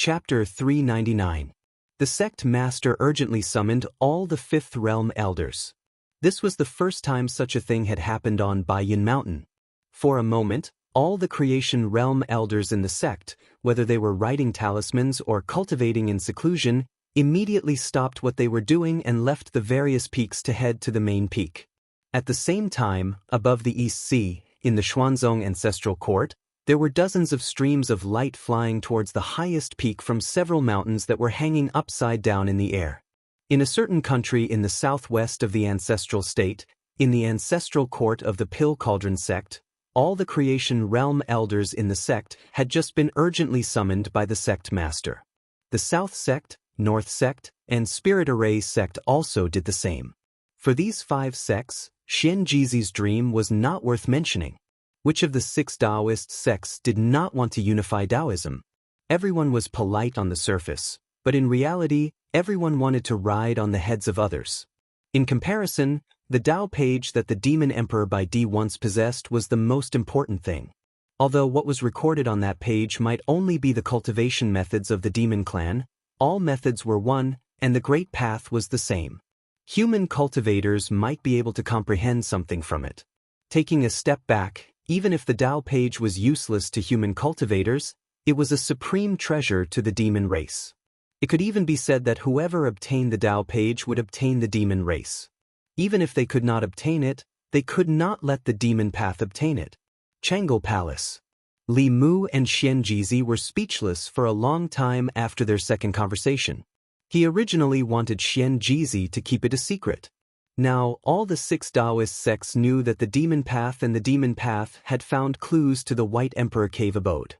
Chapter 399. The sect master urgently summoned all the Fifth Realm elders. This was the first time such a thing had happened on Baiyin Mountain. For a moment, all the creation realm elders in the sect, whether they were writing talismans or cultivating in seclusion, immediately stopped what they were doing and left the various peaks to head to the main peak. At the same time, above the East Sea, in the Xuanzong ancestral court, there were dozens of streams of light flying towards the highest peak from several mountains that were hanging upside down in the air. In a certain country in the southwest of the ancestral state, in the ancestral court of the Pill Cauldron sect, all the creation realm elders in the sect had just been urgently summoned by the sect master. The South sect, North sect, and Spirit Array sect also did the same. For these 5 sects, Xianxia's dream was not worth mentioning. Which of the 6 Daoist sects did not want to unify Taoism? Everyone was polite on the surface, but in reality, everyone wanted to ride on the heads of others. In comparison, the Tao page that the Demon Emperor Bai Di once possessed was the most important thing. Although what was recorded on that page might only be the cultivation methods of the demon clan, all methods were one, and the Great Path was the same. Human cultivators might be able to comprehend something from it. Taking a step back, even if the Tao page was useless to human cultivators, it was a supreme treasure to the demon race. It could even be said that whoever obtained the Tao page would obtain the demon race. Even if they could not obtain it, they could not let the demon path obtain it. Chang'e Palace. Li Mu and Xianxia were speechless for a long time after their second conversation. He originally wanted Xianxia to keep it a secret. Now, all the 6 Daoist sects knew that the demon path and the demon path had found clues to the White Emperor cave abode.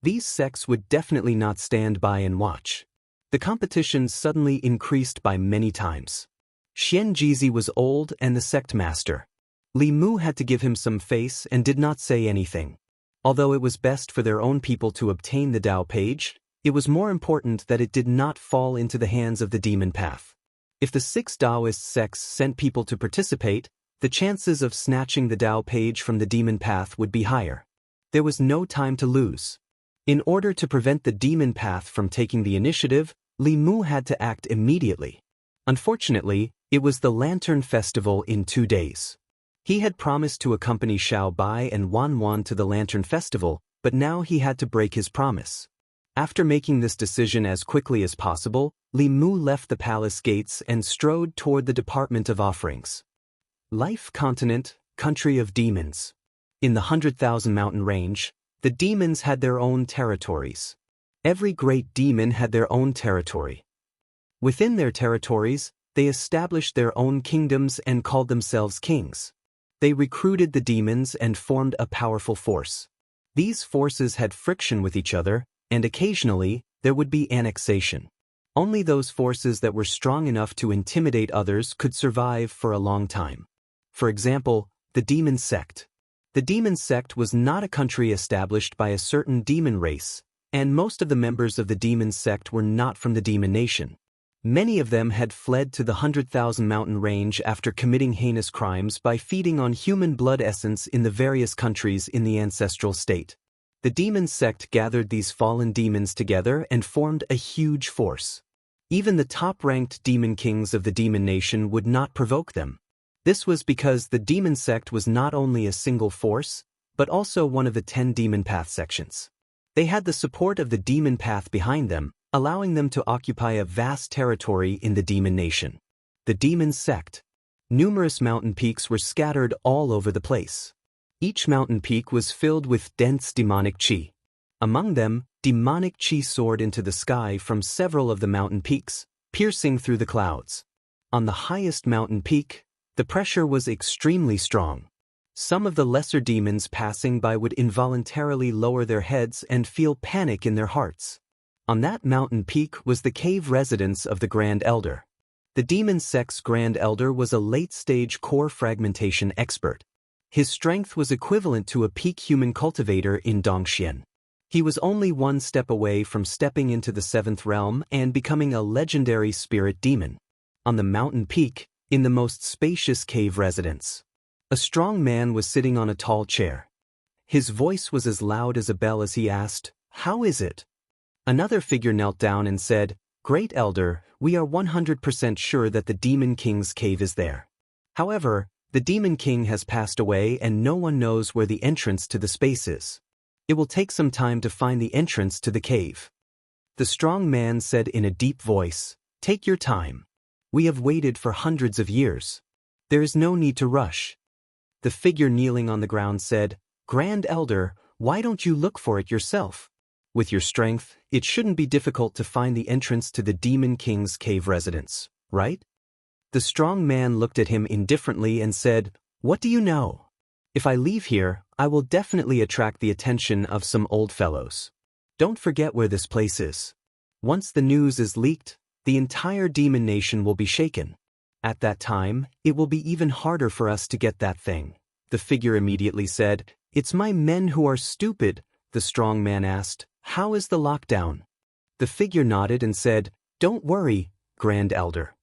These sects would definitely not stand by and watch. The competition suddenly increased by many times. Xianxia was old and the sect master. Li Mu had to give him some face and did not say anything. Although it was best for their own people to obtain the Tao page, it was more important that it did not fall into the hands of the demon path. If the 6 Daoist sects sent people to participate, the chances of snatching the Tao page from the demon path would be higher. There was no time to lose. In order to prevent the demon path from taking the initiative, Li Mu had to act immediately. Unfortunately, it was the Lantern Festival in 2 days. He had promised to accompany Xiao Bai and Wan Wan to the Lantern Festival, but now he had to break his promise. After making this decision as quickly as possible, Li Mu left the palace gates and strode toward the Department of Offerings. Life Continent, Country of Demons. In the 100,000 mountain range, the demons had their own territories. Every great demon had their own territory. Within their territories, they established their own kingdoms and called themselves kings. They recruited the demons and formed a powerful force. These forces had friction with each other, and occasionally, there would be annexation. Only those forces that were strong enough to intimidate others could survive for a long time. For example, the demon sect. The demon sect was not a country established by a certain demon race, and most of the members of the demon sect were not from the demon nation. Many of them had fled to the 100,000 mountain range after committing heinous crimes by feeding on human blood essence in the various countries in the ancestral state. The demon sect gathered these fallen demons together and formed a huge force. Even the top-ranked demon kings of the demon nation would not provoke them. This was because the demon sect was not only a single force, but also one of the 10 demon path sections. They had the support of the demon path behind them, allowing them to occupy a vast territory in the demon nation. The demon sect. Numerous mountain peaks were scattered all over the place. Each mountain peak was filled with dense demonic qi. Among them, demonic qi soared into the sky from several of the mountain peaks, piercing through the clouds. On the highest mountain peak, the pressure was extremely strong. Some of the lesser demons passing by would involuntarily lower their heads and feel panic in their hearts. On that mountain peak was the cave residence of the Grand Elder. The demon sect's Grand Elder was a late-stage core fragmentation expert. His strength was equivalent to a peak human cultivator in Dongxian. He was only one step away from stepping into the 7th realm and becoming a legendary spirit demon. On the mountain peak, in the most spacious cave residence, a strong man was sitting on a tall chair. His voice was as loud as a bell as he asked, "How is it?" Another figure knelt down and said, "Great Elder, we are 100% sure that the Demon King's cave is there. However, the Demon King has passed away and no one knows where the entrance to the space is. It will take some time to find the entrance to the cave." The strong man said in a deep voice, "Take your time. We have waited for hundreds of years. There is no need to rush." The figure kneeling on the ground said, "Grand Elder, why don't you look for it yourself? With your strength, it shouldn't be difficult to find the entrance to the Demon King's cave residence, right?" The strong man looked at him indifferently and said, "What do you know? If I leave here, I will definitely attract the attention of some old fellows. Don't forget where this place is. Once the news is leaked, the entire demon nation will be shaken. At that time, it will be even harder for us to get that thing." The figure immediately said, "It's my men who are stupid." The strong man asked, "How is the lockdown?" The figure nodded and said, "Don't worry, Grand Elder.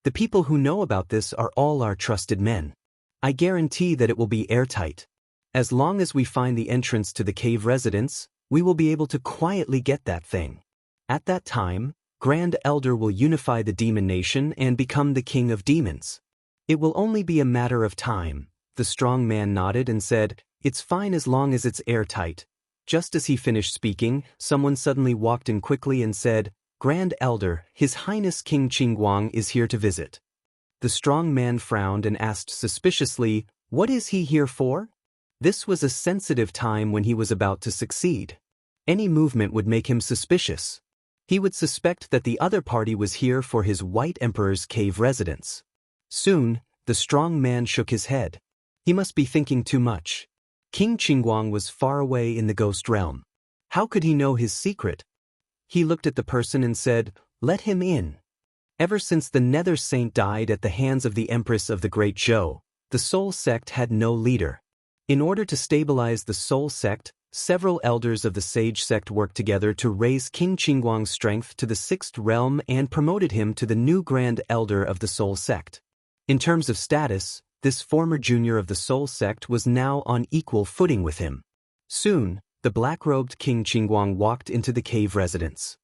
The people who know about this are all our trusted men. I guarantee that it will be airtight. As long as we find the entrance to the cave residence, we will be able to quietly get that thing. At that time, Grand Elder will unify the demon nation and become the king of demons. It will only be a matter of time." The strong man nodded and said, "It's fine as long as it's airtight." Just as he finished speaking, someone suddenly walked in quickly and said, "Grand Elder, His Highness King Qingguang is here to visit." The strong man frowned and asked suspiciously, "What is he here for?" This was a sensitive time when he was about to succeed. Any movement would make him suspicious. He would suspect that the other party was here for his White Emperor's cave residence. Soon, the strong man shook his head. He must be thinking too much. King Qingguang was far away in the ghost realm. How could he know his secret? He looked at the person and said, "Let him in." Ever since the Nether Saint died at the hands of the Empress of the Great Zhou, the Soul Sect had no leader. In order to stabilize the Soul Sect, several elders of the Sage Sect worked together to raise King Qingguang's strength to the 6th realm and promoted him to the new Grand Elder of the Soul Sect. In terms of status, this former junior of the Soul Sect was now on equal footing with him. Soon, the black-robed King Qingguang walked into the cave residence.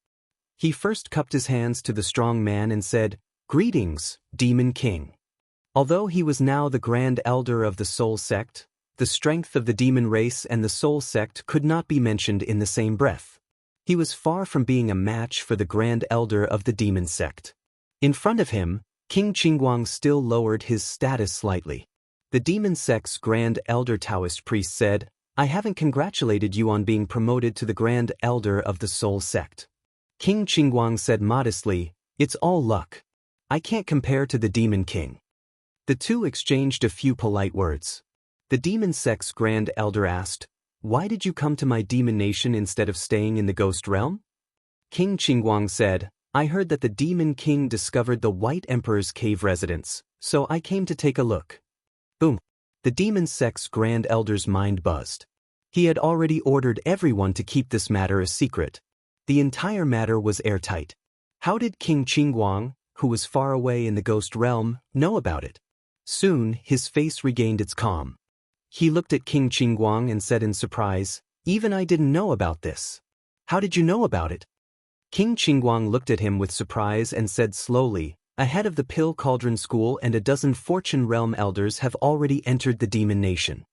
He first cupped his hands to the strong man and said, "Greetings, Demon King." Although he was now the Grand Elder of the Soul Sect, the strength of the demon race and the Soul Sect could not be mentioned in the same breath. He was far from being a match for the Grand Elder of the Demon Sect. In front of him, King Qingguang still lowered his status slightly. The Demon Sect's Grand Elder Daoist priest said, "I haven't congratulated you on being promoted to the Grand Elder of the Soul Sect." King Qingguang said modestly, "It's all luck. I can't compare to the Demon King." The two exchanged a few polite words. The Demon Sect's Grand Elder asked, "Why did you come to my demon nation instead of staying in the ghost realm?" King Qingguang said, "I heard that the Demon King discovered the White Emperor's cave residence, so I came to take a look." Boom. The Demon Sect's Grand Elder's mind buzzed. He had already ordered everyone to keep this matter a secret. The entire matter was airtight. How did King Qingguang, who was far away in the ghost realm, know about it? Soon, his face regained its calm. He looked at King Qingguang and said in surprise, "Even I didn't know about this. How did you know about it?" King Qingguang looked at him with surprise and said slowly, "Ahead of the Pill Cauldron School and a dozen Fortune Realm elders have already entered the demon nation.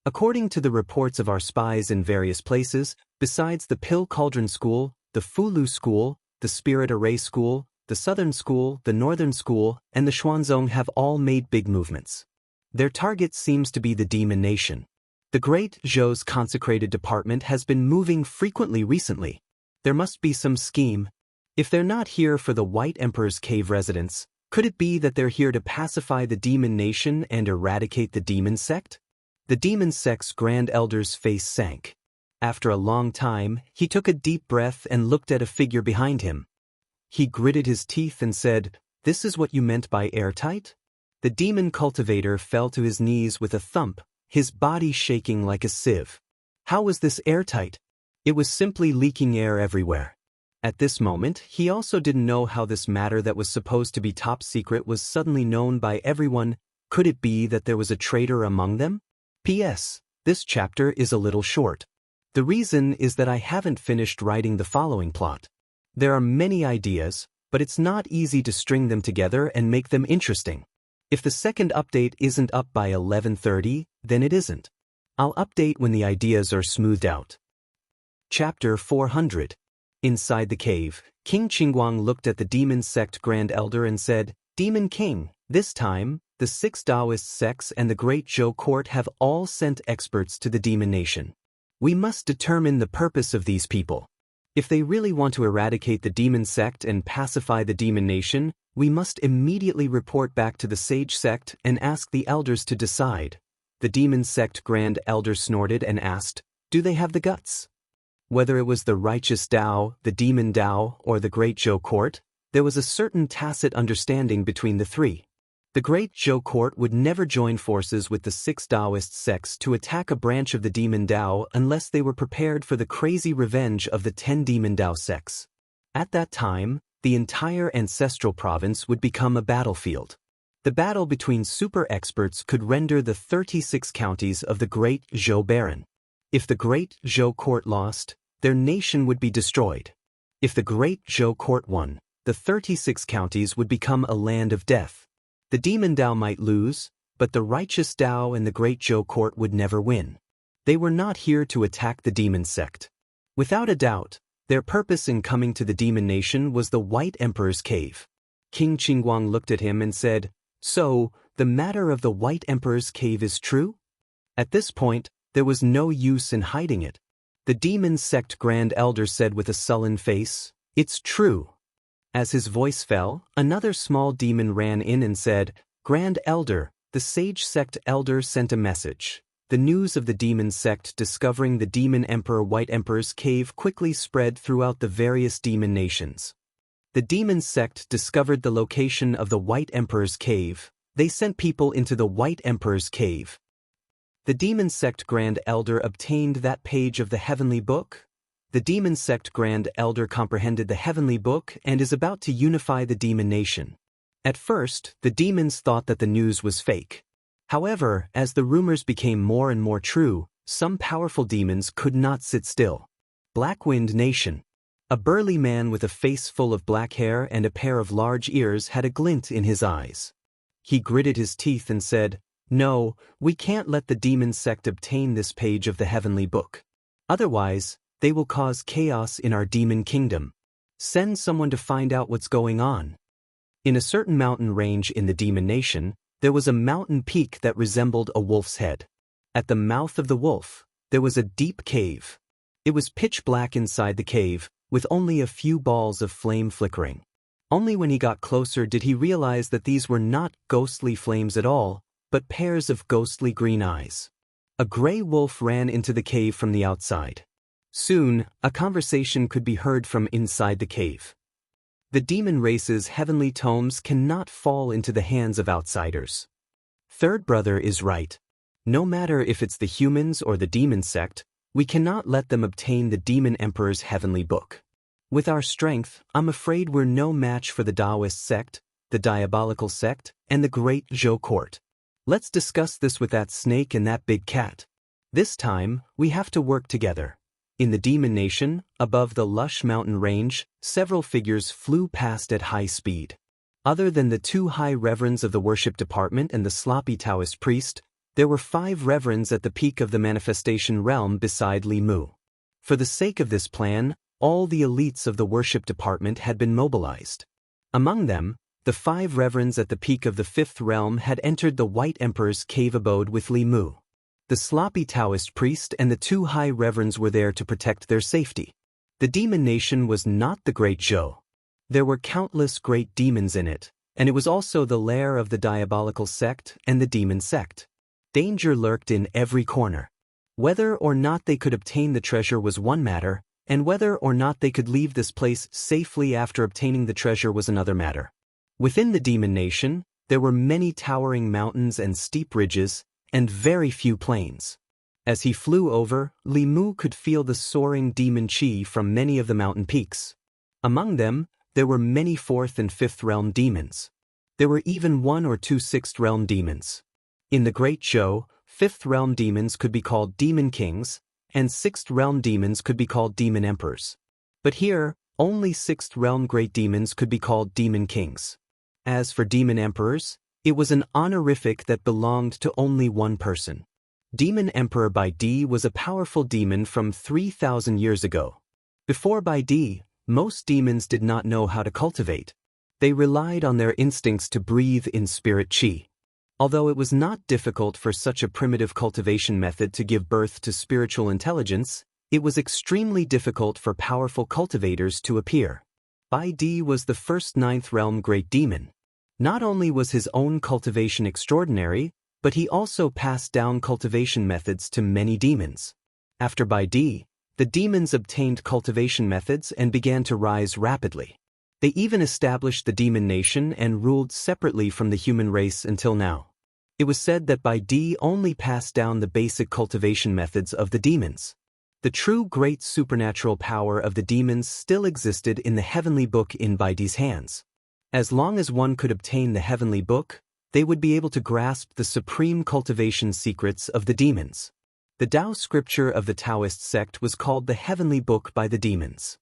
According to the reports of our spies in various places, besides the Pill Cauldron School, the Fulu School, the Spirit Array School, the Southern School, the Northern School, and the Xuanzong have all made big movements. Their target seems to be the demon nation. The Great Zhou's consecrated department has been moving frequently recently. There must be some scheme. If they're not here for the White Emperor's cave residence, could it be that they're here to pacify the demon nation and eradicate the demon sect?" The demon sect's Grand Elder's face sank. After a long time, he took a deep breath and looked at a figure behind him. He gritted his teeth and said, "This is what you meant by airtight?" The demon cultivator fell to his knees with a thump, his body shaking like a sieve. How was this airtight? It was simply leaking air everywhere. At this moment, he also didn't know how this matter that was supposed to be top secret was suddenly known by everyone. Could it be that there was a traitor among them? P.S. This chapter is a little short. The reason is that I haven't finished writing the following plot. There are many ideas, but it's not easy to string them together and make them interesting. If the second update isn't up by 11:30, then it isn't. I'll update when the ideas are smoothed out. Chapter 400. Inside the cave, King Qingguang looked at the demon sect Grand Elder and said, "Demon King, this time, the 6 Daoist sects and the Great Zhou Court have all sent experts to the demon nation. We must determine the purpose of these people. If they really want to eradicate the demon sect and pacify the demon nation, we must immediately report back to the sage sect and ask the elders to decide." The demon sect Grand Elder snorted and asked, "Do they have the guts?" Whether it was the righteous Dao, the demon Dao, or the Great Zhou Court, there was a certain tacit understanding between the three. The Great Zhou Court would never join forces with the 6 Daoist sects to attack a branch of the demon Dao unless they were prepared for the crazy revenge of the 10 demon Dao sects. At that time, the entire ancestral province would become a battlefield. The battle between super experts could render the 36 counties of the Great Zhou barren. If the Great Zhou Court lost, their nation would be destroyed. If the Great Zhou Court won, the 36 counties would become a land of death. The demon Dao might lose, but the righteous Dao and the Great Zhou Court would never win. They were not here to attack the demon sect. Without a doubt, their purpose in coming to the demon nation was the White Emperor's cave. King Qingguang looked at him and said, "So, the matter of the White Emperor's cave is true?" At this point, there was no use in hiding it. The demon sect Grand Elder said with a sullen face, "It's true." As his voice fell, another small demon ran in and said, "Grand Elder, the sage sect elder sent a message." The news of the demon sect discovering the demon emperor White Emperor's cave quickly spread throughout the various demon nations. The demon sect discovered the location of the White Emperor's cave. They sent people into the White Emperor's cave. The demon sect Grand Elder obtained that page of the heavenly book. The demon sect Grand Elder comprehended the heavenly book and is about to unify the demon nation. At first, the demons thought that the news was fake. However, as the rumors became more and more true, some powerful demons could not sit still. Blackwind Nation. A burly man with a face full of black hair and a pair of large ears had a glint in his eyes. He gritted his teeth and said, "No, we can't let the demon sect obtain this page of the heavenly book. Otherwise, they will cause chaos in our demon kingdom. Send someone to find out what's going on." In a certain mountain range in the demon nation, there was a mountain peak that resembled a wolf's head. At the mouth of the wolf, there was a deep cave. It was pitch black inside the cave, with only a few balls of flame flickering. Only when he got closer did he realize that these were not ghostly flames at all, but pairs of ghostly green eyes. A gray wolf ran into the cave from the outside. Soon, a conversation could be heard from inside the cave. The demon race's heavenly tomes cannot fall into the hands of outsiders. Third brother is right. No matter if it's the humans or the demon sect, we cannot let them obtain the demon emperor's heavenly book. With our strength, I'm afraid we're no match for the Daoist sect, the diabolical sect, and the Great Zhou Court. Let's discuss this with that snake and that big cat. This time, we have to work together. In the demon nation, above the lush mountain range, several figures flew past at high speed. Other than the 2 high reverends of the worship department and the sloppy Taoist priest, there were 5 reverends at the peak of the manifestation realm beside Li Mu. For the sake of this plan, all the elites of the worship department had been mobilized. Among them, the 5 reverends at the peak of the 5th realm had entered the White Emperor's cave abode with Li Mu. The sloppy Taoist priest and the 2 high reverends were there to protect their safety. The demon nation was not the Great Zhou. There were countless great demons in it, and it was also the lair of the diabolical sect and the demon sect. Danger lurked in every corner. Whether or not they could obtain the treasure was one matter, and whether or not they could leave this place safely after obtaining the treasure was another matter. Within the demon nation, there were many towering mountains and steep ridges, and very few plains. As he flew over, Li Mu could feel the soaring demon chi from many of the mountain peaks. Among them, there were many 4th and 5th realm demons. There were even 1 or 2 6th realm demons. In the Great Zhou, 5th realm demons could be called demon kings, and 6th realm demons could be called demon emperors. But here, only 6th realm great demons could be called demon kings. As for demon emperors, it was an honorific that belonged to only one person. Demon Emperor Bai Di was a powerful demon from 3,000 years ago. Before Bai Di, most demons did not know how to cultivate. They relied on their instincts to breathe in spirit qi. Although it was not difficult for such a primitive cultivation method to give birth to spiritual intelligence, it was extremely difficult for powerful cultivators to appear. Bai Di was the first 9th realm great demon. Not only was his own cultivation extraordinary, but he also passed down cultivation methods to many demons. After Bai Di, the demons obtained cultivation methods and began to rise rapidly. They even established the demon nation and ruled separately from the human race until now. It was said that Bai Di only passed down the basic cultivation methods of the demons. The true great supernatural power of the demons still existed in the heavenly book in Bai Di's hands. As long as one could obtain the heavenly book, they would be able to grasp the supreme cultivation secrets of the demons. The Tao scripture of the Daoist sect was called the heavenly book by the demons.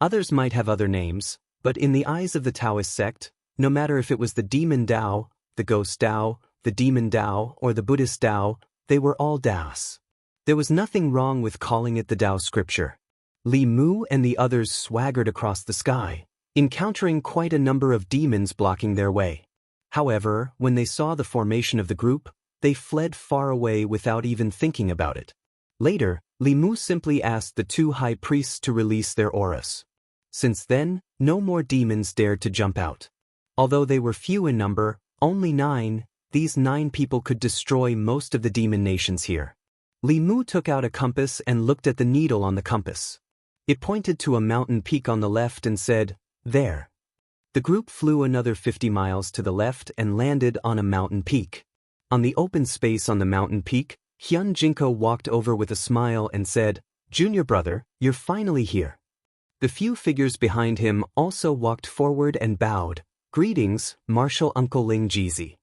Others might have other names, but in the eyes of the Daoist sect, no matter if it was the demon Tao, the ghost Tao, the demon Tao, or the Buddhist Tao, they were all Taoists. There was nothing wrong with calling it the Tao scripture. Li Mu and the others swaggered across the sky, encountering quite a number of demons blocking their way. However, when they saw the formation of the group, they fled far away without even thinking about it. Later, Li Mu simply asked the 2 high priests to release their auras. Since then, no more demons dared to jump out. Although they were few in number, only 9, these 9 people could destroy most of the demon nations here. Li Mu took out a compass and looked at the needle on the compass. It pointed to a mountain peak on the left and said, "There." The group flew another 50 miles to the left and landed on a mountain peak. On the open space on the mountain peak, Hyun Jinko walked over with a smile and said, "Junior brother, you're finally here." The few figures behind him also walked forward and bowed. "Greetings, Marshal Uncle Ling Jizi."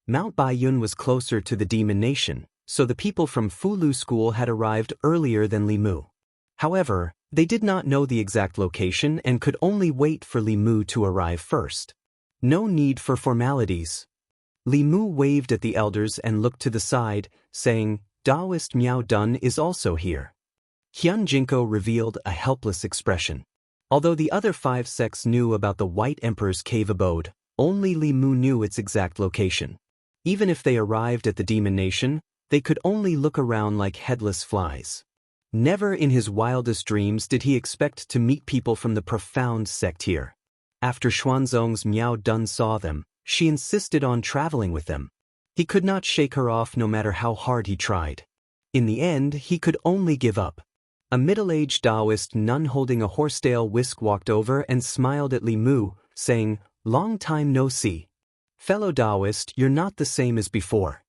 Mount Baiyun was closer to the demon nation, so the people from Fulu School had arrived earlier than Li Mu. However, they did not know the exact location and could only wait for Li Mu to arrive first. No need for formalities. Li Mu waved at the elders and looked to the side, saying, "Daoist Miao Dun is also here." Hyun Jinko revealed a helpless expression. Although the other 5 sects knew about the White Emperor's cave abode, only Li Mu knew its exact location. Even if they arrived at the demon nation, they could only look around like headless flies. Never in his wildest dreams did he expect to meet people from the profound sect here. After Xuanzong's Miao Dun saw them, she insisted on traveling with them. He could not shake her off no matter how hard he tried. In the end, he could only give up. A middle-aged Daoist nun holding a horsetail whisk walked over and smiled at Li Mu, saying, "Long time no see. Fellow Daoist, you're not the same as before."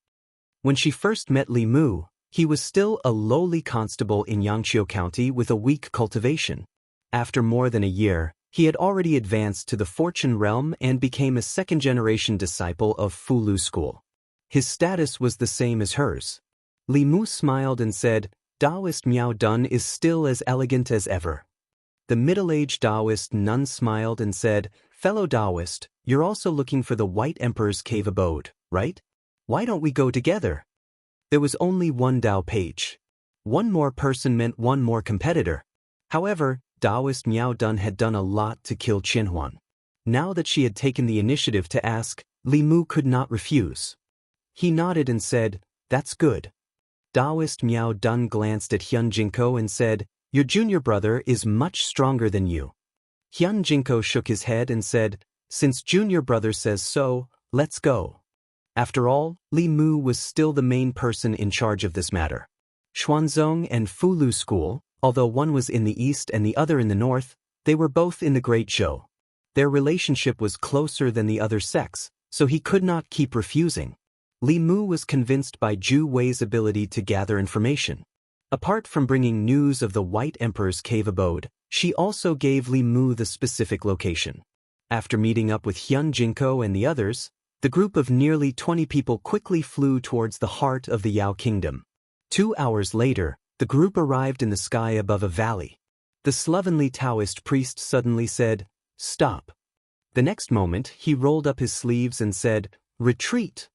When she first met Li Mu, he was still a lowly constable in Yangqiu County with a weak cultivation. After more than a year, he had already advanced to the fortune realm and became a second-generation disciple of Fulu School. His status was the same as hers. Li Mu smiled and said, "Daoist Miao Dun is still as elegant as ever." The middle-aged Daoist nun smiled and said, "Fellow Daoist, you're also looking for the White Emperor's cave abode, right? Why don't we go together?" There was only one Dao page. One more person meant one more competitor. However, Daoist Miao Dun had done a lot to kill Qinhuan. Now that she had taken the initiative to ask, Li Mu could not refuse. He nodded and said, "That's good." Daoist Miao Dun glanced at Hyun Jinko and said, "Your junior brother is much stronger than you." Hyun Jinko shook his head and said, "Since junior brother says so, let's go." After all, Li Mu was still the main person in charge of this matter. Xuanzong and Fulu School, although one was in the east and the other in the north, they were both in the Great Zhou. Their relationship was closer than the other sects, so he could not keep refusing. Li Mu was convinced by Zhu Wei's ability to gather information. Apart from bringing news of the White Emperor's cave abode, she also gave Li Mu the specific location. After meeting up with Hyun Jinko and the others, the group of nearly 20 people quickly flew towards the heart of the Yao Kingdom. 2 hours later, The group arrived in the sky above a valley. The slovenly Taoist priest suddenly said, "Stop." The next moment, he rolled up his sleeves and said, "Retreat."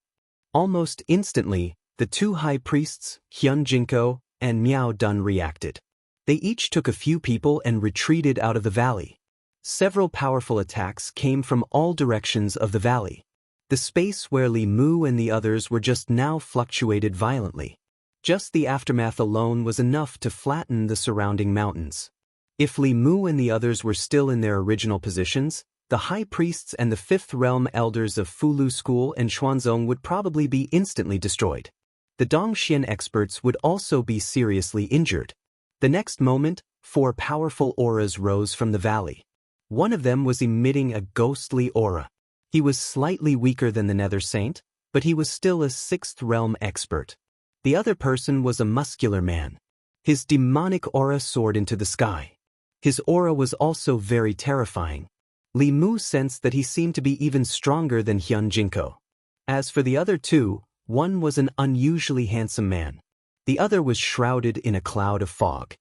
Almost instantly, the two high priests, Hyun Jinko and Miao Dun, reacted. They each took a few people and retreated out of the valley. Several powerful attacks came from all directions of the valley. The space where Li Mu and the others were just now fluctuated violently. Just the aftermath alone was enough to flatten the surrounding mountains. If Li Mu and the others were still in their original positions, the high priests and the fifth realm elders of Fulu School and Xuanzong would probably be instantly destroyed. The Dongxian experts would also be seriously injured. The next moment, 4 powerful auras rose from the valley. One of them was emitting a ghostly aura. He was slightly weaker than the Nether Saint, but he was still a 6th realm expert. The other person was a muscular man. His demonic aura soared into the sky. His aura was also very terrifying. Li Mu sensed that he seemed to be even stronger than Hyun Jinko. As for the other two, one was an unusually handsome man. The other was shrouded in a cloud of fog.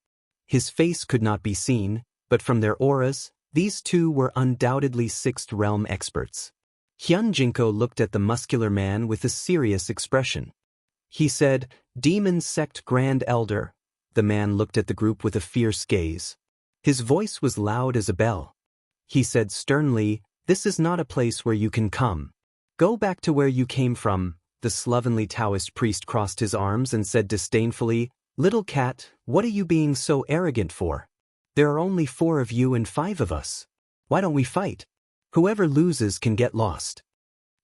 His face could not be seen, but from their auras, these two were undoubtedly 6th realm experts. Hyun Jinko looked at the muscular man with a serious expression. He said, "Demon Sect Grand Elder." The man looked at the group with a fierce gaze. His voice was loud as a bell. He said sternly, "This is not a place where you can come. Go back to where you came from." The slovenly Taoist priest crossed his arms and said disdainfully, "Little cat, what are you being so arrogant for? There are only 4 of you and 5 of us. Why don't we fight? Whoever loses can get lost."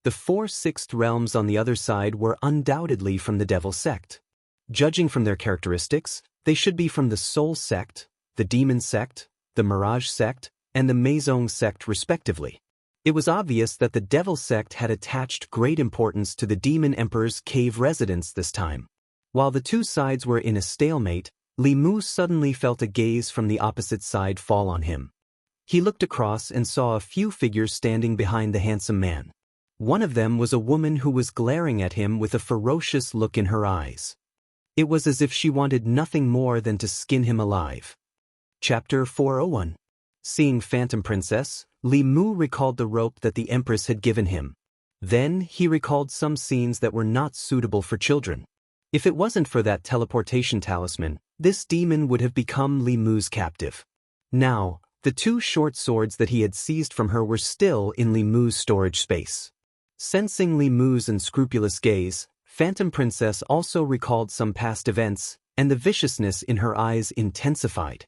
The 4 6th realms on the other side were undoubtedly from the Devil Sect. Judging from their characteristics, they should be from the Soul Sect, the Demon Sect, the Mirage Sect, and the Meizong Sect respectively. It was obvious that the Devil Sect had attached great importance to the Demon Emperor's cave residence this time. While the two sides were in a stalemate, Li Mu suddenly felt a gaze from the opposite side fall on him. He looked across and saw a few figures standing behind the handsome man. One of them was a woman who was glaring at him with a ferocious look in her eyes. It was as if she wanted nothing more than to skin him alive. Chapter 401. Seeing Phantom Princess, Li Mu recalled the rope that the Empress had given him. Then he recalled some scenes that were not suitable for children. If it wasn't for that teleportation talisman, this demon would have become Li Mu's captive. Now, the 2 short swords that he had seized from her were still in Li Mu's storage space. Sensing Li Mu's unscrupulous gaze, Phantom Princess also recalled some past events, and the viciousness in her eyes intensified.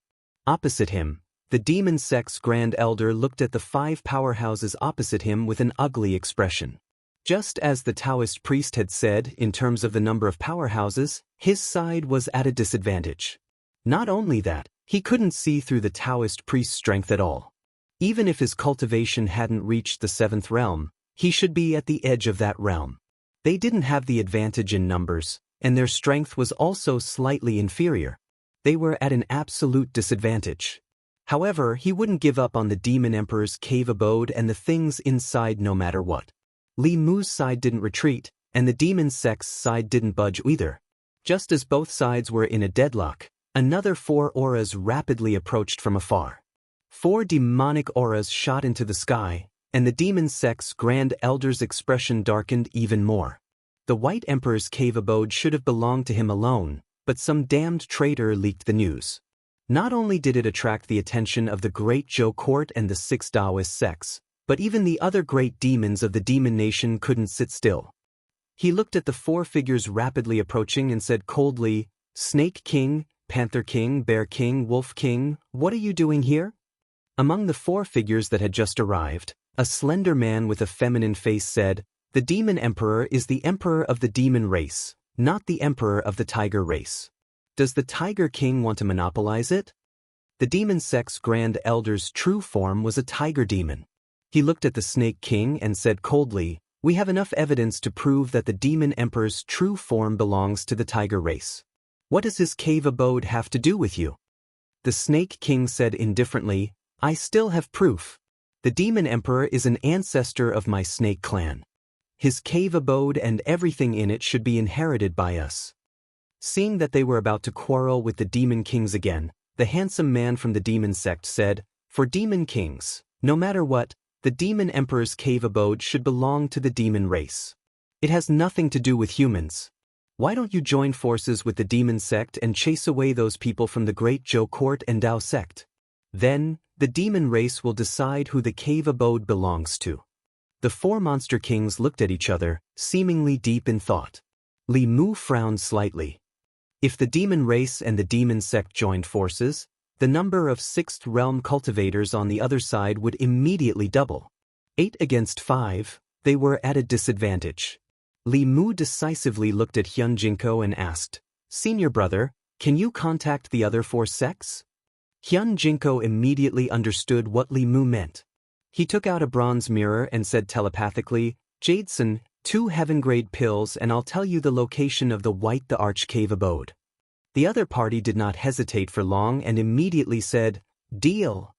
Opposite him, the Demon Sect's Grand Elder looked at the 5 powerhouses opposite him with an ugly expression. Just as the Taoist priest had said in terms of the number of powerhouses, his side was at a disadvantage. Not only that, he couldn't see through the Taoist priest's strength at all. Even if his cultivation hadn't reached the 7th realm, he should be at the edge of that realm. They didn't have the advantage in numbers, and their strength was also slightly inferior. They were at an absolute disadvantage. However, he wouldn't give up on the Demon Emperor's cave abode and the things inside no matter what. Li Mu's side didn't retreat, and the Demon Sect's side didn't budge either. Just as both sides were in a deadlock, another 4 auras rapidly approached from afar. 4 demonic auras shot into the sky, and the Demon Sect's Grand Elder's expression darkened even more. The White Emperor's cave abode should have belonged to him alone, but some damned traitor leaked the news. Not only did it attract the attention of the Great Zhou Court and the 6 Daoist sects, but even the other great demons of the demon nation couldn't sit still. He looked at the 4 figures rapidly approaching and said coldly, "Snake King, Panther King, Bear King, Wolf King, what are you doing here?" Among the 4 figures that had just arrived, a slender man with a feminine face said, "The Demon Emperor is the Emperor of the demon race, not the Emperor of the tiger race. Does the Tiger King want to monopolize it?" The Demon Sect's Grand Elder's true form was a tiger demon. He looked at the Snake King and said coldly, "We have enough evidence to prove that the Demon Emperor's true form belongs to the tiger race. What does his cave abode have to do with you?" The Snake King said indifferently, "I still have proof. The Demon Emperor is an ancestor of my snake clan. His cave abode and everything in it should be inherited by us." Seeing that they were about to quarrel with the demon kings again, the handsome man from the demon sect said, "For demon kings, no matter what, the demon emperor's cave abode should belong to the demon race. It has nothing to do with humans. Why don't you join forces with the demon sect and chase away those people from the great Zhou court and Dao sect? Then, the demon race will decide who the cave abode belongs to." The four monster kings looked at each other, seemingly deep in thought. Li Mu frowned slightly. If the demon race and the demon sect joined forces, the number of sixth realm cultivators on the other side would immediately double. 8 against 5, they were at a disadvantage. Li Mu decisively looked at Hyun Jinko and asked, "Senior brother, can you contact the other 4 sects?" Hyun Jinko immediately understood what Li Mu meant. He took out a bronze mirror and said telepathically, "Jadeson, 2 heaven-grade pills and I'll tell you the location of the White the Arch cave abode." The other party did not hesitate for long and immediately said, "Deal."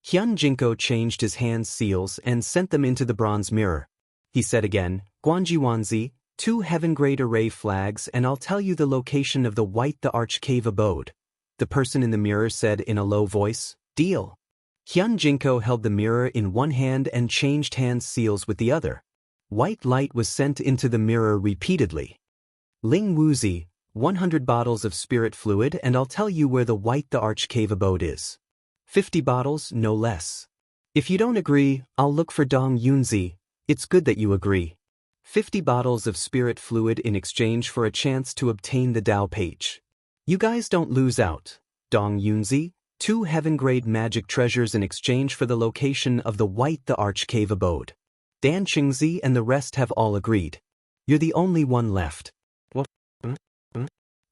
Hyun Jinko changed his hand seals and sent them into the bronze mirror. He said again, "Guanjiwanzi, 2 heaven-grade array flags and I'll tell you the location of the White the Arch cave abode." The person in the mirror said in a low voice, "Deal." Hyun Jinko held the mirror in one hand and changed hand seals with the other. White light was sent into the mirror repeatedly. "Ling Wuzi, 100 bottles of spirit fluid and I'll tell you where the White the Arch cave abode is. 50 bottles, no less. If you don't agree, I'll look for Dong Yunzi. It's good that you agree. 50 bottles of spirit fluid in exchange for a chance to obtain the Dao page. You guys don't lose out. Dong Yunzi, 2 heaven-grade magic treasures in exchange for the location of the White the Arch cave abode. Dan Qingzi and the rest have all agreed. You're the only one left. What?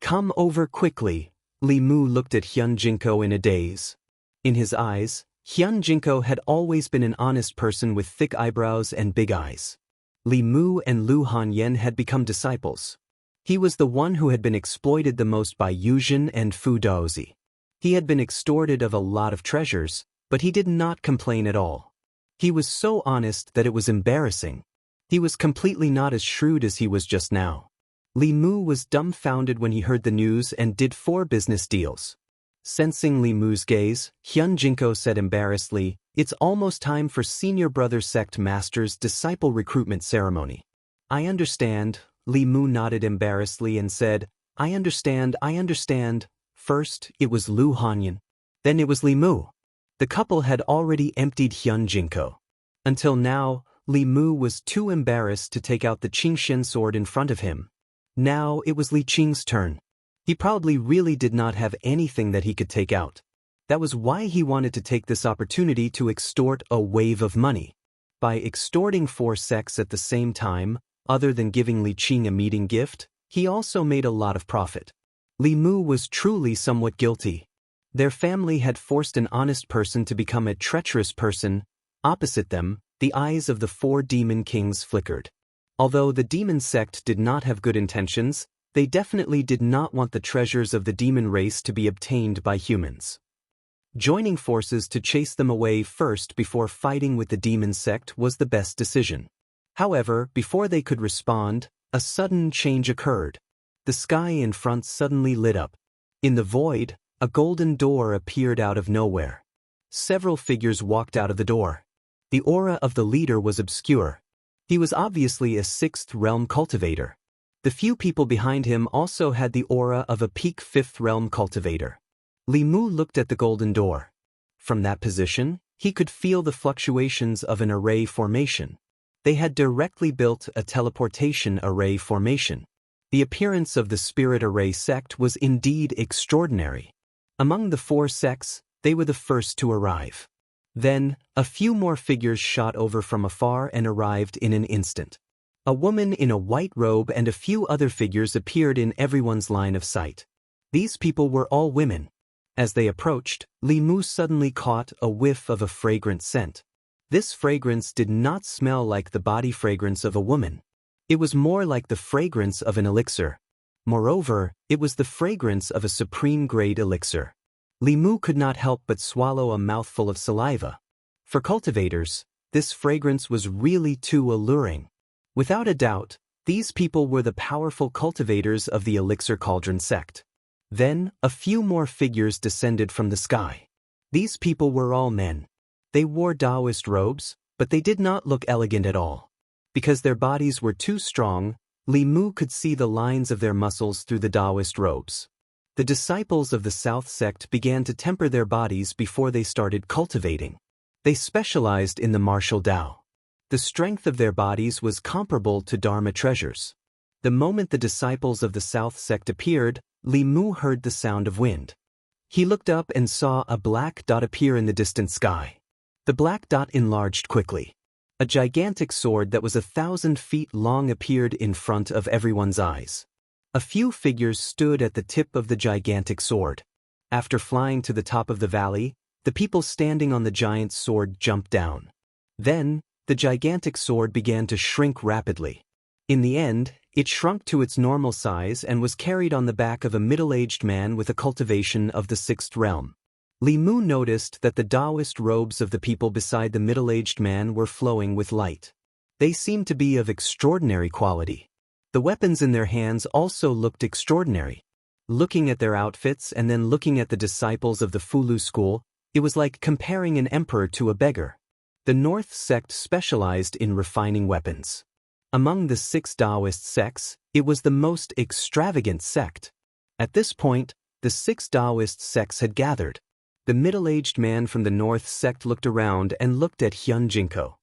Come over quickly." Li Mu looked at Hyun Jinko in a daze. In his eyes, Hyun Jinko had always been an honest person with thick eyebrows and big eyes. Li Mu and Lu Hanyen had become disciples. He was the one who had been exploited the most by Yuzhen and Fu Daozi. He had been extorted of a lot of treasures, but he did not complain at all. He was so honest that it was embarrassing. He was completely not as shrewd as he was just now. Li Mu was dumbfounded when he heard the news and did 4 business deals. Sensing Li Mu's gaze, Hyun Jinko said embarrassedly, "It's almost time for Senior Brother Sect Master's disciple recruitment ceremony." "I understand." Li Mu nodded embarrassedly and said, I understand. First, it was Lu Hanyan. Then it was Li Mu. The couple had already emptied Hyun Jinko. Until now, Li Mu was too embarrassed to take out the Qingxian sword in front of him. Now it was Li Qing's turn. He probably really did not have anything that he could take out. That was why he wanted to take this opportunity to extort a wave of money. By extorting 4 sects at the same time, other than giving Li Qing a meeting gift, he also made a lot of profit. Li Mu was truly somewhat guilty. Their family had forced an honest person to become a treacherous person. Opposite them, the eyes of the 4 demon kings flickered. Although the demon sect did not have good intentions, they definitely did not want the treasures of the demon race to be obtained by humans. Joining forces to chase them away first before fighting with the demon sect was the best decision. However, before they could respond, a sudden change occurred. The sky in front suddenly lit up. In the void, a golden door appeared out of nowhere. Several figures walked out of the door. The aura of the leader was obscure. He was obviously a 6th realm cultivator. The few people behind him also had the aura of a peak 5th realm cultivator. Li Mu looked at the golden door. From that position, he could feel the fluctuations of an array formation. They had directly built a teleportation array formation. The appearance of the Spirit Array sect was indeed extraordinary. Among the 4 sects, they were the first to arrive. Then, a few more figures shot over from afar and arrived in an instant. A woman in a white robe and a few other figures appeared in everyone's line of sight. These people were all women. As they approached, Li Mu suddenly caught a whiff of a fragrant scent. This fragrance did not smell like the body fragrance of a woman. It was more like the fragrance of an elixir. Moreover, it was the fragrance of a supreme-grade elixir. Li Mu could not help but swallow a mouthful of saliva. For cultivators, this fragrance was really too alluring. Without a doubt, These people were the powerful cultivators of the Elixir Cauldron sect. Then, a few more figures descended from the sky. These people were all men. They wore Daoist robes, but they did not look elegant at all. Because their bodies were too strong, Li Mu could see the lines of their muscles through the Daoist robes. The disciples of the South sect began to temper their bodies before they started cultivating. They specialized in the martial Dao. The strength of their bodies was comparable to Dharma treasures. The moment the disciples of the South sect appeared, Li Mu heard the sound of wind. He looked up and saw a black dot appear in the distant sky. The black dot enlarged quickly. A gigantic sword that was 1,000 feet long appeared in front of everyone's eyes. A few figures stood at the tip of the gigantic sword. After flying to the top of the valley, the people standing on the giant sword jumped down. Then, the gigantic sword began to shrink rapidly. In the end, it shrunk to its normal size and was carried on the back of a middle-aged man with a cultivation of the sixth realm. Li Mu noticed that the Daoist robes of the people beside the middle-aged man were flowing with light. They seemed to be of extraordinary quality. The weapons in their hands also looked extraordinary. Looking at their outfits and then looking at the disciples of the Fulu school, it was like comparing an emperor to a beggar. The North sect specialized in refining weapons. Among the 6 Daoist sects, it was the most extravagant sect. At this point, the 6 Daoist sects had gathered. The middle-aged man from the North sect looked around and looked at Hyun Jinko.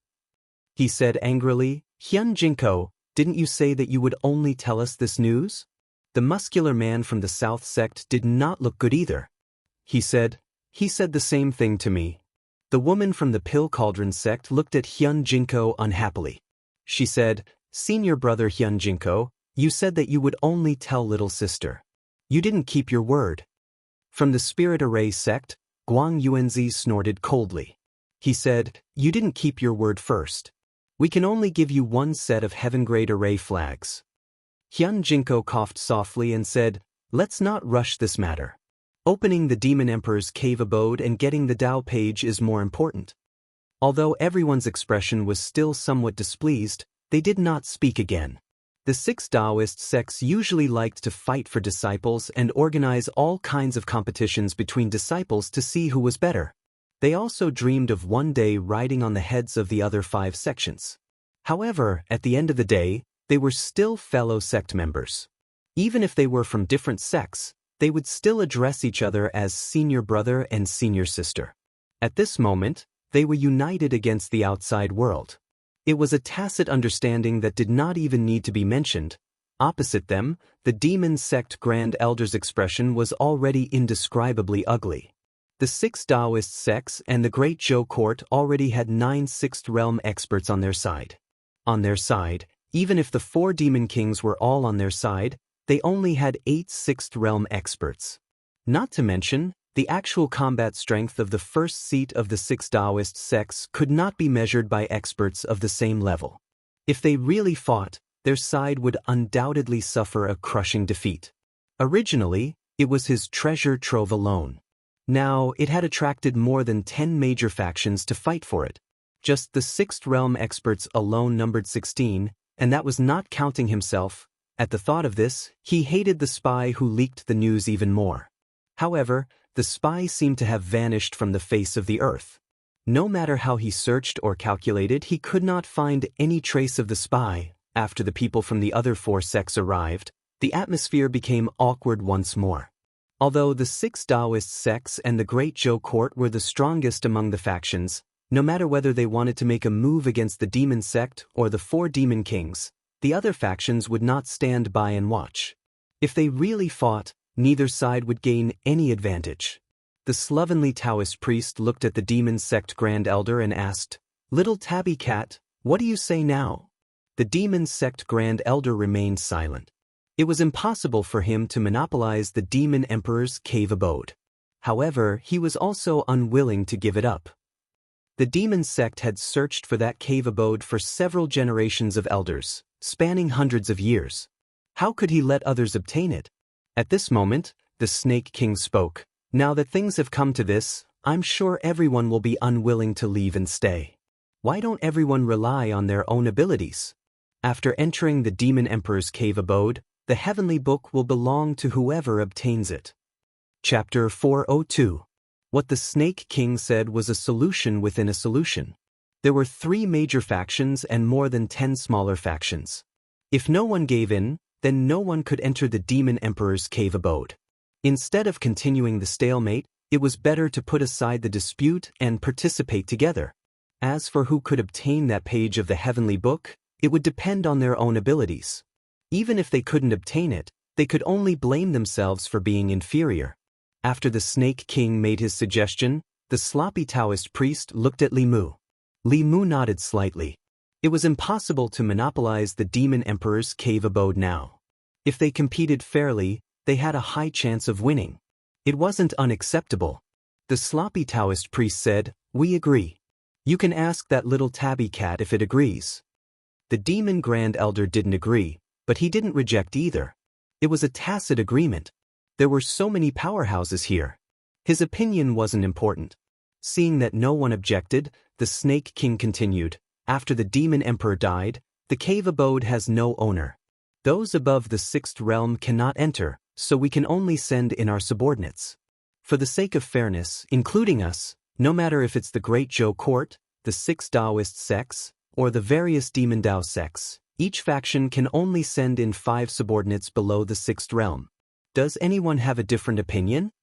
He said angrily, "Hyun Jinko, didn't you say that you would only tell us this news?" The muscular man from the South sect did not look good either. He said the same thing to me. The woman from the Pill Cauldron sect looked at Hyun Jinko unhappily. She said, "Senior brother Hyun Jinko, you said that you would only tell little sister. You didn't keep your word." From the Spirit Array sect, Guang Yuanzi snorted coldly. He said, "You didn't keep your word first. We can only give you 1 set of heaven-grade array flags." Hyun Jinko coughed softly and said, "Let's not rush this matter. Opening the Demon Emperor's cave abode and getting the Dao page is more important." Although everyone's expression was still somewhat displeased, they did not speak again. The 6 Daoist sects usually liked to fight for disciples and organize all kinds of competitions between disciples to see who was better. They also dreamed of one day riding on the heads of the other 5 sections. However, at the end of the day, they were still fellow sect members. Even if they were from different sects, they would still address each other as senior brother and senior sister. At this moment, they were united against the outside world. It was a tacit understanding that did not even need to be mentioned. Opposite them, the demon sect Grand Elder's expression was already indescribably ugly. The 6 Daoist sects and the Great Zhou Court already had 9 Sixth Realm experts on their side. On their side, even if the 4 demon kings were all on their side, they only had 8 Sixth Realm experts. Not to mention, the actual combat strength of the first seat of the 6 Daoist sects could not be measured by experts of the same level. If they really fought, their side would undoubtedly suffer a crushing defeat. Originally, it was his treasure trove alone. Now, it had attracted more than 10 major factions to fight for it. Just the Sixth Realm experts alone numbered 16, and that was not counting himself. At the thought of this, he hated the spy who leaked the news even more. However, the spy seemed to have vanished from the face of the earth. No matter how he searched or calculated, he could not find any trace of the spy. After the people from the other 4 sects arrived, the atmosphere became awkward once more. Although the 6 Daoist sects and the Great Zhou Court were the strongest among the factions, no matter whether they wanted to make a move against the demon sect or the 4 demon kings, the other factions would not stand by and watch. If they really fought, neither side would gain any advantage. The slovenly Taoist priest looked at the demon sect Grand Elder and asked, "Little tabby cat, what do you say now?" The demon sect Grand Elder remained silent. It was impossible for him to monopolize the demon emperor's cave abode. However, he was also unwilling to give it up. The demon sect had searched for that cave abode for several generations of elders, spanning hundreds of years. How could he let others obtain it? At this moment, the Snake King spoke. "Now that things have come to this, I'm sure everyone will be unwilling to leave and stay. Why don't everyone rely on their own abilities?" After entering the Demon Emperor's cave abode, the heavenly book will belong to whoever obtains it. Chapter 402. What the Snake King said was a solution within a solution. There were 3 major factions and more than 10 smaller factions. If no one gave in, then no one could enter the Demon Emperor's cave abode. Instead of continuing the stalemate, it was better to put aside the dispute and participate together. As for who could obtain that page of the heavenly book, it would depend on their own abilities. Even if they couldn't obtain it, they could only blame themselves for being inferior. After the Snake King made his suggestion, the sloppy Daoist priest looked at Li Mu. Li Mu nodded slightly. It was impossible to monopolize the Demon Emperor's cave abode now. If they competed fairly, they had a high chance of winning. It wasn't unacceptable. The sloppy Daoist priest said, "We agree. You can ask that little tabby cat if it agrees." The Demon Grand Elder didn't agree, but he didn't reject either. It was a tacit agreement. There were so many powerhouses here. His opinion wasn't important. Seeing that no one objected, the Snake King continued, "After the Demon Emperor died, the cave abode has no owner. Those above the 6th realm cannot enter, so we can only send in our subordinates. For the sake of fairness, including us, no matter if it's the Great Zhou Court, the 6 Daoist sects, or the various Demon Dao sects, each faction can only send in 5 subordinates below the 6th realm. Does anyone have a different opinion?"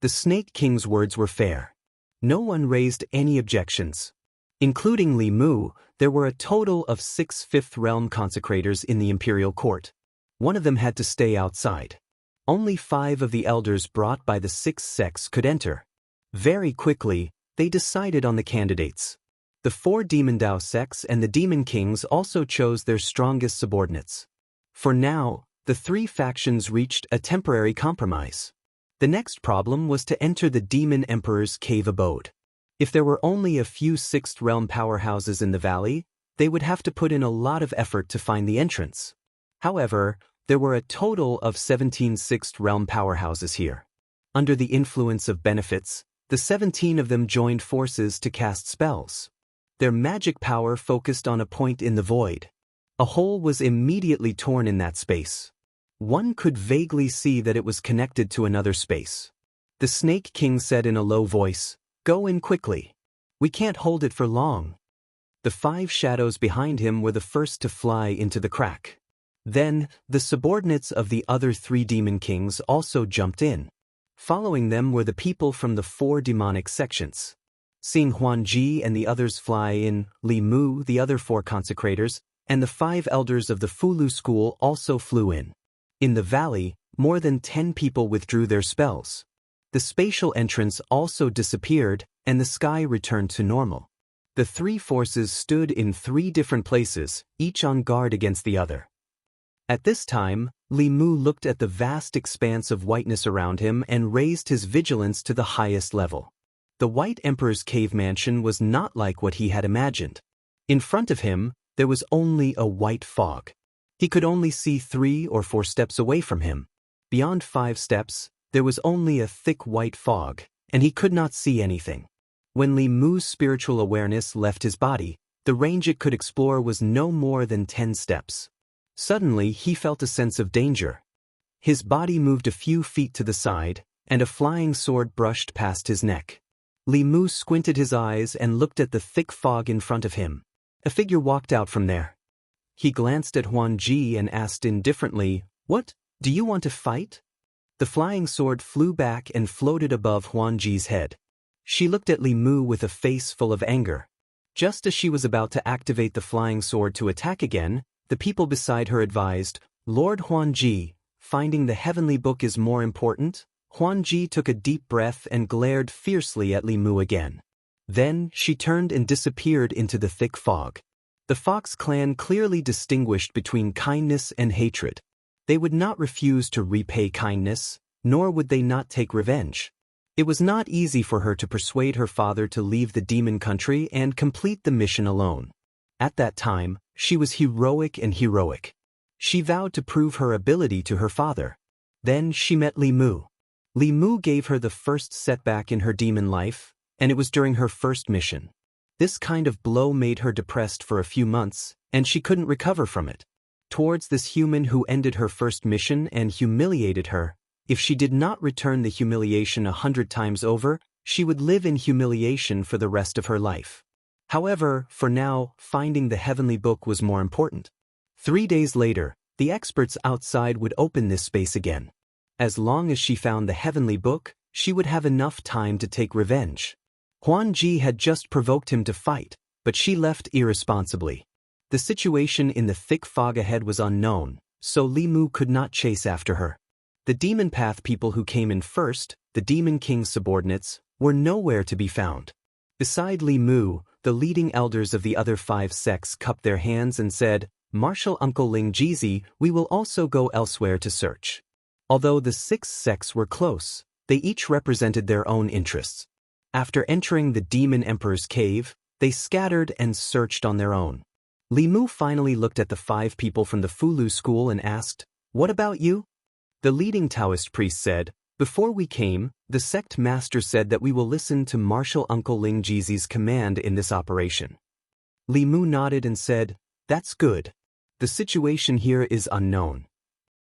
The Snake King's words were fair. No one raised any objections. Including Li Mu, there were a total of 6 5th realm consecrators in the imperial court. One of them had to stay outside. Only 5 of the elders brought by the 6 sects could enter. Very quickly, they decided on the candidates. The 4 Demon Dao sects and the Demon Kings also chose their strongest subordinates. For now, the 3 factions reached a temporary compromise. The next problem was to enter the Demon Emperor's cave abode. If there were only a few 6th realm powerhouses in the valley, they would have to put in a lot of effort to find the entrance. However, there were a total of 17 6th realm powerhouses here. Under the influence of benefits, the 17 of them joined forces to cast spells. Their magic power focused on a point in the void. A hole was immediately torn in that space. One could vaguely see that it was connected to another space. The Snake King said in a low voice, "Go in quickly. We can't hold it for long." The 5 shadows behind him were the first to fly into the crack. Then, the subordinates of the other 3 Demon Kings also jumped in. Following them were the people from the 4 demonic sections. Seeing Huanji and the others fly in, Li Mu, the other 4 consecrators, and the 5 elders of the Fulu school also flew in. In the valley, more than 10 people withdrew their spells. The spatial entrance also disappeared, and the sky returned to normal. The 3 forces stood in 3 different places, each on guard against the other. At this time, Li Mu looked at the vast expanse of whiteness around him and raised his vigilance to the highest level. The White Emperor's cave mansion was not like what he had imagined. In front of him, there was only a white fog. He could only see 3 or 4 steps away from him. Beyond 5 steps, there was only a thick white fog, and he could not see anything. When Li Mu's spiritual awareness left his body, the range it could explore was no more than 10 steps. Suddenly, he felt a sense of danger. His body moved a few feet to the side, and a flying sword brushed past his neck. Li Mu squinted his eyes and looked at the thick fog in front of him. A figure walked out from there. He glanced at Huanji and asked indifferently, "What, do you want to fight?" The flying sword flew back and floated above Huanji's head. She looked at Li Mu with a face full of anger. Just as she was about to activate the flying sword to attack again, the people beside her advised, "Lord Huanji, finding the heavenly book is more important?" Huanji took a deep breath and glared fiercely at Li Mu again. Then she turned and disappeared into the thick fog. The Fox clan clearly distinguished between kindness and hatred. They would not refuse to repay kindness, nor would they not take revenge. It was not easy for her to persuade her father to leave the demon country and complete the mission alone. At that time, she was heroic and heroic. She vowed to prove her ability to her father. Then she met Li Mu. Li Mu gave her the first setback in her demon life, and it was during her first mission. This kind of blow made her depressed for a few months, and she couldn't recover from it. Towards this human who ended her first mission and humiliated her, if she did not return the humiliation 100 times over, she would live in humiliation for the rest of her life. However, for now, finding the heavenly book was more important. 3 days later, the experts outside would open this space again. As long as she found the heavenly book, she would have enough time to take revenge. Huan Ji had just provoked him to fight, but she left irresponsibly. The situation in the thick fog ahead was unknown, so Li Mu could not chase after her. The demon path people who came in first, the demon king's subordinates, were nowhere to be found. Beside Li Mu, the leading elders of the other 5 sects cupped their hands and said, "Martial Uncle Ling Jizi, we will also go elsewhere to search." Although the 6 sects were close, they each represented their own interests. After entering the demon emperor's cave, they scattered and searched on their own. Li Mu finally looked at the 5 people from the Fulu school and asked, "What about you?" The leading Taoist priest said, "Before we came, the sect master said that we will listen to Martial Uncle Ling Jizi's command in this operation." Li Mu nodded and said, "That's good. The situation here is unknown.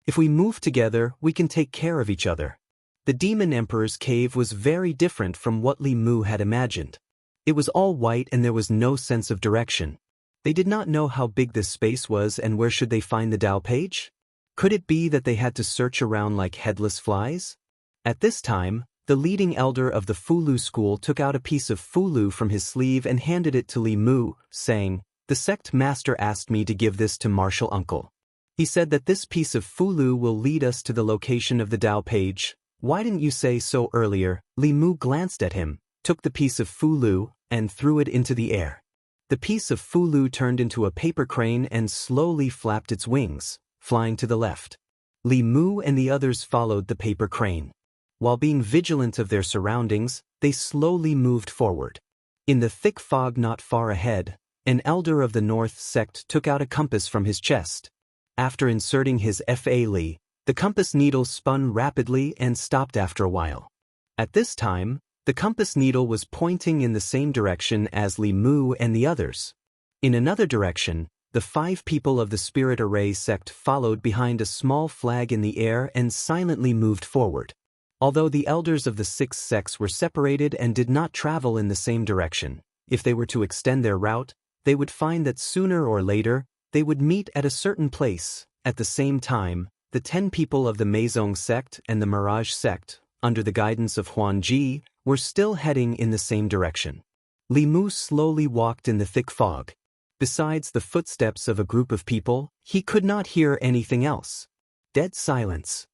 If we move together, we can take care of each other." The demon emperor's cave was very different from what Li Mu had imagined. It was all white and there was no sense of direction. They did not know how big this space was and where should they find the Dao page? Could it be that they had to search around like headless flies? At this time, the leading elder of the Fulu school took out a piece of Fulu from his sleeve and handed it to Li Mu, saying, "The sect master asked me to give this to Martial Uncle. He said that this piece of Fulu will lead us to the location of the Dao page. Why didn't you say so earlier?" Li Mu glanced at him, took the piece of Fulu, and threw it into the air. The piece of Fulu turned into a paper crane and slowly flapped its wings, flying to the left. Li Mu and the others followed the paper crane. While being vigilant of their surroundings, they slowly moved forward. In the thick fog not far ahead, an elder of the North sect took out a compass from his chest. After inserting his Fa Li, the compass needle spun rapidly and stopped after a while. At this time, the compass needle was pointing in the same direction as Li Mu and the others. In another direction, the 5 people of the Spirit Array sect followed behind a small flag in the air and silently moved forward. Although the elders of the 6 sects were separated and did not travel in the same direction, if they were to extend their route, they would find that sooner or later, they would meet at a certain place. At the same time, the 10 people of the Meizong sect and the Mirage sect, under the guidance of Huan Ji, were still heading in the same direction. Li Mu slowly walked in the thick fog. Besides the footsteps of a group of people, he could not hear anything else. Dead silence.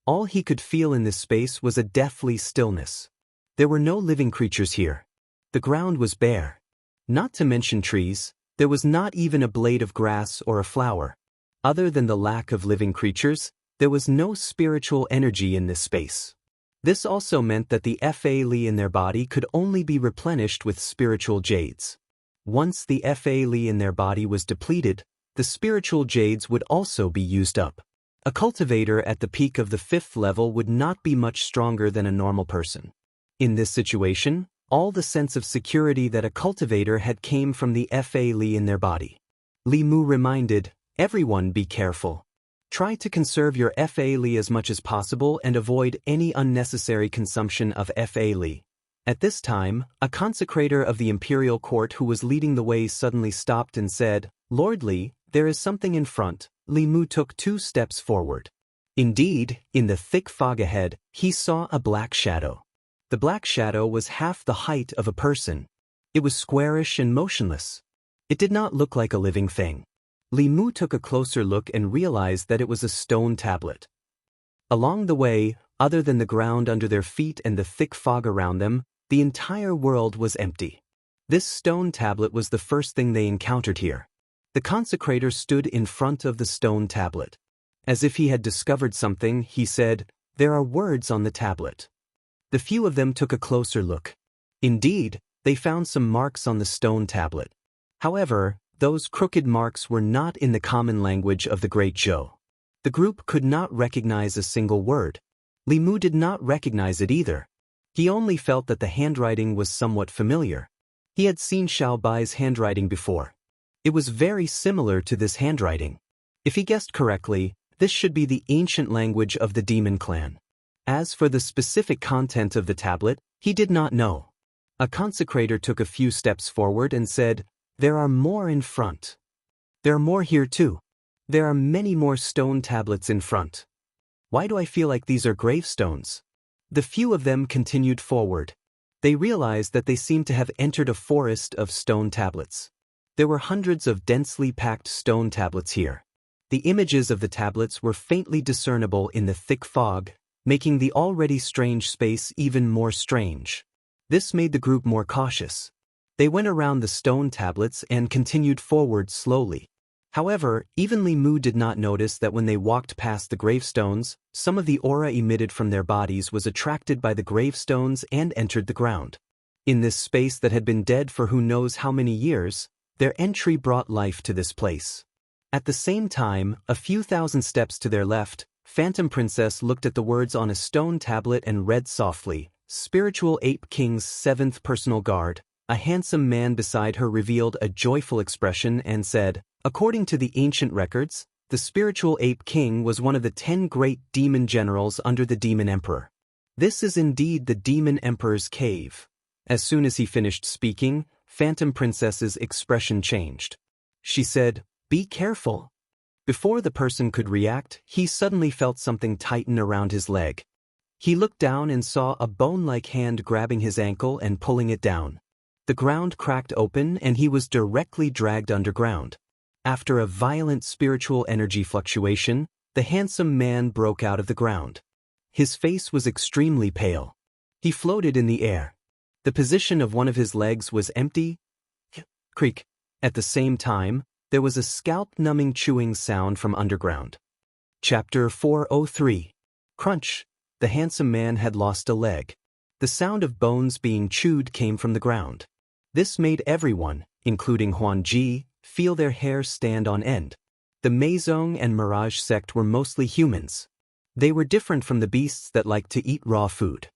All he could feel in this space was a deathly stillness. There were no living creatures here. The ground was bare. Not to mention trees, there was not even a blade of grass or a flower. Other than the lack of living creatures, there was no spiritual energy in this space. This also meant that the Fa Li in their body could only be replenished with spiritual jades. Once the Fa Li in their body was depleted, the spiritual jades would also be used up. A cultivator at the peak of the 5th level would not be much stronger than a normal person. In this situation, all the sense of security that a cultivator had came from the Fa Li in their body. Li Mu reminded, "Everyone be careful. Try to conserve your Fa Li as much as possible and avoid any unnecessary consumption of Fa Li." At this time, a consecrator of the imperial court who was leading the way suddenly stopped and said, "Lord Li, there is something in front." Li Mu took 2 steps forward. Indeed, in the thick fog ahead, he saw a black shadow. The black shadow was half the height of a person. It was squarish and motionless. It did not look like a living thing. Li Mu took a closer look and realized that it was a stone tablet. Along the way, other than the ground under their feet and the thick fog around them, the entire world was empty. This stone tablet was the first thing they encountered here. The consecrator stood in front of the stone tablet. As if he had discovered something, he said, "There are words on the tablet." The few of them took a closer look. Indeed, they found some marks on the stone tablet. However, those crooked marks were not in the common language of the Great Zhou. The group could not recognize a single word. Li Mu did not recognize it either. He only felt that the handwriting was somewhat familiar. He had seen Xiao Bai's handwriting before. It was very similar to this handwriting. If he guessed correctly, this should be the ancient language of the demon clan. As for the specific content of the tablet, he did not know. A consecrator took a few steps forward and said, "There are more in front. There are more here too. There are many more stone tablets in front. Why do I feel like these are gravestones?" The few of them continued forward. They realized that they seemed to have entered a forest of stone tablets. There were hundreds of densely packed stone tablets here. The images of the tablets were faintly discernible in the thick fog, making the already strange space even more strange. This made the group more cautious. They went around the stone tablets and continued forward slowly. However, even Li Mu did not notice that when they walked past the gravestones, some of the aura emitted from their bodies was attracted by the gravestones and entered the ground. In this space that had been dead for who knows how many years, their entry brought life to this place. At the same time, a few thousand steps to their left, Phantom Princess looked at the words on a stone tablet and read softly, "Spiritual Ape King's 7th Personal Guard." A handsome man beside her revealed a joyful expression and said, "According to the ancient records, the Spiritual Ape King was one of the 10 great demon generals under the Demon Emperor. This is indeed the Demon Emperor's cave." As soon as he finished speaking, Phantom Princess's expression changed. She said, "Be careful." Before the person could react, he suddenly felt something tighten around his leg. He looked down and saw a bone-like hand grabbing his ankle and pulling it down. The ground cracked open and he was directly dragged underground. After a violent spiritual energy fluctuation, the handsome man broke out of the ground. His face was extremely pale. He floated in the air. The position of one of his legs was empty. Creak. At the same time, there was a scalp-numbing chewing sound from underground. Chapter 403. Crunch. The handsome man had lost a leg. The sound of bones being chewed came from the ground. This made everyone, including Huan Ji, feel their hair stand on end. The Meizong and Mirage sect were mostly humans. They were different from the beasts that liked to eat raw food.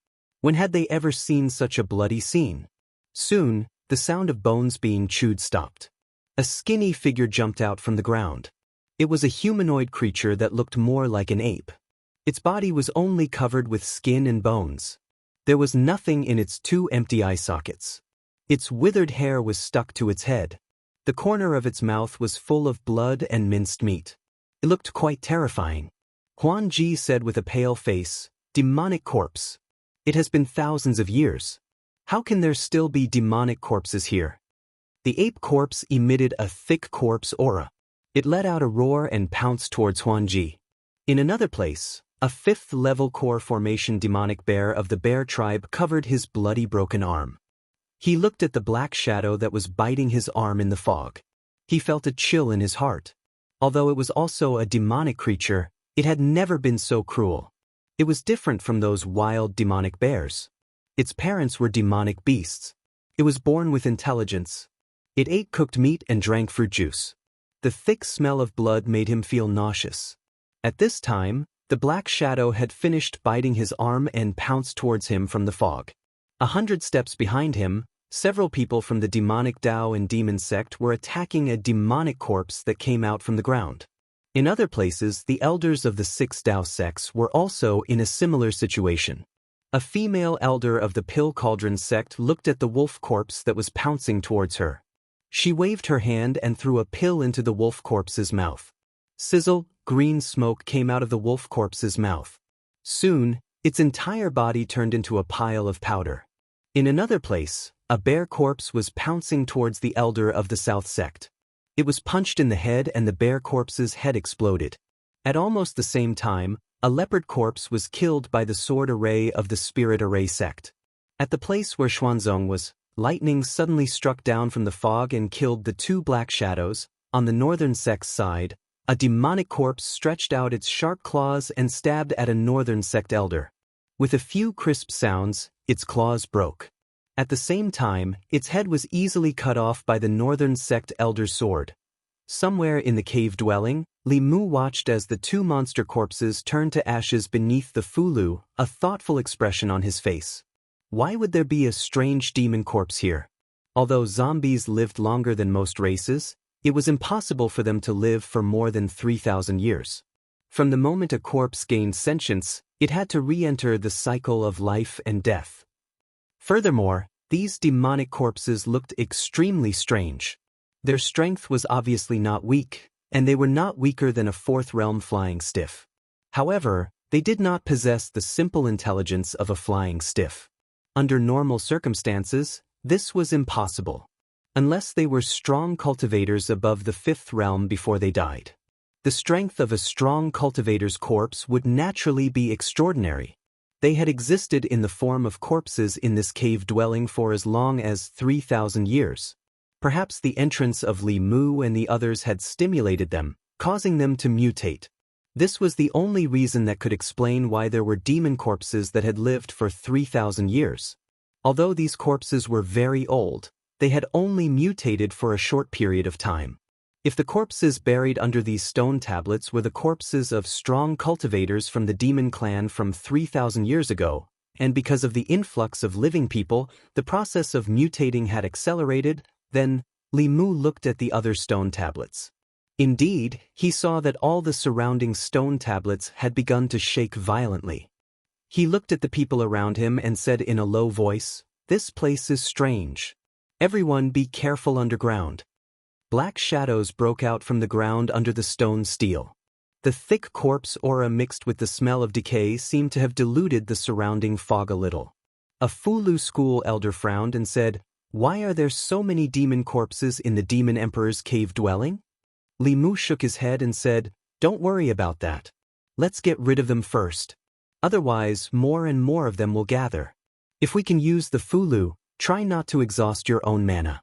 When had they ever seen such a bloody scene? Soon, the sound of bones being chewed stopped. A skinny figure jumped out from the ground. It was a humanoid creature that looked more like an ape. Its body was only covered with skin and bones. There was nothing in its 2 empty eye sockets. Its withered hair was stuck to its head. The corner of its mouth was full of blood and minced meat. It looked quite terrifying. Huan Ji said with a pale face, "Demonic corpse. It has been thousands of years. How can there still be demonic corpses here?" The ape corpse emitted a thick corpse aura. It let out a roar and pounced towards Huan Ji. In another place, a 5th-level core formation demonic bear of the bear tribe covered his bloody broken arm. He looked at the black shadow that was biting his arm in the fog. He felt a chill in his heart. Although it was also a demonic creature, it had never been so cruel. It was different from those wild demonic bears. Its parents were demonic beasts. It was born with intelligence. It ate cooked meat and drank fruit juice. The thick smell of blood made him feel nauseous. At this time, the black shadow had finished biting his arm and pounced towards him from the fog. 100 steps behind him, several people from the demonic Dao and demon sect were attacking a demonic corpse that came out from the ground. In other places, the elders of the 6 Dao sects were also in a similar situation. A female elder of the Pill Cauldron sect looked at the wolf corpse that was pouncing towards her. She waved her hand and threw a pill into the wolf corpse's mouth. Sizzle, green smoke came out of the wolf corpse's mouth. Soon, its entire body turned into a pile of powder. In another place, a bear corpse was pouncing towards the elder of the South sect. It was punched in the head and the bear corpse's head exploded. At almost the same time, a leopard corpse was killed by the sword array of the spirit array sect. At the place where Xuanzong was, lightning suddenly struck down from the fog and killed the 2 black shadows. On the northern sect's side, a demonic corpse stretched out its sharp claws and stabbed at a northern sect elder. With a few crisp sounds, its claws broke. At the same time, its head was easily cut off by the northern sect elder's sword. Somewhere in the cave dwelling, Li Mu watched as the 2 monster corpses turned to ashes beneath the fulu, a thoughtful expression on his face. Why would there be a strange demon corpse here? Although zombies lived longer than most races, it was impossible for them to live for more than 3,000 years. From the moment a corpse gained sentience, it had to re-enter the cycle of life and death. Furthermore, these demonic corpses looked extremely strange. Their strength was obviously not weak, and they were not weaker than a fourth realm flying stiff. However, they did not possess the simple intelligence of a flying stiff. Under normal circumstances, this was impossible. Unless they were strong cultivators above the fifth realm before they died. The strength of a strong cultivator's corpse would naturally be extraordinary. They had existed in the form of corpses in this cave dwelling for as long as 3,000 years. Perhaps the entrance of Li Mu and the others had stimulated them, causing them to mutate. This was the only reason that could explain why there were demon corpses that had lived for 3,000 years. Although these corpses were very old, they had only mutated for a short period of time. If the corpses buried under these stone tablets were the corpses of strong cultivators from the demon clan from 3,000 years ago, and because of the influx of living people, the process of mutating had accelerated, then Li Mu looked at the other stone tablets. Indeed, he saw that all the surrounding stone tablets had begun to shake violently. He looked at the people around him and said in a low voice, "This place is strange. Everyone be careful underground." Black shadows broke out from the ground under the stone steel. The thick corpse aura mixed with the smell of decay seemed to have diluted the surrounding fog a little. A Fulu school elder frowned and said, "Why are there so many demon corpses in the Demon Emperor's cave dwelling?" Li Mu shook his head and said, "Don't worry about that. Let's get rid of them first. Otherwise, more and more of them will gather. If we can use the Fulu, try not to exhaust your own mana."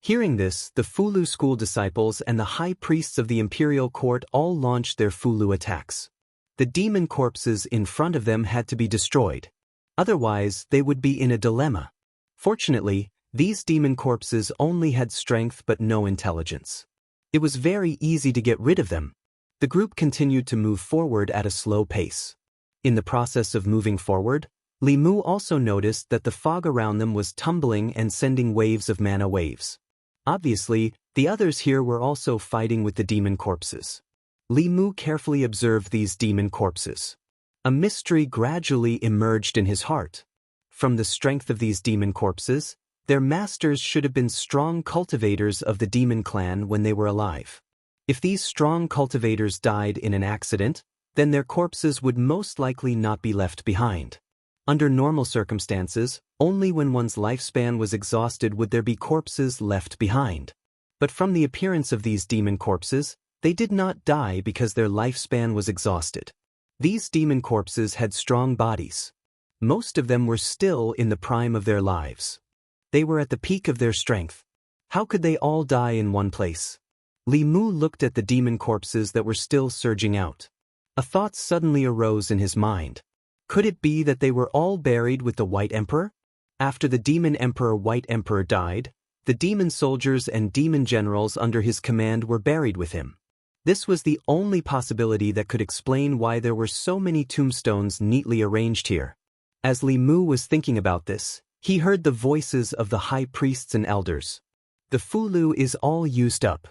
Hearing this, the Fulu school disciples and the high priests of the imperial court all launched their Fulu attacks. The demon corpses in front of them had to be destroyed. Otherwise, they would be in a dilemma. Fortunately, these demon corpses only had strength but no intelligence. It was very easy to get rid of them. The group continued to move forward at a slow pace. In the process of moving forward, Li Mu also noticed that the fog around them was tumbling and sending waves of mana waves. Obviously, the others here were also fighting with the demon corpses. Li Mu carefully observed these demon corpses. A mystery gradually emerged in his heart. From the strength of these demon corpses, their masters should have been strong cultivators of the demon clan when they were alive. If these strong cultivators died in an accident, then their corpses would most likely not be left behind. Under normal circumstances, only when one's lifespan was exhausted would there be corpses left behind. But from the appearance of these demon corpses, they did not die because their lifespan was exhausted. These demon corpses had strong bodies. Most of them were still in the prime of their lives. They were at the peak of their strength. How could they all die in one place? Li Mu looked at the demon corpses that were still surging out. A thought suddenly arose in his mind. Could it be that they were all buried with the White Emperor? After the Demon Emperor White Emperor died, the demon soldiers and demon generals under his command were buried with him. This was the only possibility that could explain why there were so many tombstones neatly arranged here. As Li Mu was thinking about this, he heard the voices of the high priests and elders. "The Fulu is all used up.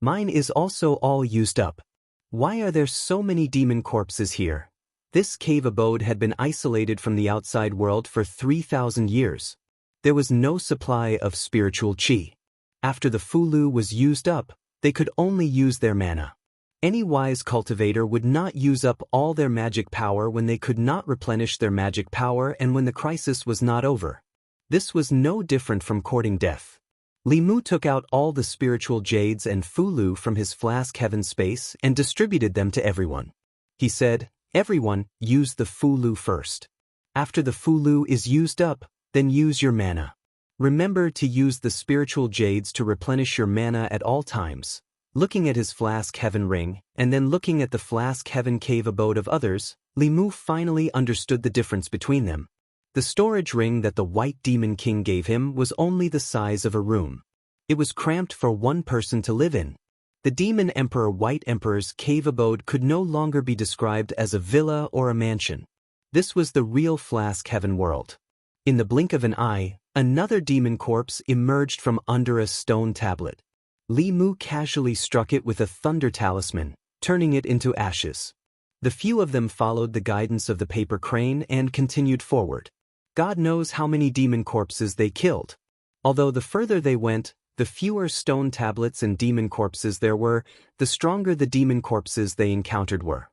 Mine is also all used up. Why are there so many demon corpses here?" This cave abode had been isolated from the outside world for 3,000 years. There was no supply of spiritual qi. After the Fulu was used up, they could only use their mana. Any wise cultivator would not use up all their magic power when they could not replenish their magic power and when the crisis was not over. This was no different from courting death. Li Mu took out all the spiritual jades and Fulu from his flask heaven space and distributed them to everyone. He said, "Everyone, use the Fulu first. After the Fulu is used up, then use your mana. Remember to use the spiritual jades to replenish your mana at all times." Looking at his flask heaven ring, and then looking at the flask heaven cave abode of others, Li Mu finally understood the difference between them. The storage ring that the White Demon King gave him was only the size of a room. It was cramped for one person to live in. The Demon Emperor White Emperor's cave abode could no longer be described as a villa or a mansion. This was the real flask heaven world. In the blink of an eye, Another demon corpse emerged from under a stone tablet. Li Mu casually struck it with a thunder talisman, turning it into ashes. The few of them followed the guidance of the paper crane and continued forward. God knows how many demon corpses they killed. Although the further they went, the fewer stone tablets and demon corpses there were, the stronger the demon corpses they encountered were.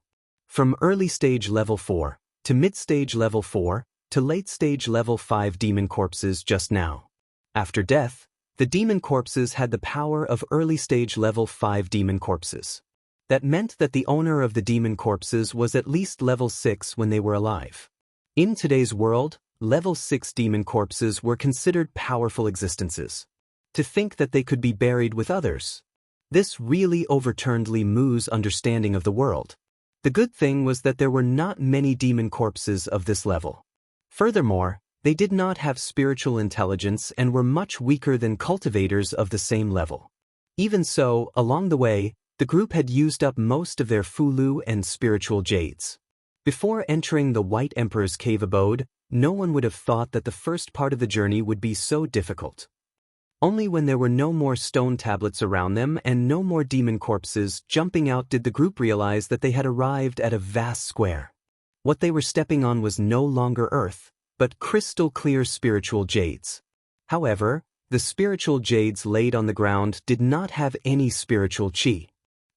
From early stage level 4, to mid-stage level 4, to late-stage level 5 demon corpses just now. After death, the demon corpses had the power of early-stage level 5 demon corpses. That meant that the owner of the demon corpses was at least level 6 when they were alive. In today's world, level 6 demon corpses were considered powerful existences. To think that they could be buried with others. This really overturned Li Mu's understanding of the world. The good thing was that there were not many demon corpses of this level. Furthermore, they did not have spiritual intelligence and were much weaker than cultivators of the same level. Even so, along the way, the group had used up most of their fulu and spiritual jades. Before entering the White Emperor's cave abode, no one would have thought that the first part of the journey would be so difficult. Only when there were no more stone tablets around them and no more demon corpses jumping out did the group realize that they had arrived at a vast square. What they were stepping on was no longer earth, but crystal-clear spiritual jades. However, the spiritual jades laid on the ground did not have any spiritual chi.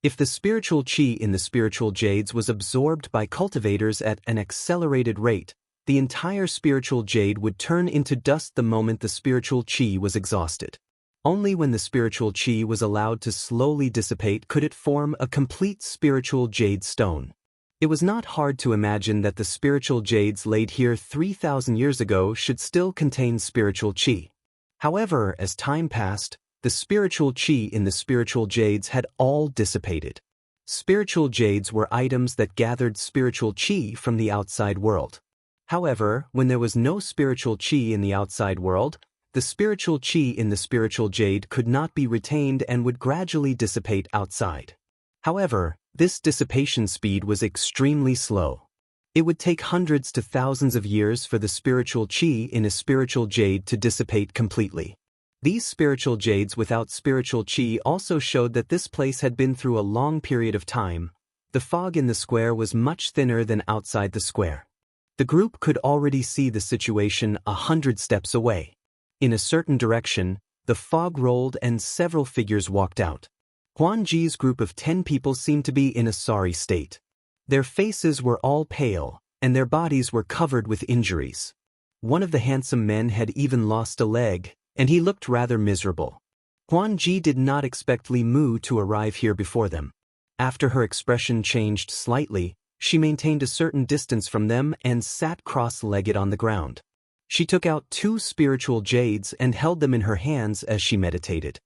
If the spiritual chi in the spiritual jades was absorbed by cultivators at an accelerated rate, the entire spiritual jade would turn into dust the moment the spiritual chi was exhausted. Only when the spiritual chi was allowed to slowly dissipate could it form a complete spiritual jade stone. It was not hard to imagine that the spiritual jades laid here 3,000 years ago should still contain spiritual chi. However, as time passed, the spiritual chi in the spiritual jades had all dissipated. Spiritual jades were items that gathered spiritual chi from the outside world. However, when there was no spiritual chi in the outside world, the spiritual chi in the spiritual jade could not be retained and would gradually dissipate outside. However, this dissipation speed was extremely slow. It would take hundreds to thousands of years for the spiritual chi in a spiritual jade to dissipate completely. These spiritual jades without spiritual chi also showed that this place had been through a long period of time. The fog in the square was much thinner than outside the square. The group could already see the situation 100 steps away. In a certain direction, the fog rolled and several figures walked out. Huan Ji's group of 10 people seemed to be in a sorry state. Their faces were all pale, and their bodies were covered with injuries. One of the handsome men had even lost a leg, and he looked rather miserable. Huan Ji did not expect Li Mu to arrive here before them. After her expression changed slightly, she maintained a certain distance from them and sat cross-legged on the ground. She took out 2 spiritual jades and held them in her hands as she meditated.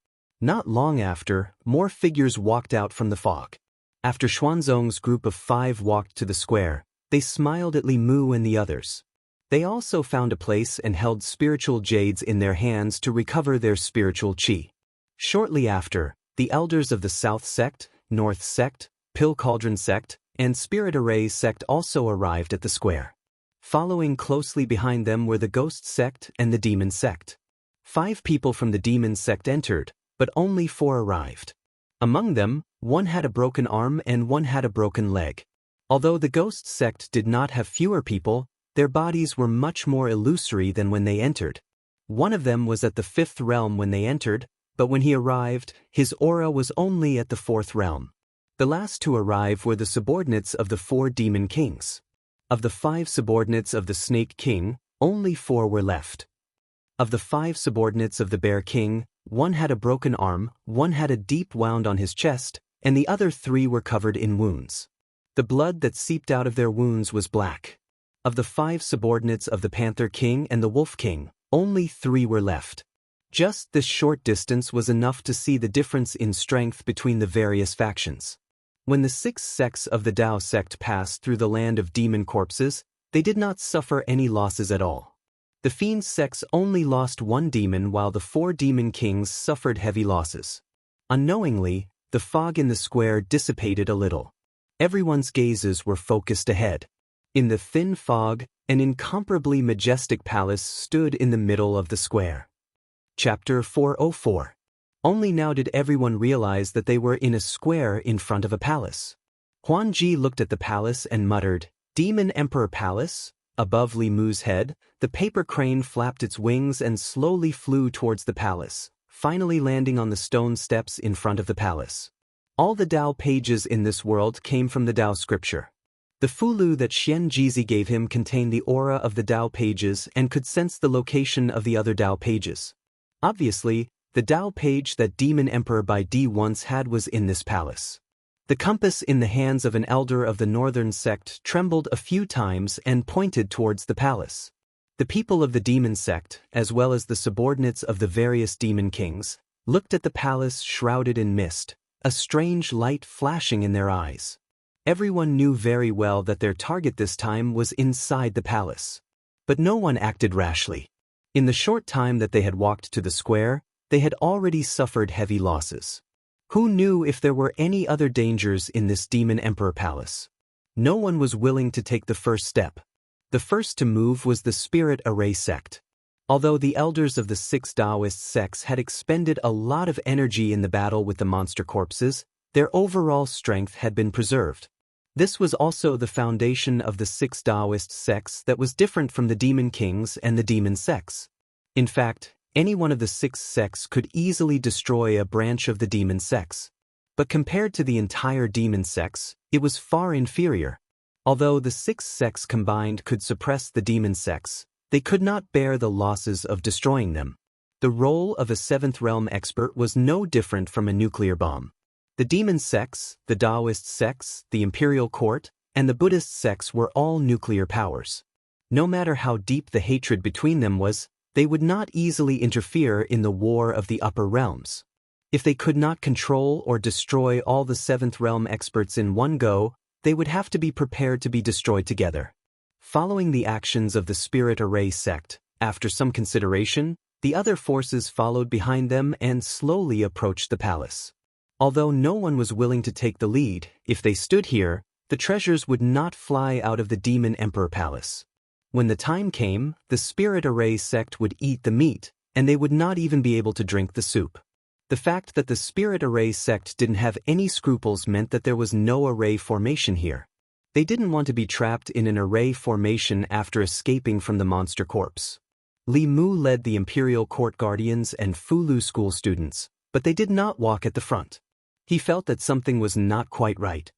Not long after, more figures walked out from the fog. After Xuanzong's group of 5 walked to the square, they smiled at Li Mu and the others. They also found a place and held spiritual jades in their hands to recover their spiritual chi. Shortly after, the elders of the South Sect, North Sect, Pill Cauldron Sect, and Spirit Array Sect also arrived at the square. Following closely behind them were the Ghost Sect and the Demon Sect. 5 people from the Demon Sect entered, but only 4 arrived. Among them, 1 had a broken arm and 1 had a broken leg. Although the Ghost Sect did not have fewer people, their bodies were much more illusory than when they entered. One of them was at the 5th realm when they entered, but when he arrived, his aura was only at the 4th realm. The last to arrive were the subordinates of the 4 demon kings. Of the 5 subordinates of the Snake King, only 4 were left. Of the 5 subordinates of the Bear King, 1 had a broken arm, 1 had a deep wound on his chest, and the other 3 were covered in wounds. The blood that seeped out of their wounds was black. Of the 5 subordinates of the Panther King and the Wolf King, only 3 were left. Just this short distance was enough to see the difference in strength between the various factions. When the 6 sects of the Dao sect passed through the land of demon corpses, they did not suffer any losses at all. The Fiend sects only lost 1 demon while the 4 demon kings suffered heavy losses. Unknowingly, the fog in the square dissipated a little. Everyone's gazes were focused ahead. In the thin fog, An incomparably majestic palace stood in the middle of the square. Chapter 404. Only now did everyone realize that they were in a square in front of a palace. Huanji looked at the palace and muttered, "Demon Emperor Palace?" Above Li Mu's head, the paper crane flapped its wings and slowly flew towards the palace, finally landing on the stone steps in front of the palace. All the Dao pages in this world came from the Dao scripture. The fulu that Xian Jizi gave him contained the aura of the Dao pages and could sense the location of the other Dao pages. Obviously, the Dao page that Demon Emperor Bai Di once had was in this palace. The compass in the hands of an elder of the northern sect trembled a few times and pointed towards the palace. The people of the demon sect, as well as the subordinates of the various demon kings, looked at the palace shrouded in mist, a strange light flashing in their eyes. Everyone knew very well that their target this time was inside the palace. But no one acted rashly. In the short time that they had walked to the square, they had already suffered heavy losses. Who knew if there were any other dangers in this Demon Emperor Palace? No one was willing to take the first step. The first to move was the Spirit Array sect. Although the elders of the 6 Daoist sects had expended a lot of energy in the battle with the monster corpses, their overall strength had been preserved. This was also the foundation of the 6 Daoist sects that was different from the demon kings and the demon sects. In fact, any one of the 6 sects could easily destroy a branch of the demon sects. But compared to the entire demon sects, it was far inferior. Although the 6 sects combined could suppress the demon sects, they could not bear the losses of destroying them. The role of a 7th realm expert was no different from a nuclear bomb. The demon sects, the Daoist sects, the imperial court, and the Buddhist sects were all nuclear powers. No matter how deep the hatred between them was, they would not easily interfere in the war of the upper realms. If they could not control or destroy all the 7th realm experts in one go, they would have to be prepared to be destroyed together. Following the actions of the Spirit Array sect, after some consideration, the other forces followed behind them and slowly approached the palace. Although no one was willing to take the lead, if they stood here, the treasures would not fly out of the Demon Emperor Palace. When the time came, the Spirit Array sect would eat the meat, and they would not even be able to drink the soup. The fact that the Spirit Array sect didn't have any scruples meant that there was no array formation here. They didn't want to be trapped in an array formation after escaping from the monster corpse. Li Mu led the Imperial Court Guardians and Fulu school students, but they did not walk at the front. He felt that something was not quite right.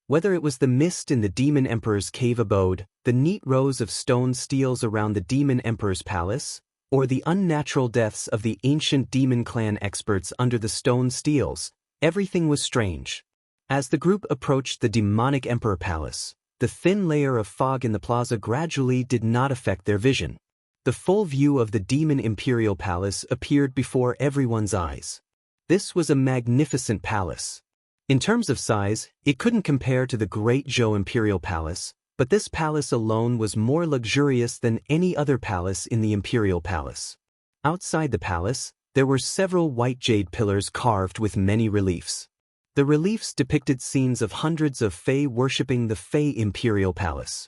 Whether it was the mist in the Demon Emperor's cave abode, the neat rows of stone steels around the Demon Emperor's palace, or the unnatural deaths of the ancient demon clan experts under the stone steels, everything was strange. As the group approached the demonic Emperor Palace, the thin layer of fog in the plaza gradually did not affect their vision. The full view of the Demon Imperial Palace appeared before everyone's eyes. This was a magnificent palace. In terms of size, it couldn't compare to the Great Zhou Imperial Palace, but this palace alone was more luxurious than any other palace in the Imperial Palace. Outside the palace, there were several white jade pillars carved with many reliefs. The reliefs depicted scenes of hundreds of Fae worshipping the Fae Imperial Palace.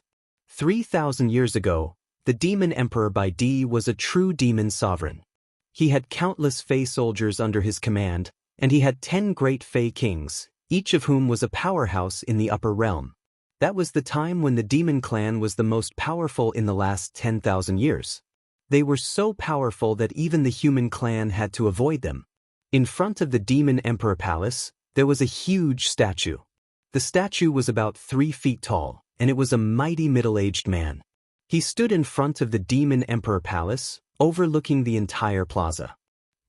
3,000 years ago, the Demon Emperor Bai Di was a true demon sovereign. He had countless Fae soldiers under his command, and he had 10 great Fae kings, each of whom was a powerhouse in the upper realm. That was the time when the demon clan was the most powerful in the last 10,000 years. They were so powerful that even the human clan had to avoid them. In front of the Demon Emperor Palace, there was a huge statue. The statue was about 3 feet tall, and it was a mighty middle-aged man. He stood in front of the Demon Emperor Palace, overlooking the entire plaza.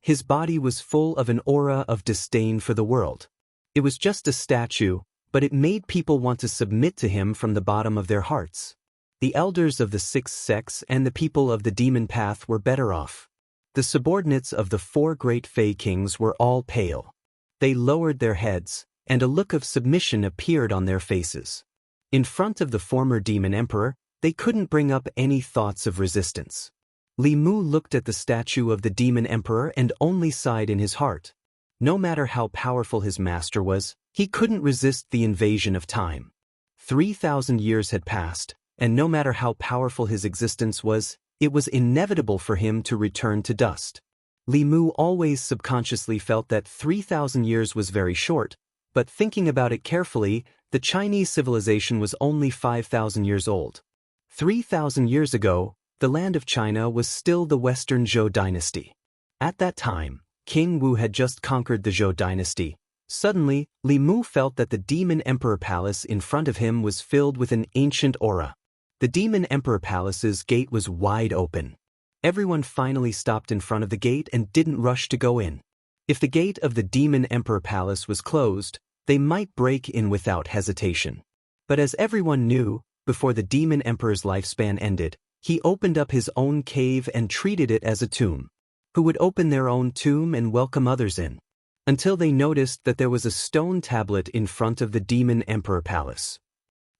His body was full of an aura of disdain for the world. It was just a statue, but it made people want to submit to him from the bottom of their hearts. The elders of the 6 sects and the people of the demon path were better off. The subordinates of the 4 great Fae kings were all pale. They lowered their heads, and a look of submission appeared on their faces. In front of the former demon emperor, they couldn't bring up any thoughts of resistance. Li Mu looked at the statue of the demon emperor and only sighed in his heart. No matter how powerful his master was, he couldn't resist the invasion of time. 3,000 years had passed, and no matter how powerful his existence was, it was inevitable for him to return to dust. Li Mu always subconsciously felt that 3,000 years was very short, but thinking about it carefully, the Chinese civilization was only 5,000 years old. 3,000 years ago, the land of China was still the Western Zhou dynasty. At that time, King Wu had just conquered the Zhou dynasty. Suddenly, Li Mu felt that the Demon Emperor Palace in front of him was filled with an ancient aura. The Demon Emperor Palace's gate was wide open. Everyone finally stopped in front of the gate and didn't rush to go in. If the gate of the Demon Emperor Palace was closed, they might break in without hesitation. But as everyone knew, before the Demon Emperor's lifespan ended, he opened up his own cave and treated it as a tomb. Who would open their own tomb and welcome others in? Until they noticed that there was a stone tablet in front of the Demon Emperor Palace.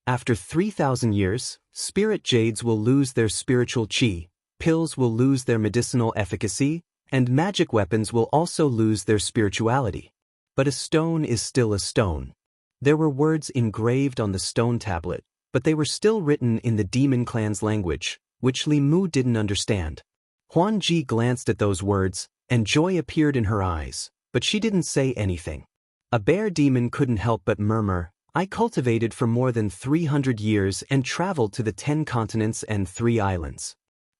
After 3,000 years, spirit jades will lose their spiritual qi, pills will lose their medicinal efficacy, and magic weapons will also lose their spirituality. But a stone is still a stone. There were words engraved on the stone tablet, but they were still written in the demon clan's language, which Li Mu didn't understand. Huan Ji glanced at those words, and joy appeared in her eyes, but she didn't say anything. A bear demon couldn't help but murmur, "I cultivated for more than 300 years and traveled to the 10 continents and 3 islands.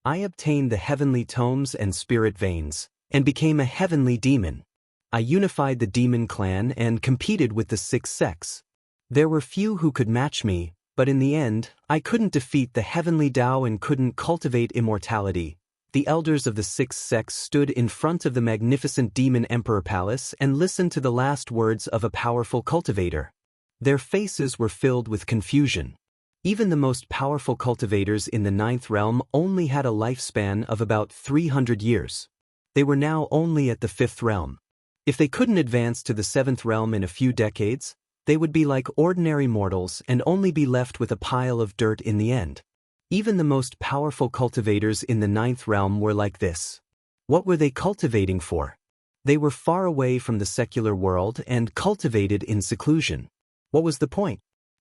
I obtained the heavenly tomes and spirit veins, and became a heavenly demon. I unified the demon clan and competed with the 6 sects. There were few who could match me, but in the end, I couldn't defeat the heavenly Tao and couldn't cultivate immortality." The elders of the 6 sects stood in front of the magnificent Demon Emperor Palace and listened to the last words of a powerful cultivator. Their faces were filled with confusion. Even the most powerful cultivators in the 9th realm only had a lifespan of about 300 years. They were now only at the 5th realm. If they couldn't advance to the 7th realm in a few decades, they would be like ordinary mortals and only be left with a pile of dirt in the end. Even the most powerful cultivators in the 9th realm were like this. What were they cultivating for? They were far away from the secular world and cultivated in seclusion. What was the point?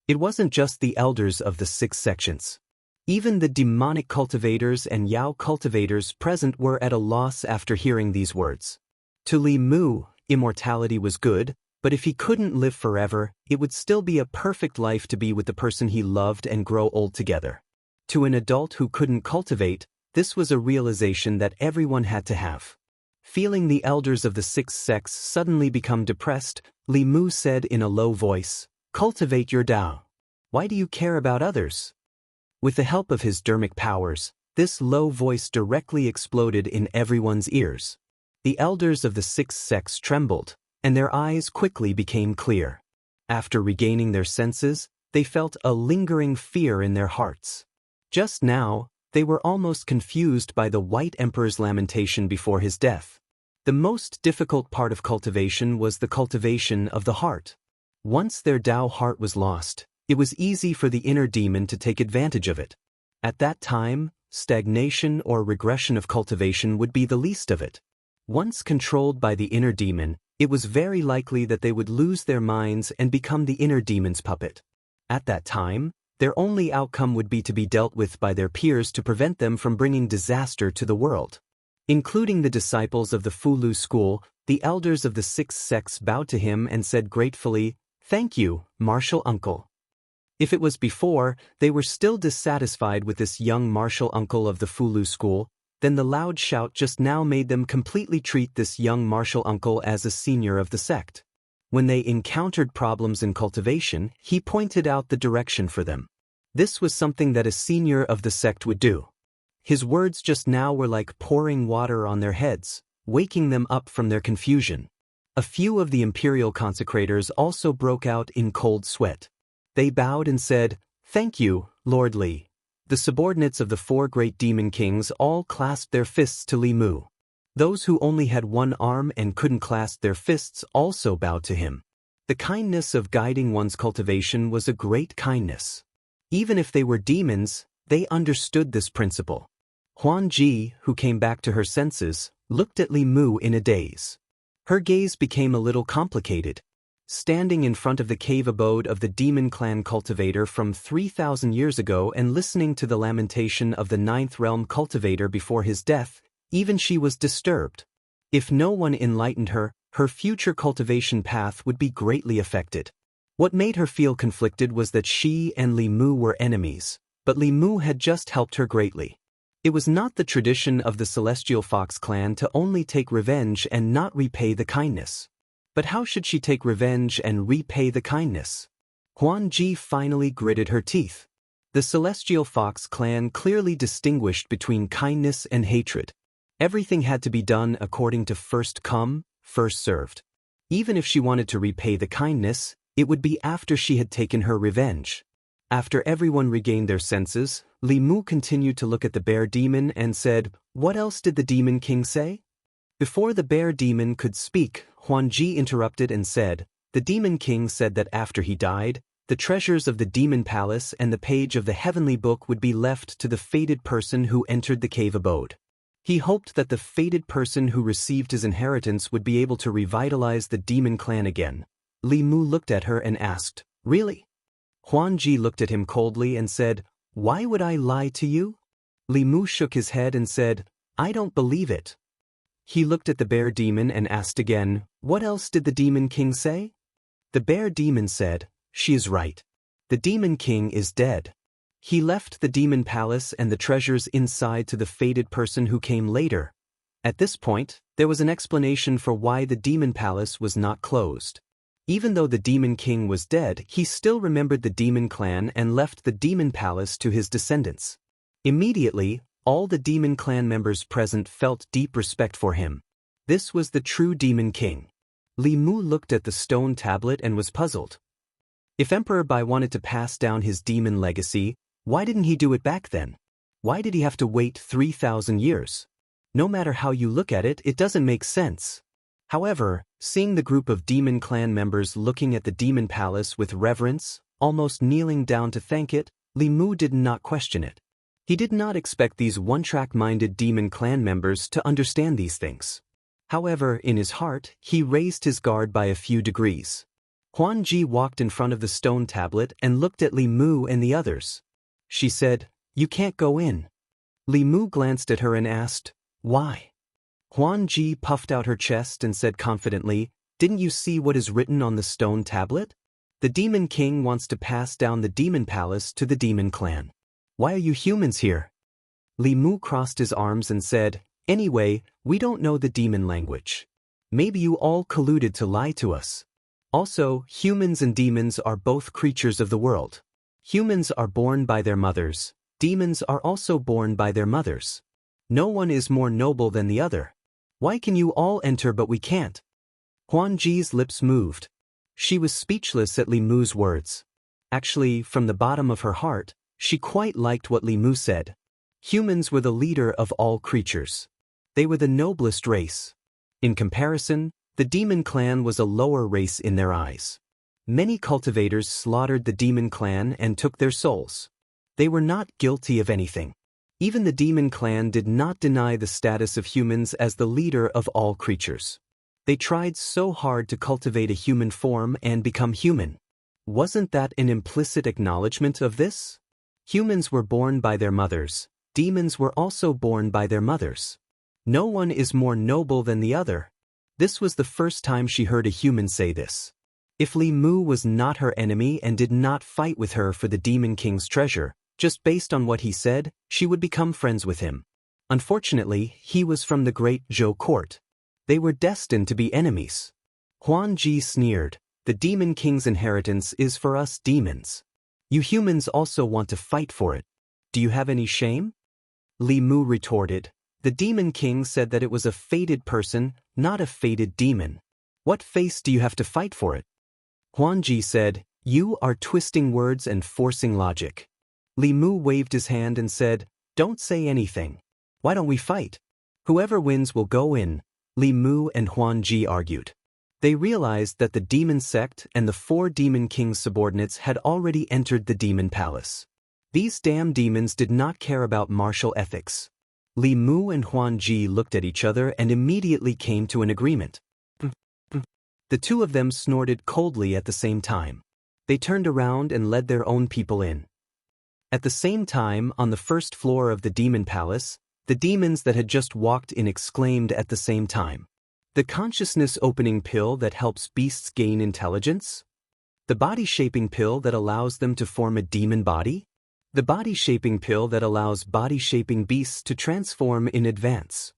It wasn't just the elders of the 6 sections. Even the demonic cultivators and Yao cultivators present were at a loss after hearing these words. To Li Mu, immortality was good, but if he couldn't live forever, it would still be a perfect life to be with the person he loved and grow old together. To an adult who couldn't cultivate, this was a realization that everyone had to have. Feeling the elders of the 6 sects suddenly become depressed, Li Mu said in a low voice, "Cultivate your Tao. Why do you care about others?" With the help of his dermic powers, this low voice directly exploded in everyone's ears. The elders of the 6 sects trembled, and their eyes quickly became clear. After regaining their senses, they felt a lingering fear in their hearts. Just now, they were almost confused by the White Emperor's lamentation before his death. The most difficult part of cultivation was the cultivation of the heart. Once their Tao heart was lost, it was easy for the inner demon to take advantage of it. At that time, stagnation or regression of cultivation would be the least of it. Once controlled by the inner demon, it was very likely that they would lose their minds and become the inner demon's puppet. At that time, their only outcome would be to be dealt with by their peers to prevent them from bringing disaster to the world. Including the disciples of the Fulu school, the elders of the 6 sects bowed to him and said gratefully, "Thank you, martial uncle." If it was before, they were still dissatisfied with this young martial uncle of the Fulu school, then the loud shout just now made them completely treat this young martial uncle as a senior of the sect. When they encountered problems in cultivation, he pointed out the direction for them. This was something that a senior of the sect would do. His words just now were like pouring water on their heads, waking them up from their confusion. A few of the imperial consecrators also broke out in cold sweat. They bowed and said, "Thank you, Lord Li." The subordinates of the 4 great demon kings all clasped their fists to Li Mu. Those who only had one arm and couldn't clasp their fists also bowed to him. The kindness of guiding one's cultivation was a great kindness. Even if they were demons, they understood this principle. Huan Ji, who came back to her senses, looked at Li Mu in a daze. Her gaze became a little complicated. Standing in front of the cave abode of the demon clan cultivator from 3,000 years ago and listening to the lamentation of the ninth realm cultivator before his death, even she was disturbed. If no one enlightened her, her future cultivation path would be greatly affected. What made her feel conflicted was that she and Li Mu were enemies, but Li Mu had just helped her greatly. It was not the tradition of the Celestial Fox clan to only take revenge and not repay the kindness. But how should she take revenge and repay the kindness? Huan Ji finally gritted her teeth. The Celestial Fox clan clearly distinguished between kindness and hatred. Everything had to be done according to first come, first served. Even if she wanted to repay the kindness, it would be after she had taken her revenge. After everyone regained their senses, Li Mu continued to look at the bear demon and said, "What else did the demon king say?" Before the bear demon could speak, Huan Ji interrupted and said, "The demon king said that after he died, the treasures of the demon palace and the page of the heavenly book would be left to the fated person who entered the cave abode. He hoped that the fated person who received his inheritance would be able to revitalize the demon clan again." Li Mu looked at her and asked, "Really?" Huan Ji looked at him coldly and said, "Why would I lie to you?" Li Mu shook his head and said, "I don't believe it." He looked at the bear demon and asked again, "What else did the demon king say?" The bear demon said, "She is right. The demon king is dead. He left the demon palace and the treasures inside to the fated person who came later." At this point, there was an explanation for why the demon palace was not closed. Even though the demon king was dead, he still remembered the demon clan and left the demon palace to his descendants. Immediately, all the demon clan members present felt deep respect for him. This was the true demon king. Li Mu looked at the stone tablet and was puzzled. If Emperor Bai wanted to pass down his demon legacy, why didn't he do it back then? Why did he have to wait 3,000 years? No matter how you look at it, it doesn't make sense. However, seeing the group of demon clan members looking at the demon palace with reverence, almost kneeling down to thank it, Li Mu did not question it. He did not expect these one-track-minded demon clan members to understand these things. However, in his heart, he raised his guard by a few degrees. Huan Ji walked in front of the stone tablet and looked at Li Mu and the others. She said, "You can't go in." Li Mu glanced at her and asked, "Why?" Huan Ji puffed out her chest and said confidently, "Didn't you see what is written on the stone tablet? The demon king wants to pass down the demon palace to the demon clan. Why are you humans here?" Li Mu crossed his arms and said, "Anyway, we don't know the demon language. Maybe you all colluded to lie to us. Also, humans and demons are both creatures of the world. Humans are born by their mothers. Demons are also born by their mothers. No one is more noble than the other. Why can you all enter but we can't?" Huan Ji's lips moved. She was speechless at Li Mu's words. Actually, from the bottom of her heart, she quite liked what Li Mu said. Humans were the leader of all creatures. They were the noblest race. In comparison, the demon clan was a lower race in their eyes. Many cultivators slaughtered the demon clan and took their souls. They were not guilty of anything. Even the demon clan did not deny the status of humans as the leader of all creatures. They tried so hard to cultivate a human form and become human. Wasn't that an implicit acknowledgement of this? Humans were born by their mothers. Demons were also born by their mothers. No one is more noble than the other. This was the first time she heard a human say this. If Li Mu was not her enemy and did not fight with her for the demon king's treasure, just based on what he said, she would become friends with him. Unfortunately, he was from the great Zhou court. They were destined to be enemies. Huan Ji sneered, "The demon king's inheritance is for us demons. You humans also want to fight for it. Do you have any shame?" Li Mu retorted, "The demon king said that it was a fated person, not a fated demon. What face do you have to fight for it?" Huan Ji said, "You are twisting words and forcing logic." Li Mu waved his hand and said, "Don't say anything. Why don't we fight? Whoever wins will go in." Li Mu and Huan Ji argued. They realized that the demon sect and the 4 demon king's subordinates had already entered the demon palace. These damn demons did not care about martial ethics. Li Mu and Huan Ji looked at each other and immediately came to an agreement. The two of them snorted coldly at the same time. They turned around and led their own people in. At the same time, on the first floor of the demon palace, the demons that had just walked in exclaimed at the same time. The consciousness-opening pill that helps beasts gain intelligence? The body-shaping pill that allows them to form a demon body? The body-shaping pill that allows body-shaping beasts to transform in advance.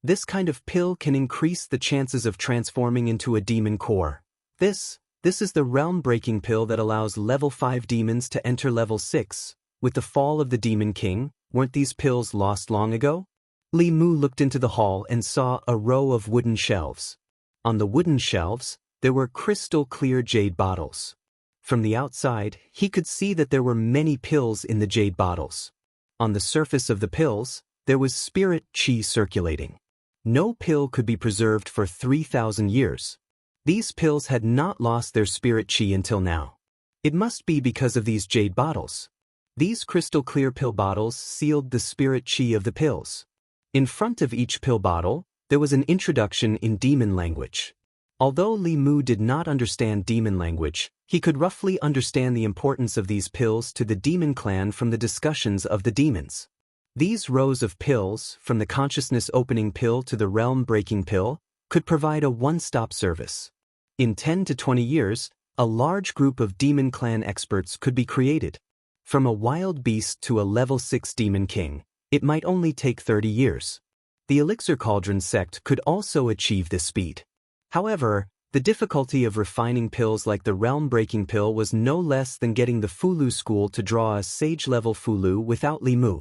This kind of pill can increase the chances of transforming into a demon core. This is the realm-breaking pill that allows level 5 demons to enter level 6. With the fall of the Demon King, weren't these pills lost long ago? Li Mu looked into the hall and saw a row of wooden shelves. On the wooden shelves, there were crystal-clear jade bottles. From the outside, he could see that there were many pills in the jade bottles. On the surface of the pills, there was spirit qi circulating. No pill could be preserved for 3,000 years. These pills had not lost their spirit qi until now. It must be because of these jade bottles. These crystal-clear pill bottles sealed the spirit qi of the pills. In front of each pill bottle, there was an introduction in demon language. Although Li Mu did not understand demon language, he could roughly understand the importance of these pills to the demon clan from the discussions of the demons. These rows of pills, from the consciousness-opening pill to the realm-breaking pill, could provide a one-stop service. In 10 to 20 years, a large group of demon clan experts could be created. From a wild beast to a level 6 demon king, it might only take 30 years. The Elixir Cauldron sect could also achieve this speed. However, the difficulty of refining pills like the realm-breaking pill was no less than getting the Fulu school to draw a sage-level Fulu without Li Mu.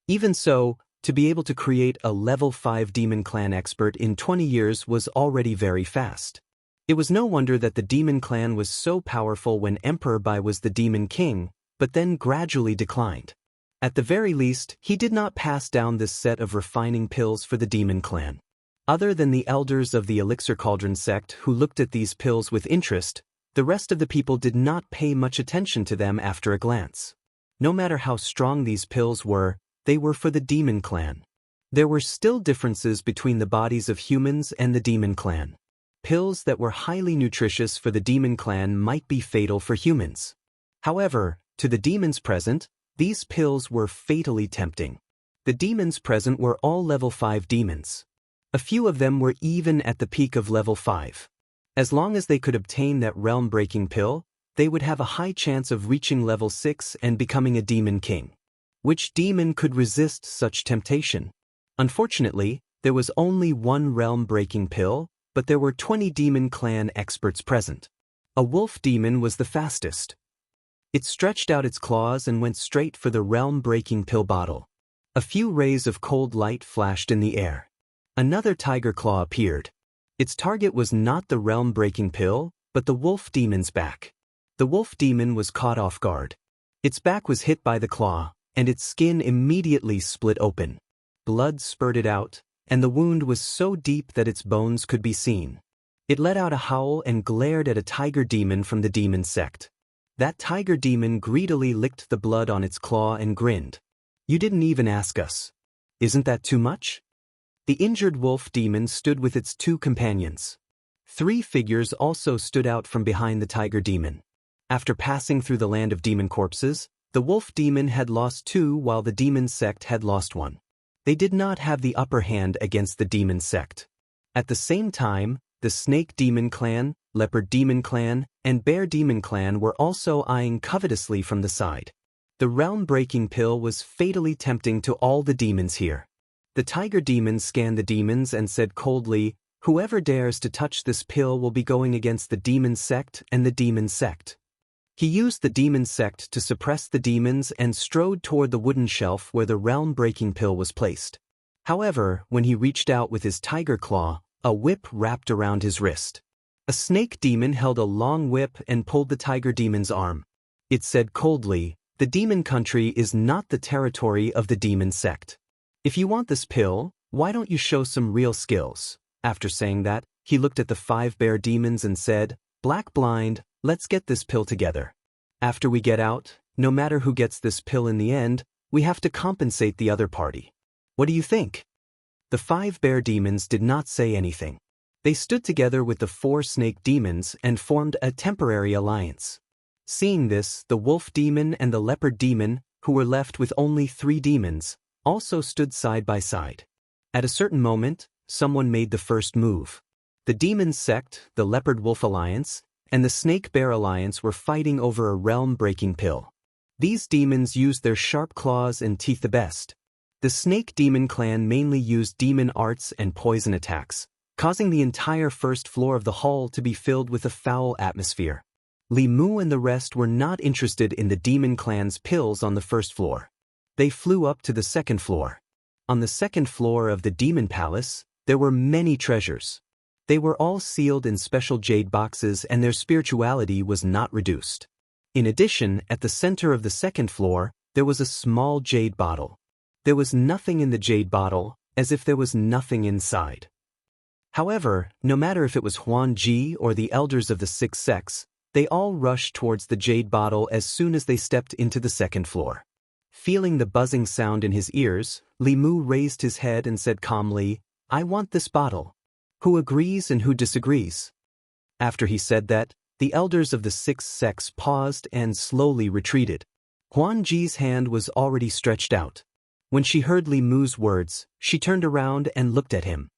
Even so, to be able to create a level 5 demon clan expert in 20 years was already very fast. It was no wonder that the demon clan was so powerful when Emperor Bai was the demon king, but then gradually declined. At the very least, he did not pass down this set of refining pills for the demon clan. Other than the elders of the Elixir Cauldron sect who looked at these pills with interest, the rest of the people did not pay much attention to them after a glance. No matter how strong these pills were, they were for the demon clan. There were still differences between the bodies of humans and the demon clan. Pills that were highly nutritious for the demon clan might be fatal for humans. However, to the demons present, these pills were fatally tempting. The demons present were all level 5 demons. A few of them were even at the peak of level 5. As long as they could obtain that realm-breaking pill, they would have a high chance of reaching level 6 and becoming a demon king. Which demon could resist such temptation? Unfortunately, there was only one realm-breaking pill, but there were 20 demon clan experts present. A wolf demon was the fastest. It stretched out its claws and went straight for the realm-breaking pill bottle. A few rays of cold light flashed in the air. Another tiger claw appeared. Its target was not the realm-breaking pill, but the wolf demon's back. The wolf demon was caught off guard. Its back was hit by the claw, and its skin immediately split open. Blood spurted out, and the wound was so deep that its bones could be seen. It let out a howl and glared at a tiger demon from the demon sect. That tiger demon greedily licked the blood on its claw and grinned. "You didn't even ask us. Isn't that too much?" The injured wolf demon stood with its two companions. 3 figures also stood out from behind the tiger demon. After passing through the land of demon corpses, the wolf demon had lost 2 while the demon sect had lost 1. They did not have the upper hand against the demon sect. At the same time, the snake demon clan, leopard demon clan, and bear demon clan were also eyeing covetously from the side. The realm-breaking pill was fatally tempting to all the demons here. The tiger demon scanned the demons and said coldly, "Whoever dares to touch this pill will be going against the demon sect and the demon sect." He used the demon sect to suppress the demons and strode toward the wooden shelf where the realm-breaking pill was placed. However, when he reached out with his tiger claw, a whip wrapped around his wrist. A snake demon held a long whip and pulled the tiger demon's arm. It said coldly, "The demon country is not the territory of the demon sect. If you want this pill, why don't you show some real skills?" After saying that, he looked at the 5 bear demons and said, "Black blind, let's get this pill together. After we get out, no matter who gets this pill in the end, we have to compensate the other party. What do you think?" The 5 bear demons did not say anything. They stood together with the 4 snake demons and formed a temporary alliance. Seeing this, the wolf demon and the leopard demon, who were left with only 3 demons, also stood side by side. At a certain moment, someone made the first move. The demon sect, the leopard-wolf alliance, and the snake-bear alliance were fighting over a realm-breaking pill. These demons used their sharp claws and teeth the best. The snake demon clan mainly used demon arts and poison attacks, causing the entire first floor of the hall to be filled with a foul atmosphere. Li Mu and the rest were not interested in the demon clan's pills on the first floor. They flew up to the second floor. On the second floor of the demon palace, there were many treasures. They were all sealed in special jade boxes and their spirituality was not reduced. In addition, at the center of the second floor, there was a small jade bottle. There was nothing in the jade bottle, as if there was nothing inside. However, no matter if it was Huan Ji or the elders of the 6 sects, they all rushed towards the jade bottle as soon as they stepped into the second floor. Feeling the buzzing sound in his ears, Li Mu raised his head and said calmly, "I want this bottle. Who agrees and who disagrees?" After he said that, the elders of the 6 sects paused and slowly retreated. Huan Ji's hand was already stretched out. When she heard Li Mu's words, she turned around and looked at him.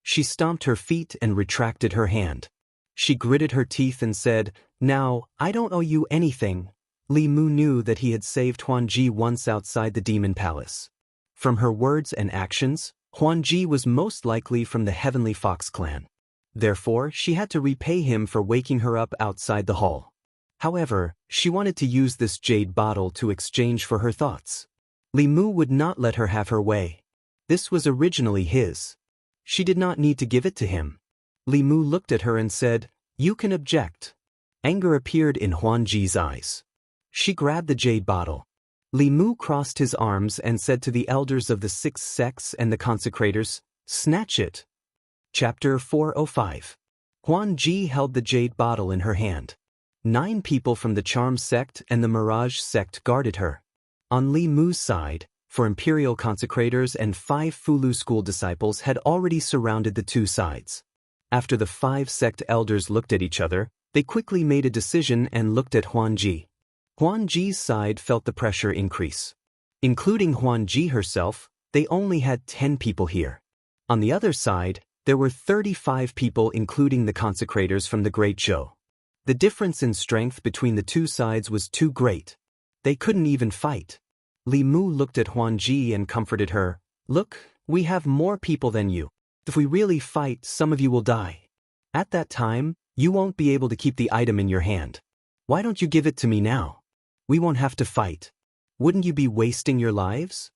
She stomped her feet and retracted her hand. She gritted her teeth and said, "Now, I don't owe you anything." Li Mu knew that he had saved Huan Ji once outside the demon palace. From her words and actions, Huan Ji was most likely from the Heavenly Fox clan. Therefore, she had to repay him for waking her up outside the hall. However, she wanted to use this jade bottle to exchange for her thoughts. Li Mu would not let her have her way. This was originally his. She did not need to give it to him. Li Mu looked at her and said, "You can object." Anger appeared in Huan Ji's eyes. She grabbed the jade bottle. Li Mu crossed his arms and said to the elders of the 6 sects and the consecrators, "Snatch it." Chapter 405. Huan Ji held the jade bottle in her hand. 9 people from the Charm sect and the Mirage sect guarded her. On Li Mu's side, 4 imperial consecrators and 5 Fulu school disciples had already surrounded the 2 sides. After the 5 sect elders looked at each other, they quickly made a decision and looked at Huan Ji. Huan Ji's side felt the pressure increase. Including Huan Ji herself, they only had 10 people here. On the other side, there were 35 people including the consecrators from the Great Zhou. The difference in strength between the 2 sides was too great. They couldn't even fight. Li Mu looked at Huan Ji and comforted her, "Look, we have more people than you. If we really fight, some of you will die. At that time, you won't be able to keep the item in your hand. Why don't you give it to me now? We won't have to fight. Wouldn't you be wasting your lives?"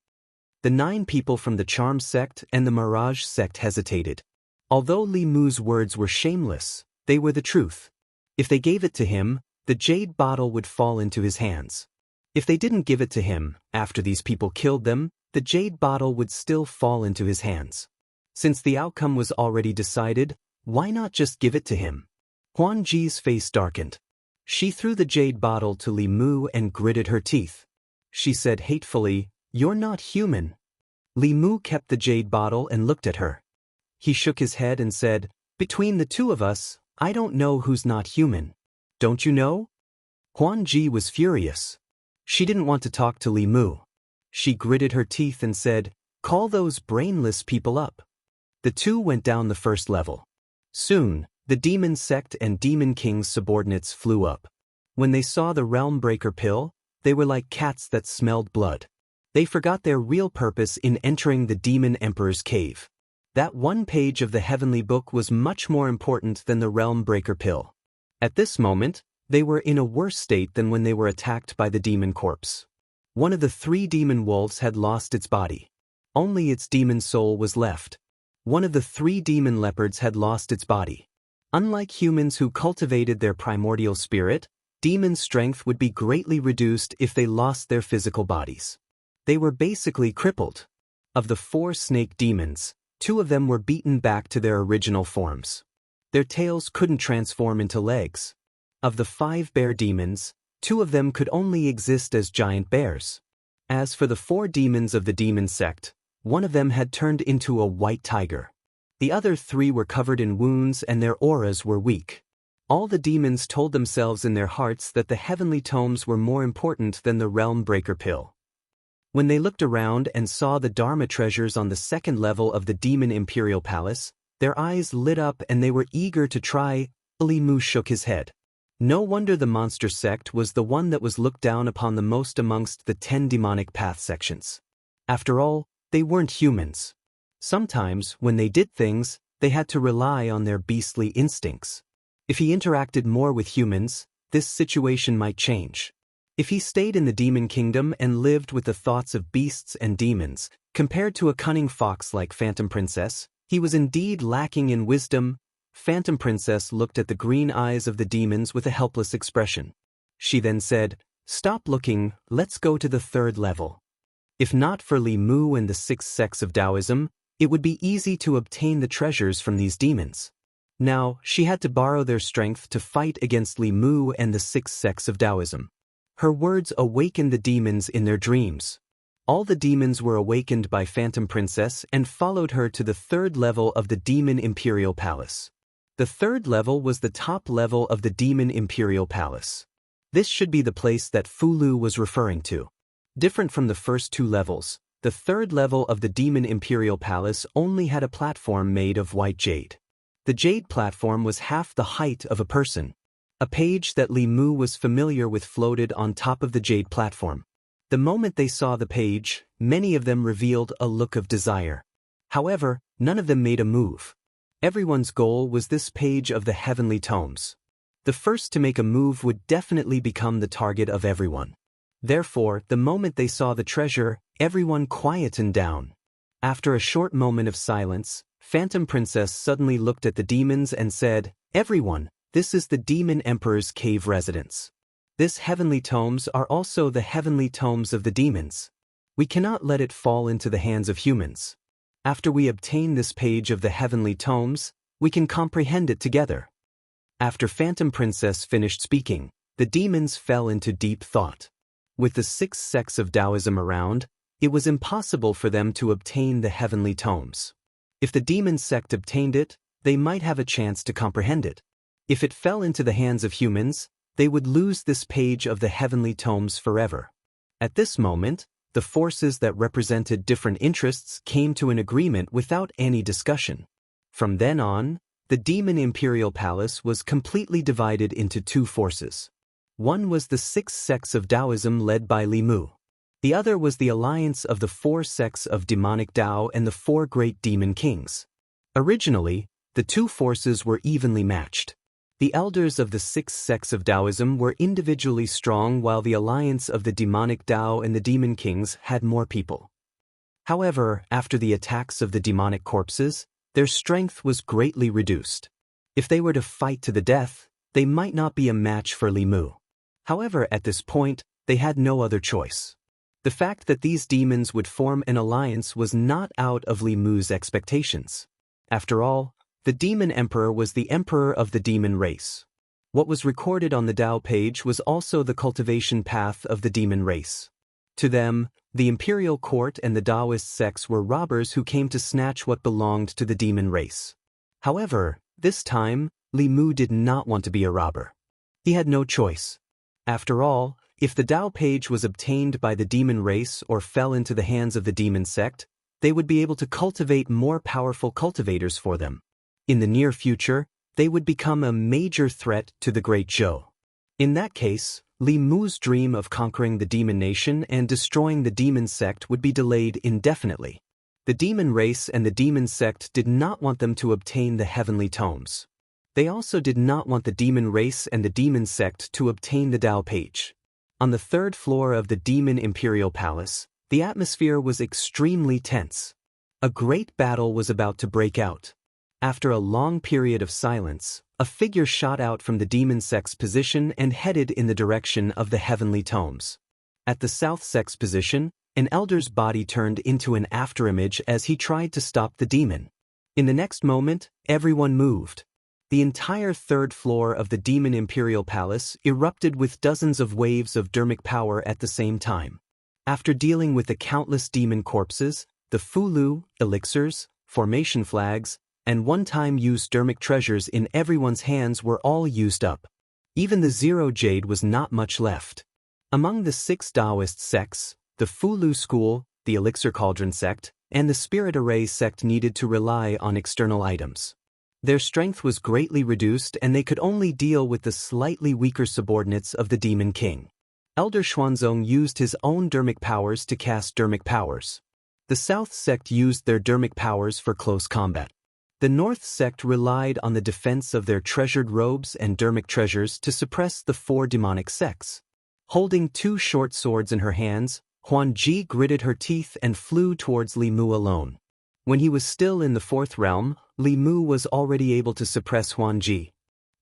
The 9 people from the Charm sect and the Mirage sect hesitated. Although Li Mu's words were shameless, they were the truth. If they gave it to him, the jade bottle would fall into his hands. If they didn't give it to him, after these people killed them, the jade bottle would still fall into his hands. Since the outcome was already decided, why not just give it to him? Huan Ji's face darkened. She threw the jade bottle to Li Mu and gritted her teeth. She said hatefully, "You're not human." Li Mu kept the jade bottle and looked at her. He shook his head and said, "Between the 2 of us, I don't know who's not human. Don't you know?" Huan Ji was furious. She didn't want to talk to Li Mu. She gritted her teeth and said, "Call those brainless people up." The 2 went down the first level. Soon, the Demon Sect and Demon King's subordinates flew up. When they saw the Realm Breaker pill, they were like cats that smelled blood. They forgot their real purpose in entering the Demon Emperor's cave. That one page of the Heavenly Book was much more important than the Realm Breaker pill. At this moment, they were in a worse state than when they were attacked by the demon corpse. One of the 3 demon wolves had lost its body. Only its demon soul was left. One of the 3 demon leopards had lost its body. Unlike humans who cultivated their primordial spirit, demon strength would be greatly reduced if they lost their physical bodies. They were basically crippled. Of the 4 snake demons, 2 of them were beaten back to their original forms. Their tails couldn't transform into legs. Of the 5 bear demons, 2 of them could only exist as giant bears. As for the 4 demons of the demon sect, one of them had turned into a white tiger. The other 3 were covered in wounds and their auras were weak. All the demons told themselves in their hearts that the heavenly tomes were more important than the realm breaker pill. When they looked around and saw the Dharma treasures on the 2nd level of the demon imperial palace, their eyes lit up and they were eager to try. Li Mu shook his head. No wonder the monster sect was the one that was looked down upon the most amongst the 10 demonic path sections. After all, they weren't humans. Sometimes, when they did things, they had to rely on their beastly instincts. If he interacted more with humans, this situation might change. If he stayed in the demon kingdom and lived with the thoughts of beasts and demons, compared to a cunning fox like Phantom Princess, he was indeed lacking in wisdom. Phantom Princess looked at the green eyes of the demons with a helpless expression. She then said, "Stop looking, let's go to the 3rd level." If not for Li Mu and the 6 sects of Taoism, it would be easy to obtain the treasures from these demons. Now, she had to borrow their strength to fight against Li Mu and the 6 sects of Taoism. Her words awakened the demons in their dreams. All the demons were awakened by Phantom Princess and followed her to the 3rd level of the Demon Imperial Palace. The 3rd level was the top level of the Demon Imperial Palace. This should be the place that Fu Lu was referring to. Different from the first 2 levels, the 3rd level of the Demon Imperial Palace only had a platform made of white jade. The jade platform was half the height of a person. A page that Li Mu was familiar with floated on top of the jade platform. The moment they saw the page, many of them revealed a look of desire. However, none of them made a move. Everyone's goal was this page of the heavenly tomes. The first to make a move would definitely become the target of everyone. Therefore, the moment they saw the treasure, everyone quietened down. After a short moment of silence, Phantom Princess suddenly looked at the demons and said, "Everyone, this is the Demon Emperor's cave residence. This heavenly tomes are also the heavenly tomes of the demons. We cannot let it fall into the hands of humans. After we obtain this page of the heavenly tomes, we can comprehend it together." After Phantom Princess finished speaking, the demons fell into deep thought. With the 6 sects of Taoism around, it was impossible for them to obtain the heavenly tomes. If the demon sect obtained it, they might have a chance to comprehend it. If it fell into the hands of humans, they would lose this page of the heavenly tomes forever. At this moment, the forces that represented different interests came to an agreement without any discussion. From then on, the Demon Imperial Palace was completely divided into 2 forces. One was the 6 sects of Taoism led by Li Mu. The other was the alliance of the 4 sects of demonic Tao and the 4 great demon kings. Originally, the 2 forces were evenly matched. The elders of the 6 sects of Taoism were individually strong while the alliance of the demonic Tao and the demon kings had more people. However, after the attacks of the demonic corpses, their strength was greatly reduced. If they were to fight to the death, they might not be a match for Li Mu. However, at this point, they had no other choice. The fact that these demons would form an alliance was not out of Li Mu's expectations. After all, the Demon Emperor was the emperor of the demon race. What was recorded on the Tao page was also the cultivation path of the demon race. To them, the imperial court and the Daoist sects were robbers who came to snatch what belonged to the demon race. However, this time, Li Mu did not want to be a robber. He had no choice. After all, if the Tao page was obtained by the demon race or fell into the hands of the demon sect, they would be able to cultivate more powerful cultivators for them. In the near future, they would become a major threat to the Great Zhou. In that case, Li Mu's dream of conquering the demon nation and destroying the demon sect would be delayed indefinitely. The demon race and the demon sect did not want them to obtain the heavenly tomes. They also did not want the demon race and the demon sect to obtain the Tao page. On the 3rd floor of the Demon Imperial Palace, the atmosphere was extremely tense. A great battle was about to break out. After a long period of silence, a figure shot out from the demon sect's position and headed in the direction of the heavenly tomes. At the south sect's position, an elder's body turned into an afterimage as he tried to stop the demon. In the next moment, everyone moved. The entire 3rd floor of the Demon Imperial Palace erupted with dozens of waves of dermic power at the same time. After dealing with the countless demon corpses, the Fulu, elixirs, formation flags, and one-time used dermic treasures in everyone's hands were all used up. Even the zero jade was not much left. Among the 6 Daoist sects, the Fulu school, the Elixir Cauldron sect, and the Spirit Array sect needed to rely on external items. Their strength was greatly reduced and they could only deal with the slightly weaker subordinates of the Demon King. Elder Xuanzong used his own dermic powers to cast dermic powers. The South sect used their dermic powers for close combat. The North sect relied on the defense of their treasured robes and dermic treasures to suppress the 4 demonic sects. Holding 2 short swords in her hands, Huanji gritted her teeth and flew towards Li Mu alone. When he was still in the 4th realm, Li Mu was already able to suppress Huanji.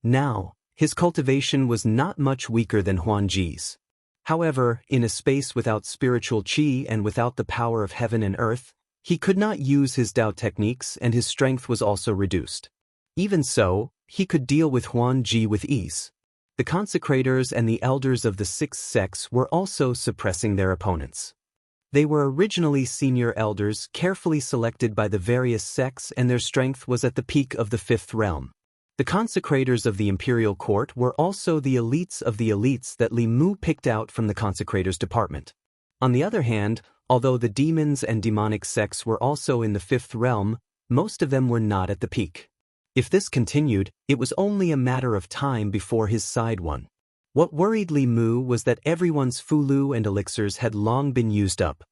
Now, his cultivation was not much weaker than Huanji's. However, in a space without spiritual qi and without the power of heaven and earth, he could not use his Dao techniques and his strength was also reduced. Even so, he could deal with Huanji with ease. The consecrators and the elders of the 6 sects were also suppressing their opponents. They were originally senior elders carefully selected by the various sects and their strength was at the peak of the 5th realm. The consecrators of the imperial court were also the elites of the elites that Li Mu picked out from the consecrators department. On the other hand, although the demons and demonic sects were also in the 5th realm, most of them were not at the peak. If this continued, it was only a matter of time before his side won. What worried Li Mu was that everyone's fulu and elixirs had long been used up.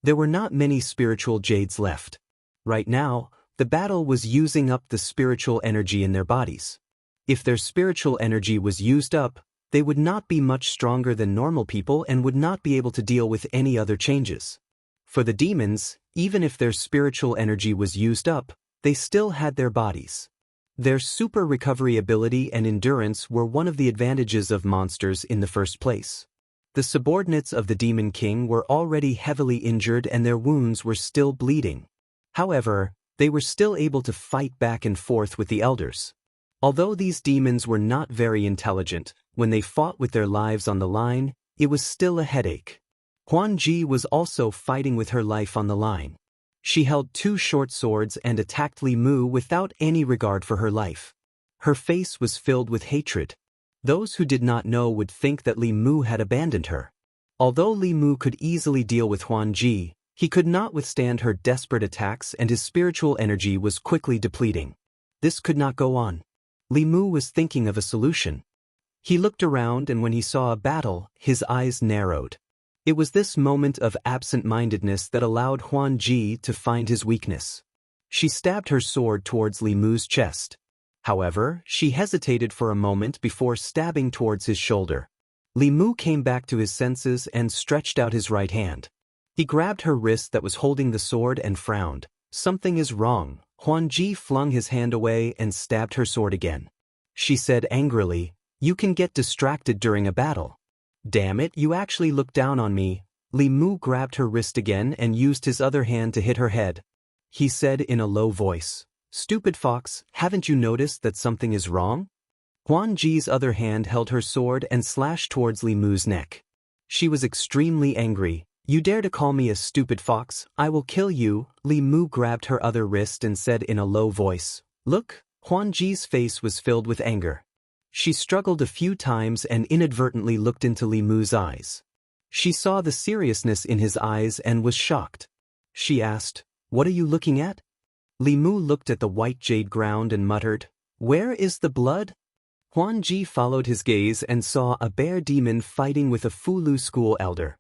There were not many spiritual jades left. Right now, the battle was using up the spiritual energy in their bodies. If their spiritual energy was used up, they would not be much stronger than normal people and would not be able to deal with any other changes. For the demons, even if their spiritual energy was used up, they still had their bodies. Their super recovery ability and endurance were one of the advantages of monsters in the first place. The subordinates of the Demon King were already heavily injured and their wounds were still bleeding. However, they were still able to fight back and forth with the elders. Although these demons were not very intelligent, when they fought with their lives on the line, it was still a headache. Huanji was also fighting with her life on the line. She held 2 short swords and attacked Li Mu without any regard for her life. Her face was filled with hatred. Those who did not know would think that Li Mu had abandoned her. Although Li Mu could easily deal with Huanji, he could not withstand her desperate attacks and his spiritual energy was quickly depleting. This could not go on. Li Mu was thinking of a solution. He looked around and when he saw a battle, his eyes narrowed. It was this moment of absent-mindedness that allowed Huanji to find his weakness. She stabbed her sword towards Li Mu's chest. However, she hesitated for a moment before stabbing towards his shoulder. Li Mu came back to his senses and stretched out his right hand. He grabbed her wrist that was holding the sword and frowned. Something is wrong. Huanji flung his hand away and stabbed her sword again. She said angrily, "You can get distracted during a battle." "Damn it, you actually looked down on me." Li Mu grabbed her wrist again and used his other hand to hit her head. He said in a low voice, "Stupid fox, haven't you noticed that something is wrong?" Huanji's other hand held her sword and slashed towards Li Mu's neck. She was extremely angry. "You dare to call me a stupid fox, I will kill you." Li Mu grabbed her other wrist and said in a low voice, "Look." Huanji's face was filled with anger. She struggled a few times and inadvertently looked into Li Mu's eyes. She saw the seriousness in his eyes and was shocked. She asked, "What are you looking at?" Li Mu looked at the white jade ground and muttered, "Where is the blood?" Huanji followed his gaze and saw a bear demon fighting with a Fulu school elder.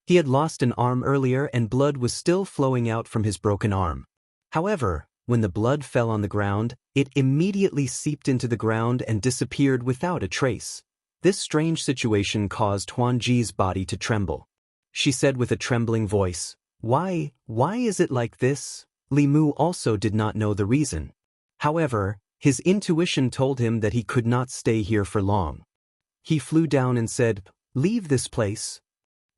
He had lost an arm earlier and blood was still flowing out from his broken arm. However, when the blood fell on the ground, it immediately seeped into the ground and disappeared without a trace. This strange situation caused Huanji's body to tremble. She said with a trembling voice, Why is it like this?" Li Mu also did not know the reason. However, his intuition told him that he could not stay here for long. He flew down and said, "Leave this place."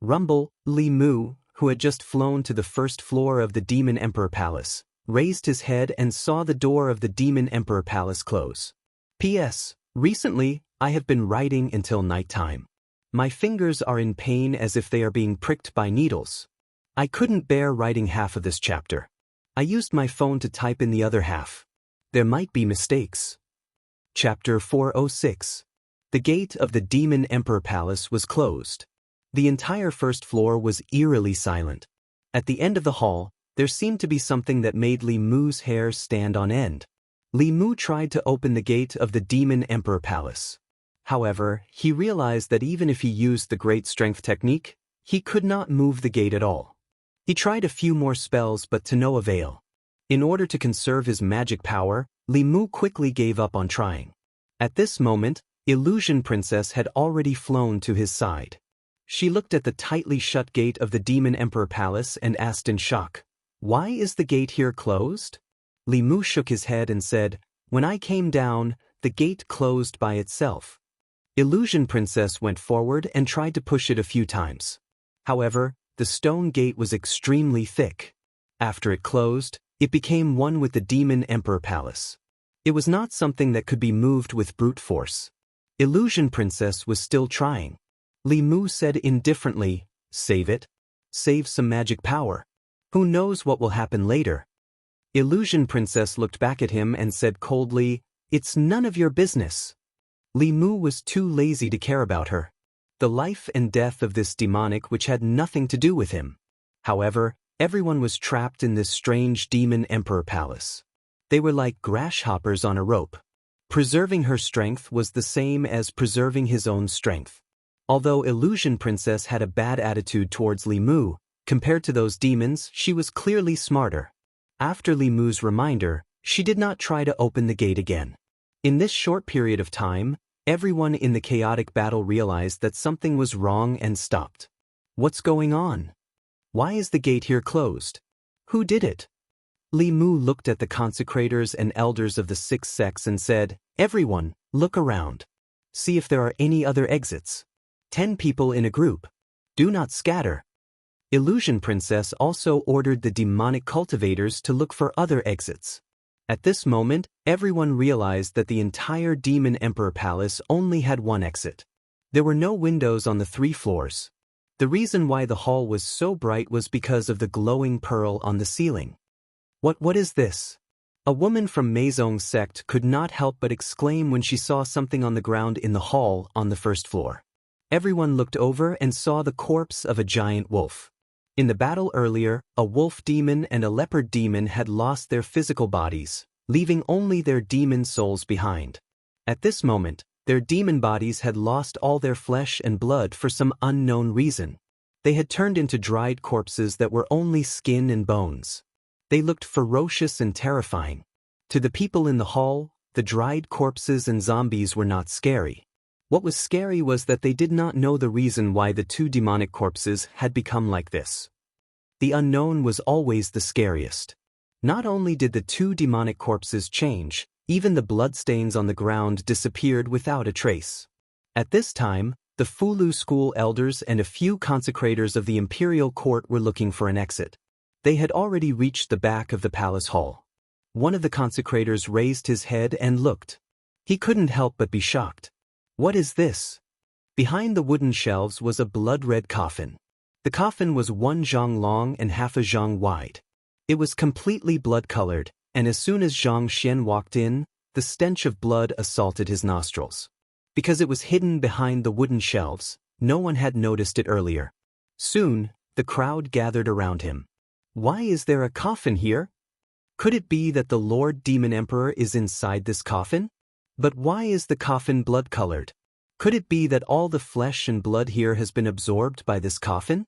Rumble. Li Mu, who had just flown to the first floor of the Demon Emperor Palace, raised his head and saw the door of the Demon Emperor Palace close. P.S. Recently, I have been writing until nighttime. My fingers are in pain as if they are being pricked by needles. I couldn't bear writing half of this chapter. I used my phone to type in the other half. There might be mistakes. Chapter 406. The gate of the Demon Emperor Palace was closed. The entire first floor was eerily silent. At the end of the hall, there seemed to be something that made Li Mu's hair stand on end. Li Mu tried to open the gate of the Demon Emperor Palace. However, he realized that even if he used the Great Strength technique, he could not move the gate at all. He tried a few more spells but to no avail. In order to conserve his magic power, Li Mu quickly gave up on trying. At this moment, Illusion Princess had already flown to his side. She looked at the tightly shut gate of the Demon Emperor Palace and asked in shock, "Why is the gate here closed?" Li Mu shook his head and said, "When I came down, the gate closed by itself." Illusion Princess went forward and tried to push it a few times. However, the stone gate was extremely thick. After it closed, it became one with the Demon Emperor Palace. It was not something that could be moved with brute force. Illusion Princess was still trying. Li Mu said indifferently, "Save it. Save some magic power. Who knows what will happen later?" Illusion Princess looked back at him and said coldly, "It's none of your business." Li Mu was too lazy to care about her. The life and death of this demonic which had nothing to do with him. However, everyone was trapped in this strange Demon Emperor Palace. They were like grasshoppers on a rope. Preserving her strength was the same as preserving his own strength. Although Illusion Princess had a bad attitude towards Li Mu, compared to those demons, she was clearly smarter. After Li Mu's reminder, she did not try to open the gate again. In this short period of time, everyone in the chaotic battle realized that something was wrong and stopped. What's going on? Why is the gate here closed? Who did it? Li Mu looked at the consecrators and elders of the 6 sects and said, "Everyone, look around. See if there are any other exits. 10 people in a group. Do not scatter." Illusion Princess also ordered the demonic cultivators to look for other exits. At this moment, everyone realized that the entire Demon Emperor Palace only had one exit. There were no windows on the 3 floors. The reason why the hall was so bright was because of the glowing pearl on the ceiling. What is this? A woman from Meizong's sect could not help but exclaim when she saw something on the ground in the hall on the 1st floor. Everyone looked over and saw the corpse of a giant wolf. In the battle earlier, a wolf demon and a leopard demon had lost their physical bodies, leaving only their demon souls behind. At this moment, their demon bodies had lost all their flesh and blood for some unknown reason. They had turned into dried corpses that were only skin and bones. They looked ferocious and terrifying. To the people in the hall, the dried corpses and zombies were not scary. What was scary was that they did not know the reason why the 2 demonic corpses had become like this. The unknown was always the scariest. Not only did the 2 demonic corpses change, even the bloodstains on the ground disappeared without a trace. At this time, the Fulu school elders and a few consecrators of the imperial court were looking for an exit. They had already reached the back of the palace hall. One of the consecrators raised his head and looked. He couldn't help but be shocked. What is this? Behind the wooden shelves was a blood-red coffin. The coffin was 1 zhang long and half a zhang wide. It was completely blood-colored, and as soon as Zhang Xian walked in, the stench of blood assaulted his nostrils. Because it was hidden behind the wooden shelves, no one had noticed it earlier. Soon, the crowd gathered around him. Why is there a coffin here? Could it be that the Lord Demon Emperor is inside this coffin? But why is the coffin blood-colored? Could it be that all the flesh and blood here has been absorbed by this coffin?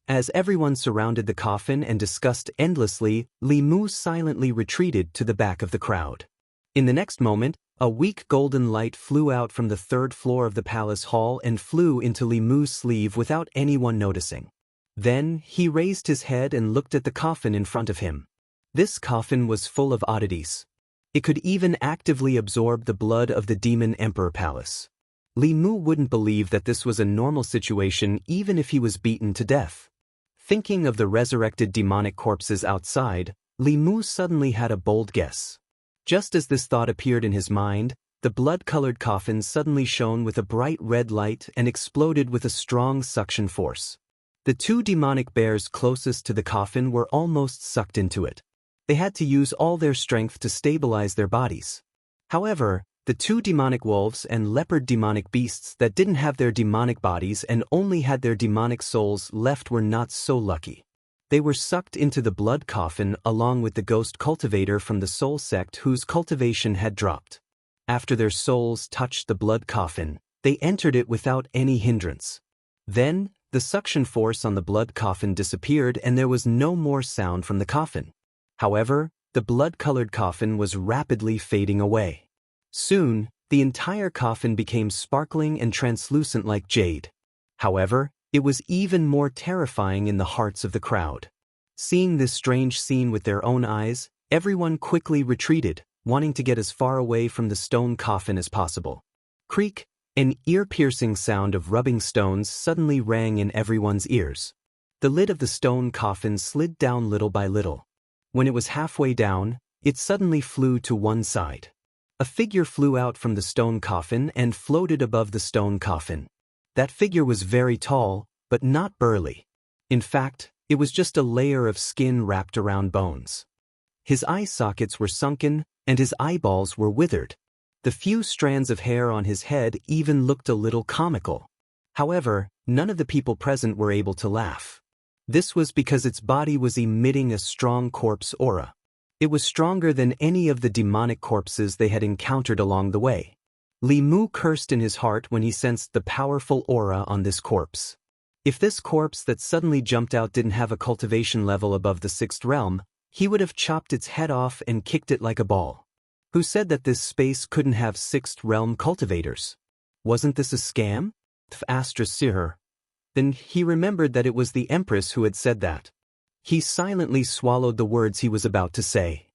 As everyone surrounded the coffin and discussed endlessly, Li Mu silently retreated to the back of the crowd. In the next moment, a weak golden light flew out from the 3rd floor of the palace hall and flew into Li Mu's sleeve without anyone noticing. Then, he raised his head and looked at the coffin in front of him. This coffin was full of oddities. It could even actively absorb the blood of the Demon Emperor Palace. Li Mu wouldn't believe that this was a normal situation even if he was beaten to death. Thinking of the resurrected demonic corpses outside, Li Mu suddenly had a bold guess. Just as this thought appeared in his mind, the blood-colored coffin suddenly shone with a bright red light and exploded with a strong suction force. The 2 demonic bears closest to the coffin were almost sucked into it. They had to use all their strength to stabilize their bodies. However, the two demonic wolves and leopard demonic beasts that didn't have their demonic bodies and only had their demonic souls left were not so lucky. They were sucked into the blood coffin along with the ghost cultivator from the soul sect whose cultivation had dropped. After their souls touched the blood coffin, they entered it without any hindrance. Then, the suction force on the blood coffin disappeared and there was no more sound from the coffin. However, the blood-colored coffin was rapidly fading away. Soon, the entire coffin became sparkling and translucent like jade. However, it was even more terrifying in the hearts of the crowd. Seeing this strange scene with their own eyes, everyone quickly retreated, wanting to get as far away from the stone coffin as possible. Creak! An ear-piercing sound of rubbing stones suddenly rang in everyone's ears. The lid of the stone coffin slid down little by little. When it was halfway down, it suddenly flew to one side. A figure flew out from the stone coffin and floated above the stone coffin. That figure was very tall, but not burly. In fact, it was just a layer of skin wrapped around bones. His eye sockets were sunken, and his eyeballs were withered. The few strands of hair on his head even looked a little comical. However, none of the people present were able to laugh. This was because its body was emitting a strong corpse aura. It was stronger than any of the demonic corpses they had encountered along the way. Li Mu cursed in his heart when he sensed the powerful aura on this corpse. If this corpse that suddenly jumped out didn't have a cultivation level above the 6th realm, he would have chopped its head off and kicked it like a ball. Who said that this space couldn't have 6th realm cultivators? Wasn't this a scam? Asked Sir. Then he remembered that it was the Empress who had said that. He silently swallowed the words he was about to say.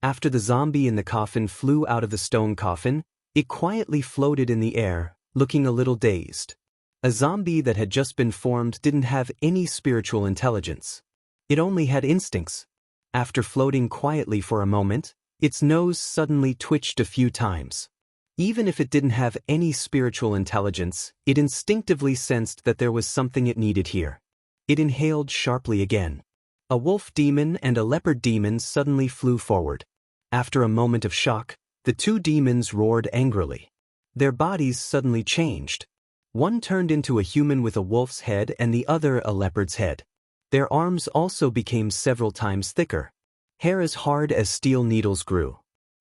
After the zombie in the coffin flew out of the stone coffin, it quietly floated in the air, looking a little dazed. A zombie that had just been formed didn't have any spiritual intelligence. It only had instincts. After floating quietly for a moment, its nose suddenly twitched a few times. Even if it didn't have any spiritual intelligence, it instinctively sensed that there was something it needed here. It inhaled sharply again. A wolf demon and a leopard demon suddenly flew forward. After a moment of shock, the two demons roared angrily. Their bodies suddenly changed. One turned into a human with a wolf's head and the other a leopard's head. Their arms also became several times thicker. Hair as hard as steel needles grew.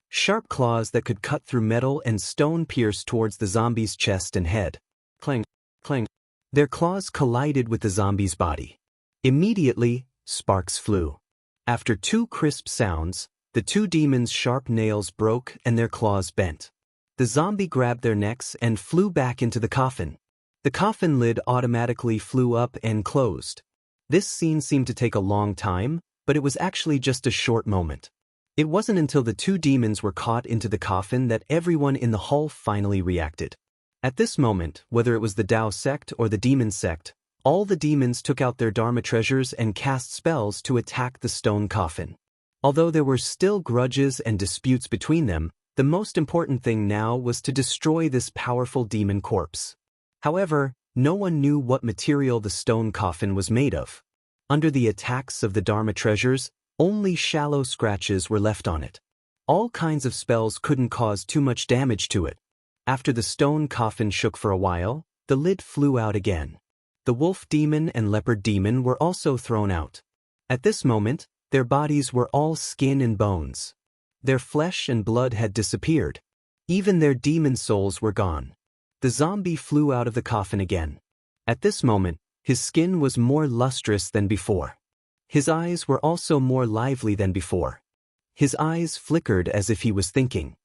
Sharp claws that could cut through metal and stone pierced towards the zombie's chest and head. Clang, clang. Their claws collided with the zombie's body. Immediately, sparks flew. After two crisp sounds, the two demons' sharp nails broke and their claws bent. The zombie grabbed their necks and flew back into the coffin. The coffin lid automatically flew up and closed. This scene seemed to take a long time, but it was actually just a short moment. It wasn't until the two demons were caught into the coffin that everyone in the hall finally reacted. At this moment, whether it was the Dao sect or the demon sect, all the demons took out their Dharma treasures and cast spells to attack the stone coffin. Although there were still grudges and disputes between them, the most important thing now was to destroy this powerful demon corpse. However, no one knew what material the stone coffin was made of. Under the attacks of the Dharma treasures, only shallow scratches were left on it. All kinds of spells couldn't cause too much damage to it. After the stone coffin shook for a while, the lid flew out again. The wolf demon and leopard demon were also thrown out. At this moment, their bodies were all skin and bones. Their flesh and blood had disappeared. Even their demon souls were gone. The zombie flew out of the coffin again. At this moment, his skin was more lustrous than before. His eyes were also more lively than before. His eyes flickered as if he was thinking.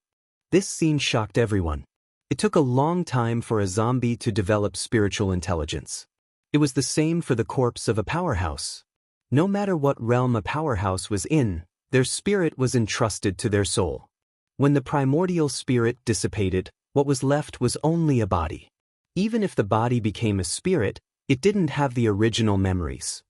This scene shocked everyone. It took a long time for a zombie to develop spiritual intelligence. It was the same for the corpse of a powerhouse. No matter what realm a powerhouse was in, their spirit was entrusted to their soul. When the primordial spirit dissipated, what was left was only a body. Even if the body became a spirit, it didn't have the original memories.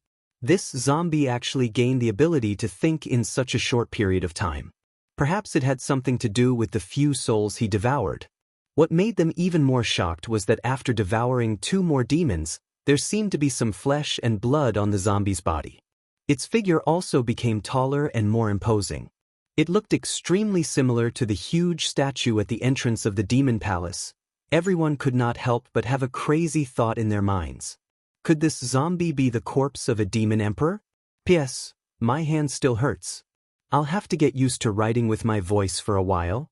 This zombie actually gained the ability to think in such a short period of time. Perhaps it had something to do with the few souls he devoured. What made them even more shocked was that after devouring two more demons, there seemed to be some flesh and blood on the zombie's body. Its figure also became taller and more imposing. It looked extremely similar to the huge statue at the entrance of the demon palace. Everyone could not help but have a crazy thought in their minds. Could this zombie be the corpse of a demon emperor? P.S. My hand still hurts. I'll have to get used to writing with my voice for a while.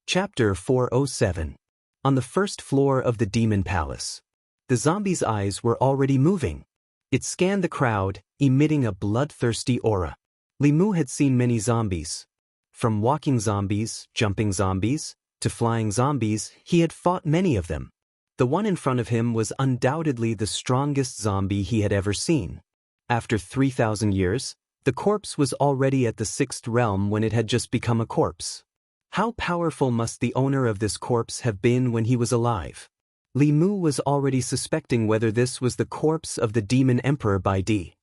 Chapter 407. On the first floor of the demon palace. The zombie's eyes were already moving. It scanned the crowd, emitting a bloodthirsty aura. Li Mu had seen many zombies. From walking zombies, jumping zombies, to flying zombies, he had fought many of them. The one in front of him was undoubtedly the strongest zombie he had ever seen. After 3,000 years, the corpse was already at the 6th realm when it had just become a corpse. How powerful must the owner of this corpse have been when he was alive? Li Mu was already suspecting whether this was the corpse of the demon emperor Bai Di.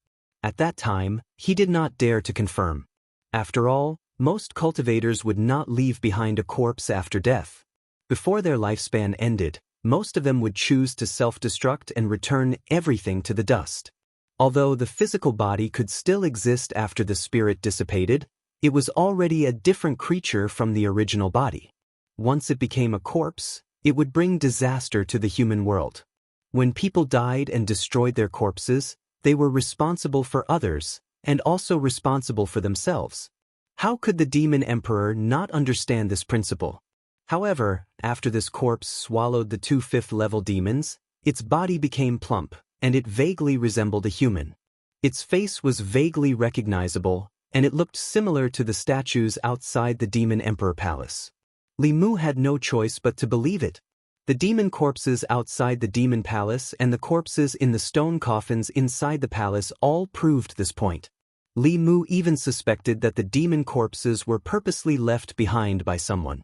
At that time, he did not dare to confirm. After all, most cultivators would not leave behind a corpse after death. Before their lifespan ended, most of them would choose to self-destruct and return everything to the dust. Although the physical body could still exist after the spirit dissipated, it was already a different creature from the original body. Once it became a corpse, it would bring disaster to the human world. When people died and destroyed their corpses, they were responsible for others, and also responsible for themselves. How could the demon emperor not understand this principle? However, after this corpse swallowed the 2 5th-level demons, its body became plump, and it vaguely resembled a human. Its face was vaguely recognizable, and it looked similar to the statues outside the demon emperor palace. Li Mu had no choice but to believe it. The demon corpses outside the demon palace and the corpses in the stone coffins inside the palace all proved this point. Li Mu even suspected that the demon corpses were purposely left behind by someone.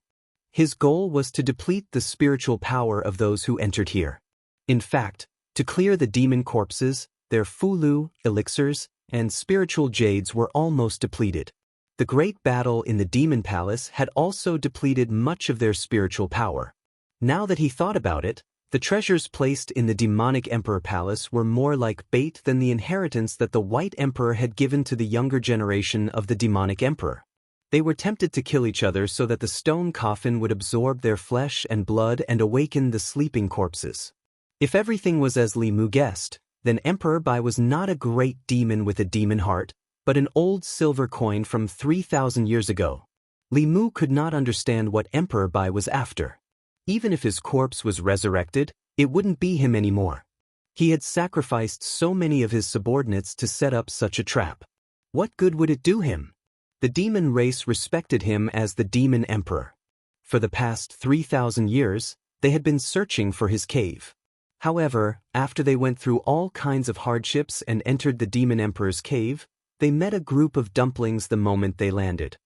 His goal was to deplete the spiritual power of those who entered here. In fact, to clear the demon corpses, their fulu, elixirs, and spiritual jades were almost depleted. The great battle in the demon palace had also depleted much of their spiritual power. Now that he thought about it, the treasures placed in the demonic emperor palace were more like bait than the inheritance that the white emperor had given to the younger generation of the demonic emperor. They were tempted to kill each other so that the stone coffin would absorb their flesh and blood and awaken the sleeping corpses. If everything was as Li Mu guessed, then Emperor Bai was not a great demon with a demon heart, but an old silver coin from 3,000 years ago. Li Mu could not understand what Emperor Bai was after. Even if his corpse was resurrected, it wouldn't be him anymore. He had sacrificed so many of his subordinates to set up such a trap. What good would it do him? The demon race respected him as the demon emperor. For the past 3,000 years, they had been searching for his cave. However, after they went through all kinds of hardships and entered the demon emperor's cave, they met a group of dumplings the moment they landed.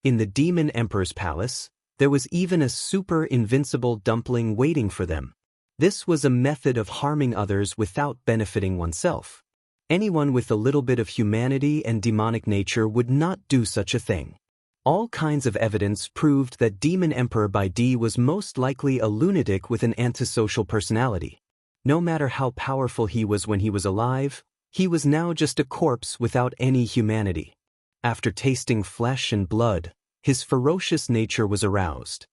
In the demon emperor's palace, there was even a super invincible dumpling waiting for them. This was a method of harming others without benefiting oneself. Anyone with a little bit of humanity and demonic nature would not do such a thing. All kinds of evidence proved that Demon Emperor Bai Di was most likely a lunatic with an antisocial personality. No matter how powerful he was when he was alive, he was now just a corpse without any humanity. After tasting flesh and blood, his ferocious nature was aroused.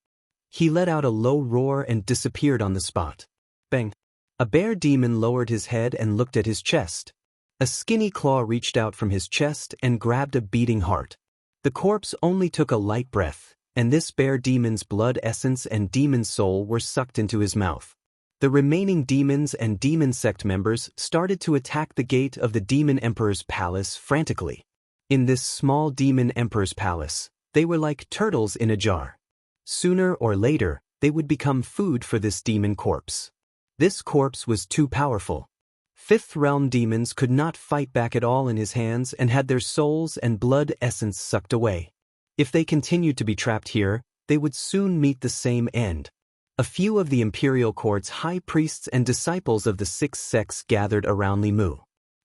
He let out a low roar and disappeared on the spot. Bang! A bear demon lowered his head and looked at his chest. A skinny claw reached out from his chest and grabbed a beating heart. The corpse only took a light breath, and this bear demon's blood essence and demon soul were sucked into his mouth. The remaining demons and demon sect members started to attack the gate of the demon emperor's palace frantically. In this small demon emperor's palace, they were like turtles in a jar. Sooner or later, they would become food for this demon corpse. This corpse was too powerful. Fifth realm demons could not fight back at all in his hands and had their souls and blood essence sucked away. If they continued to be trapped here, they would soon meet the same end. A few of the imperial court's high priests and disciples of the six sects gathered around Li Mu.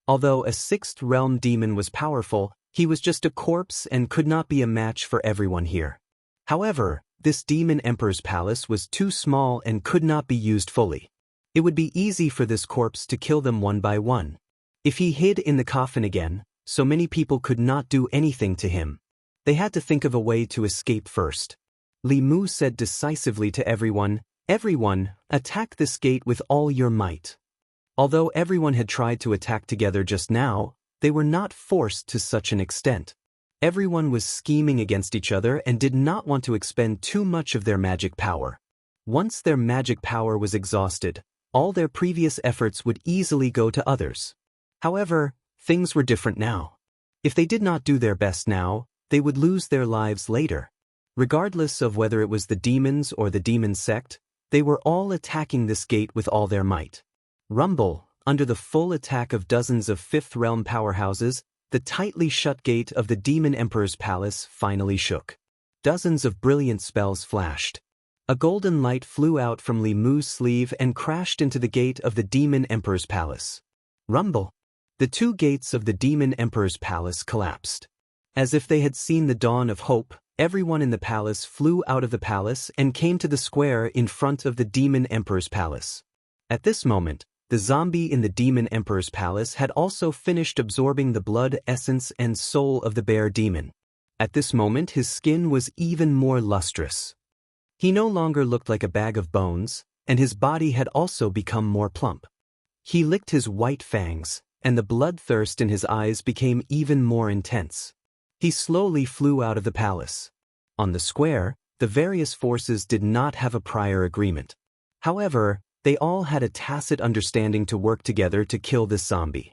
Although a sixth realm demon was powerful, he was just a corpse and could not be a match for everyone here. However, this demon emperor's palace was too small and could not be used fully. It would be easy for this corpse to kill them one by one. If he hid in the coffin again, so many people could not do anything to him. They had to think of a way to escape first. Li Mu said decisively to everyone, "Everyone, attack this gate with all your might." Although everyone had tried to attack together just now, they were not forced to such an extent. Everyone was scheming against each other and did not want to expend too much of their magic power. Once their magic power was exhausted, all their previous efforts would easily go to others. However, things were different now. If they did not do their best now, they would lose their lives later. Regardless of whether it was the demons or the demon sect, they were all attacking this gate with all their might. Rumble, under the full attack of dozens of Fifth Realm powerhouses, the tightly shut gate of the Demon Emperor's palace finally shook. Dozens of brilliant spells flashed. A golden light flew out from Li Mu's sleeve and crashed into the gate of the Demon Emperor's palace. Rumble. The two gates of the Demon Emperor's palace collapsed. As if they had seen the dawn of hope, everyone in the palace flew out of the palace and came to the square in front of the Demon Emperor's palace. At this moment, the zombie in the Demon Emperor's palace had also finished absorbing the blood, essence, and soul of the bear demon. At this moment, his skin was even more lustrous. He no longer looked like a bag of bones, and his body had also become more plump. He licked his white fangs, and the bloodthirst in his eyes became even more intense. He slowly flew out of the palace. On the square, the various forces did not have a prior agreement. However, they all had a tacit understanding to work together to kill this zombie.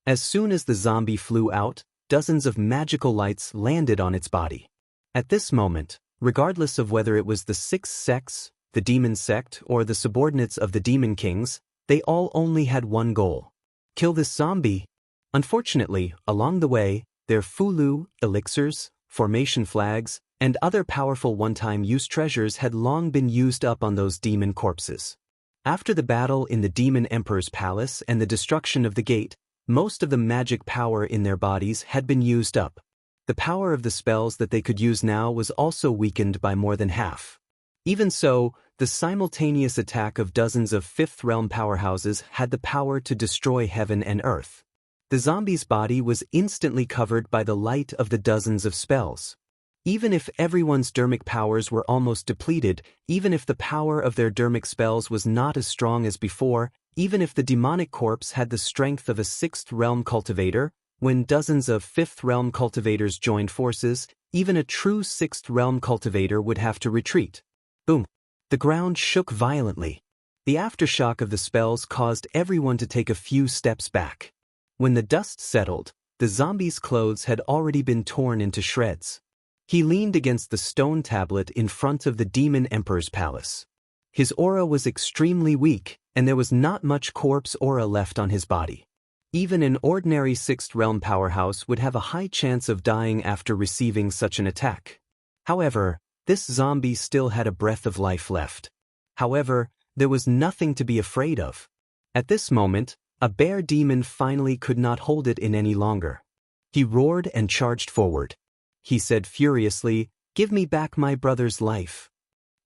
As soon as the zombie flew out, dozens of magical lights landed on its body. At this moment, regardless of whether it was the six sects, the demon sect, or the subordinates of the demon kings, they all only had one goal: kill this zombie. Unfortunately, along the way, their fulu, elixirs, formation flags, and other powerful one-time use treasures had long been used up on those demon corpses. After the battle in the Demon Emperor's palace and the destruction of the gate, most of the magic power in their bodies had been used up. The power of the spells that they could use now was also weakened by more than half. Even so, the simultaneous attack of dozens of Fifth Realm powerhouses had the power to destroy heaven and earth. The zombie's body was instantly covered by the light of the dozens of spells. Even if everyone's dermic powers were almost depleted, even if the power of their dermic spells was not as strong as before, even if the demonic corpse had the strength of a Sixth Realm cultivator, when dozens of Fifth Realm cultivators joined forces, even a true Sixth Realm cultivator would have to retreat. Boom! The ground shook violently. The aftershock of the spells caused everyone to take a few steps back. When the dust settled, the zombie's clothes had already been torn into shreds. He leaned against the stone tablet in front of the Demon Emperor's palace. His aura was extremely weak, and there was not much corpse aura left on his body. Even an ordinary Sixth Realm powerhouse would have a high chance of dying after receiving such an attack. However, this zombie still had a breath of life left. However, there was nothing to be afraid of. At this moment, a bear demon finally could not hold it in any longer. He roared and charged forward. He said furiously, "Give me back my brother's life."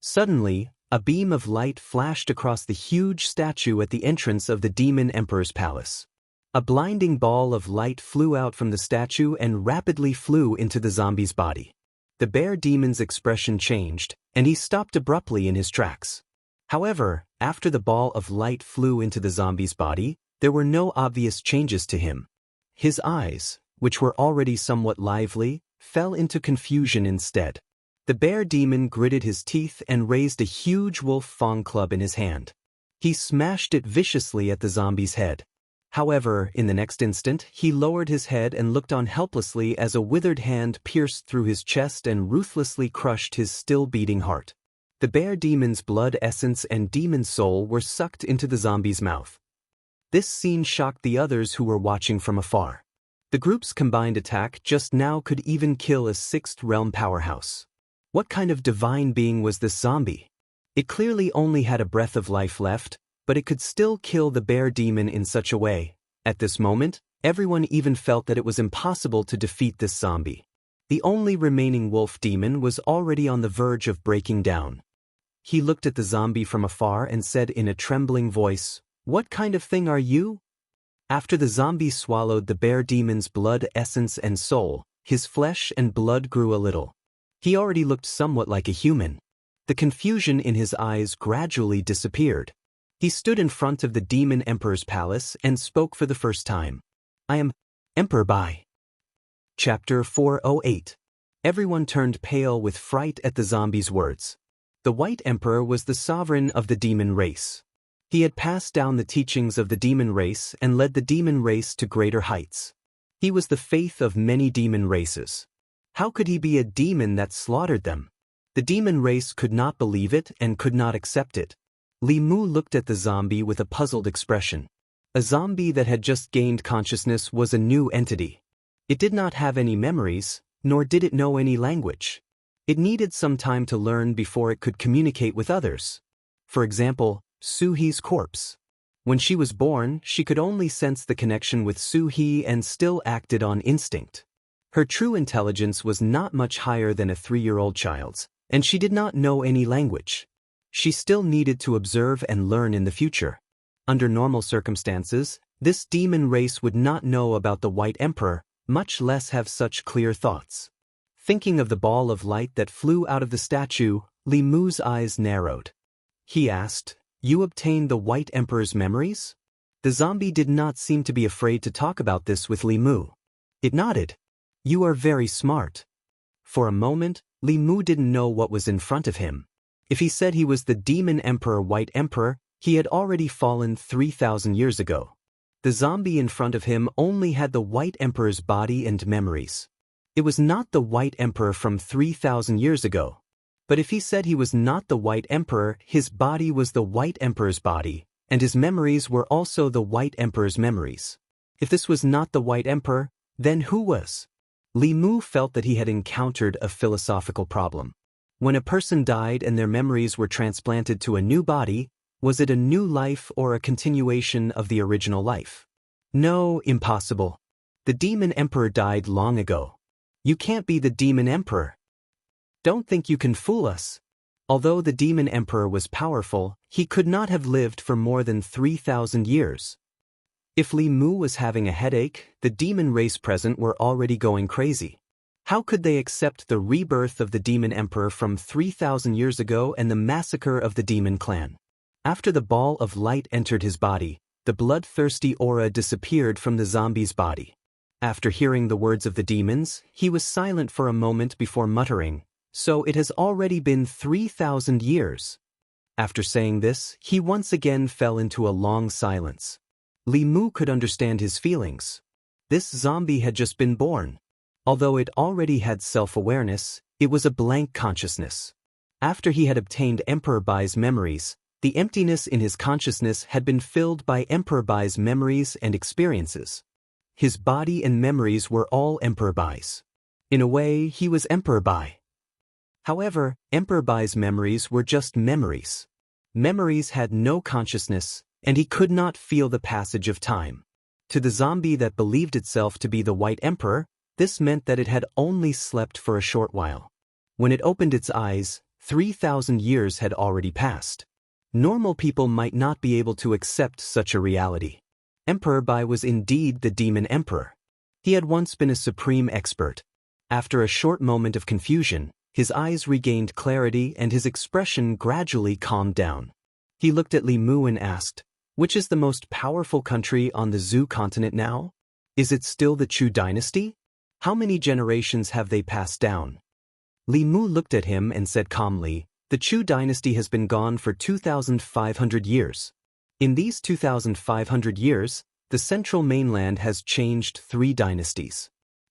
Suddenly, a beam of light flashed across the huge statue at the entrance of the Demon Emperor's palace. A blinding ball of light flew out from the statue and rapidly flew into the zombie's body. The bear demon's expression changed, and he stopped abruptly in his tracks. However, after the ball of light flew into the zombie's body, there were no obvious changes to him. His eyes, which were already somewhat lively, fell into confusion instead. The bear demon gritted his teeth and raised a huge wolf fang club in his hand. He smashed it viciously at the zombie's head. However, in the next instant, he lowered his head and looked on helplessly as a withered hand pierced through his chest and ruthlessly crushed his still-beating heart. The bear demon's blood essence and demon soul were sucked into the zombie's mouth. This scene shocked the others who were watching from afar. The group's combined attack just now could even kill a Sixth Realm powerhouse. What kind of divine being was this zombie? It clearly only had a breath of life left, but it could still kill the bear demon in such a way. At this moment, everyone even felt that it was impossible to defeat this zombie. The only remaining wolf demon was already on the verge of breaking down. He looked at the zombie from afar and said in a trembling voice, "What kind of thing are you?" After the zombie swallowed the bear demon's blood essence and soul, his flesh and blood grew a little. He already looked somewhat like a human. The confusion in his eyes gradually disappeared. He stood in front of the demon emperor's palace and spoke for the first time. I am Emperor Bai. Chapter 408. Everyone turned pale with fright at the zombie's words. The White Emperor was the sovereign of the demon race. He had passed down the teachings of the demon race and led the demon race to greater heights. He was the faith of many demon races. How could he be a demon that slaughtered them? The demon race could not believe it and could not accept it. Li Mu looked at the zombie with a puzzled expression. A zombie that had just gained consciousness was a new entity. It did not have any memories, nor did it know any language. It needed some time to learn before it could communicate with others. For example, Su He's corpse. When she was born, she could only sense the connection with Su He and still acted on instinct. Her true intelligence was not much higher than a 3-year-old child's, and she did not know any language. She still needed to observe and learn in the future. Under normal circumstances, this demon race would not know about the White Emperor, much less have such clear thoughts. Thinking of the ball of light that flew out of the statue, Li Mu's eyes narrowed. He asked, "You obtained the White Emperor's memories?" The zombie did not seem to be afraid to talk about this with Li Mu. It nodded. "You are very smart." For a moment, Li Mu didn't know what was in front of him. If he said he was the Demon Emperor White Emperor, he had already fallen 3,000 years ago. The zombie in front of him only had the White Emperor's body and memories. It was not the White Emperor from 3,000 years ago. But if he said he was not the White Emperor, his body was the White Emperor's body, and his memories were also the White Emperor's memories. If this was not the White Emperor, then who was? Li Mu felt that he had encountered a philosophical problem. When a person died and their memories were transplanted to a new body, was it a new life or a continuation of the original life? No, impossible. The Demon Emperor died long ago. You can't be the Demon Emperor. Don't think you can fool us. Although the Demon Emperor was powerful, he could not have lived for more than 3,000 years. If Li Mu was having a headache, the demon race present were already going crazy. How could they accept the rebirth of the Demon Emperor from 3,000 years ago and the massacre of the demon clan? After the ball of light entered his body, the bloodthirsty aura disappeared from the zombie's body. After hearing the words of the demons, he was silent for a moment before muttering, "So it has already been 3,000 years." After saying this, he once again fell into a long silence. Li Mu could understand his feelings. This zombie had just been born. Although it already had self-awareness, it was a blank consciousness. After he had obtained Emperor Bai's memories, the emptiness in his consciousness had been filled by Emperor Bai's memories and experiences. His body and memories were all Emperor Bai's. In a way, he was Emperor Bai. However, Emperor Bai's memories were just memories. Memories had no consciousness, and he could not feel the passage of time. To the zombie that believed itself to be the White Emperor, this meant that it had only slept for a short while. When it opened its eyes, 3,000 years had already passed. Normal people might not be able to accept such a reality. Emperor Bai was indeed the Demon Emperor. He had once been a supreme expert. After a short moment of confusion, his eyes regained clarity and his expression gradually calmed down. He looked at Li Mu and asked, "Which is the most powerful country on the Zhu continent now? Is it still the Chu dynasty? How many generations have they passed down?" Li Mu looked at him and said calmly, "The Chu dynasty has been gone for 2,500 years. In these 2,500 years, the central mainland has changed 3 dynasties.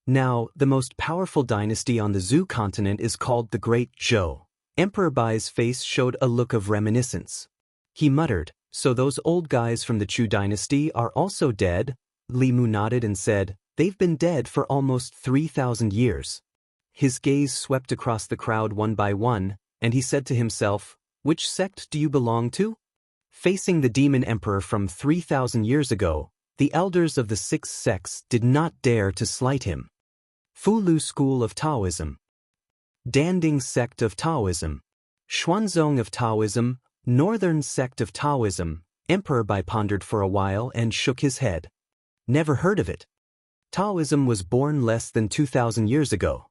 Now, the most powerful dynasty on the Zhu continent is called the Great Zhou." Emperor Bai's face showed a look of reminiscence. He muttered, "So those old guys from the Chu dynasty are also dead?" Li Mu nodded and said, "They've been dead for almost 3,000 years. His gaze swept across the crowd one by one, and he said to himself, "Which sect do you belong to?" Facing the Demon Emperor from 3,000 years ago, the elders of the 6 sects did not dare to slight him. Fulu School of Taoism, Danding Sect of Taoism, Xuanzong of Taoism, Northern Sect of Taoism. Emperor Bai pondered for a while and shook his head. Never heard of it. Taoism was born less than 2,000 years ago.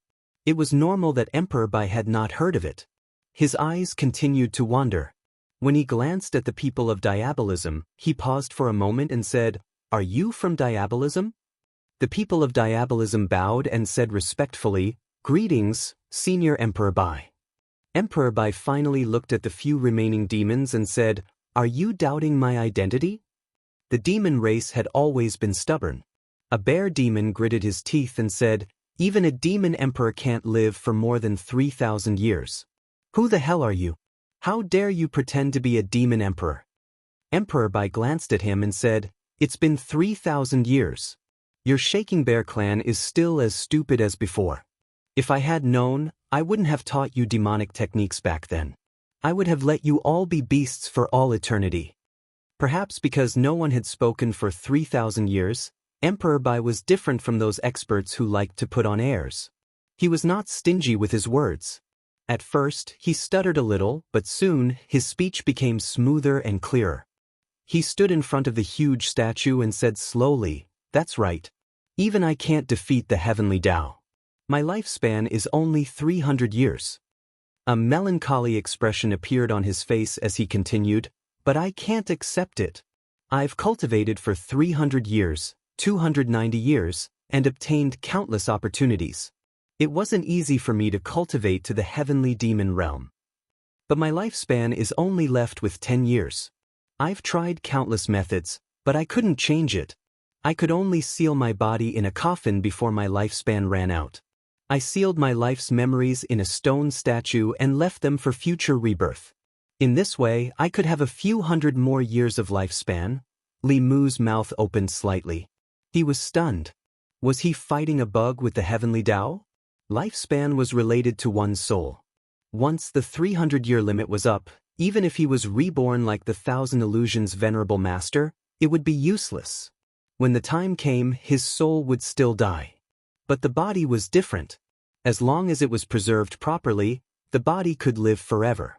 It was normal that Emperor Bai had not heard of it. His eyes continued to wander. When he glanced at the people of Diabolism, he paused for a moment and said, "Are you from Diabolism?" The people of Diabolism bowed and said respectfully, "Greetings, Senior Emperor Bai." Emperor Bai finally looked at the few remaining demons and said, "Are you doubting my identity?" The demon race had always been stubborn. A bear demon gritted his teeth and said, "Even a demon emperor can't live for more than 3,000 years. Who the hell are you? How dare you pretend to be a demon emperor?" Emperor Bai glanced at him and said, "It's been 3,000 years. Your Shaking Bear clan is still as stupid as before. If I had known, I wouldn't have taught you demonic techniques back then. I would have let you all be beasts for all eternity." Perhaps because no one had spoken for 3,000 years, Emperor Bai was different from those experts who liked to put on airs. He was not stingy with his words. At first, he stuttered a little, but soon, his speech became smoother and clearer. He stood in front of the huge statue and said slowly, "That's right. Even I can't defeat the heavenly Tao. My lifespan is only 300 years. A melancholy expression appeared on his face as he continued, "But I can't accept it. I've cultivated for 300 years, 290 years, and obtained countless opportunities. It wasn't easy for me to cultivate to the heavenly demon realm. But my lifespan is only left with 10 years. I've tried countless methods, but I couldn't change it. I could only seal my body in a coffin before my lifespan ran out. I sealed my life's memories in a stone statue and left them for future rebirth. In this way, I could have a few hundred more years of lifespan." Li Mu's mouth opened slightly. He was stunned. Was he fighting a bug with the heavenly Tao? Lifespan was related to one's soul. Once the 300-year limit was up, even if he was reborn like the Thousand Illusions' venerable master, it would be useless. When the time came, his soul would still die. But the body was different. As long as it was preserved properly, the body could live forever.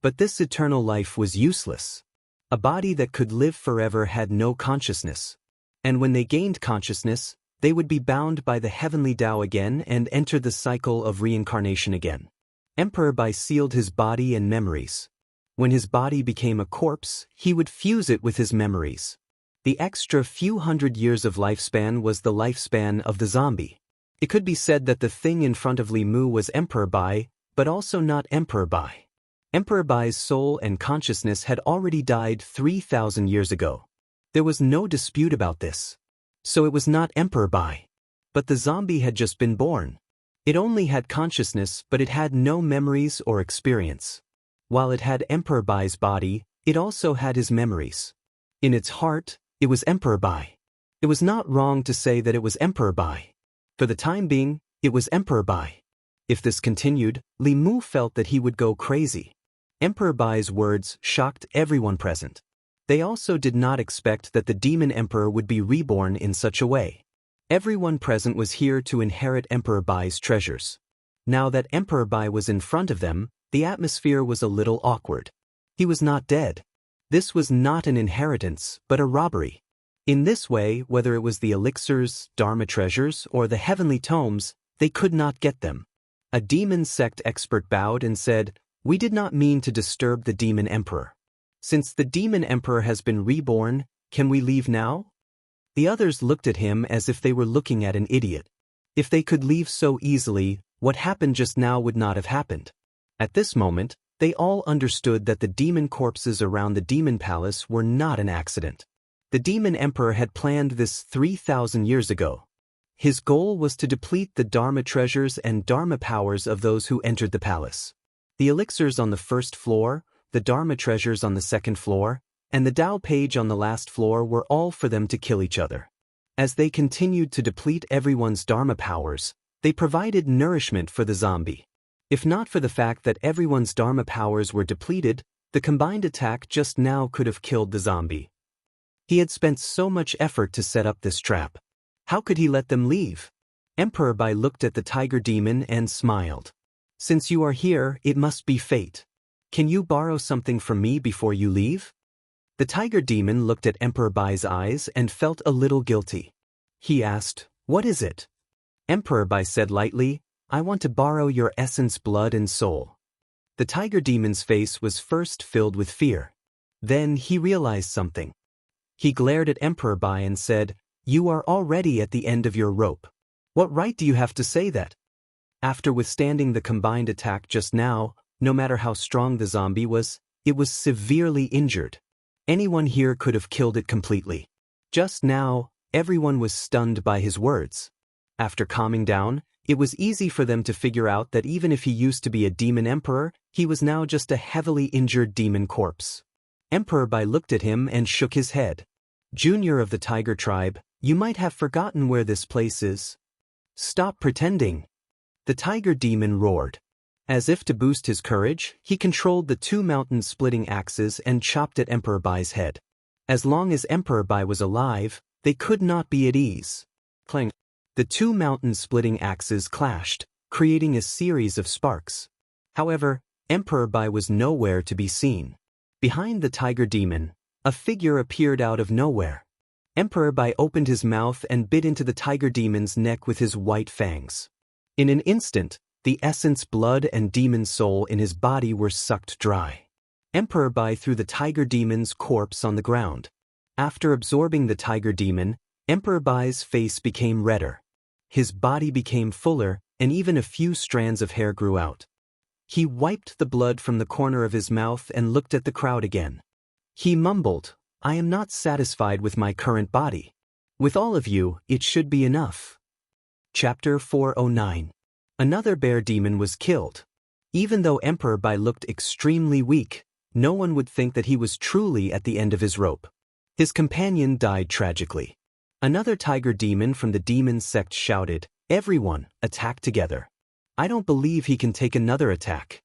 But this eternal life was useless. A body that could live forever had no consciousness. And when they gained consciousness, they would be bound by the heavenly Tao again and enter the cycle of reincarnation again. Emperor Bai sealed his body and memories. When his body became a corpse, he would fuse it with his memories. The extra few hundred years of lifespan was the lifespan of the zombie. It could be said that the thing in front of Li Mu was Emperor Bai, but also not Emperor Bai. Emperor Bai's soul and consciousness had already died 3,000 years ago. There was no dispute about this. So it was not Emperor Bai. But the zombie had just been born. It only had consciousness, but it had no memories or experience. While it had Emperor Bai's body, it also had his memories. In its heart, it was Emperor Bai. It was not wrong to say that it was Emperor Bai. For the time being, it was Emperor Bai. If this continued, Li Mu felt that he would go crazy. Emperor Bai's words shocked everyone present. They also did not expect that the demon emperor would be reborn in such a way. Everyone present was here to inherit Emperor Bai's treasures. Now that Emperor Bai was in front of them, the atmosphere was a little awkward. He was not dead. This was not an inheritance, but a robbery. In this way, whether it was the elixirs, Dharma treasures, or the heavenly tomes, they could not get them. A demon sect expert bowed and said, "We did not mean to disturb the demon emperor. Since the demon emperor has been reborn, can we leave now?" The others looked at him as if they were looking at an idiot. If they could leave so easily, what happened just now would not have happened. At this moment, they all understood that the demon corpses around the demon palace were not an accident. The demon emperor had planned this 3,000 years ago. His goal was to deplete the Dharma treasures and Dharma powers of those who entered the palace. The elixirs on the first floor, the Dharma treasures on the second floor, and the Tao page on the last floor were all for them to kill each other. As they continued to deplete everyone's Dharma powers, they provided nourishment for the zombie. If not for the fact that everyone's Dharma powers were depleted, the combined attack just now could have killed the zombie. He had spent so much effort to set up this trap. How could he let them leave? Emperor Bai looked at the tiger demon and smiled. "Since you are here, it must be fate. Can you borrow something from me before you leave?" The tiger demon looked at Emperor Bai's eyes and felt a little guilty. He asked, "What is it?" Emperor Bai said lightly, "I want to borrow your essence, blood and soul." The tiger demon's face was first filled with fear. Then he realized something. He glared at Emperor Bai and said, "You are already at the end of your rope. What right do you have to say that?" After withstanding the combined attack just now, no matter how strong the zombie was, it was severely injured. Anyone here could have killed it completely. Just now, everyone was stunned by his words. After calming down, it was easy for them to figure out that even if he used to be a demon emperor, he was now just a heavily injured demon corpse. Emperor Bai looked at him and shook his head. "Junior of the tiger tribe, you might have forgotten where this place is. Stop pretending." The tiger demon roared. As if to boost his courage, he controlled the two mountain-splitting axes and chopped at Emperor Bai's head. As long as Emperor Bai was alive, they could not be at ease. Clang. The two mountain-splitting axes clashed, creating a series of sparks. However, Emperor Bai was nowhere to be seen. Behind the tiger demon, a figure appeared out of nowhere. Emperor Bai opened his mouth and bit into the tiger demon's neck with his white fangs. In an instant, the essence, blood and demon soul in his body were sucked dry. Emperor Bai threw the tiger demon's corpse on the ground. After absorbing the tiger demon, Emperor Bai's face became redder. His body became fuller, and even a few strands of hair grew out. He wiped the blood from the corner of his mouth and looked at the crowd again. He mumbled, "I am not satisfied with my current body. With all of you, it should be enough." Chapter 409. Another bear demon was killed. Even though Emperor Bai looked extremely weak, no one would think that he was truly at the end of his rope. His companion died tragically. Another tiger demon from the demon sect shouted, "Everyone, attack together. I don't believe he can take another attack."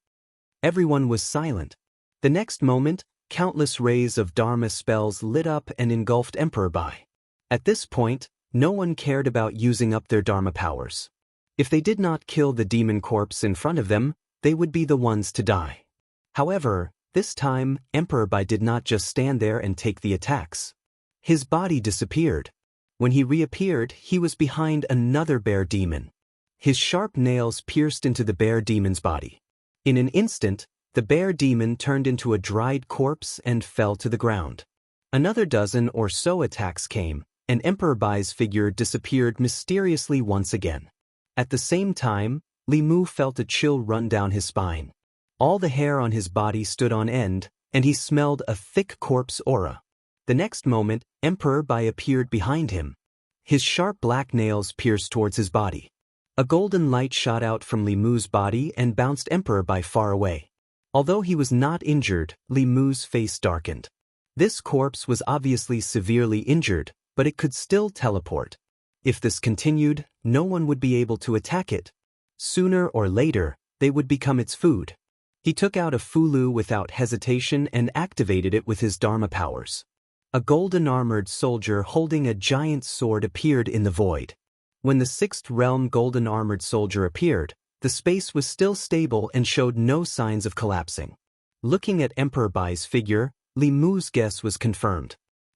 Everyone was silent. The next moment, countless rays of Dharma spells lit up and engulfed Emperor Bai. At this point, no one cared about using up their Dharma powers. If they did not kill the demon corpse in front of them, they would be the ones to die. However, this time, Emperor Bai did not just stand there and take the attacks. His body disappeared. When he reappeared, he was behind another bear demon. His sharp nails pierced into the bear demon's body. In an instant, the bear demon turned into a dried corpse and fell to the ground. Another dozen or so attacks came, and Emperor Bai's figure disappeared mysteriously once again. At the same time, Li Mu felt a chill run down his spine. All the hair on his body stood on end, and he smelled a thick corpse aura. The next moment, Emperor Bai appeared behind him. His sharp black nails pierced towards his body. A golden light shot out from Li Mu's body and bounced Emperor Bai far away. Although he was not injured, Li Mu's face darkened. This corpse was obviously severely injured, but it could still teleport. If this continued, no one would be able to attack it. Sooner or later, they would become its food. He took out a fulu without hesitation and activated it with his Dharma powers. A golden-armored soldier holding a giant sword appeared in the void. When the sixth realm golden-armored soldier appeared, the space was still stable and showed no signs of collapsing. Looking at Emperor Bai's figure, Li Mu's guess was confirmed.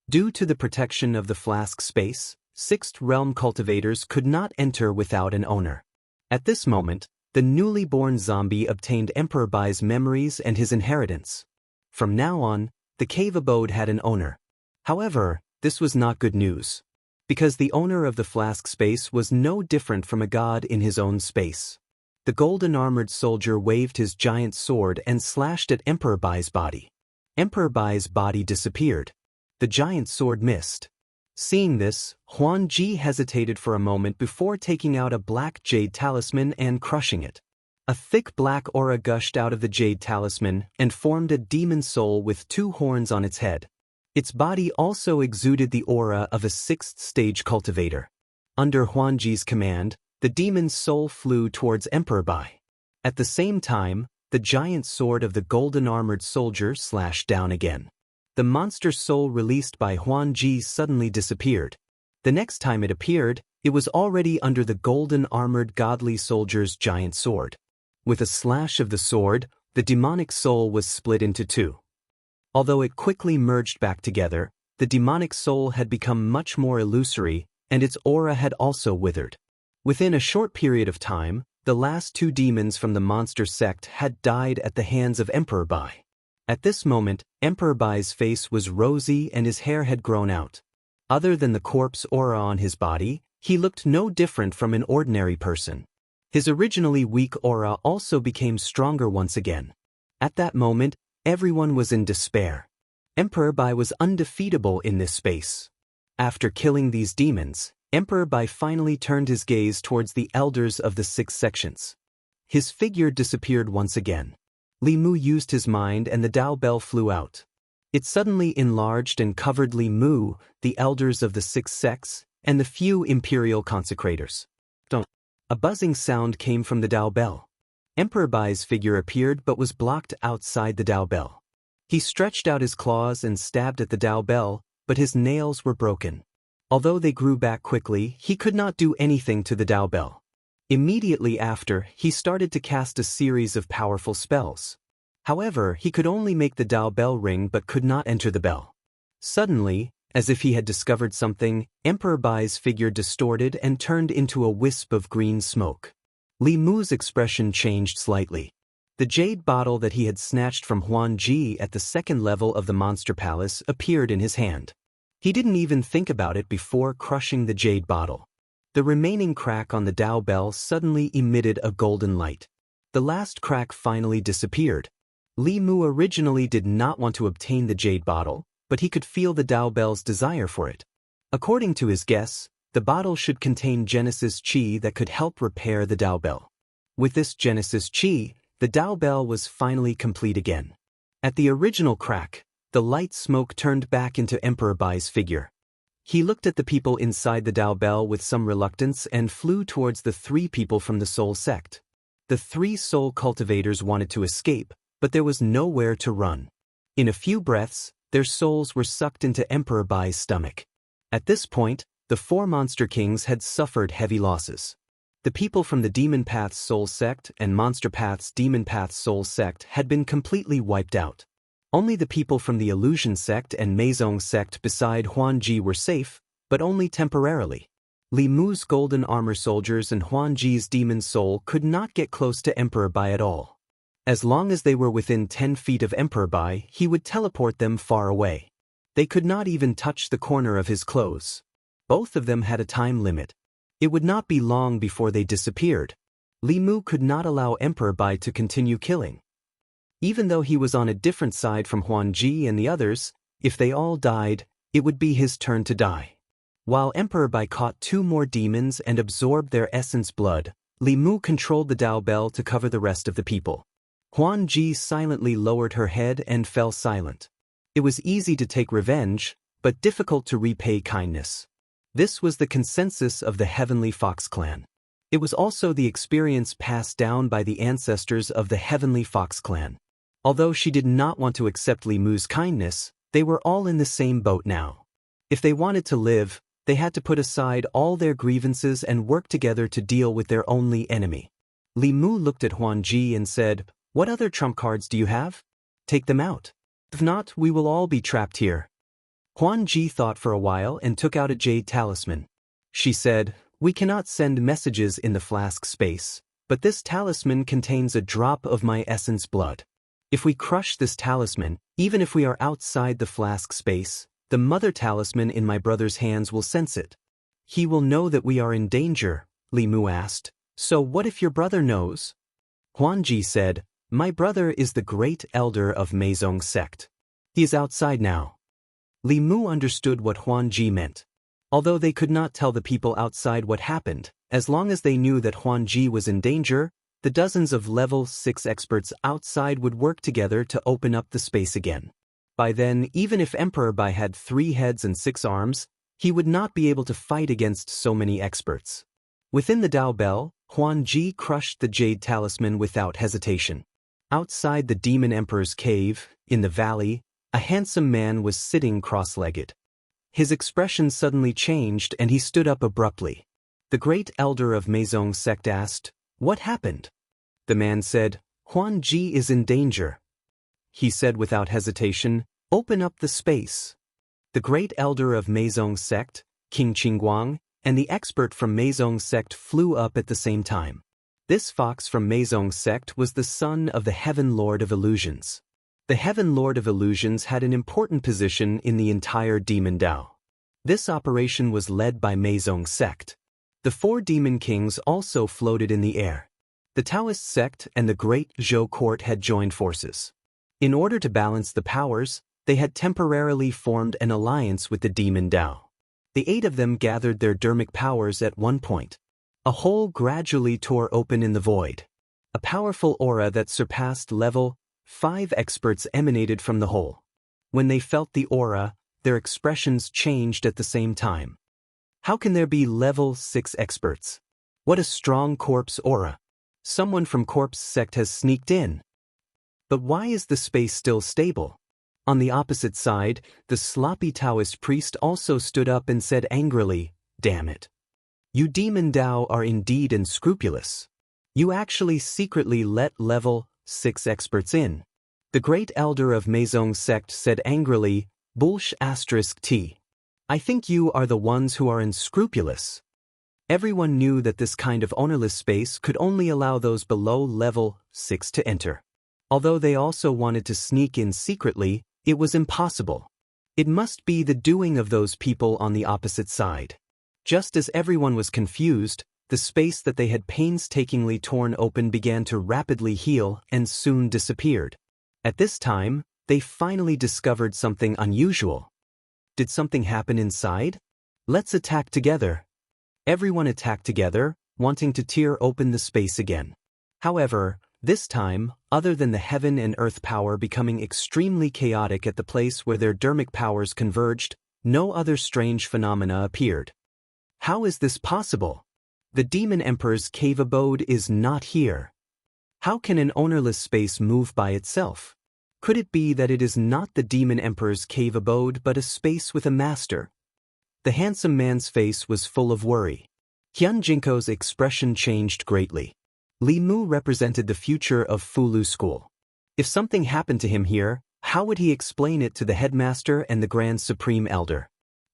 Due to the protection of the flask space, sixth realm cultivators could not enter without an owner. At this moment, the newly born zombie obtained Emperor Bai's memories and his inheritance. From now on, the cave abode had an owner. However, this was not good news, because the owner of the flask space was no different from a god in his own space. The golden-armored soldier waved his giant sword and slashed at Emperor Bai's body. Emperor Bai's body disappeared. The giant sword missed. Seeing this, Huan Ji hesitated for a moment before taking out a black jade talisman and crushing it. A thick black aura gushed out of the jade talisman and formed a demon soul with two horns on its head. Its body also exuded the aura of a sixth-stage cultivator. Under Huan Ji's command, the demon's soul flew towards Emperor Bai. At the same time, the giant sword of the golden-armored soldier slashed down again. The monster soul released by Huan Ji suddenly disappeared. The next time it appeared, it was already under the golden-armored godly soldier's giant sword. With a slash of the sword, the demonic soul was split into two. Although it quickly merged back together, the demonic soul had become much more illusory, and its aura had also withered. Within a short period of time, the last two demons from the monster sect had died at the hands of Emperor Bai. At this moment, Emperor Bai's face was rosy and his hair had grown out. Other than the corpse aura on his body, he looked no different from an ordinary person. His originally weak aura also became stronger once again. At that moment, everyone was in despair. Emperor Bai was undefeatable in this space. After killing these demons, Emperor Bai finally turned his gaze towards the elders of the 6 sections. His figure disappeared once again. Li Mu used his mind and the Dao Bell flew out. It suddenly enlarged and covered Li Mu, the elders of the 6 sects, and the few imperial consecrators. A buzzing sound came from the Dao Bell. Emperor Bai's figure appeared but was blocked outside the Dao Bell. He stretched out his claws and stabbed at the Dao Bell, but his nails were broken. Although they grew back quickly, he could not do anything to the Dao Bell. Immediately after, he started to cast a series of powerful spells. However, he could only make the Dao Bell ring but could not enter the bell. Suddenly, as if he had discovered something, Emperor Bai's figure distorted and turned into a wisp of green smoke. Li Mu's expression changed slightly. The jade bottle that he had snatched from Huan Ji at the 2nd level of the Monster Palace appeared in his hand. He didn't even think about it before crushing the jade bottle. The remaining crack on the Dao Bell suddenly emitted a golden light. The last crack finally disappeared. Li Mu originally did not want to obtain the jade bottle, but he could feel the Dao Bell's desire for it. According to his guess, the bottle should contain Genesis Qi that could help repair the Dao Bell. With this Genesis Qi, the Dao Bell was finally complete again. At the original crack, the light smoke turned back into Emperor Bai's figure. He looked at the people inside the Dao Bell with some reluctance and flew towards the 3 people from the Soul Sect. The 3 soul cultivators wanted to escape, but there was nowhere to run. In a few breaths, their souls were sucked into Emperor Bai's stomach. At this point, the 4 Monster Kings had suffered heavy losses. The people from the Demon Path's Soul Sect and Monster Path's Demon Path's Soul Sect had been completely wiped out. Only the people from the Illusion Sect and Meizong Sect beside Huan Ji were safe, but only temporarily. Li Mu's golden armor soldiers and Huan Ji's demon soul could not get close to Emperor Bai at all. As long as they were within 10 feet of Emperor Bai, he would teleport them far away. They could not even touch the corner of his clothes. Both of them had a time limit. It would not be long before they disappeared. Li Mu could not allow Emperor Bai to continue killing. Even though he was on a different side from Huan Ji and the others, if they all died, it would be his turn to die. While Emperor Bai caught 2 more demons and absorbed their essence blood, Li Mu controlled the Dao Bell to cover the rest of the people. Huan Ji silently lowered her head and fell silent. It was easy to take revenge, but difficult to repay kindness. This was the consensus of the Heavenly Fox clan. It was also the experience passed down by the ancestors of the Heavenly Fox clan. Although she did not want to accept Li Mu's kindness, they were all in the same boat now. If they wanted to live, they had to put aside all their grievances and work together to deal with their only enemy. Li Mu looked at Huan Ji and said, "What other trump cards do you have? Take them out. If not, we will all be trapped here." Huan Ji thought for a while and took out a jade talisman. She said, "We cannot send messages in the flask space, but this talisman contains a drop of my essence blood. If we crush this talisman, even if we are outside the flask space, the mother talisman in my brother's hands will sense it. He will know that we are in danger," Li Mu asked. "So what if your brother knows?" Huan Ji said, "My brother is the great elder of Meizong sect. He is outside now." Li Mu understood what Huan Ji meant. Although they could not tell the people outside what happened, as long as they knew that Huan Ji was in danger, the dozens of level 6 experts outside would work together to open up the space again. By then, even if Emperor Bai had 3 heads and 6 arms, he would not be able to fight against so many experts. Within the Dao Bell, Huan Ji crushed the jade talisman without hesitation. Outside the Demon Emperor's cave, in the valley, a handsome man was sitting cross-legged. His expression suddenly changed and he stood up abruptly. The great elder of Meizong sect asked, "What happened?" The man said, "Huan Ji is in danger." He said without hesitation, "Open up the space." The great elder of Meizong sect, King Qingguang, and the expert from Meizong's sect flew up at the same time. This fox from Meizong's sect was the son of the Heaven Lord of Illusions. The Heaven Lord of Illusions had an important position in the entire demon Dao. This operation was led by Meizong's sect. The 4 demon kings also floated in the air. The Daoist sect and the great Zhou court had joined forces. In order to balance the powers, they had temporarily formed an alliance with the demon Dao. The 8 of them gathered their dermic powers at one point. A hole gradually tore open in the void. A powerful aura that surpassed level 5 experts emanated from the hole. When they felt the aura, their expressions changed at the same time. How can there be level 6 experts? What a strong corpse aura. Someone from Corpse sect has sneaked in. But why is the space still stable? On the opposite side, the sloppy Taoist priest also stood up and said angrily, "Damn it. You demon Dao are indeed unscrupulous. You actually secretly let level 6 experts in." The great elder of Meizong's sect said angrily, "Bullsh*t. I think you are the ones who are unscrupulous." Everyone knew that this kind of ownerless space could only allow those below level 6 to enter. Although they also wanted to sneak in secretly, it was impossible. It must be the doing of those people on the opposite side. Just as everyone was confused, the space that they had painstakingly torn open began to rapidly heal and soon disappeared. At this time, they finally discovered something unusual. Did something happen inside? Let's attack together. Everyone attacked together, wanting to tear open the space again. However, this time, other than the heaven and earth power becoming extremely chaotic at the place where their dermic powers converged, no other strange phenomena appeared. How is this possible? The Demon Emperor's cave abode is not here. How can an ownerless space move by itself? Could it be that it is not the Demon Emperor's cave abode but a space with a master? The handsome man's face was full of worry. Hyun Jinko's expression changed greatly. Li Mu represented the future of Fulu School. If something happened to him here, how would he explain it to the headmaster and the Grand Supreme Elder?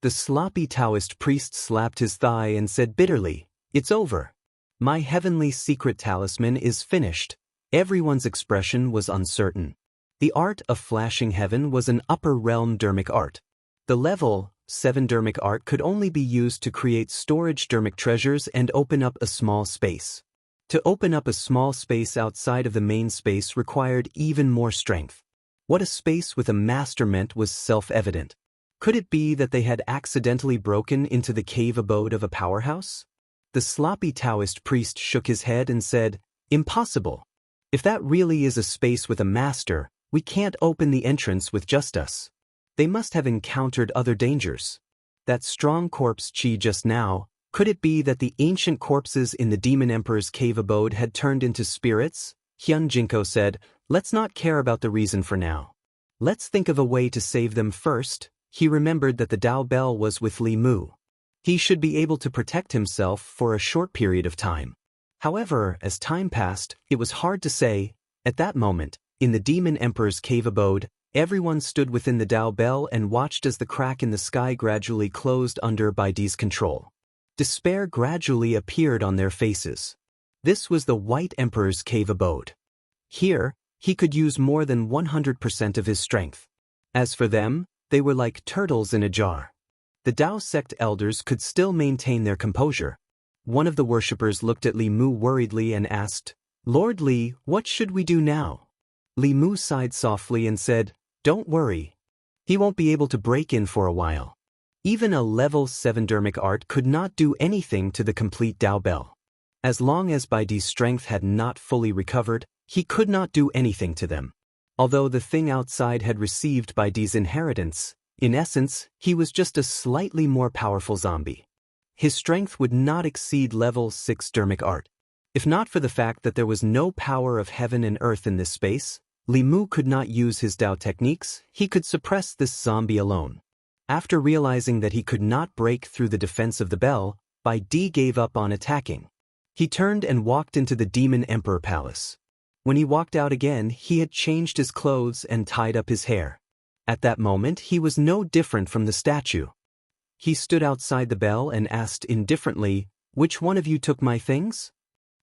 The sloppy Taoist priest slapped his thigh and said bitterly, "It's over. My heavenly secret talisman is finished." Everyone's expression was uncertain. The art of flashing heaven was an upper realm dermic art. The level 7 dermic art could only be used to create storage dermic treasures and open up a small space. To open up a small space outside of the main space required even more strength. What a space with a master meant was self-evident. Could it be that they had accidentally broken into the cave abode of a powerhouse? The sloppy Taoist priest shook his head and said, "Impossible. If that really is a space with a master, we can't open the entrance with just us. They must have encountered other dangers. That strong corpse chi just now, could it be that the ancient corpses in the Demon Emperor's cave abode had turned into spirits?" Hyun Jinko said, "Let's not care about the reason for now. Let's think of a way to save them first." He remembered that the Dao Bell was with Li Mu. He should be able to protect himself for a short period of time. However, as time passed, it was hard to say. At that moment, in the Demon Emperor's cave abode, everyone stood within the Dao Bell and watched as the crack in the sky gradually closed under Baidi's control. Despair gradually appeared on their faces. This was the White Emperor's cave abode. Here, he could use more than 100% of his strength. As for them, they were like turtles in a jar. The Dao sect elders could still maintain their composure. One of the worshippers looked at Li Mu worriedly and asked, "Lord Li, what should we do now?" Li Mu sighed softly and said, "Don't worry. He won't be able to break in for a while." Even a level 7 dermic art could not do anything to the complete Dao Bell. As long as Baidi's strength had not fully recovered, he could not do anything to them. Although the thing outside had received Baidi's inheritance, in essence, he was just a slightly more powerful zombie. His strength would not exceed level 6 dermic art. If not for the fact that there was no power of heaven and earth in this space, Li Mu could not use his Dao techniques. He could suppress this zombie alone. After realizing that he could not break through the defense of the bell, Baidi gave up on attacking. He turned and walked into the Demon Emperor Palace. When he walked out again, he had changed his clothes and tied up his hair. At that moment, he was no different from the statue. He stood outside the bell and asked indifferently, "Which one of you took my things?"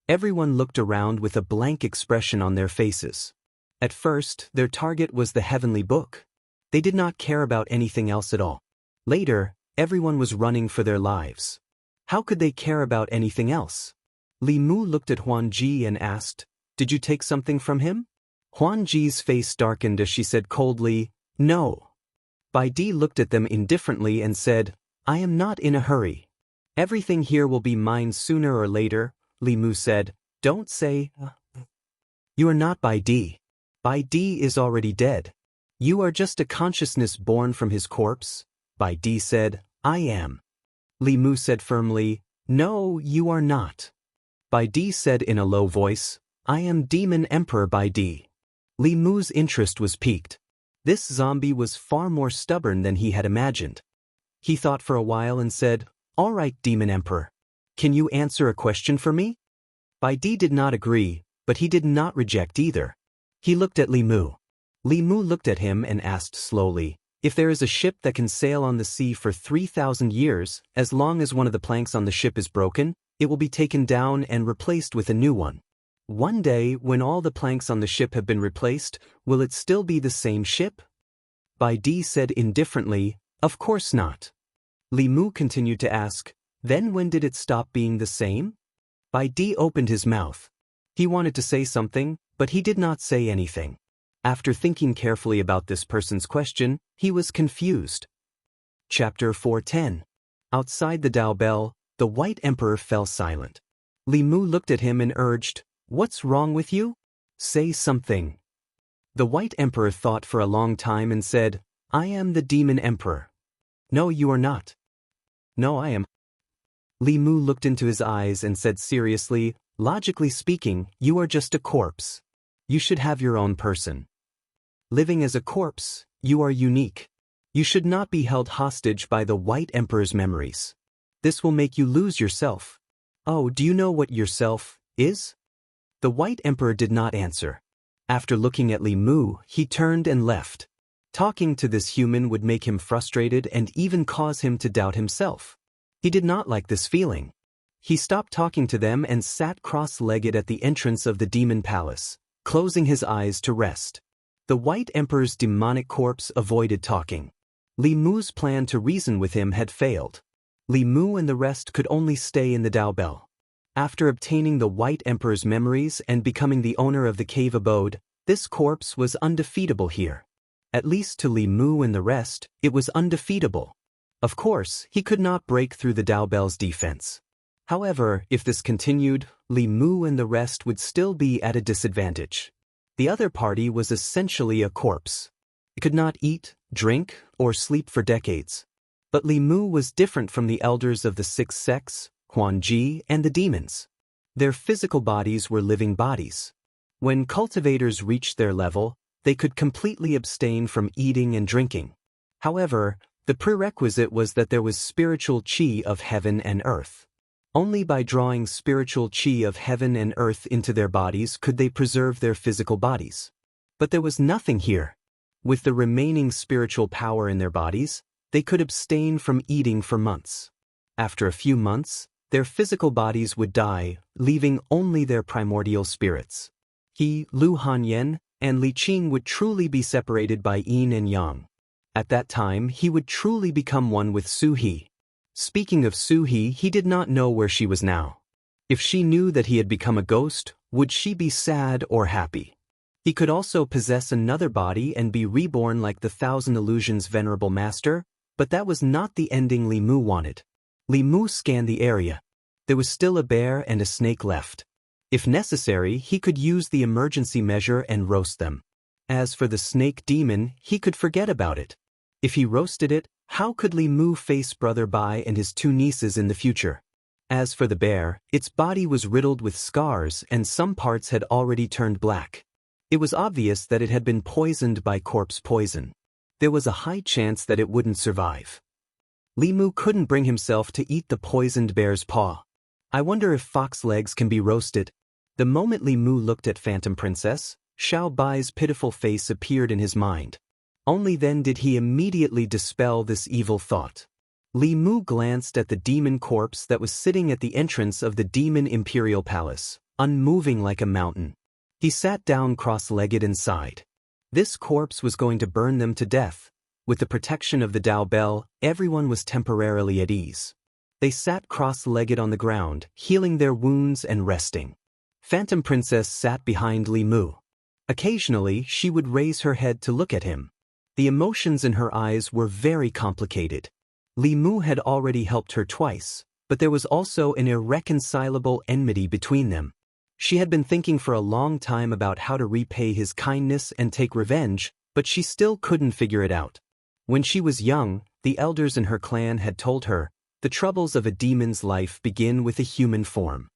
Everyone looked around with a blank expression on their faces. At first, their target was the heavenly book. They did not care about anything else at all. Later, everyone was running for their lives. How could they care about anything else? Li Mu looked at Huan Ji and asked, "Did you take something from him?" Huan Ji's face darkened as she said coldly, "No." Bai Di looked at them indifferently and said, "I am not in a hurry. Everything here will be mine sooner or later." Li Mu said, "Don't say, you are not Bai Di. Bai Di is already dead. You are just a consciousness born from his corpse." Bai Di said, "I am." Li Mu said firmly, "No, you are not." Bai Di said in a low voice, "I am Demon Emperor Bai Di." Li Mu's interest was piqued. This zombie was far more stubborn than he had imagined. He thought for a while and said, "All right, Demon Emperor. Can you answer a question for me?" Bai Di did not agree, but he did not reject either. He looked at Li Mu. Li Mu looked at him and asked slowly, "If there is a ship that can sail on the sea for 3,000 years, as long as one of the planks on the ship is broken, it will be taken down and replaced with a new one. One day, when all the planks on the ship have been replaced, will it still be the same ship?" Bai Di said indifferently, "Of course not." Li Mu continued to ask, "Then when did it stop being the same?" Bai Di opened his mouth. He wanted to say something, but he did not say anything. After thinking carefully about this person's question, he was confused. Chapter 410. Outside the Dao Bell, the White Emperor fell silent. Li Mu looked at him and urged, "What's wrong with you? Say something." The White Emperor thought for a long time and said, "I am the Demon Emperor." "No, you are not." "No, I am." Li Mu looked into his eyes and said seriously, "Logically speaking, you are just a corpse. You should have your own person. Living as a corpse, you are unique. You should not be held hostage by the White Emperor's memories. This will make you lose yourself." "Oh, do you know what yourself is?" The White Emperor did not answer. After looking at Li Mu, he turned and left. Talking to this human would make him frustrated and even cause him to doubt himself. He did not like this feeling. He stopped talking to them and sat cross-legged at the entrance of the demon palace, closing his eyes to rest. The White Emperor's demonic corpse avoided talking. Li Mu's plan to reason with him had failed. Li Mu and the rest could only stay in the Dao Bell. After obtaining the White Emperor's memories and becoming the owner of the cave abode, this corpse was undefeatable here. At least to Li Mu and the rest, it was undefeatable. Of course, he could not break through the Dao Bell's defense. However, if this continued, Li Mu and the rest would still be at a disadvantage. The other party was essentially a corpse. It could not eat, drink, or sleep for decades. But Li Mu was different from the elders of the six sects, Huan Ji, and the demons. Their physical bodies were living bodies. When cultivators reached their level, they could completely abstain from eating and drinking. However, the prerequisite was that there was spiritual qi of heaven and earth. Only by drawing spiritual qi of heaven and earth into their bodies could they preserve their physical bodies. But there was nothing here. With the remaining spiritual power in their bodies, they could abstain from eating for months. After a few months, their physical bodies would die, leaving only their primordial spirits. He, Lu Hanyan, and Li Qing would truly be separated by yin and yang. At that time, he would truly become one with Su He. Speaking of Su He, he did not know where she was now. If she knew that he had become a ghost, would she be sad or happy? He could also possess another body and be reborn like the Thousand Illusions' venerable master, but that was not the ending Li Mu wanted. Li Mu scanned the area. There was still a bear and a snake left. If necessary, he could use the emergency measure and roast them. As for the snake demon, he could forget about it. If he roasted it, how could Li Mu face Brother Bai and his two nieces in the future? As for the bear, its body was riddled with scars and some parts had already turned black. It was obvious that it had been poisoned by corpse poison. There was a high chance that it wouldn't survive. Li Mu couldn't bring himself to eat the poisoned bear's paw. I wonder if fox legs can be roasted. The moment Li Mu looked at Phantom Princess, Xiao Bai's pitiful face appeared in his mind. Only then did he immediately dispel this evil thought. Li Mu glanced at the demon corpse that was sitting at the entrance of the demon imperial palace, unmoving like a mountain. He sat down cross-legged and sighed. This corpse was going to burn them to death. With the protection of the Dao Bell, everyone was temporarily at ease. They sat cross-legged on the ground, healing their wounds and resting. Phantom Princess sat behind Li Mu. Occasionally, she would raise her head to look at him. The emotions in her eyes were very complicated. Li Mu had already helped her twice, but there was also an irreconcilable enmity between them. She had been thinking for a long time about how to repay his kindness and take revenge, but she still couldn't figure it out. When she was young, the elders in her clan had told her, the troubles of a demon's life begin with a human form.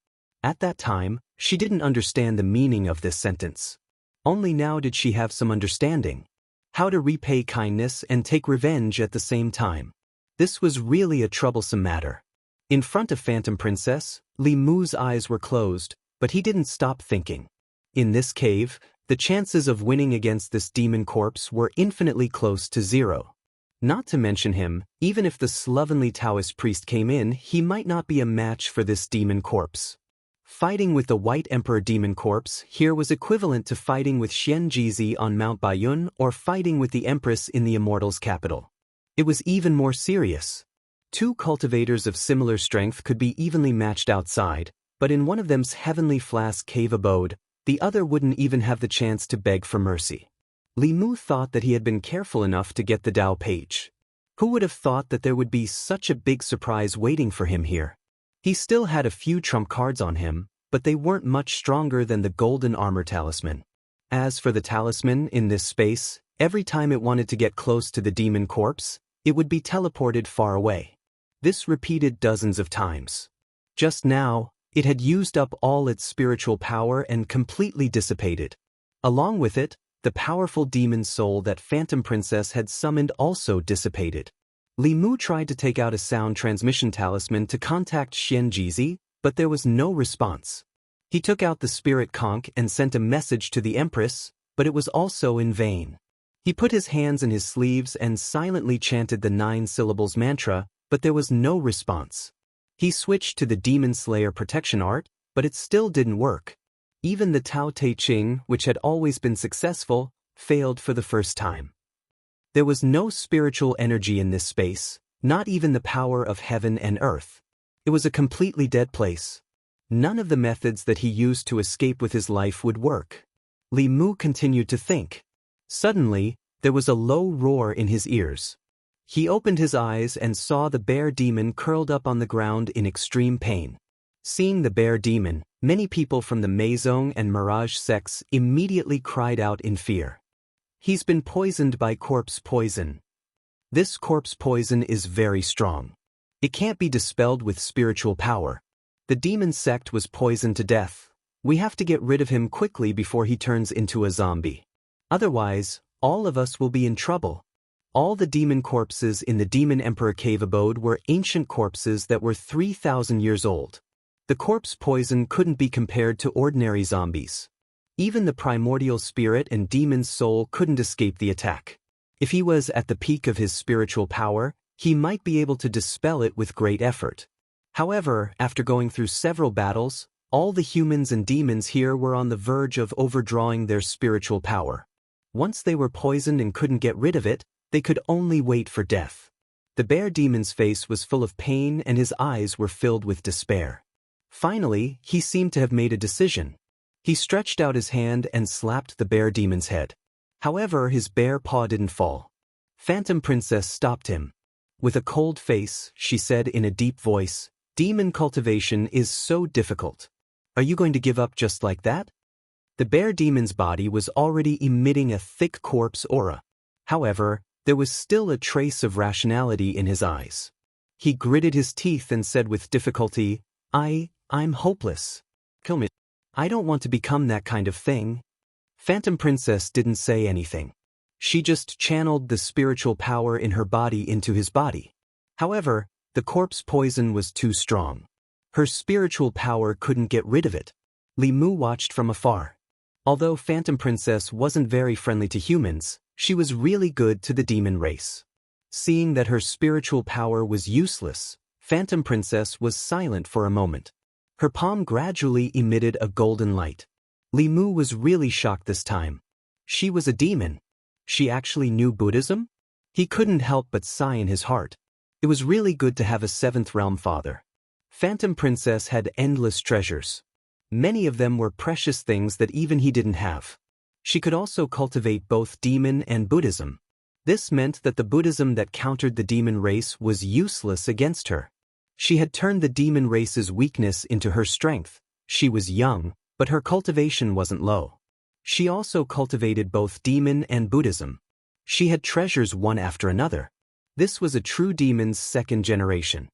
At that time, she didn't understand the meaning of this sentence. Only now did she have some understanding. How to repay kindness and take revenge at the same time. This was really a troublesome matter. In front of Phantom Princess, Li Mu's eyes were closed, but he didn't stop thinking. In this cave, the chances of winning against this demon corpse were infinitely close to zero. Not to mention him, even if the slovenly Daoist priest came in, he might not be a match for this demon corpse. Fighting with the White Emperor demon corpse here was equivalent to fighting with Xianxia on Mount Baiyun or fighting with the Empress in the Immortal's capital. It was even more serious. Two cultivators of similar strength could be evenly matched outside, but in one of them's heavenly flask cave abode, the other wouldn't even have the chance to beg for mercy. Li Mu thought that he had been careful enough to get the Dao page. Who would have thought that there would be such a big surprise waiting for him here? He still had a few trump cards on him, but they weren't much stronger than the golden armor talisman. As for the talisman in this space, every time it wanted to get close to the demon corpse, it would be teleported far away. This repeated dozens of times. Just now, it had used up all its spiritual power and completely dissipated. Along with it, the powerful demon soul that Phantom Princess had summoned also dissipated. Li Mu tried to take out a sound transmission talisman to contact Xianxia, but there was no response. He took out the spirit conch and sent a message to the Empress, but it was also in vain. He put his hands in his sleeves and silently chanted the 9 syllables mantra, but there was no response. He switched to the Demon Slayer protection art, but it still didn't work. Even the Tao Te Ching, which had always been successful, failed for the first time. There was no spiritual energy in this space, not even the power of heaven and earth. It was a completely dead place. None of the methods that he used to escape with his life would work. Li Mu continued to think. Suddenly, there was a low roar in his ears. He opened his eyes and saw the bear demon curled up on the ground in extreme pain. Seeing the bear demon, many people from the Meizong and Mirage sects immediately cried out in fear. He's been poisoned by corpse poison. This corpse poison is very strong. It can't be dispelled with spiritual power. The demon sect was poisoned to death. We have to get rid of him quickly before he turns into a zombie. Otherwise, all of us will be in trouble. All the demon corpses in the Demon Emperor cave abode were ancient corpses that were 3,000 years old. The corpse poison couldn't be compared to ordinary zombies. Even the primordial spirit and demon's soul couldn't escape the attack. If he was at the peak of his spiritual power, he might be able to dispel it with great effort. However, after going through several battles, all the humans and demons here were on the verge of overdrawing their spiritual power. Once they were poisoned and couldn't get rid of it, they could only wait for death. The bear demon's face was full of pain and his eyes were filled with despair. Finally, he seemed to have made a decision. He stretched out his hand and slapped the bear demon's head. However, his bare paw didn't fall. Phantom Princess stopped him. With a cold face, she said in a deep voice, "Demon cultivation is so difficult. Are you going to give up just like that?" The bear demon's body was already emitting a thick corpse aura. However, there was still a trace of rationality in his eyes. He gritted his teeth and said with difficulty, I'm hopeless. Kill me. I don't want to become that kind of thing." Phantom Princess didn't say anything. She just channeled the spiritual power in her body into his body. However, the corpse poison was too strong. Her spiritual power couldn't get rid of it. Li Mu watched from afar. Although Phantom Princess wasn't very friendly to humans, she was really good to the demon race. Seeing that her spiritual power was useless, Phantom Princess was silent for a moment. Her palm gradually emitted a golden light. Li Mu was really shocked this time. She was a demon. She actually knew Buddhism? He couldn't help but sigh in his heart. It was really good to have a seventh realm father. Phantom Princess had endless treasures. Many of them were precious things that even he didn't have. She could also cultivate both demon and Buddhism. This meant that the Buddhism that countered the demon race was useless against her. She had turned the demon race's weakness into her strength. She was young, but her cultivation wasn't low. She also cultivated both demon and Buddhism. She had treasures one after another. This was a true demon's second generation.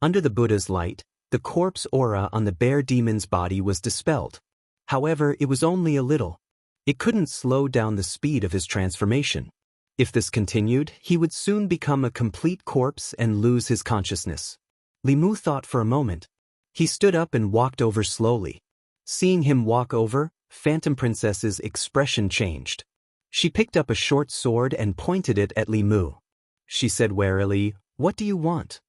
Under the Buddha's light, the corpse aura on the bear demon's body was dispelled. However, it was only a little. It couldn't slow down the speed of his transformation. If this continued, he would soon become a complete corpse and lose his consciousness. Li Mu thought for a moment. He stood up and walked over slowly. Seeing him walk over, Phantom Princess's expression changed. She picked up a short sword and pointed it at Li Mu. She said warily, "What do you want?"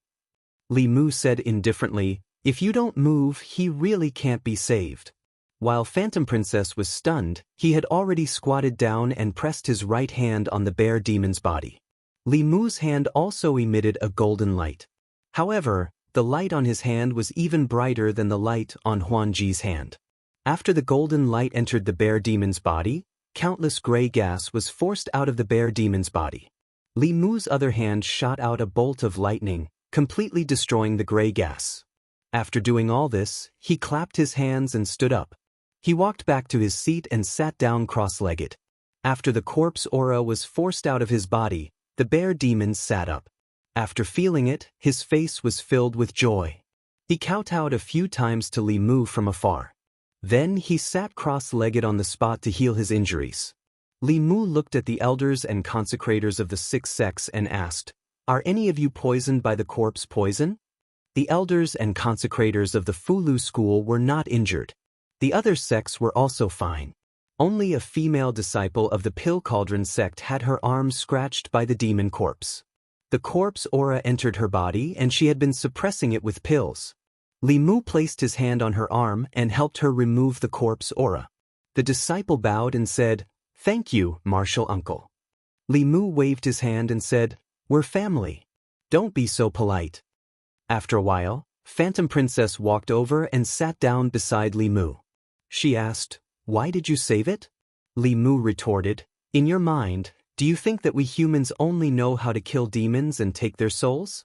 Li Mu said indifferently, "If you don't move, he really can't be saved." While Phantom Princess was stunned, he had already squatted down and pressed his right hand on the bear demon's body. Li Mu's hand also emitted a golden light. However, the light on his hand was even brighter than the light on Huanji's hand. After the golden light entered the bear demon's body, countless gray gas was forced out of the bear demon's body. Li Mu's other hand shot out a bolt of lightning, completely destroying the gray gas. After doing all this, he clapped his hands and stood up. He walked back to his seat and sat down cross-legged. After the corpse aura was forced out of his body, the bear demon sat up. After feeling it, his face was filled with joy. He kowtowed a few times to Li Mu from afar. Then he sat cross-legged on the spot to heal his injuries. Li Mu looked at the elders and consecrators of the 6 sects and asked, "Are any of you poisoned by the corpse poison?" The elders and consecrators of the Fulu school were not injured. The other sects were also fine. Only a female disciple of the Pill Cauldron sect had her arm scratched by the demon corpse. The corpse aura entered her body and she had been suppressing it with pills. Li Mu placed his hand on her arm and helped her remove the corpse aura. The disciple bowed and said, "Thank you, Martial Uncle." Li Mu waved his hand and said, "We're family. Don't be so polite." After a while, Phantom Princess walked over and sat down beside Li Mu. She asked, "Why did you save it?" Li Mu retorted, "In your mind, do you think that we humans only know how to kill demons and take their souls?"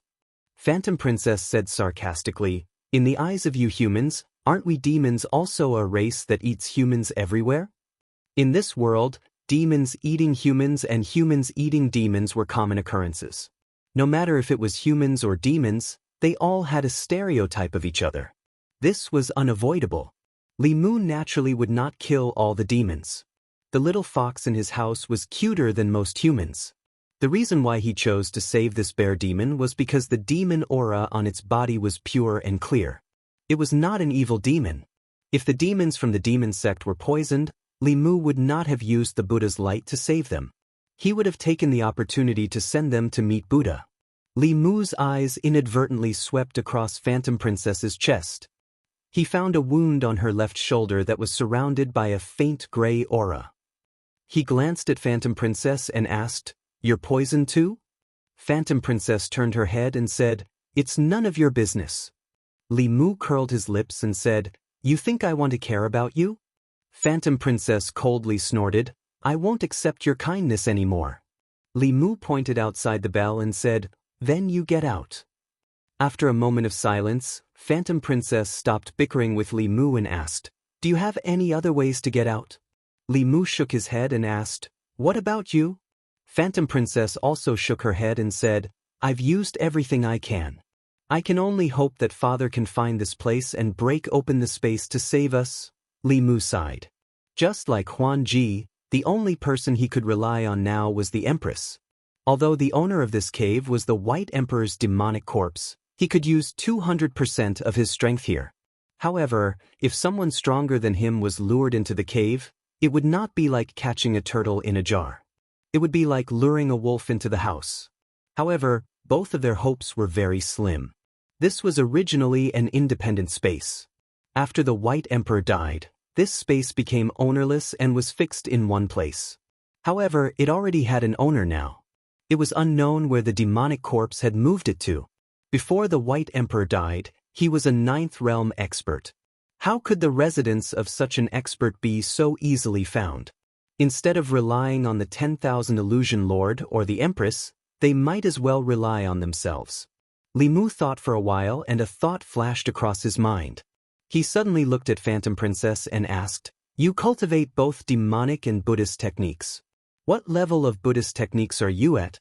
Phantom Princess said sarcastically, "In the eyes of you humans, aren't we demons also a race that eats humans everywhere?" In this world, demons eating humans and humans eating demons were common occurrences. No matter if it was humans or demons, they all had a stereotype of each other. This was unavoidable. Li Mu naturally would not kill all the demons. The little fox in his house was cuter than most humans. The reason why he chose to save this bear demon was because the demon aura on its body was pure and clear. It was not an evil demon. If the demons from the demon sect were poisoned, Li Mu would not have used the Buddha's light to save them. He would have taken the opportunity to send them to meet Buddha. Li Mu's eyes inadvertently swept across Phantom Princess's chest. He found a wound on her left shoulder that was surrounded by a faint gray aura. He glanced at Phantom Princess and asked, "You're poisoned too?" Phantom Princess turned her head and said, "It's none of your business." Li Mu curled his lips and said, "You think I want to care about you?" Phantom Princess coldly snorted, "I won't accept your kindness anymore." Li Mu pointed outside the bell and said, "Then you get out." After a moment of silence, Phantom Princess stopped bickering with Li Mu and asked, "Do you have any other ways to get out?" Li Mu shook his head and asked, "What about you?" Phantom Princess also shook her head and said, "I've used everything I can. I can only hope that Father can find this place and break open the space to save us." Li Mu sighed. Just like Huanji, the only person he could rely on now was the Empress. Although the owner of this cave was the White Emperor's demonic corpse, he could use 200% of his strength here. However, if someone stronger than him was lured into the cave, it would not be like catching a turtle in a jar. It would be like luring a wolf into the house. However, both of their hopes were very slim. This was originally an independent space. After the White Emperor died, this space became ownerless and was fixed in one place. However, it already had an owner now. It was unknown where the demonic corpse had moved it to. Before the White Emperor died, he was a ninth realm expert. How could the residence of such an expert be so easily found? Instead of relying on the 10,000 Illusion Lord or the Empress, they might as well rely on themselves. Li Mu thought for a while and a thought flashed across his mind. He suddenly looked at Phantom Princess and asked, "You cultivate both demonic and Buddhist techniques. What level of Buddhist techniques are you at?"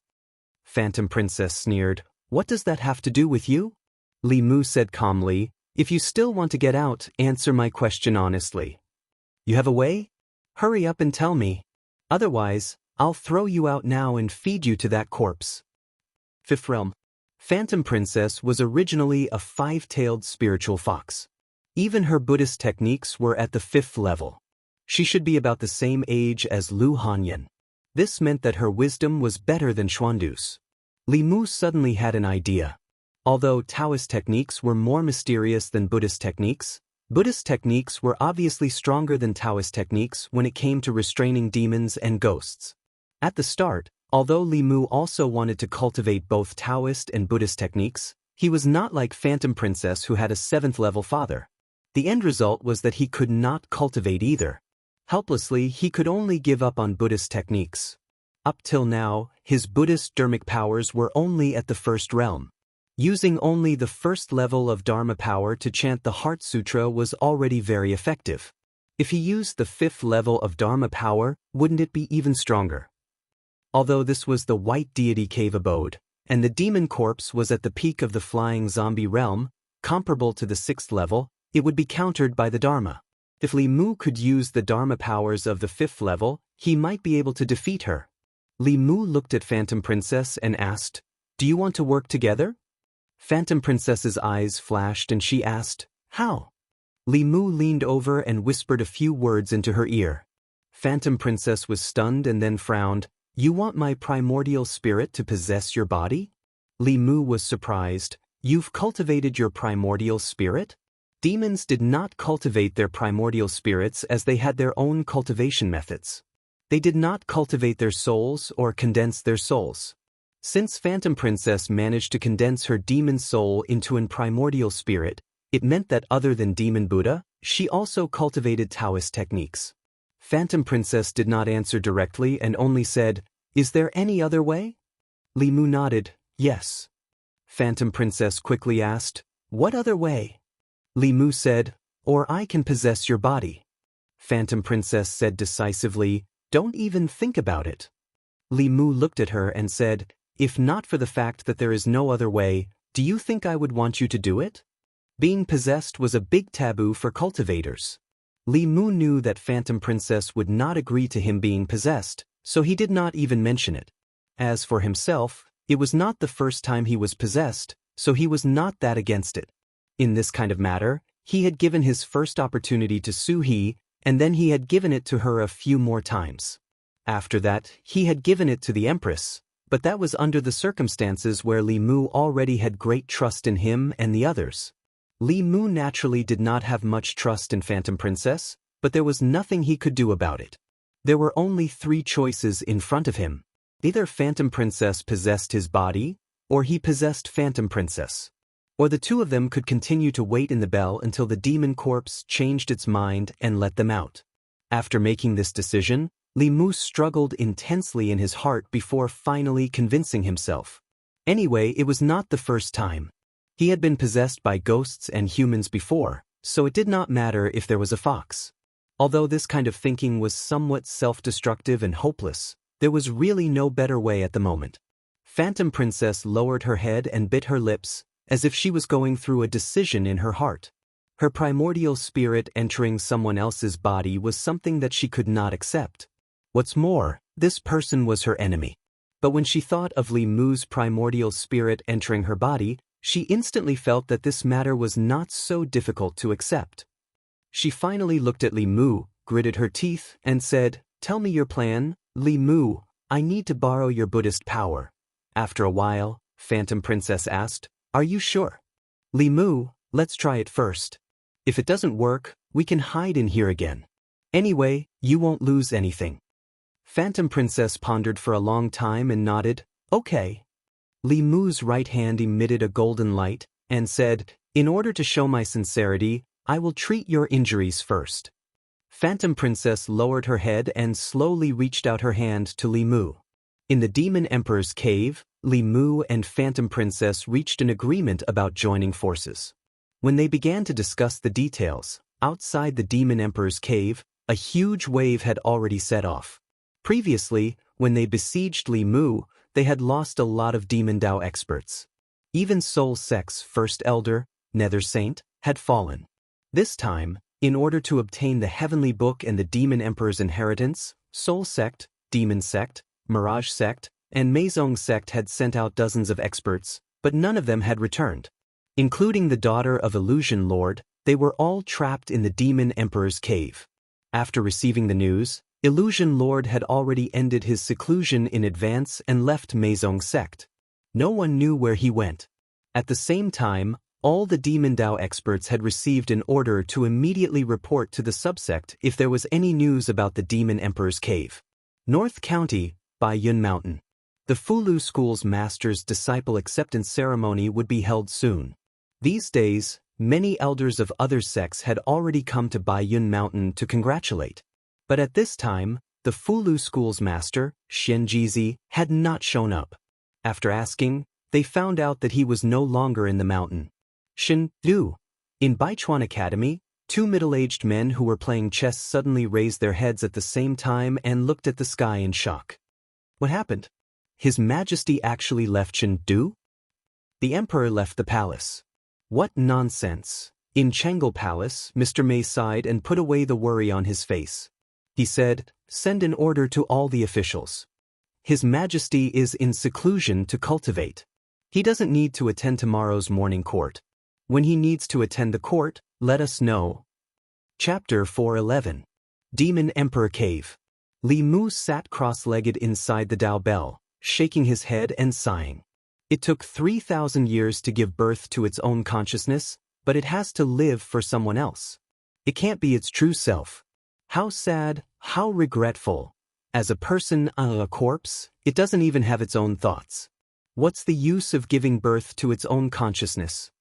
Phantom Princess sneered, "What does that have to do with you?" Li Mu said calmly, "If you still want to get out, answer my question honestly. You have a way? Hurry up and tell me. Otherwise, I'll throw you out now and feed you to that corpse." Fifth Realm. Phantom Princess was originally a five-tailed spiritual fox. Even her Buddhist techniques were at the 5th level. She should be about the same age as Lu Hanyan. This meant that her wisdom was better than Xuandu's. Li Mu suddenly had an idea. Although Taoist techniques were more mysterious than Buddhist techniques were obviously stronger than Taoist techniques when it came to restraining demons and ghosts. At the start, although Li Mu also wanted to cultivate both Taoist and Buddhist techniques, he was not like Phantom Princess who had a 7th-level father. The end result was that he could not cultivate either. Helplessly, he could only give up on Buddhist techniques. Up till now, his Buddhist dharmic powers were only at the 1st realm. Using only the 1st level of Dharma power to chant the Heart Sutra was already very effective. If he used the 5th level of Dharma power, wouldn't it be even stronger? Although this was the White Deity cave abode, and the demon corpse was at the peak of the flying zombie realm, comparable to the 6th level, it would be countered by the Dharma. If Li Mu could use the Dharma powers of the 5th level, he might be able to defeat her. Li Mu looked at Phantom Princess and asked, "Do you want to work together?" Phantom Princess's eyes flashed and she asked, "How?" Li Mu leaned over and whispered a few words into her ear. Phantom Princess was stunned and then frowned. "You want my primordial spirit to possess your body?" Li Mu was surprised. "You've cultivated your primordial spirit?" Demons did not cultivate their primordial spirits as they had their own cultivation methods. They did not cultivate their souls or condense their souls. Since Phantom Princess managed to condense her demon soul into an primordial spirit, it meant that other than Demon Buddha, she also cultivated Taoist techniques. Phantom Princess did not answer directly and only said, "Is there any other way?" Li Mu nodded, "Yes." Phantom Princess quickly asked, "What other way?" Li Mu said, "Or I can possess your body." Phantom Princess said decisively, "Don't even think about it." Li Mu looked at her and said, "If not for the fact that there is no other way, do you think I would want you to do it?" Being possessed was a big taboo for cultivators. Li Mu knew that Phantom Princess would not agree to him being possessed, so he did not even mention it. As for himself, it was not the first time he was possessed, so he was not that against it. In this kind of matter, he had given his first opportunity to Su He, and then he had given it to her a few more times. After that, he had given it to the Empress, but that was under the circumstances where Li Mu already had great trust in him and the others. Li Mu naturally did not have much trust in Phantom Princess, but there was nothing he could do about it. There were only 3 choices in front of him. Either Phantom Princess possessed his body, or he possessed Phantom Princess. Or the two of them could continue to wait in the bell until the demon corpse changed its mind and let them out. After making this decision, Li Mu struggled intensely in his heart before finally convincing himself. Anyway, it was not the first time. He had been possessed by ghosts and humans before, so it did not matter if there was a fox. Although this kind of thinking was somewhat self-destructive and hopeless, there was really no better way at the moment. Phantom Princess lowered her head and bit her lips, as if she was going through a decision in her heart. Her primordial spirit entering someone else's body was something that she could not accept. What's more, this person was her enemy. But when she thought of Li Mu's primordial spirit entering her body, she instantly felt that this matter was not so difficult to accept. She finally looked at Li Mu, gritted her teeth, and said, "Tell me your plan, Li Mu. I need to borrow your Buddhist power." After a while, Phantom Princess asked, "Are you sure?" "Li Mu, let's try it first. If it doesn't work, we can hide in here again. Anyway, you won't lose anything." Phantom Princess pondered for a long time and nodded, "Okay." Li Mu's right hand emitted a golden light and said, "In order to show my sincerity, I will treat your injuries first." Phantom Princess lowered her head and slowly reached out her hand to Li Mu. In the Demon Emperor's cave, Li Mu and Phantom Princess reached an agreement about joining forces. When they began to discuss the details, outside the Demon Emperor's cave, a huge wave had already set off. Previously, when they besieged Li Mu, they had lost a lot of Demon Dao experts. Even Soul Sect's first elder, Nether Saint, had fallen. This time, in order to obtain the Heavenly Book and the Demon Emperor's inheritance, Soul Sect, Demon Sect, Mirage Sect, and Meizong Sect had sent out dozens of experts, but none of them had returned. Including the daughter of Illusion Lord, they were all trapped in the Demon Emperor's cave. After receiving the news, Illusion Lord had already ended his seclusion in advance and left Meizong Sect. No one knew where he went. At the same time, all the Demon Dao experts had received an order to immediately report to the subsect if there was any news about the Demon Emperor's cave. North County, by Yun Mountain. The Fulu School's Master's Disciple Acceptance Ceremony would be held soon. These days, many elders of other sects had already come to Baiyun Mountain to congratulate. But at this time, the Fulu School's master, Xianxia, had not shown up. After asking, they found out that he was no longer in the mountain. Du. In Baichuan Academy, two middle-aged men who were playing chess suddenly raised their heads at the same time and looked at the sky in shock. What happened? His Majesty actually left Du? The Emperor left the palace. What nonsense. In Chengel Palace, Mr. Mei sighed and put away the worry on his face. He said, "Send an order to all the officials. His Majesty is in seclusion to cultivate. He doesn't need to attend tomorrow's morning court. When he needs to attend the court, let us know." Chapter 411. Demon Emperor Cave. Li Mu sat cross-legged inside the Dao Bell, shaking his head and sighing. It took 3,000 years to give birth to its own consciousness, but it has to live for someone else. It can't be its true self. How sad, how regretful. As a person, a corpse, it doesn't even have its own thoughts. What's the use of giving birth to its own consciousness?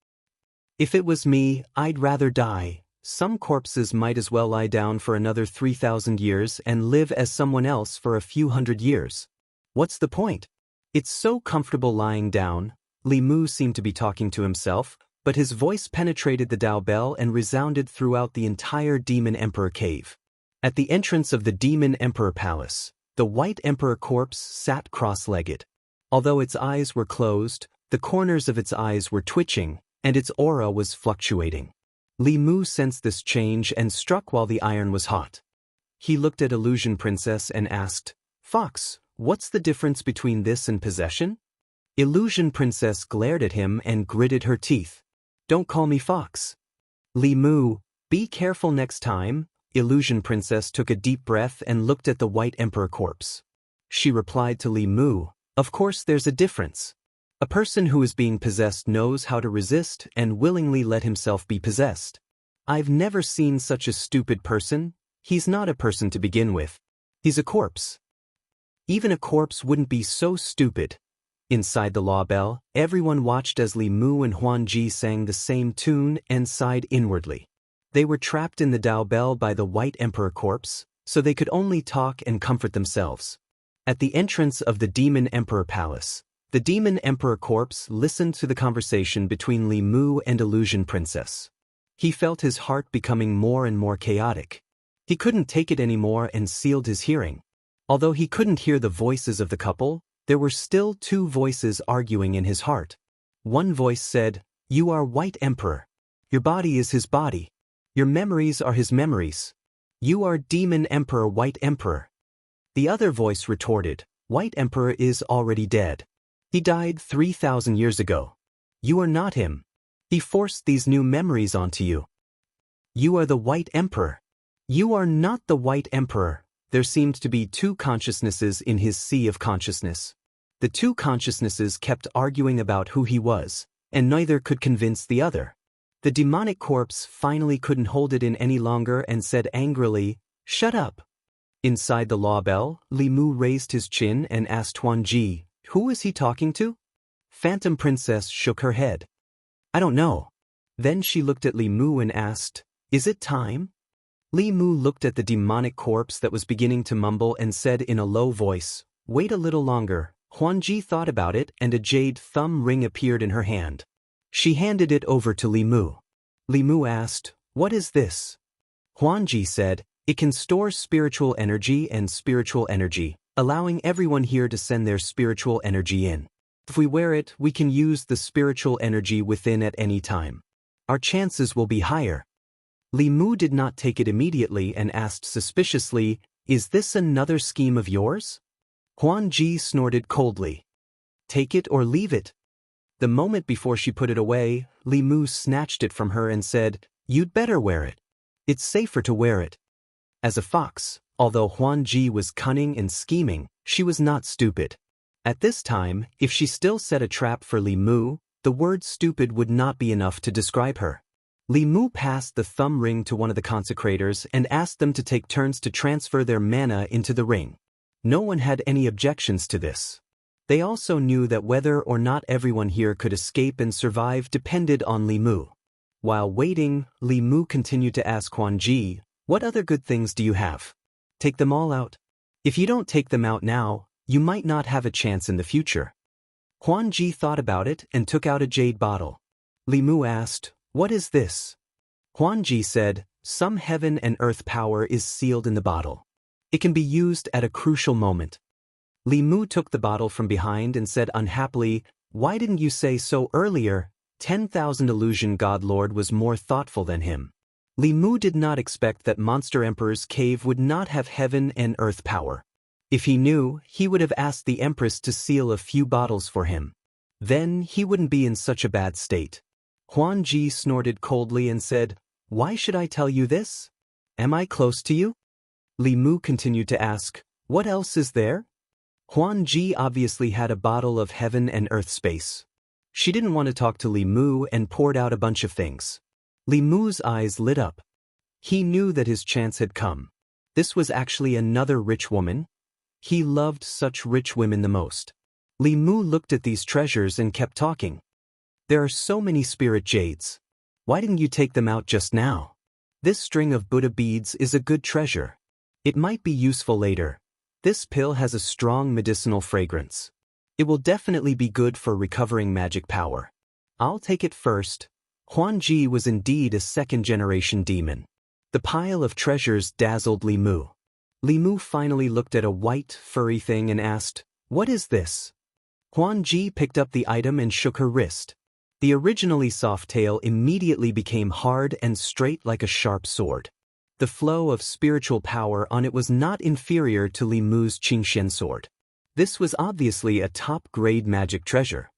If it was me, I'd rather die. Some corpses might as well lie down for another 3,000 years and live as someone else for a few hundred years. What's the point? It's so comfortable lying down. Li Mu seemed to be talking to himself, but his voice penetrated the Dao Bell and resounded throughout the entire Demon Emperor cave. At the entrance of the Demon Emperor Palace, the White Emperor corpse sat cross-legged. Although its eyes were closed, the corners of its eyes were twitching, and its aura was fluctuating. Li Mu sensed this change and struck while the iron was hot. He looked at Illusion Princess and asked, "Fox, what's the difference between this and possession?" Illusion Princess glared at him and gritted her teeth. "Don't call me Fox." "Li Mu, be careful next time." Illusion Princess took a deep breath and looked at the White Emperor corpse. She replied to Li Mu, "Of course there's a difference. A person who is being possessed knows how to resist and willingly let himself be possessed. I've never seen such a stupid person. He's not a person to begin with. He's a corpse. Even a corpse wouldn't be so stupid." Inside the Law Bell, everyone watched as Li Mu and Huan Ji sang the same tune and sighed inwardly. They were trapped in the Dao Bell by the White Emperor corpse, so they could only talk and comfort themselves. At the entrance of the Demon Emperor Palace, the Demon Emperor corpse listened to the conversation between Li Mu and Illusion Princess. He felt his heart becoming more and more chaotic. He couldn't take it anymore and sealed his hearing. Although he couldn't hear the voices of the couple, there were still two voices arguing in his heart. One voice said, "You are White Emperor. Your body is his body. Your memories are his memories. You are Demon Emperor White Emperor." The other voice retorted, "White Emperor is already dead. He died 3,000 years ago. You are not him. He forced these new memories onto you. You are the White Emperor. You are not the White Emperor." There seemed to be two consciousnesses in his sea of consciousness. The two consciousnesses kept arguing about who he was, and neither could convince the other. The demonic corpse finally couldn't hold it in any longer and said angrily, "Shut up." Inside the law bell, Li Mu raised his chin and asked Huan Ji, "Who is he talking to?" Phantom Princess shook her head. "I don't know." Then she looked at Li Mu and asked, "Is it time?" Li Mu looked at the demonic corpse that was beginning to mumble and said in a low voice, "Wait a little longer." Huan Ji thought about it and a jade thumb ring appeared in her hand. She handed it over to Li Mu. Li Mu asked, "What is this?" Huan Ji said, "It can store spiritual energy and spiritual energy, allowing everyone here to send their spiritual energy in. If we wear it, we can use the spiritual energy within at any time. Our chances will be higher." Li Mu did not take it immediately and asked suspiciously, "Is this another scheme of yours?" Huan Ji snorted coldly. "Take it or leave it." The moment before she put it away, Li Mu snatched it from her and said, "You'd better wear it. It's safer to wear it." As a fox, although Huan Ji was cunning and scheming, she was not stupid. At this time, if she still set a trap for Li Mu, the word stupid would not be enough to describe her. Li Mu passed the thumb ring to one of the consecrators and asked them to take turns to transfer their mana into the ring. No one had any objections to this. They also knew that whether or not everyone here could escape and survive depended on Li Mu. While waiting, Li Mu continued to ask Huan Ji, "What other good things do you have? Take them all out. If you don't take them out now, you might not have a chance in the future." Huan Ji thought about it and took out a jade bottle. Li Mu asked, "What is this?" Huan Ji said, "Some heaven and earth power is sealed in the bottle. It can be used at a crucial moment." Li Mu took the bottle from behind and said unhappily, "Why didn't you say so earlier?" 10,000 Illusion God Lord was more thoughtful than him. Li Mu did not expect that Monster Emperor's cave would not have heaven and earth power. If he knew, he would have asked the Empress to seal a few bottles for him. Then he wouldn't be in such a bad state. Huan Ji snorted coldly and said, "Why should I tell you this? Am I close to you?" Li Mu continued to ask, "What else is there?" Huan Ji obviously had a bottle of heaven and earth space. She didn't want to talk to Li Mu and poured out a bunch of things. Li Mu's eyes lit up. He knew that his chance had come. This was actually another rich woman. He loved such rich women the most. Li Mu looked at these treasures and kept talking. "There are so many spirit jades. Why didn't you take them out just now? This string of Buddha beads is a good treasure. It might be useful later. This pill has a strong medicinal fragrance. It will definitely be good for recovering magic power. I'll take it first." Huan Ji was indeed a second-generation demon. The pile of treasures dazzled Li Mu. Li Mu finally looked at a white, furry thing and asked, "What is this?" Huan Ji picked up the item and shook her wrist. The originally soft tail immediately became hard and straight like a sharp sword. The flow of spiritual power on it was not inferior to Li Mu's Qingxian sword. This was obviously a top-grade magic treasure.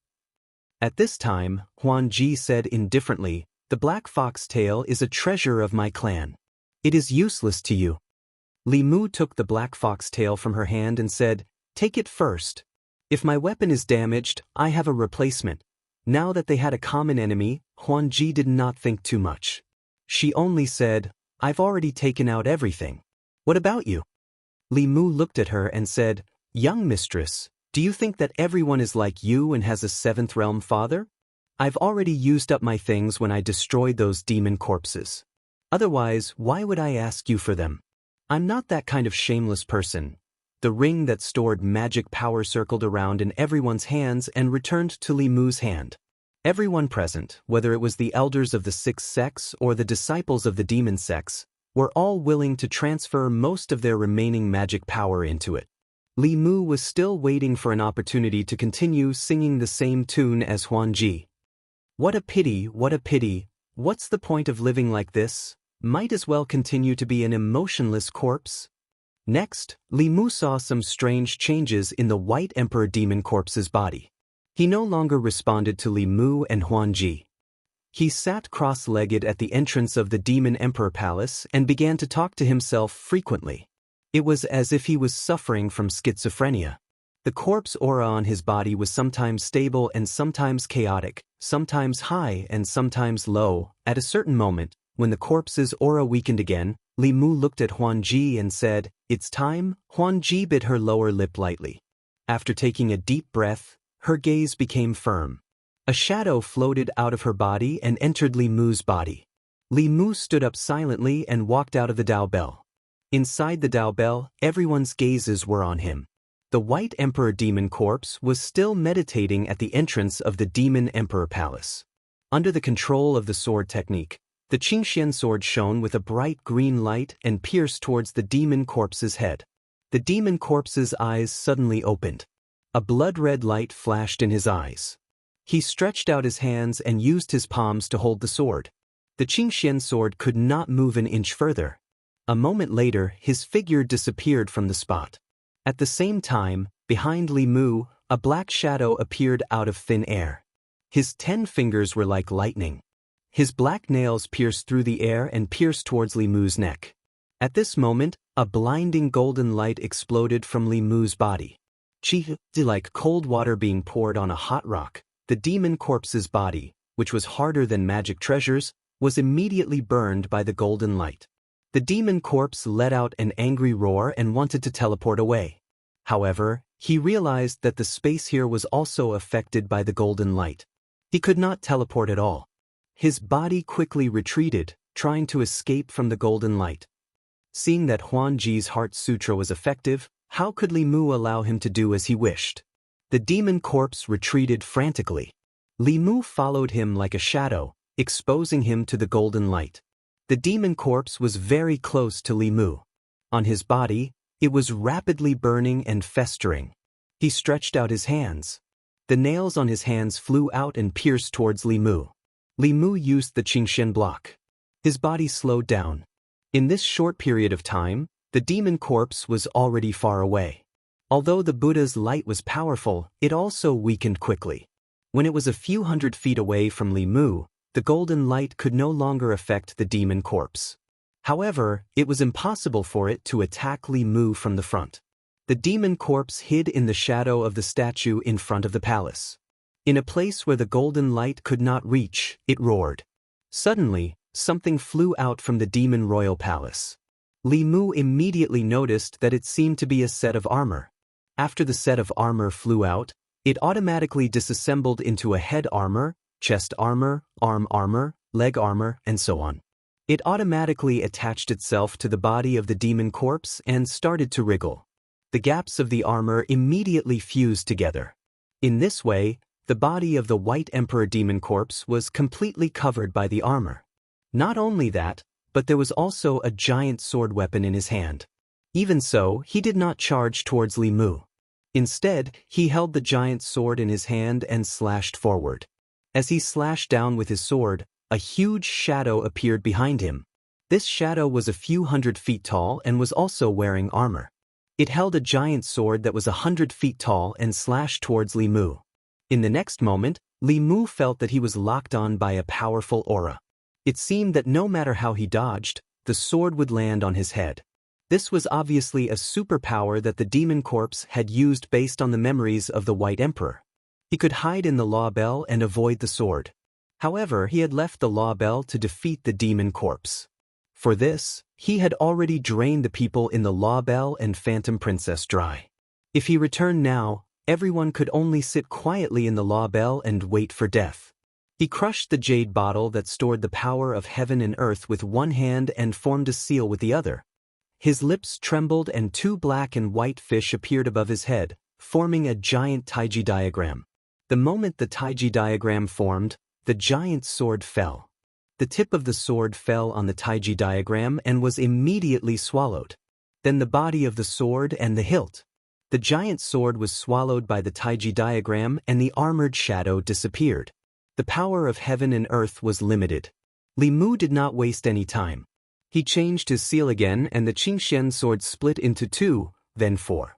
At this time, Huan Ji said indifferently, "The black fox tail is a treasure of my clan. It is useless to you." Li Mu took the black fox tail from her hand and said, "Take it first. If my weapon is damaged, I have a replacement." Now that they had a common enemy, Huan Ji did not think too much. She only said, "I've already taken out everything. What about you?" Li Mu looked at her and said, "Young mistress, do you think that everyone is like you and has a seventh realm father? I've already used up my things when I destroyed those demon corpses. Otherwise, why would I ask you for them? I'm not that kind of shameless person." The ring that stored magic power circled around in everyone's hands and returned to Li Mu's hand. Everyone present, whether it was the elders of the six sects or the disciples of the demon sects, were all willing to transfer most of their remaining magic power into it. Li Mu was still waiting for an opportunity to continue singing the same tune as Huan Ji. "What a pity, what a pity. What's the point of living like this? Might as well continue to be an emotionless corpse." Next, Li Mu saw some strange changes in the White Emperor demon corpse's body. He no longer responded to Li Mu and Huan Ji. He sat cross-legged at the entrance of the Demon Emperor Palace and began to talk to himself frequently. It was as if he was suffering from schizophrenia. The corpse aura on his body was sometimes stable and sometimes chaotic, sometimes high and sometimes low. At a certain moment, when the corpse's aura weakened again, Li Mu looked at Huan Ji and said, "It's time." Huan Ji bit her lower lip lightly. After taking a deep breath, her gaze became firm. A shadow floated out of her body and entered Li Mu's body. Li Mu stood up silently and walked out of the Dao Bell. Inside the Dao Bell, everyone's gazes were on him. The White Emperor Demon Corpse was still meditating at the entrance of the Demon Emperor Palace. Under the control of the sword technique, the Qingxian sword shone with a bright green light and pierced towards the demon corpse's head. The demon corpse's eyes suddenly opened. A blood-red light flashed in his eyes. He stretched out his hands and used his palms to hold the sword. The Qingxian sword could not move an inch further. A moment later, his figure disappeared from the spot. At the same time, behind Li Mu, a black shadow appeared out of thin air. His 10 fingers were like lightning. His black nails pierced through the air and pierced towards Li Mu's neck. At this moment, a blinding golden light exploded from Li Mu's body. Like cold water being poured on a hot rock, the demon corpse's body, which was harder than magic treasures, was immediately burned by the golden light. The demon corpse let out an angry roar and wanted to teleport away. However, he realized that the space here was also affected by the golden light. He could not teleport at all. His body quickly retreated, trying to escape from the golden light. Seeing that Huan Ji's Heart Sutra was effective, how could Li Mu allow him to do as he wished? The demon corpse retreated frantically. Li Mu followed him like a shadow, exposing him to the golden light. The demon corpse was very close to Li Mu. On his body, it was rapidly burning and festering. He stretched out his hands. The nails on his hands flew out and pierced towards Li Mu. Li Mu used the Qingxian block. His body slowed down. In this short period of time, the demon corpse was already far away. Although the Buddha's light was powerful, it also weakened quickly. When it was a few hundred feet away from Li Mu, the golden light could no longer affect the demon corpse. However, it was impossible for it to attack Li Mu from the front. The demon corpse hid in the shadow of the statue in front of the palace. In a place where the golden light could not reach, it roared. Suddenly, something flew out from the demon royal palace. Li Mu immediately noticed that it seemed to be a set of armor. After the set of armor flew out, it automatically disassembled into a head armor, chest armor, arm armor, leg armor, and so on. It automatically attached itself to the body of the demon corpse and started to wriggle. The gaps of the armor immediately fused together. In this way, the body of the White Emperor Demon Corpse was completely covered by the armor. Not only that, but there was also a giant sword weapon in his hand. Even so, he did not charge towards Li Mu. Instead, he held the giant sword in his hand and slashed forward. As he slashed down with his sword, a huge shadow appeared behind him. This shadow was a few hundred feet tall and was also wearing armor. It held a giant sword that was 100 feet tall and slashed towards Li Mu. In the next moment, Li Mu felt that he was locked on by a powerful aura. It seemed that no matter how he dodged, the sword would land on his head. This was obviously a superpower that the demon corpse had used based on the memories of the White Emperor. He could hide in the Law Bell and avoid the sword. However, he had left the Law Bell to defeat the demon corpse. For this, he had already drained the people in the Law Bell and Phantom Princess dry. If he returned now, everyone could only sit quietly in the Law Bell and wait for death. He crushed the jade bottle that stored the power of heaven and earth with one hand and formed a seal with the other. His lips trembled and 2 black and white fish appeared above his head, forming a giant Taiji diagram. The moment the Taiji diagram formed, the giant sword fell. The tip of the sword fell on the Taiji diagram and was immediately swallowed. Then the body of the sword and the hilt. The giant sword was swallowed by the Taiji diagram and the armored shadow disappeared. The power of heaven and earth was limited. Li Mu did not waste any time. He changed his seal again and the Qingxian sword split into 2, then 4.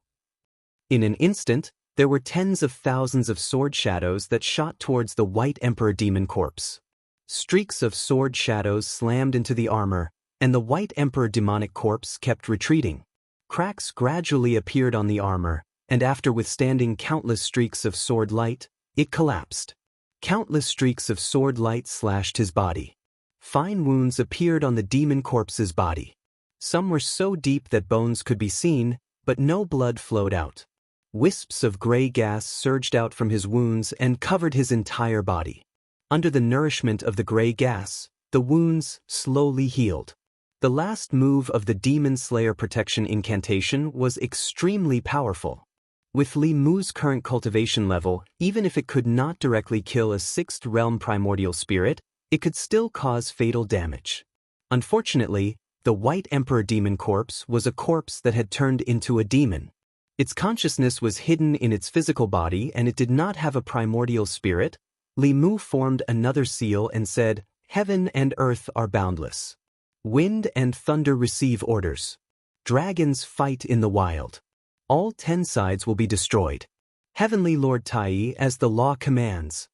In an instant, there were tens of thousands of sword shadows that shot towards the White Emperor Demon Corpse. Streaks of sword shadows slammed into the armor, and the White Emperor Demonic Corpse kept retreating. Cracks gradually appeared on the armor, and after withstanding countless streaks of sword light, it collapsed. Countless streaks of sword light slashed his body. Fine wounds appeared on the demon corpse's body. Some were so deep that bones could be seen, but no blood flowed out. Wisps of gray gas surged out from his wounds and covered his entire body. Under the nourishment of the gray gas, the wounds slowly healed. The last move of the Demon Slayer protection incantation was extremely powerful. With Li Mu's current cultivation level, even if it could not directly kill a 6th realm primordial spirit, it could still cause fatal damage. Unfortunately, the White Emperor demon corpse was a corpse that had turned into a demon. Its consciousness was hidden in its physical body and it did not have a primordial spirit. Li Mu formed another seal and said, "Heaven and earth are boundless. Wind and thunder receive orders. Dragons fight in the wild. All 10 sides will be destroyed. Heavenly Lord Tai, as the law commands."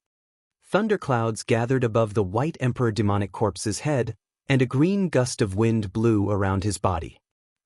Thunderclouds gathered above the White Emperor demonic corpse's head, and a green gust of wind blew around his body.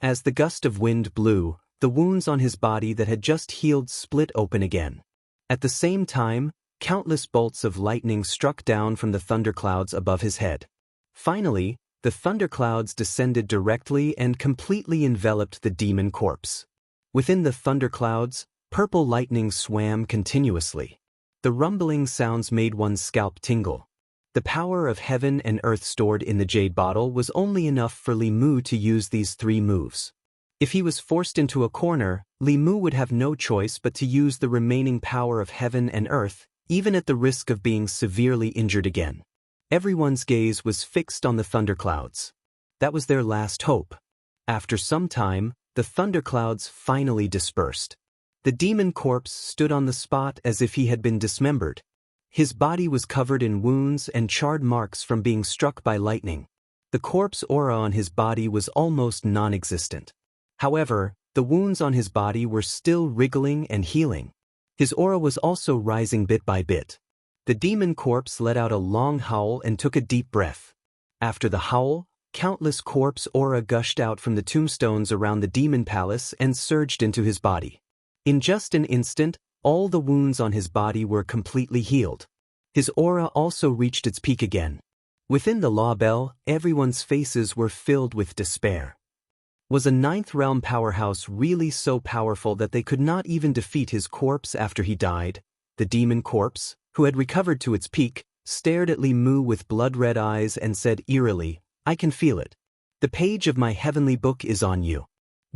As the gust of wind blew, the wounds on his body that had just healed split open again. At the same time, countless bolts of lightning struck down from the thunderclouds above his head. Finally, the thunderclouds descended directly and completely enveloped the demon corpse. Within the thunderclouds, purple lightning swam continuously. The rumbling sounds made one's scalp tingle. The power of heaven and earth stored in the jade bottle was only enough for Li Mu to use these 3 moves. If he was forced into a corner, Li Mu would have no choice but to use the remaining power of heaven and earth, even at the risk of being severely injured again. Everyone's gaze was fixed on the thunderclouds. That was their last hope. After some time, the thunderclouds finally dispersed. The demon corpse stood on the spot as if he had been dismembered. His body was covered in wounds and charred marks from being struck by lightning. The corpse aura on his body was almost non-existent. However, the wounds on his body were still wriggling and healing. His aura was also rising bit by bit. The demon corpse let out a long howl and took a deep breath. After the howl, countless corpse aura gushed out from the tombstones around the demon palace and surged into his body. In just an instant, all the wounds on his body were completely healed. His aura also reached its peak again. Within the Law Bell, everyone's faces were filled with despair. Was a 9th realm powerhouse really so powerful that they could not even defeat his corpse after he died? The demon corpse, who had recovered to its peak, stared at Li Mu with blood-red eyes and said eerily, "I can feel it. The page of my heavenly book is on you.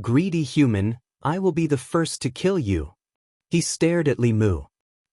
Greedy human, I will be the first to kill you." He stared at Li Mu.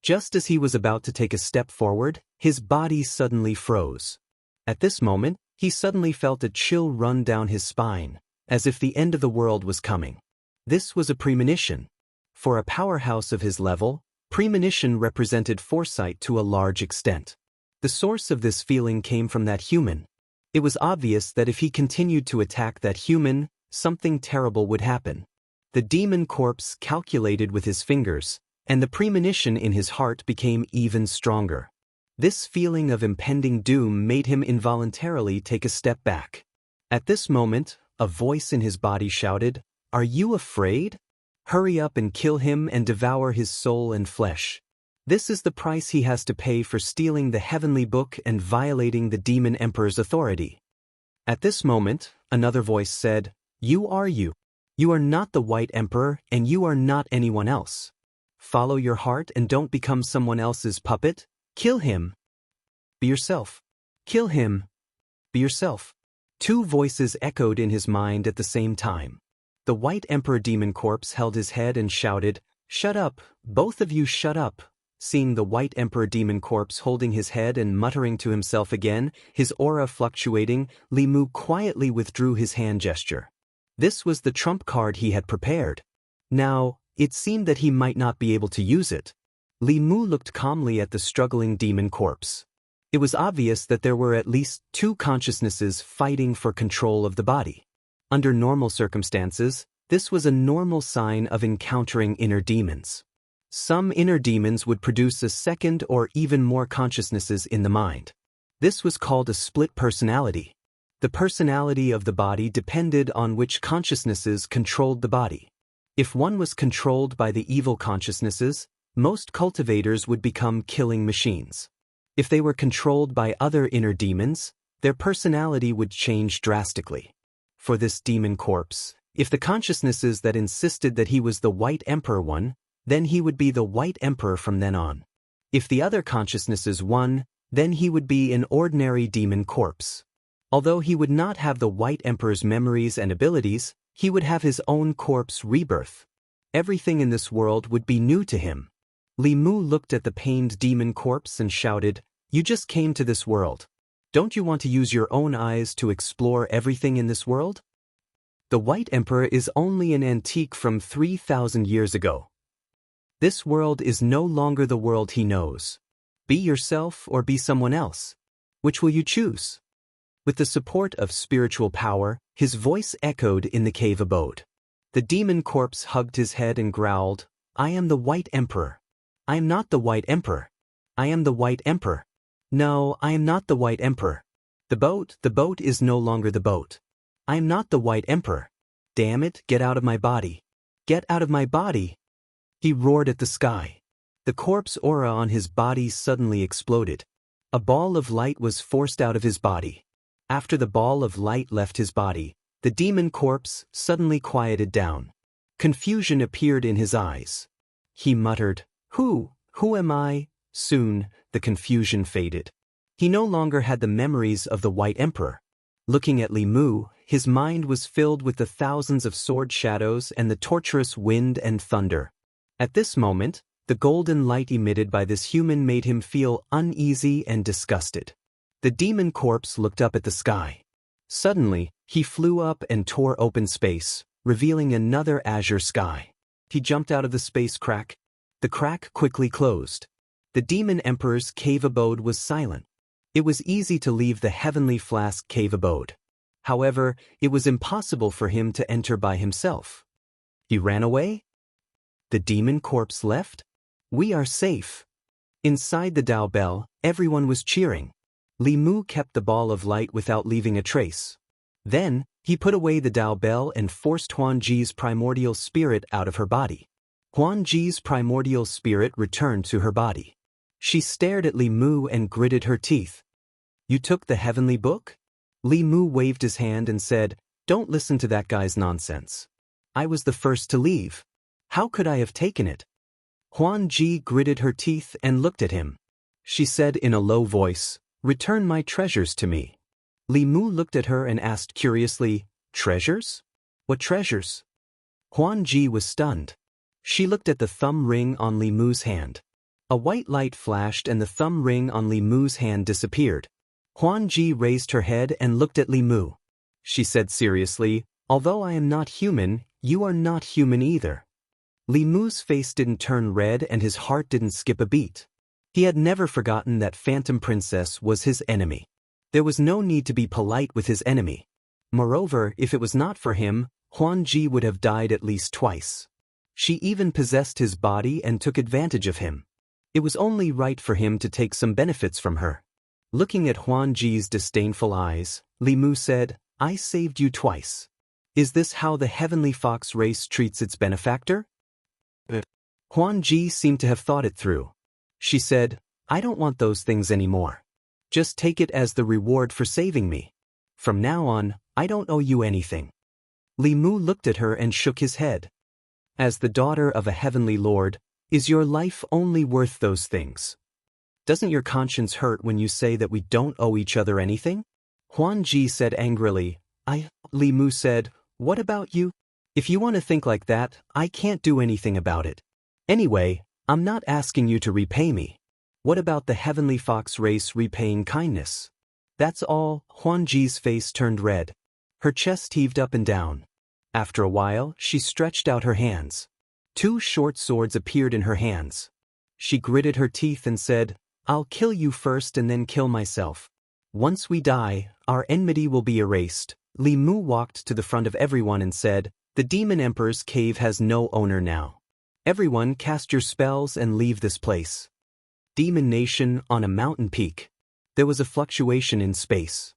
Just as he was about to take a step forward, his body suddenly froze. At this moment, he suddenly felt a chill run down his spine, as if the end of the world was coming. This was a premonition. For a powerhouse of his level, premonition represented foresight to a large extent. The source of this feeling came from that human. It was obvious that if he continued to attack that human, something terrible would happen. The demon corpse calculated with his fingers, and the premonition in his heart became even stronger. This feeling of impending doom made him involuntarily take a step back. At this moment, a voice in his body shouted, "Are you afraid? Hurry up and kill him and devour his soul and flesh. This is the price he has to pay for stealing the heavenly book and violating the demon emperor's authority." At this moment, another voice said, "You are you. You are not the White Emperor and you are not anyone else. Follow your heart and don't become someone else's puppet. Kill him. Be yourself. Kill him. Be yourself." 2 voices echoed in his mind at the same time. The White Emperor demon corpse held his head and shouted, "Shut up, both of you shut up." Seeing the White Emperor demon corpse holding his head and muttering to himself again, his aura fluctuating, Li Mu quietly withdrew his hand gesture. This was the trump card he had prepared. Now, it seemed that he might not be able to use it. Li Mu looked calmly at the struggling demon corpse. It was obvious that there were at least 2 consciousnesses fighting for control of the body. Under normal circumstances, this was a normal sign of encountering inner demons. Some inner demons would produce a second or even more consciousnesses in the mind. This was called a split personality. The personality of the body depended on which consciousnesses controlled the body. If one was controlled by the evil consciousnesses, most cultivators would become killing machines. If they were controlled by other inner demons, their personality would change drastically. For this demon corpse, if the consciousnesses that insisted that he was the White Emperor won, then he would be the White Emperor from then on. If the other consciousnesses won, then he would be an ordinary demon corpse. Although he would not have the White Emperor's memories and abilities, he would have his own corpse rebirth. Everything in this world would be new to him. Li Mu looked at the pained demon corpse and shouted, "You just came to this world. Don't you want to use your own eyes to explore everything in this world? The White Emperor is only an antique from 3,000 years ago. This world is no longer the world he knows. Be yourself or be someone else. Which will you choose?" With the support of spiritual power, his voice echoed in the cave abode. The demon corpse hugged his head and growled, "I am the White Emperor. I am not the White Emperor. I am the White Emperor. No, I am not the White Emperor. The boat is no longer the boat. I am not the White Emperor. Damn it, get out of my body. Get out of my body." He roared at the sky. The corpse aura on his body suddenly exploded. A ball of light was forced out of his body. After the ball of light left his body, the demon corpse suddenly quieted down. Confusion appeared in his eyes. He muttered, Who am I?" Soon, the confusion faded. He no longer had the memories of the White Emperor. Looking at Li Mu, his mind was filled with the thousands of sword shadows and the torturous wind and thunder. At this moment, the golden light emitted by this human made him feel uneasy and disgusted. The demon corpse looked up at the sky. Suddenly, he flew up and tore open space, revealing another azure sky. He jumped out of the space crack. The crack quickly closed. The demon emperor's cave abode was silent. It was easy to leave the heavenly flask cave abode. However, it was impossible for him to enter by himself. He ran away? The demon corpse left? We are safe. Inside the Dao Bell, everyone was cheering. Li Mu kept the ball of light without leaving a trace. Then, he put away the Dao Bell and forced Huanji's primordial spirit out of her body. Huanji's primordial spirit returned to her body. She stared at Li Mu and gritted her teeth. "You took the heavenly book?" Li Mu waved his hand and said, "Don't listen to that guy's nonsense. I was the first to leave. How could I have taken it?" Huanji gritted her teeth and looked at him. She said in a low voice, "Return my treasures to me." Li Mu looked at her and asked curiously, "Treasures? What treasures?" Huanji was stunned. She looked at the thumb ring on Li Mu's hand. A white light flashed and the thumb ring on Li Mu's hand disappeared. Huanji raised her head and looked at Li Mu. She said seriously, "Although I am not human, you are not human either." Li Mu's face didn't turn red and his heart didn't skip a beat. He had never forgotten that Phantom Princess was his enemy. There was no need to be polite with his enemy. Moreover, if it was not for him, Huanji would have died at least twice. She even possessed his body and took advantage of him. It was only right for him to take some benefits from her. Looking at Huanji's disdainful eyes, Li Mu said, "I saved you twice. Is this how the heavenly fox race treats its benefactor?" Huanji seemed to have thought it through. She said, "I don't want those things anymore. Just take it as the reward for saving me. From now on, I don't owe you anything." Li Mu looked at her and shook his head. "As the daughter of a heavenly lord, is your life only worth those things? Doesn't your conscience hurt when you say that we don't owe each other anything?" Huanji said angrily, Li Mu said, "What about you? If you want to think like that, I can't do anything about it. Anyway, I'm not asking you to repay me. What about the heavenly fox race repaying kindness?" "That's all." Huanji's face turned red. Her chest heaved up and down. After a while, she stretched out her hands. 2 short swords appeared in her hands. She gritted her teeth and said, "I'll kill you first and then kill myself. Once we die, our enmity will be erased." Li Mu walked to the front of everyone and said, "The Demon Emperor's cave has no owner now. Everyone cast your spells and leave this place." Demon Nation on a mountain peak. There was a fluctuation in space.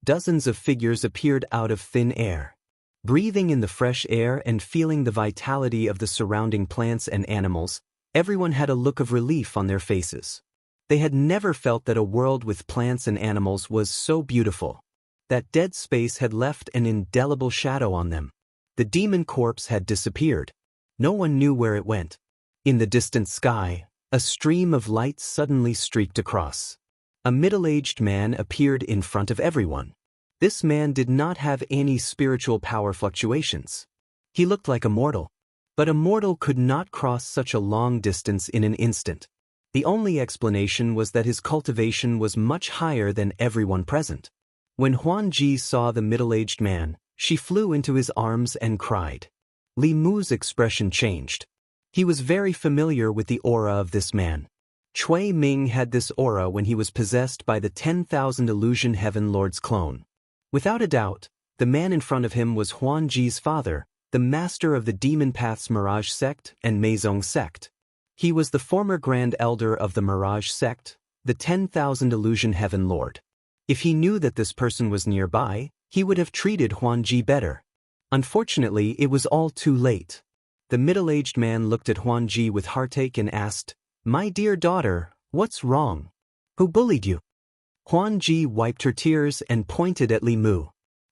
Dozens of figures appeared out of thin air. Breathing in the fresh air and feeling the vitality of the surrounding plants and animals, everyone had a look of relief on their faces. They had never felt that a world with plants and animals was so beautiful. That dead space had left an indelible shadow on them. The demon corpse had disappeared. No one knew where it went. In the distant sky, a stream of light suddenly streaked across. A middle-aged man appeared in front of everyone. This man did not have any spiritual power fluctuations. He looked like a mortal. But a mortal could not cross such a long distance in an instant. The only explanation was that his cultivation was much higher than everyone present. When Huanji saw the middle-aged man, she flew into his arms and cried. Li Mu's expression changed. He was very familiar with the aura of this man. Cui Ming had this aura when he was possessed by the 10,000 Illusion Heaven Lord's clone. Without a doubt, the man in front of him was Huanji's father, the master of the Demon Path's Mirage sect and Meizong sect. He was the former Grand Elder of the Mirage sect, the 10,000 Illusion Heaven Lord. If he knew that this person was nearby, he would have treated Huanji better. Unfortunately, it was all too late. The middle-aged man looked at Huanji with heartache and asked, "My dear daughter, what's wrong? Who bullied you?" Huanji wiped her tears and pointed at Li Mu.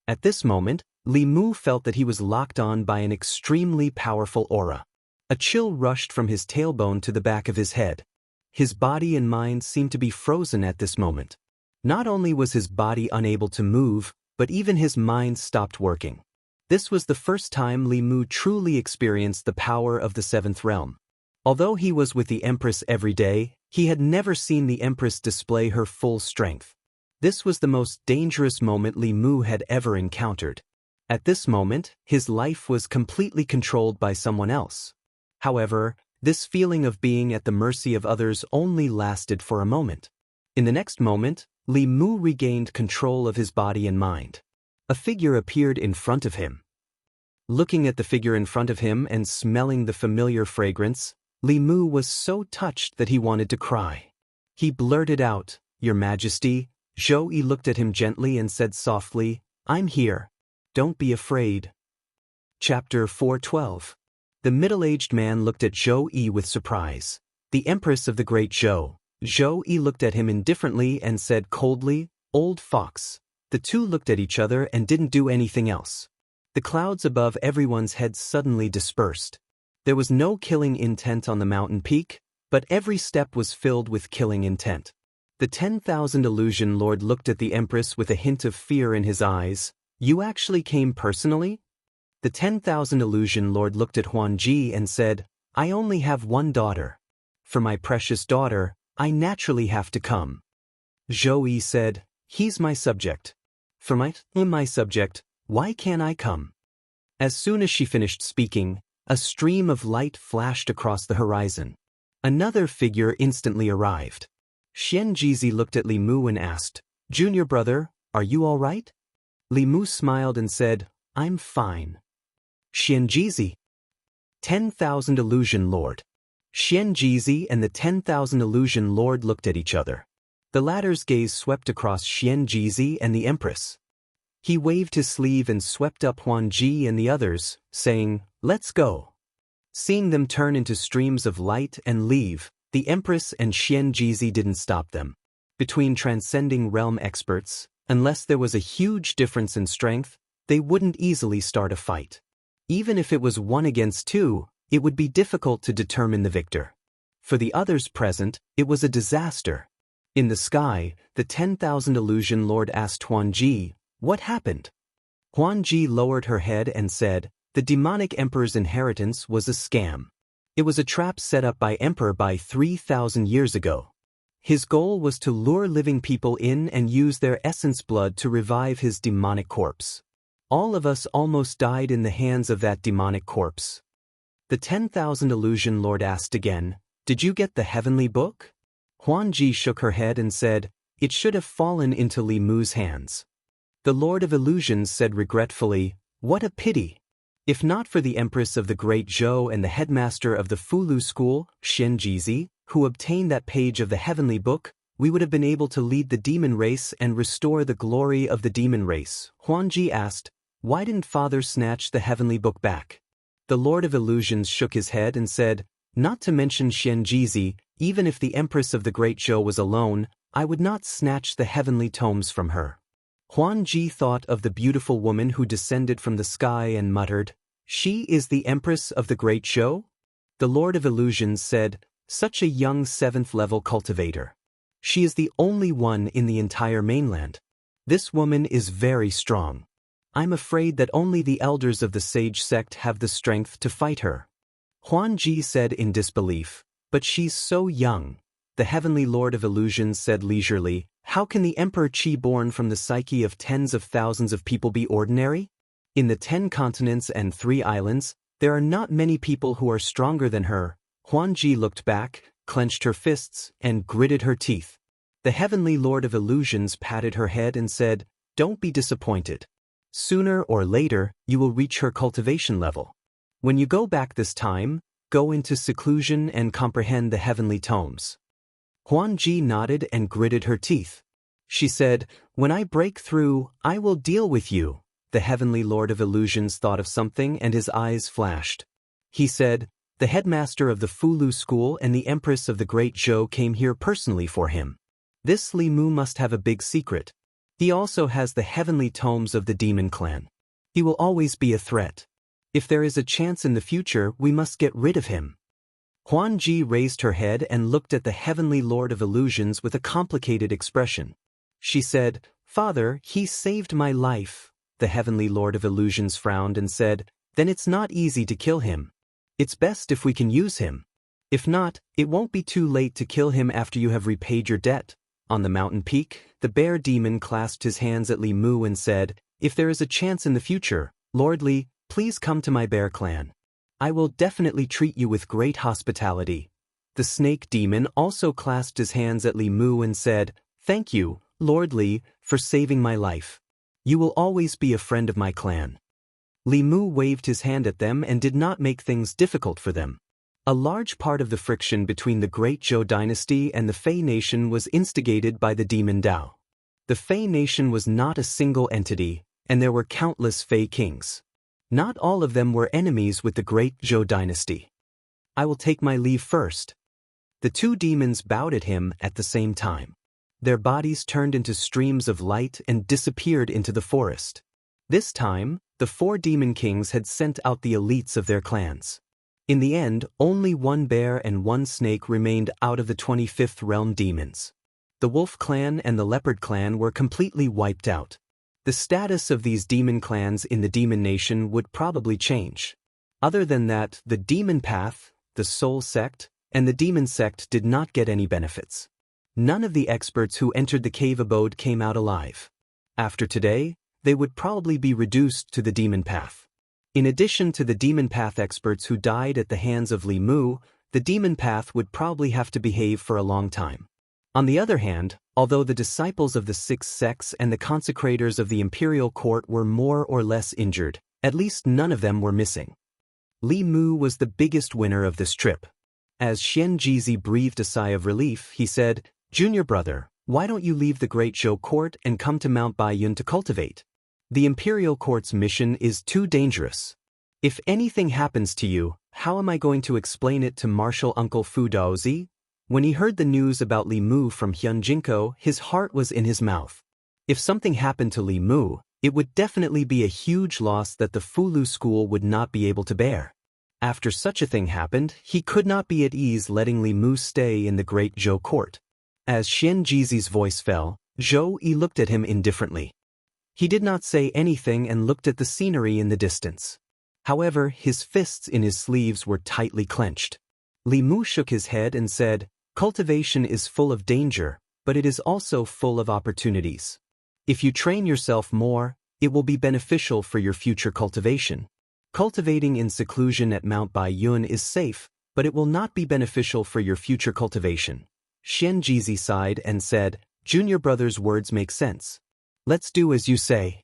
At this moment, Li Mu felt that he was locked on by an extremely powerful aura. A chill rushed from his tailbone to the back of his head. His body and mind seemed to be frozen at this moment. Not only was his body unable to move, but even his mind stopped working. This was the first time Li Mu truly experienced the power of the seventh realm. Although he was with the Empress every day, he had never seen the Empress display her full strength. This was the most dangerous moment Li Mu had ever encountered. At this moment, his life was completely controlled by someone else. However, this feeling of being at the mercy of others only lasted for a moment. In the next moment, Li Mu regained control of his body and mind. A figure appeared in front of him. Looking at the figure in front of him and smelling the familiar fragrance, Li Mu was so touched that he wanted to cry. He blurted out, "Your Majesty." Zhou Yi looked at him gently and said softly, "I'm here. Don't be afraid." Chapter 412. The middle-aged man looked at Zhou Yi with surprise. The Empress of the Great Zhou. Zhou Yi looked at him indifferently and said coldly, "Old fox." The two looked at each other and didn't do anything else. The clouds above everyone's heads suddenly dispersed. There was no killing intent on the mountain peak, but every step was filled with killing intent. The 10,000 Illusion Lord looked at the Empress with a hint of fear in his eyes. "You actually came personally?" The 10,000 Illusion Lord looked at Huanji and said, "I only have one daughter. For my precious daughter, I naturally have to come." Zhou Yi said, "He's my subject. For my subject, why can't I come?" As soon as she finished speaking, a stream of light flashed across the horizon. Another figure instantly arrived. Xianxia looked at Li Mu and asked, "Junior brother, are you all right?" Li Mu smiled and said, "I'm fine." Xianxia. 10,000 Illusion Lord. Xianxia and the 10,000 Illusion Lord looked at each other. The latter's gaze swept across Xianxia and the Empress. He waved his sleeve and swept up Huanji and the others, saying, "Let's go." Seeing them turn into streams of light and leave, the Empress and Xianxia didn't stop them. Between transcending realm experts, unless there was a huge difference in strength, they wouldn't easily start a fight. Even if it was 1 against 2, it would be difficult to determine the victor. For the others present, it was a disaster. In the sky, the 10,000 Illusion Lord asked Huanji, "What happened?" Huanji lowered her head and said, "The demonic emperor's inheritance was a scam. It was a trap set up by Emperor Bai 3,000 years ago. His goal was to lure living people in and use their essence blood to revive his demonic corpse. All of us almost died in the hands of that demonic corpse." The 10,000 Illusion Lord asked again, "Did you get the heavenly book?" Huanji shook her head and said, "It should have fallen into Li Mu's hands." The Lord of Illusions said regretfully, "What a pity. If not for the Empress of the Great Zhou and the headmaster of the Fulu School, Xianxia, who obtained that page of the heavenly book, we would have been able to lead the demon race and restore the glory of the demon race." Huanji asked, Why didn't father snatch the heavenly book back? The Lord of Illusions shook his head and said, not to mention Xianxia, even if the Empress of the Great Zhou was alone, I would not snatch the heavenly tomes from her. Huan Ji thought of the beautiful woman who descended from the sky and muttered, she is the Empress of the Great Zhou? The Lord of Illusions said, such a young 7th-level cultivator. She is the only one in the entire mainland. This woman is very strong. I'm afraid that only the elders of the sage sect have the strength to fight her. Huan Ji said in disbelief, but she's so young. The heavenly Lord of Illusions said leisurely, how can the Emperor Qi born from the psyche of tens of thousands of people be ordinary? In the 10 continents and 3 islands, there are not many people who are stronger than her. Huan Ji looked back, clenched her fists, and gritted her teeth. The heavenly Lord of Illusions patted her head and said, don't be disappointed. Sooner or later, you will reach her cultivation level. When you go back this time, go into seclusion and comprehend the heavenly tomes. Huan Ji nodded and gritted her teeth. She said, when I break through, I will deal with you. The heavenly Lord of Illusions thought of something and his eyes flashed. He said, the headmaster of the Fulu school and the Empress of the Great Zhou came here personally for him. This Li Mu must have a big secret. He also has the heavenly tomes of the demon clan. He will always be a threat. If there is a chance in the future, we must get rid of him. Huan Ji raised her head and looked at the heavenly Lord of Illusions with a complicated expression. She said, Father, he saved my life. The heavenly Lord of Illusions frowned and said, then it's not easy to kill him. It's best if we can use him. If not, it won't be too late to kill him after you have repaid your debt. On the mountain peak, the bear demon clasped his hands at Li Mu and said, if there is a chance in the future, Lord Li, please come to my bear clan. I will definitely treat you with great hospitality. The snake demon also clasped his hands at Li Mu and said, thank you, Lord Li, for saving my life. You will always be a friend of my clan. Li Mu waved his hand at them and did not make things difficult for them. A large part of the friction between the Great Zhou dynasty and the Fei nation was instigated by the demon Dao. The Fei nation was not a single entity, and there were countless Fei kings. Not all of them were enemies with the Great Zhou dynasty. I will take my leave first. The 2 demons bowed at him at the same time. Their bodies turned into streams of light and disappeared into the forest. This time, the 4 demon kings had sent out the elites of their clans. In the end, only 1 bear and 1 snake remained out of the 25th realm demons. The wolf clan and the leopard clan were completely wiped out. The status of these demon clans in the demon nation would probably change. Other than that, the demon path, the soul sect, and the demon sect did not get any benefits. None of the experts who entered the cave abode came out alive. After today, they would probably be reduced to the demon path. In addition to the demon path experts who died at the hands of Li Mu, the demon path would probably have to behave for a long time. On the other hand, although the disciples of the 6 sects and the consecrators of the imperial court were more or less injured, at least none of them were missing. Li Mu was the biggest winner of this trip. As Xianxia breathed a sigh of relief, he said, Junior brother, why don't you leave the Great Zhou court and come to Mount Baiyun to cultivate? The imperial court's mission is too dangerous. If anything happens to you, how am I going to explain it to Marshal Uncle Fu Daozi? When he heard the news about Li Mu from Hyunjinko, his heart was in his mouth. If something happened to Li Mu, it would definitely be a huge loss that the Fulu school would not be able to bear. After such a thing happened, he could not be at ease letting Li Mu stay in the Great Zhou court. As Xianxi's voice fell, Zhou Yi looked at him indifferently. He did not say anything and looked at the scenery in the distance. However, his fists in his sleeves were tightly clenched. Li Mu shook his head and said, Cultivation is full of danger, but it is also full of opportunities. If you train yourself more, it will be beneficial for your future cultivation. Cultivating in seclusion at Mount Baiyun is safe, but it will not be beneficial for your future cultivation. Xianxia sighed and said, Junior brother's words make sense. Let's do as you say.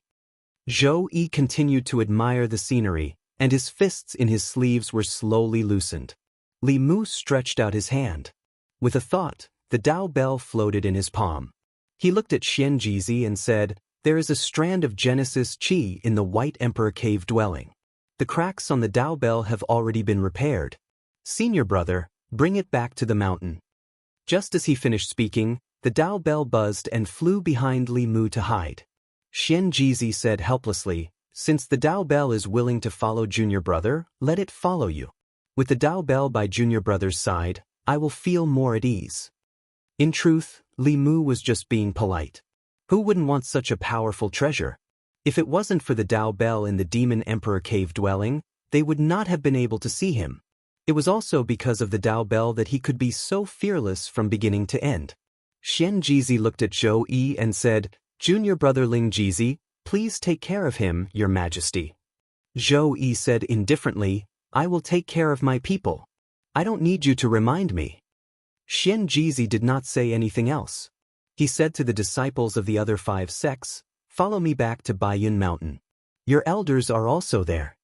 Zhou Yi continued to admire the scenery, and his fists in his sleeves were slowly loosened. Li Mu stretched out his hand. With a thought, the Dao bell floated in his palm. He looked at Xianxia and said, There is a strand of Genesis Qi in the White Emperor cave dwelling. The cracks on the Dao bell have already been repaired. Senior brother, bring it back to the mountain. Just as he finished speaking, the Dao bell buzzed and flew behind Li Mu to hide. Xianxia said helplessly, since the Dao bell is willing to follow junior brother, let it follow you. With the Dao bell by junior brother's side, I will feel more at ease. In truth, Li Mu was just being polite. Who wouldn't want such a powerful treasure? If it wasn't for the Dao bell in the Demon Emperor cave dwelling, they would not have been able to see him. It was also because of the Dao bell that he could be so fearless from beginning to end. Xianxia looked at Zhou Yi and said, Junior brother Ling Jizi, please take care of him, Your Majesty. Zhou Yi said indifferently, I will take care of my people. I don't need you to remind me. Xianxia did not say anything else. He said to the disciples of the other 5 sects, follow me back to Baiyun Mountain. Your elders are also there.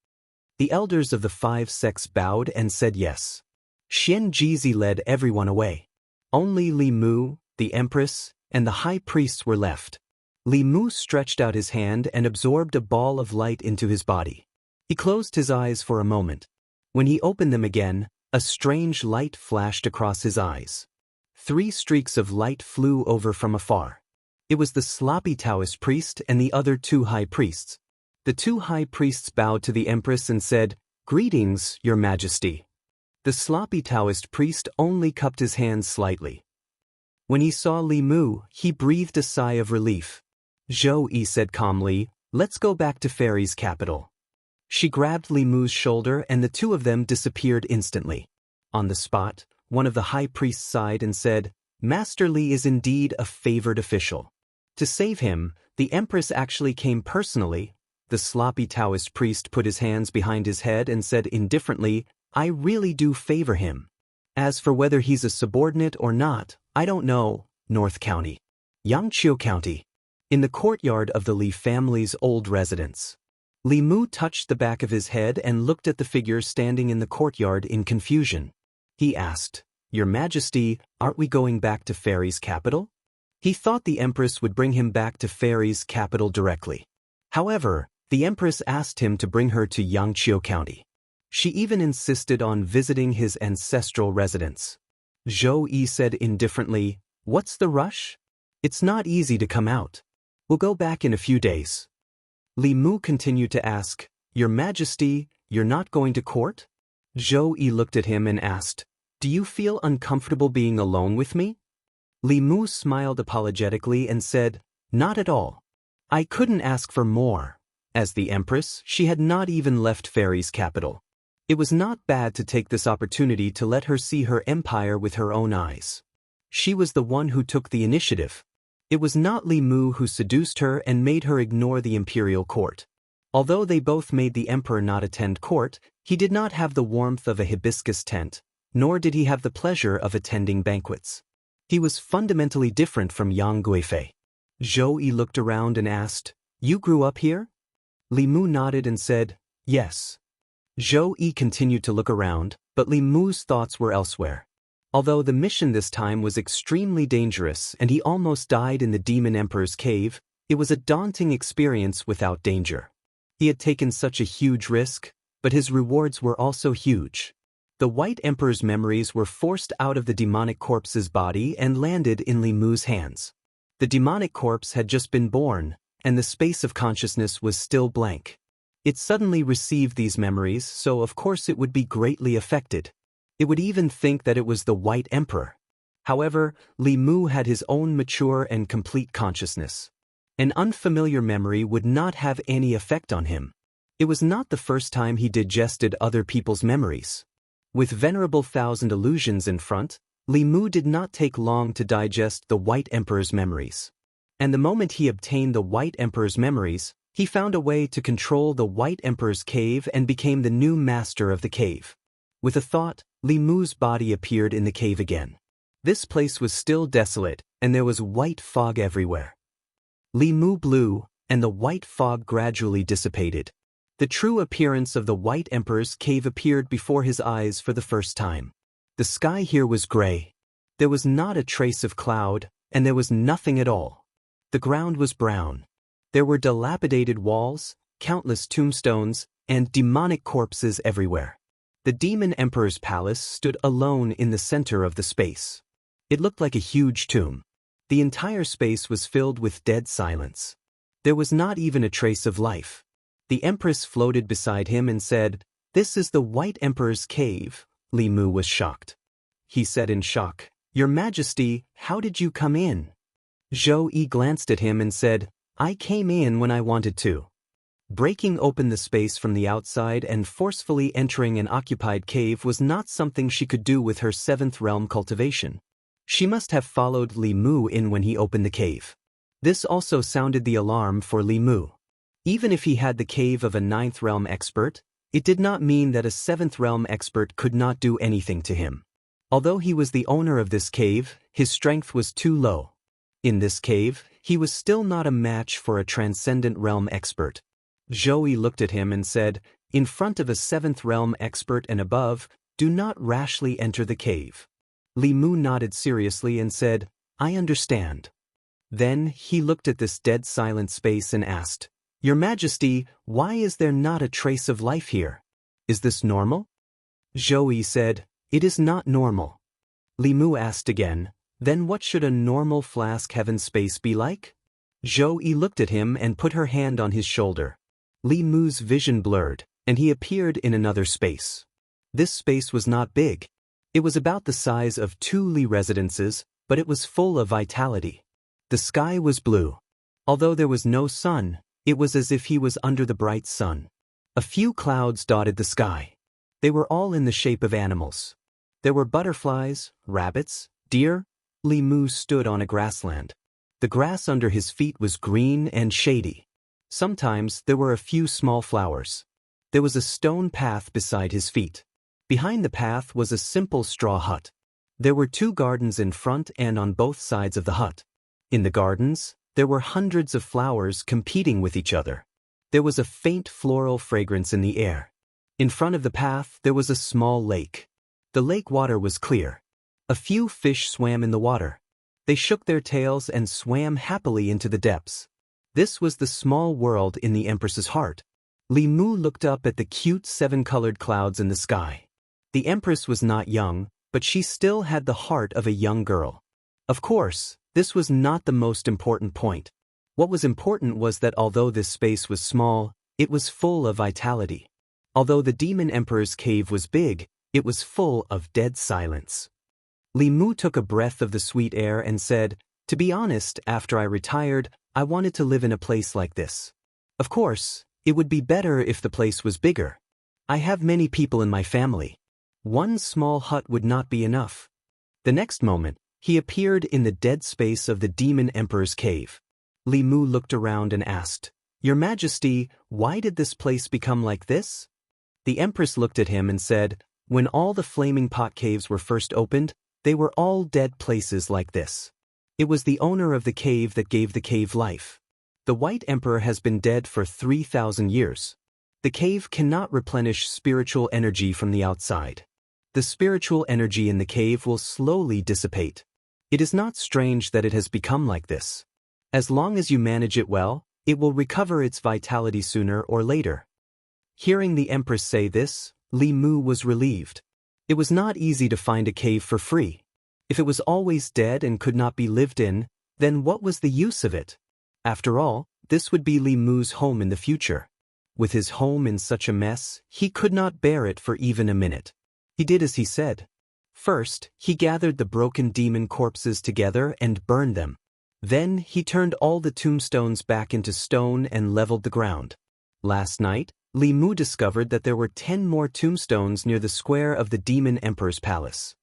The elders of the 5 sects bowed and said yes. Xianxia led everyone away. Only Li Mu, the empress, and the high priests were left. Li Mu stretched out his hand and absorbed a ball of light into his body. He closed his eyes for a moment. When he opened them again, a strange light flashed across his eyes. 3 streaks of light flew over from afar. It was the sloppy Taoist priest and the other 2 high priests. The 2 high priests bowed to the empress and said, Greetings, Your Majesty. The sloppy Taoist priest only cupped his hands slightly. When he saw Li Mu, he breathed a sigh of relief. Zhou Yi said calmly, let's go back to Fairy's capital. She grabbed Li Mu's shoulder and the 2 of them disappeared instantly. On the spot, one of the high priests sighed and said, Master Li is indeed a favored official. To save him, the empress actually came personally. The sloppy Taoist priest put his hands behind his head and said indifferently, I really do favor him. As for whether he's a subordinate or not, I don't know. North County. Yangqiu County. In the courtyard of the Li family's old residence. Li Mu touched the back of his head and looked at the figure standing in the courtyard in confusion. He asked, Your Majesty, aren't we going back to Fairy's capital? He thought the Empress would bring him back to Fairy's capital directly. However, the Empress asked him to bring her to Yangqiu County. She even insisted on visiting his ancestral residence. Zhou Yi said indifferently, What's the rush? It's not easy to come out. We'll go back in a few days. Li Mu continued to ask, Your Majesty, you're not going to court? Zhou Yi looked at him and asked, Do you feel uncomfortable being alone with me? Li Mu smiled apologetically and said, Not at all. I couldn't ask for more. As the Empress, she had not even left Fairy's capital. It was not bad to take this opportunity to let her see her empire with her own eyes. She was the one who took the initiative. It was not Li Mu who seduced her and made her ignore the imperial court. Although they both made the emperor not attend court, he did not have the warmth of a hibiscus tent, nor did he have the pleasure of attending banquets. He was fundamentally different from Yang Guifei. Zhou Yi looked around and asked, You grew up here? Li Mu nodded and said, Yes. Zhou Yi continued to look around, but Li Mu's thoughts were elsewhere. Although the mission this time was extremely dangerous and he almost died in the Demon Emperor's cave, it was a daunting experience without danger. He had taken such a huge risk, but his rewards were also huge. The White Emperor's memories were forced out of the demonic corpse's body and landed in Li Mu's hands. The demonic corpse had just been born, and the space of consciousness was still blank. It suddenly received these memories, so of course it would be greatly affected. It would even think that it was the White Emperor. However, Li Mu had his own mature and complete consciousness. An unfamiliar memory would not have any effect on him. It was not the first time he digested other people's memories. With Venerable Thousand Illusions in front, Li Mu did not take long to digest the White Emperor's memories. And the moment he obtained the White Emperor's memories, he found a way to control the White Emperor's cave and became the new master of the cave. With a thought, Li Mu's body appeared in the cave again. This place was still desolate, and there was white fog everywhere. Li Mu blew, and the white fog gradually dissipated. The true appearance of the White Emperor's cave appeared before his eyes for the first time. The sky here was gray. There was not a trace of cloud, and there was nothing at all. The ground was brown. There were dilapidated walls, countless tombstones, and demonic corpses everywhere. The demon emperor's palace stood alone in the center of the space. It looked like a huge tomb. The entire space was filled with dead silence. There was not even a trace of life. The empress floated beside him and said, "This is the White Emperor's cave." Li Mu was shocked. He said in shock, "Your Majesty, how did you come in?" Zhou Yi glanced at him and said, "I came in when I wanted to." Breaking open the space from the outside and forcefully entering an occupied cave was not something she could do with her 7th realm cultivation. She must have followed Li Mu in when he opened the cave. This also sounded the alarm for Li Mu. Even if he had the cave of a 9th realm expert, it did not mean that a 7th realm expert could not do anything to him. Although he was the owner of this cave, his strength was too low. In this cave, he was still not a match for a transcendent realm expert. Zhou Yi looked at him and said, "In front of a 7th realm expert and above, do not rashly enter the cave." Li Mu nodded seriously and said, "I understand." Then he looked at this dead silent space and asked, "Your Majesty, why is there not a trace of life here? Is this normal?" Zhou Yi said, "It is not normal." Li Mu asked again, "Then what should a normal flask heaven space be like?" Zhou Yi looked at him and put her hand on his shoulder. Li Mu's vision blurred, and he appeared in another space. This space was not big. It was about the size of 2 Li residences, but it was full of vitality. The sky was blue. Although there was no sun, it was as if he was under the bright sun. A few clouds dotted the sky. They were all in the shape of animals. There were butterflies, rabbits, deer. Li Mu stood on a grassland. The grass under his feet was green and shady. Sometimes there were a few small flowers. There was a stone path beside his feet. Behind the path was a simple straw hut. There were 2 gardens in front and on both sides of the hut. In the gardens, there were hundreds of flowers competing with each other. There was a faint floral fragrance in the air. In front of the path, there was a small lake. The lake water was clear. A few fish swam in the water. They shook their tails and swam happily into the depths. This was the small world in the Empress's heart. Li Mu looked up at the cute 7-colored clouds in the sky. The Empress was not young, but she still had the heart of a young girl. Of course, this was not the most important point. What was important was that although this space was small, it was full of vitality. Although the Demon Emperor's cave was big, it was full of dead silence. Li Mu took a breath of the sweet air and said, "To be honest, after I retired, I wanted to live in a place like this. Of course, it would be better if the place was bigger. I have many people in my family. One small hut would not be enough." The next moment, he appeared in the dead space of the Demon Emperor's cave. Li Mu looked around and asked, "Your Majesty, why did this place become like this?" The Empress looked at him and said, "When all the flaming pot caves were first opened, they were all dead places like this. It was the owner of the cave that gave the cave life. The White Emperor has been dead for 3,000 years. The cave cannot replenish spiritual energy from the outside. The spiritual energy in the cave will slowly dissipate. It is not strange that it has become like this. As long as you manage it well, it will recover its vitality sooner or later." Hearing the Empress say this, Li Mu was relieved. It was not easy to find a cave for free. If it was always dead and could not be lived in, then what was the use of it? After all, this would be Li Mu's home in the future. With his home in such a mess, he could not bear it for even a minute. He did as he said. First, he gathered the broken demon corpses together and burned them. Then, he turned all the tombstones back into stone and leveled the ground. Last night, Li Mu discovered that there were 10 more tombstones near the square of the Demon Emperor's palace.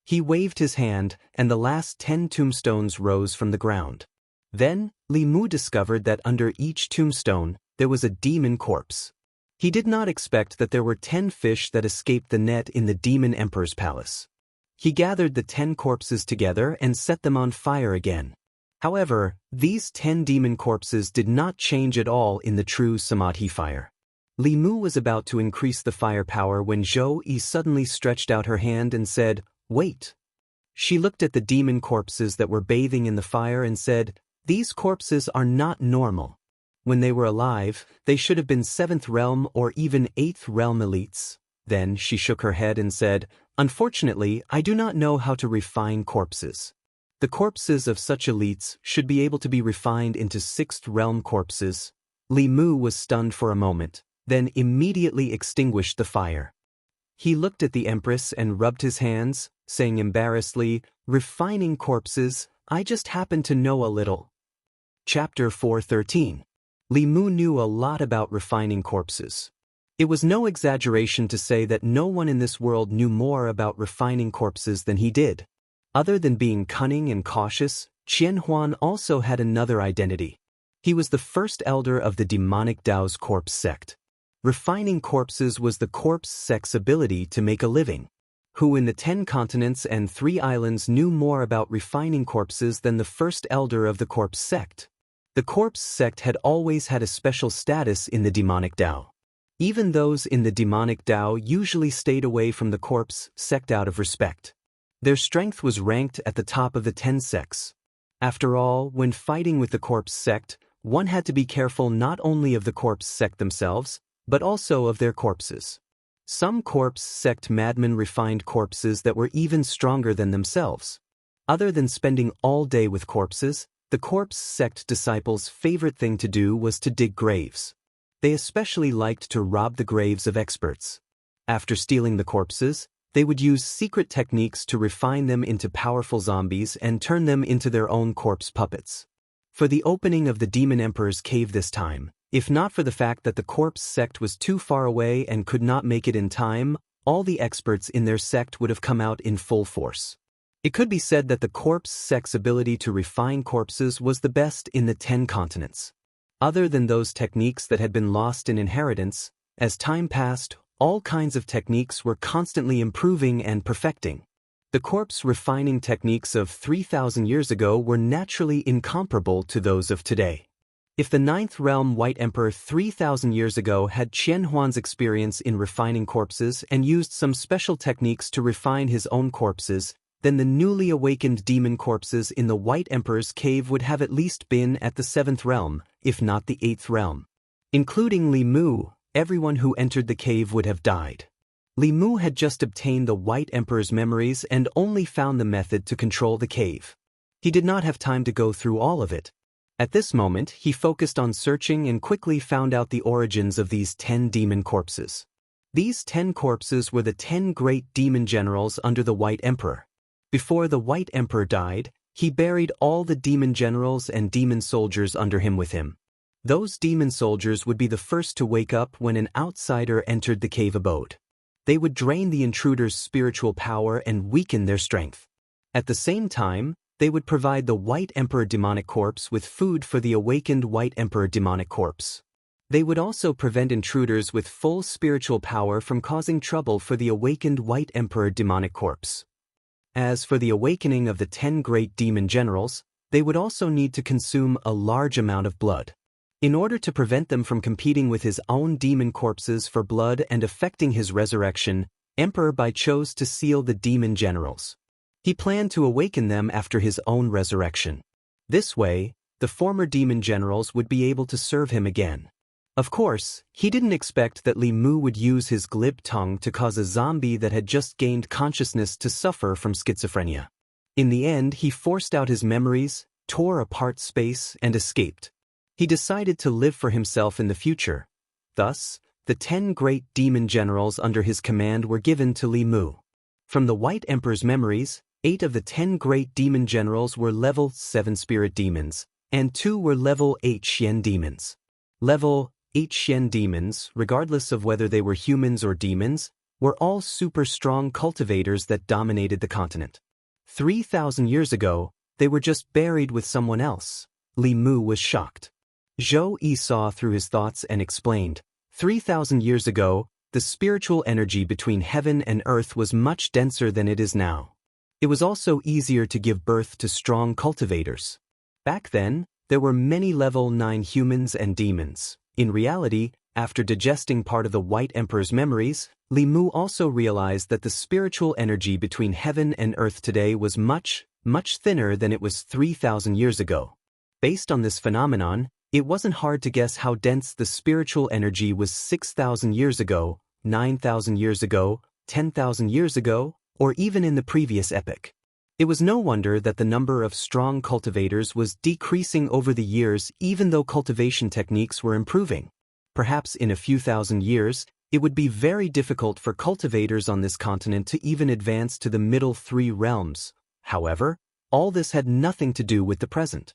He waved his hand, and the last 10 tombstones rose from the ground. Then, Li Mu discovered that under each tombstone, there was a demon corpse. He did not expect that there were 10 fish that escaped the net in the Demon Emperor's palace. He gathered the 10 corpses together and set them on fire again. However, these 10 demon corpses did not change at all in the true Samadhi fire. Li Mu was about to increase the firepower when Zhou Yi suddenly stretched out her hand and said, "Wait." She looked at the demon corpses that were bathing in the fire and said, "These corpses are not normal. When they were alive, they should have been 7th realm or even 8th realm elites. Then she shook her head and said, "Unfortunately, I do not know how to refine corpses. The corpses of such elites should be able to be refined into 6th realm corpses." Li Mu was stunned for a moment, then immediately extinguished the fire. He looked at the Empress and rubbed his hands, saying embarrassedly, "Refining corpses, I just happen to know a little." Chapter 413. Li Mu knew a lot about refining corpses. It was no exaggeration to say that no one in this world knew more about refining corpses than he did. Other than being cunning and cautious, Qian Huan also had another identity. He was the first elder of the demonic Dao's corpse sect. Refining corpses was the corpse sect's ability to make a living. Who in the 10 continents and 3 islands knew more about refining corpses than the first elder of the corpse sect? The corpse sect had always had a special status in the demonic Dao. Even those in the demonic Dao usually stayed away from the corpse sect out of respect. Their strength was ranked at the top of the 10 sects. After all, when fighting with the corpse sect, one had to be careful not only of the corpse sect themselves, but also of their corpses. Some corpse sect madmen refined corpses that were even stronger than themselves. Other than spending all day with corpses, the corpse sect disciples' favorite thing to do was to dig graves. They especially liked to rob the graves of experts. After stealing the corpses, they would use secret techniques to refine them into powerful zombies and turn them into their own corpse puppets. For the opening of the Demon Emperor's cave this time, if not for the fact that the corpse sect was too far away and could not make it in time, all the experts in their sect would have come out in full force. It could be said that the corpse sect's ability to refine corpses was the best in the 10 continents. Other than those techniques that had been lost in inheritance, as time passed, all kinds of techniques were constantly improving and perfecting. The corpse refining techniques of 3,000 years ago were naturally incomparable to those of today. If the 9th realm White Emperor 3,000 years ago had Qian Huan's experience in refining corpses and used some special techniques to refine his own corpses, then the newly awakened demon corpses in the White Emperor's cave would have at least been at the 7th realm, if not the 8th realm. Including Li Mu, everyone who entered the cave would have died. Li Mu had just obtained the White Emperor's memories and only found the method to control the cave. He did not have time to go through all of it. At this moment, he focused on searching and quickly found out the origins of these 10 demon corpses. These 10 corpses were the 10 great demon generals under the White Emperor. Before the White Emperor died, he buried all the demon generals and demon soldiers under him with him. Those demon soldiers would be the first to wake up when an outsider entered the cave abode. They would drain the intruder's spiritual power and weaken their strength. At the same time, they would provide the White Emperor demonic corpse with food for the awakened White Emperor demonic corpse. They would also prevent intruders with full spiritual power from causing trouble for the awakened White Emperor demonic corpse. As for the awakening of the 10 great demon generals, they would also need to consume a large amount of blood. In order to prevent them from competing with his own demon corpses for blood and affecting his resurrection, Emperor Bai chose to seal the demon generals. He planned to awaken them after his own resurrection. This way, the former demon generals would be able to serve him again. Of course, he didn't expect that Li Mu would use his glib tongue to cause a zombie that had just gained consciousness to suffer from schizophrenia. In the end, he forced out his memories, tore apart space, and escaped. He decided to live for himself in the future. Thus, the 10 great demon generals under his command were given to Li Mu. From the White Emperor's memories, 8 of the 10 great demon generals were level 7 spirit demons, and 2 were level 8 Xian demons. Level 8 Xian demons, regardless of whether they were humans or demons, were all super strong cultivators that dominated the continent. 3,000 years ago, they were just buried with someone else. Li Mu was shocked. Zhou Yi saw through his thoughts and explained, 3,000 years ago, the spiritual energy between heaven and earth was much denser than it is now. It was also easier to give birth to strong cultivators. Back then, there were many level 9 humans and demons. In reality, after digesting part of the White Emperor's memories, Li Mu also realized that the spiritual energy between heaven and earth today was much, much thinner than it was 3,000 years ago. Based on this phenomenon, It wasn't hard to guess how dense the spiritual energy was 6,000 years ago, 9,000 years ago, 10,000 years ago, or even in the previous epoch. It was no wonder that the number of strong cultivators was decreasing over the years even though cultivation techniques were improving. Perhaps in a few thousand years, it would be very difficult for cultivators on this continent to even advance to the middle three realms. However, all this had nothing to do with the present.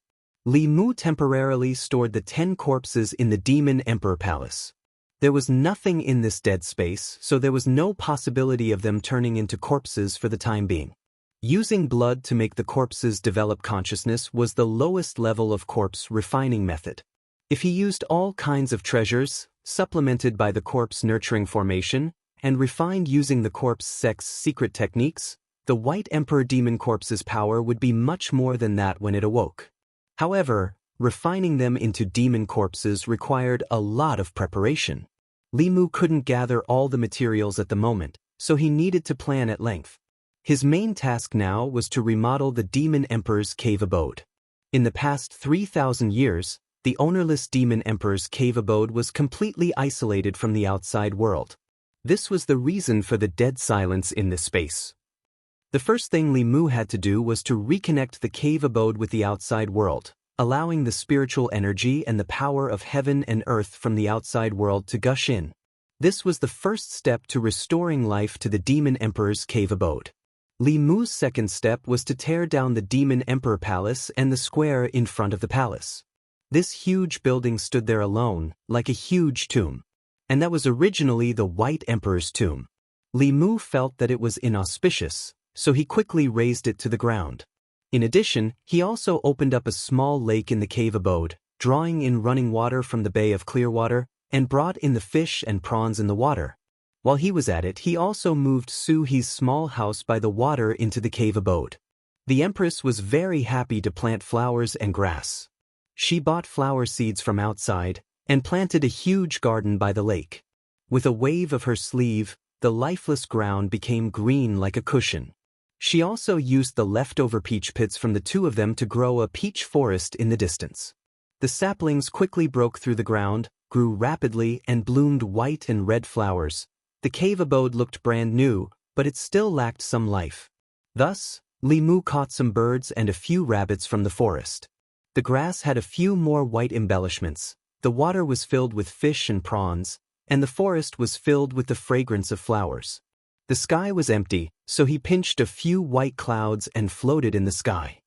Li Mu temporarily stored the 10 corpses in the Demon Emperor Palace. There was nothing in this dead space, so there was no possibility of them turning into corpses for the time being. Using blood to make the corpses develop consciousness was the lowest level of corpse refining method. If he used all kinds of treasures, supplemented by the corpse nurturing formation, and refined using the corpse sex secret techniques, the White Emperor Demon Corpse's power would be much more than that when it awoke. However, refining them into demon corpses required a lot of preparation. Li Mu couldn't gather all the materials at the moment, so he needed to plan at length. His main task now was to remodel the Demon Emperor's cave abode. In the past 3,000 years, the ownerless Demon Emperor's cave abode was completely isolated from the outside world. This was the reason for the dead silence in this space. The first thing Li Mu had to do was to reconnect the cave abode with the outside world, allowing the spiritual energy and the power of heaven and earth from the outside world to gush in. This was the first step to restoring life to the Demon Emperor's cave abode. Li Mu's second step was to tear down the Demon Emperor Palace and the square in front of the palace. This huge building stood there alone, like a huge tomb. And that was originally the White Emperor's tomb. Li Mu felt that it was inauspicious, so he quickly razed it to the ground. In addition, he also opened up a small lake in the cave abode, drawing in running water from the Bay of Clearwater, and brought in the fish and prawns in the water. While he was at it, he also moved Su He's small house by the water into the cave abode. The Empress was very happy to plant flowers and grass. She bought flower seeds from outside, and planted a huge garden by the lake. With a wave of her sleeve, the lifeless ground became green like a cushion. She also used the leftover peach pits from the two of them to grow a peach forest in the distance. The saplings quickly broke through the ground, grew rapidly, and bloomed white and red flowers. The cave abode looked brand new, but it still lacked some life. Thus, Li Mu caught some birds and a few rabbits from the forest. The grass had a few more white embellishments, the water was filled with fish and prawns, and the forest was filled with the fragrance of flowers. The sky was empty, so he pinched a few white clouds and floated in the sky.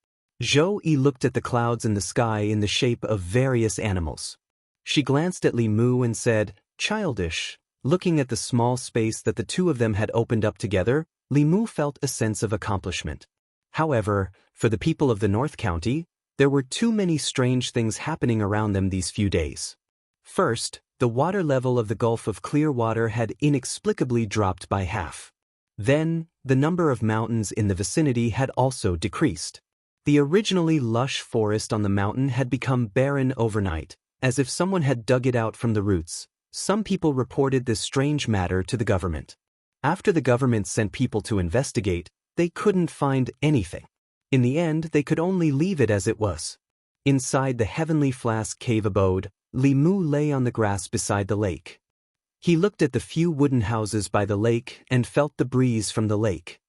Zhou Yi looked at the clouds in the sky in the shape of various animals. She glanced at Li Mu and said, "Childish." Looking at the small space that the two of them had opened up together, Li Mu felt a sense of accomplishment. However, for the people of the North County, there were too many strange things happening around them these few days. First, the water level of the Gulf of Clearwater had inexplicably dropped by half. Then, the number of mountains in the vicinity had also decreased. The originally lush forest on the mountain had become barren overnight, as if someone had dug it out from the roots. Some people reported this strange matter to the government. After the government sent people to investigate, they couldn't find anything. In the end, they could only leave it as it was. Inside the Heavenly Flask cave abode, Li Mu lay on the grass beside the lake. He looked at the few wooden houses by the lake and felt the breeze from the lake.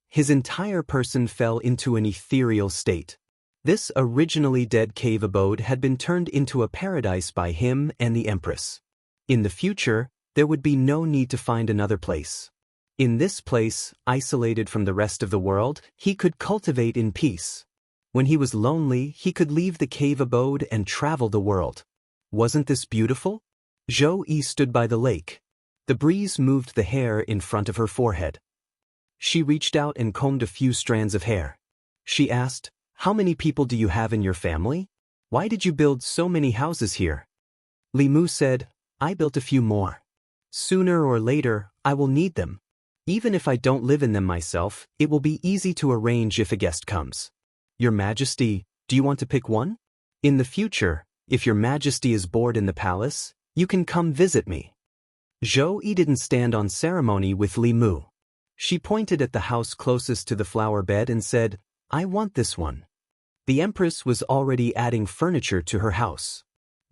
His entire person fell into an ethereal state. This originally dead cave abode had been turned into a paradise by him and the Empress. In the future, there would be no need to find another place. In this place, isolated from the rest of the world, he could cultivate in peace. When he was lonely, he could leave the cave abode and travel the world. Wasn't this beautiful? Zhou Yi stood by the lake. The breeze moved the hair in front of her forehead. She reached out and combed a few strands of hair. She asked, "How many people do you have in your family? Why did you build so many houses here?" Li Mu said, "I built a few more. Sooner or later, I will need them. Even if I don't live in them myself, it will be easy to arrange if a guest comes. Your Majesty, do you want to pick one? In the future, if your Majesty is bored in the palace, you can come visit me." Zhou Yi didn't stand on ceremony with Li Mu. She pointed at the house closest to the flower bed and said, "I want this one." The Empress was already adding furniture to her house.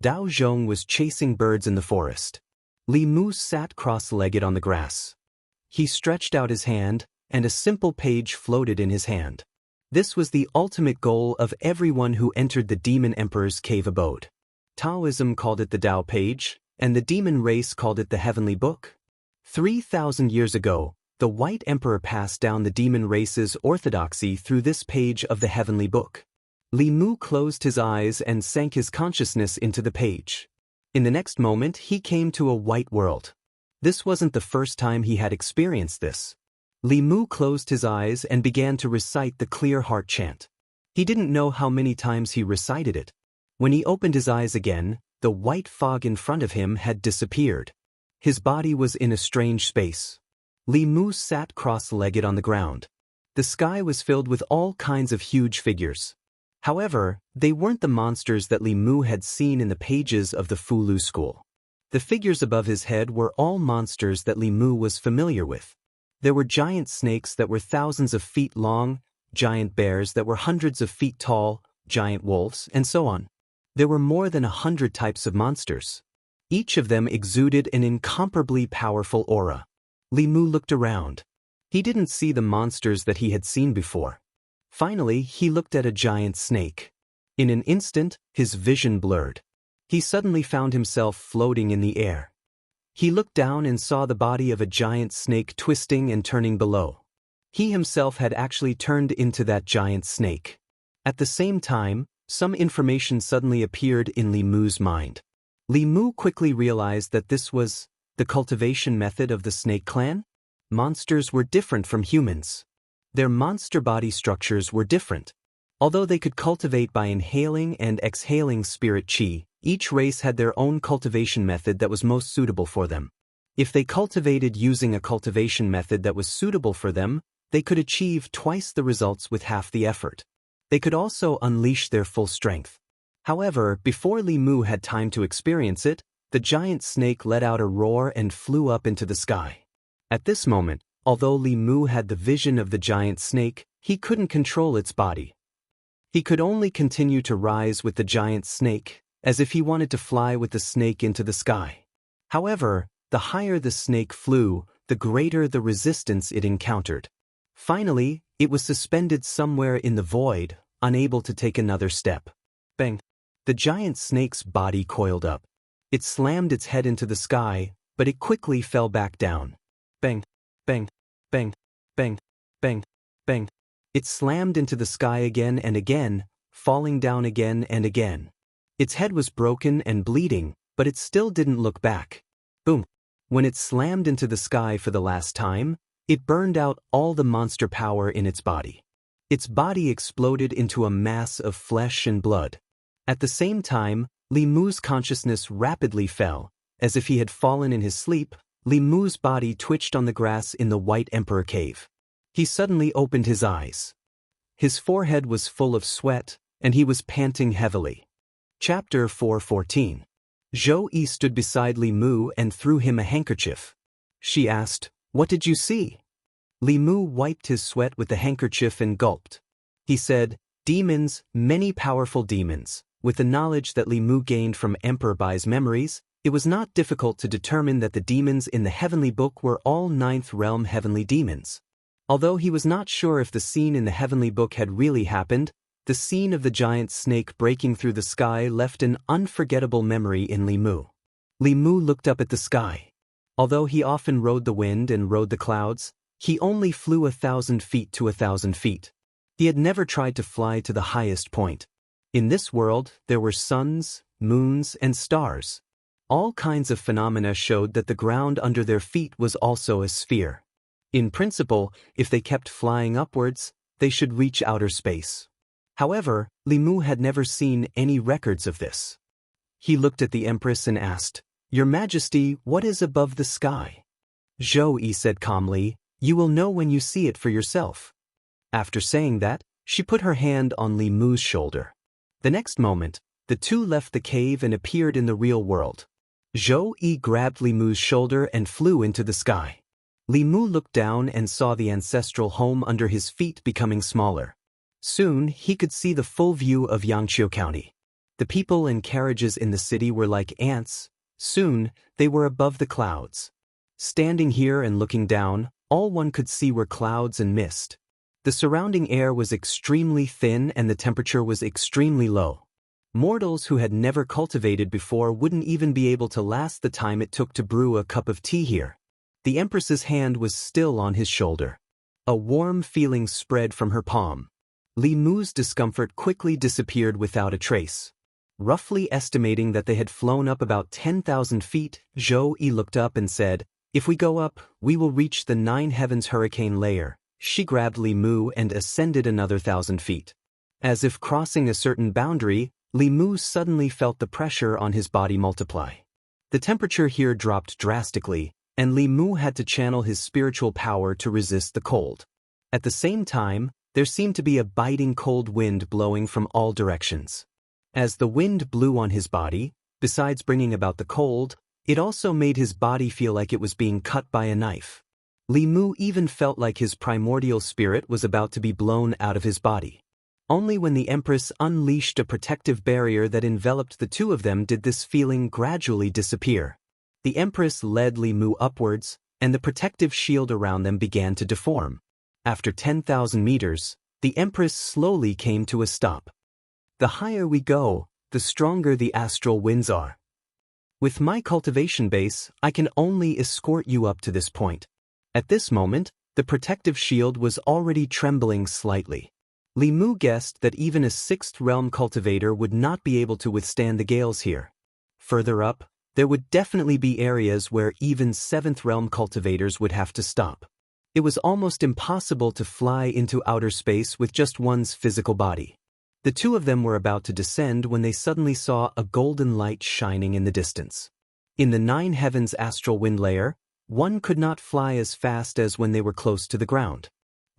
Dao Zhong was chasing birds in the forest. Li Mu sat cross-legged on the grass. He stretched out his hand, and a simple page floated in his hand. This was the ultimate goal of everyone who entered the Demon Emperor's cave abode. Taoism called it the Dao page, and the demon race called it the Heavenly Book. 3,000 years ago, the White Emperor passed down the demon race's orthodoxy through this page of the Heavenly Book. Li Mu closed his eyes and sank his consciousness into the page. In the next moment, he came to a white world. This wasn't the first time he had experienced this. Li Mu closed his eyes and began to recite the clear heart chant. He didn't know how many times he recited it. When he opened his eyes again, the white fog in front of him had disappeared. His body was in a strange space. Li Mu sat cross-legged on the ground. The sky was filled with all kinds of huge figures. However, they weren't the monsters that Li Mu had seen in the pages of the Fulu school. The figures above his head were all monsters that Li Mu was familiar with. There were giant snakes that were thousands of feet long, giant bears that were hundreds of feet tall, giant wolves, and so on. There were more than 100 types of monsters. Each of them exuded an incomparably powerful aura. Li Mu looked around. He didn't see the monsters that he had seen before. Finally, he looked at a giant snake. In an instant, his vision blurred. He suddenly found himself floating in the air. He looked down and saw the body of a giant snake twisting and turning below. He himself had actually turned into that giant snake. At the same time, some information suddenly appeared in Li Mu's mind. Li Mu quickly realized that this was the cultivation method of the snake clan. Monsters were different from humans. Their monster body structures were different. Although they could cultivate by inhaling and exhaling spirit qi, each race had their own cultivation method that was most suitable for them. If they cultivated using a cultivation method that was suitable for them, they could achieve twice the results with half the effort. They could also unleash their full strength. However, before Li Mu had time to experience it, the giant snake let out a roar and flew up into the sky. At this moment, although Li Mu had the vision of the giant snake, he couldn't control its body. He could only continue to rise with the giant snake, as if he wanted to fly with the snake into the sky. However, the higher the snake flew, the greater the resistance it encountered. Finally, it was suspended somewhere in the void, unable to take another step. Bang! The giant snake's body coiled up. It slammed its head into the sky, but it quickly fell back down. Bang! Bang! Bang! Bang! Bang! Bang! It slammed into the sky again and again, falling down again and again. Its head was broken and bleeding, but it still didn't look back. Boom! When it slammed into the sky for the last time, it burned out all the monster power in its body. Its body exploded into a mass of flesh and blood. At the same time, Li Mu's consciousness rapidly fell. As if he had fallen in his sleep, Li Mu's body twitched on the grass in the White Emperor cave. He suddenly opened his eyes. His forehead was full of sweat, and he was panting heavily. Chapter 4:14. Zhou Yi stood beside Li Mu and threw him a handkerchief. She asked, "What did you see?" Li Mu wiped his sweat with the handkerchief and gulped. He said, "Demons, many powerful demons." With the knowledge that Li Mu gained from Emperor Bai's memories, it was not difficult to determine that the demons in the Heavenly Book were all Ninth Realm heavenly demons. Although he was not sure if the scene in the Heavenly Book had really happened, the scene of the giant snake breaking through the sky left an unforgettable memory in Li Mu. Li Mu looked up at the sky. Although he often rode the wind and rode the clouds, he only flew 1,000 feet to 1,000 feet. He had never tried to fly to the highest point. In this world, there were suns, moons, and stars. All kinds of phenomena showed that the ground under their feet was also a sphere. In principle, if they kept flying upwards, they should reach outer space. However, Li Mu had never seen any records of this. He looked at the Empress and asked, "Your Majesty, what is above the sky?" Zhou Yi said calmly, "You will know when you see it for yourself." After saying that, she put her hand on Li Mu's shoulder. The next moment, the two left the cave and appeared in the real world. Zhou Yi grabbed Li Mu's shoulder and flew into the sky. Li Mu looked down and saw the ancestral home under his feet becoming smaller. Soon, he could see the full view of Yangqiu County. The people and carriages in the city were like ants. Soon, they were above the clouds. Standing here and looking down, all one could see were clouds and mist. The surrounding air was extremely thin and the temperature was extremely low. Mortals who had never cultivated before wouldn't even be able to last the time it took to brew a cup of tea here. The Empress's hand was still on his shoulder. A warm feeling spread from her palm. Li Mu's discomfort quickly disappeared without a trace. Roughly estimating that they had flown up about 10,000 feet, Zhou Yi looked up and said, "If we go up, we will reach the 9 heavens hurricane layer." She grabbed Li Mu and ascended another 1,000 feet. As if crossing a certain boundary, Li Mu suddenly felt the pressure on his body multiply. The temperature here dropped drastically, and Li Mu had to channel his spiritual power to resist the cold. At the same time, there seemed to be a biting cold wind blowing from all directions. As the wind blew on his body, besides bringing about the cold, it also made his body feel like it was being cut by a knife. Li Mu even felt like his primordial spirit was about to be blown out of his body. Only when the Empress unleashed a protective barrier that enveloped the two of them did this feeling gradually disappear. The Empress led Li Mu upwards, and the protective shield around them began to deform. After 10,000 meters, the Empress slowly came to a stop. "The higher we go, the stronger the astral winds are. With my cultivation base, I can only escort you up to this point." At this moment, the protective shield was already trembling slightly. Li Mu guessed that even a 6th realm cultivator would not be able to withstand the gales here. Further up, there would definitely be areas where even 7th realm cultivators would have to stop. It was almost impossible to fly into outer space with just one's physical body. The two of them were about to descend when they suddenly saw a golden light shining in the distance. In the 9 heavens astral wind layer, one could not fly as fast as when they were close to the ground.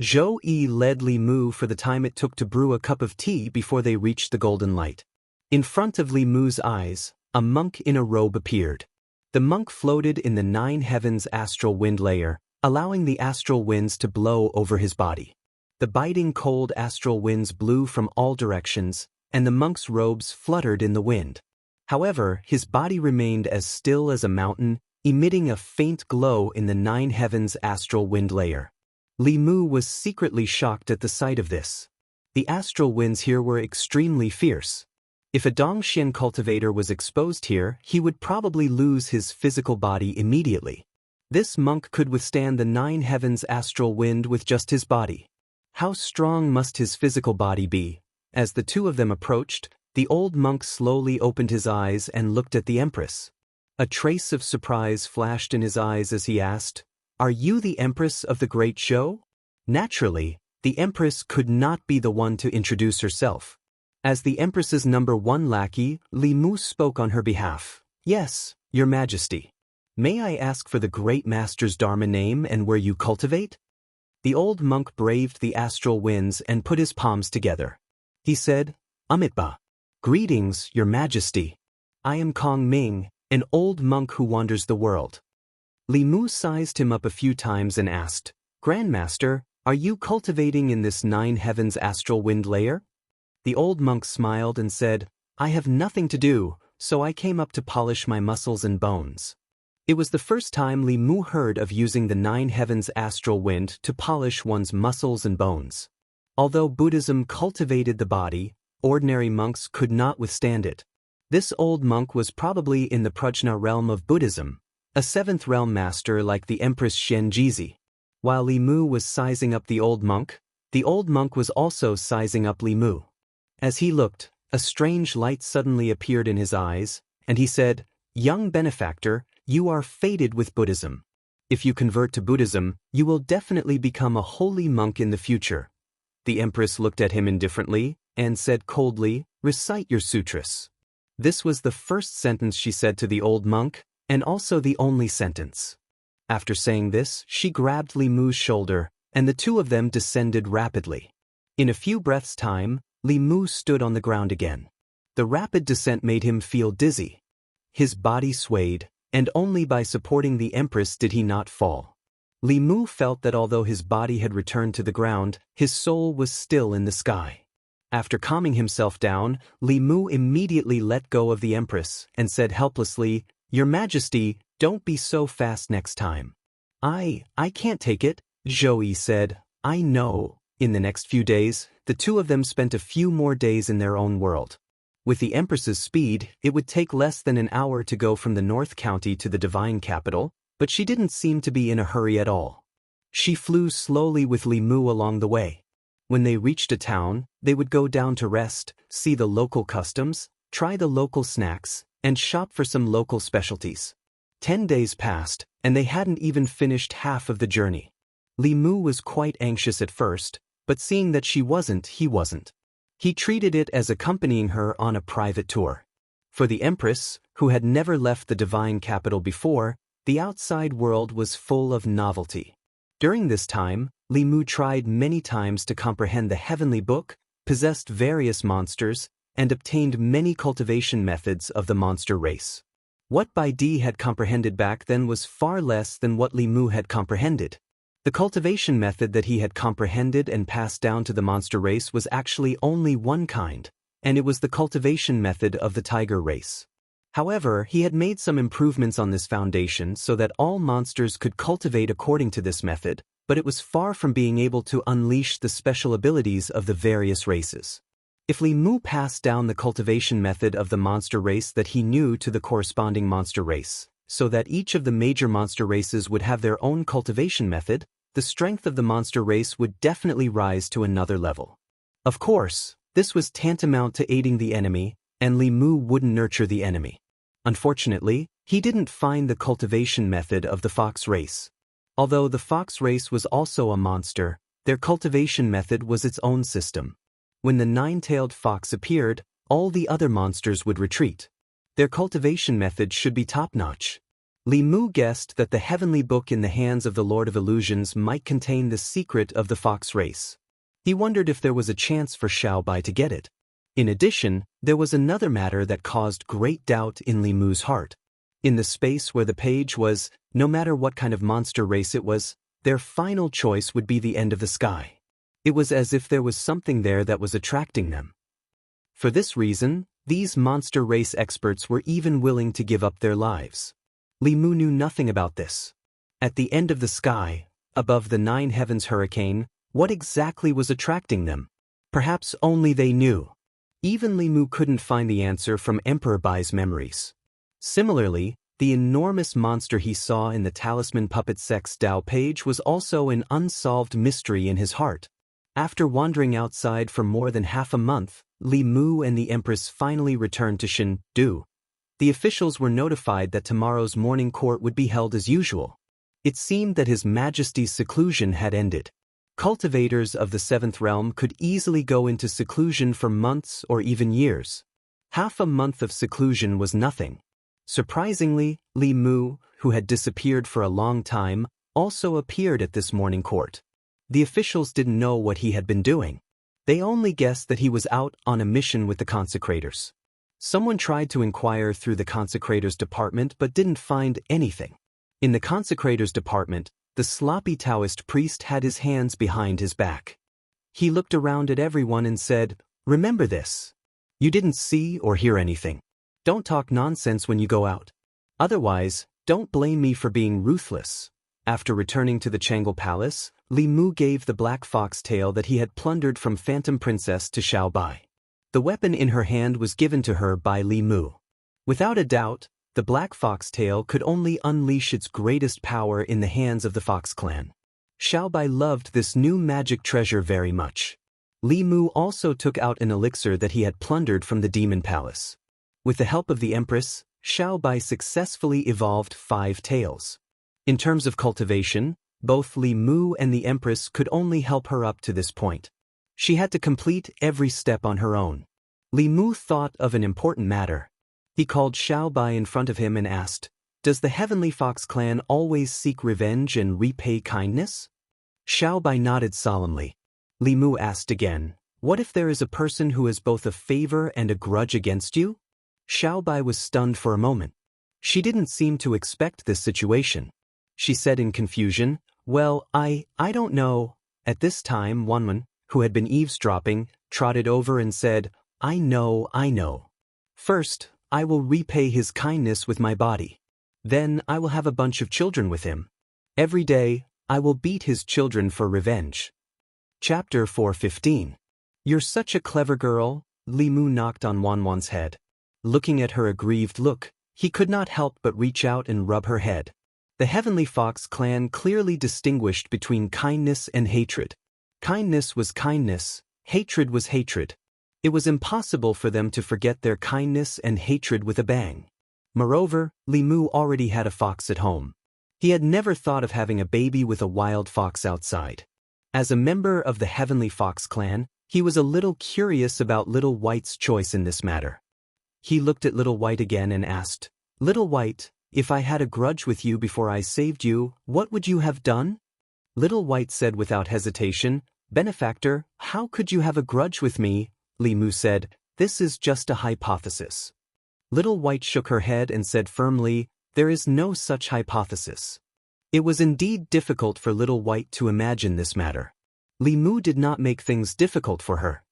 Zhou Yi led Li Mu for the time it took to brew a cup of tea before they reached the golden light. In front of Li Mu's eyes, a monk in a robe appeared. The monk floated in the 9 heavens astral wind layer, allowing the astral winds to blow over his body. The biting cold astral winds blew from all directions, and the monk's robes fluttered in the wind. However, his body remained as still as a mountain, emitting a faint glow in the 9 heavens astral wind layer. Li Mu was secretly shocked at the sight of this. The astral winds here were extremely fierce. If a Dongxian cultivator was exposed here, he would probably lose his physical body immediately. This monk could withstand the 9 heavens astral wind with just his body. How strong must his physical body be? As the two of them approached, the old monk slowly opened his eyes and looked at the Empress. A trace of surprise flashed in his eyes as he asked, "Are you the Empress of the Great Show?" Naturally, the Empress could not be the one to introduce herself. As the Empress's #1 lackey, Li Mu spoke on her behalf. "Yes, Your Majesty. May I ask for the Great Master's Dharma name and where you cultivate?" The old monk braved the astral winds and put his palms together. He said, "Amitba. Greetings, Your Majesty. I am Kong Ming, an old monk who wanders the world." Li Mu sized him up a few times and asked, "Grandmaster, are you cultivating in this 9 heavens astral wind layer?" The old monk smiled and said, "I have nothing to do, so I came up to polish my muscles and bones." It was the first time Li Mu heard of using the 9 heavens astral wind to polish one's muscles and bones. Although Buddhism cultivated the body, ordinary monks could not withstand it. This old monk was probably in the Prajna realm of Buddhism, a 7th realm master like the Empress Xianxia. While Li Mu was sizing up the old monk was also sizing up Li Mu. As he looked, a strange light suddenly appeared in his eyes, and he said, "Young benefactor, you are fated with Buddhism. If you convert to Buddhism, you will definitely become a holy monk in the future." The Empress looked at him indifferently and said coldly, "Recite your sutras." This was the first sentence she said to the old monk, and also the only sentence. After saying this, she grabbed Li Mu's shoulder, and the two of them descended rapidly. In a few breaths' time, Li Mu stood on the ground again. The rapid descent made him feel dizzy. His body swayed, and only by supporting the Empress did he not fall. Li Mu felt that although his body had returned to the ground, his soul was still in the sky. After calming himself down, Li Mu immediately let go of the Empress and said helplessly, "Your Majesty, don't be so fast next time." I can't take it," Zhou Yi said. "I know." In the next few days, the two of them spent a few more days in their own world. With the Empress's speed, it would take less than an hour to go from the North County to the Divine Capital, but she didn't seem to be in a hurry at all. She flew slowly with Li Mu along the way. When they reached a town, they would go down to rest, see the local customs, try the local snacks, and shop for some local specialties. 10 days passed, and they hadn't even finished half of the journey. Li Mu was quite anxious at first, but seeing that he wasn't. He treated it as accompanying her on a private tour. For the Empress, who had never left the Divine Capital before, the outside world was full of novelty. During this time, Li Mu tried many times to comprehend the heavenly book, possessed various monsters, and obtained many cultivation methods of the monster race. What Bai Di had comprehended back then was far less than what Li Mu had comprehended. The cultivation method that he had comprehended and passed down to the monster race was actually only one kind, and it was the cultivation method of the tiger race. However, he had made some improvements on this foundation so that all monsters could cultivate according to this method, but it was far from being able to unleash the special abilities of the various races. If Li Mu passed down the cultivation method of the monster race that he knew to the corresponding monster race, so that each of the major monster races would have their own cultivation method, the strength of the monster race would definitely rise to another level. Of course, this was tantamount to aiding the enemy, and Li Mu wouldn't nurture the enemy. Unfortunately, he didn't find the cultivation method of the fox race. Although the fox race was also a monster, their cultivation method was its own system. When the nine-tailed fox appeared, all the other monsters would retreat. Their cultivation method should be top-notch. Li Mu guessed that the heavenly book in the hands of the Lord of Illusions might contain the secret of the fox race. He wondered if there was a chance for Xiao Bai to get it. In addition, there was another matter that caused great doubt in Li Mu's heart. In the space where the page was, no matter what kind of monster race it was, their final choice would be the end of the sky. It was as if there was something there that was attracting them. For this reason, these monster race experts were even willing to give up their lives. Li Mu knew nothing about this. At the end of the sky, above the nine heavens hurricane, what exactly was attracting them? Perhaps only they knew. Even Li Mu couldn't find the answer from Emperor Bai's memories. Similarly, the enormous monster he saw in the Talisman Puppet Sex Dao page was also an unsolved mystery in his heart. After wandering outside for more than half a month, Li Mu and the Empress finally returned to Shen-Du. The officials were notified that tomorrow's morning court would be held as usual. It seemed that His Majesty's seclusion had ended. Cultivators of the seventh realm could easily go into seclusion for months or even years. Half a month of seclusion was nothing. Surprisingly, Li Mu, who had disappeared for a long time, also appeared at this morning court. The officials didn't know what he had been doing. They only guessed that he was out on a mission with the consecrators. Someone tried to inquire through the consecrators department but didn't find anything. In the consecrators department, the sloppy Daoist priest had his hands behind his back. He looked around at everyone and said, "Remember this. You didn't see or hear anything. Don't talk nonsense when you go out. Otherwise, don't blame me for being ruthless." After returning to the Changle Palace, Li Mu gave the black fox tail that he had plundered from Phantom Princess to Xiao Bai. The weapon in her hand was given to her by Li Mu. Without a doubt, the black fox tail could only unleash its greatest power in the hands of the Fox clan. Xiao Bai loved this new magic treasure very much. Li Mu also took out an elixir that he had plundered from the Demon Palace. With the help of the Empress, Xiao Bai successfully evolved 5 tails. In terms of cultivation, both Li Mu and the Empress could only help her up to this point. She had to complete every step on her own. Li Mu thought of an important matter. He called Xiao Bai in front of him and asked, "Does the Heavenly Fox clan always seek revenge and repay kindness?" Xiao Bai nodded solemnly. Li Mu asked again, "What if there is a person who has both a favor and a grudge against you?" Xiao Bai was stunned for a moment. She didn't seem to expect this situation. She said in confusion, "Well, I don't know." At this time, Wanwen, who had been eavesdropping, trotted over and said, I know. First, I will repay his kindness with my body. Then I will have a bunch of children with him. Every day, I will beat his children for revenge. Chapter 4:15. You're such a clever girl, Li Mu knocked on Wanwan's head. Looking at her aggrieved look, he could not help but reach out and rub her head. The Heavenly Fox clan clearly distinguished between kindness and hatred. Kindness was kindness, hatred was hatred. It was impossible for them to forget their kindness and hatred with a bang. Moreover, Li Mu already had a fox at home. He had never thought of having a baby with a wild fox outside. As a member of the Heavenly Fox clan, he was a little curious about Little White's choice in this matter. He looked at Little White again and asked, Little White, if I had a grudge with you before I saved you, what would you have done? Little White said without hesitation, Benefactor, how could you have a grudge with me? Li Mu said, This is just a hypothesis. Little White shook her head and said firmly, There is no such hypothesis. It was indeed difficult for Little White to imagine this matter. Li Mu did not make things difficult for her.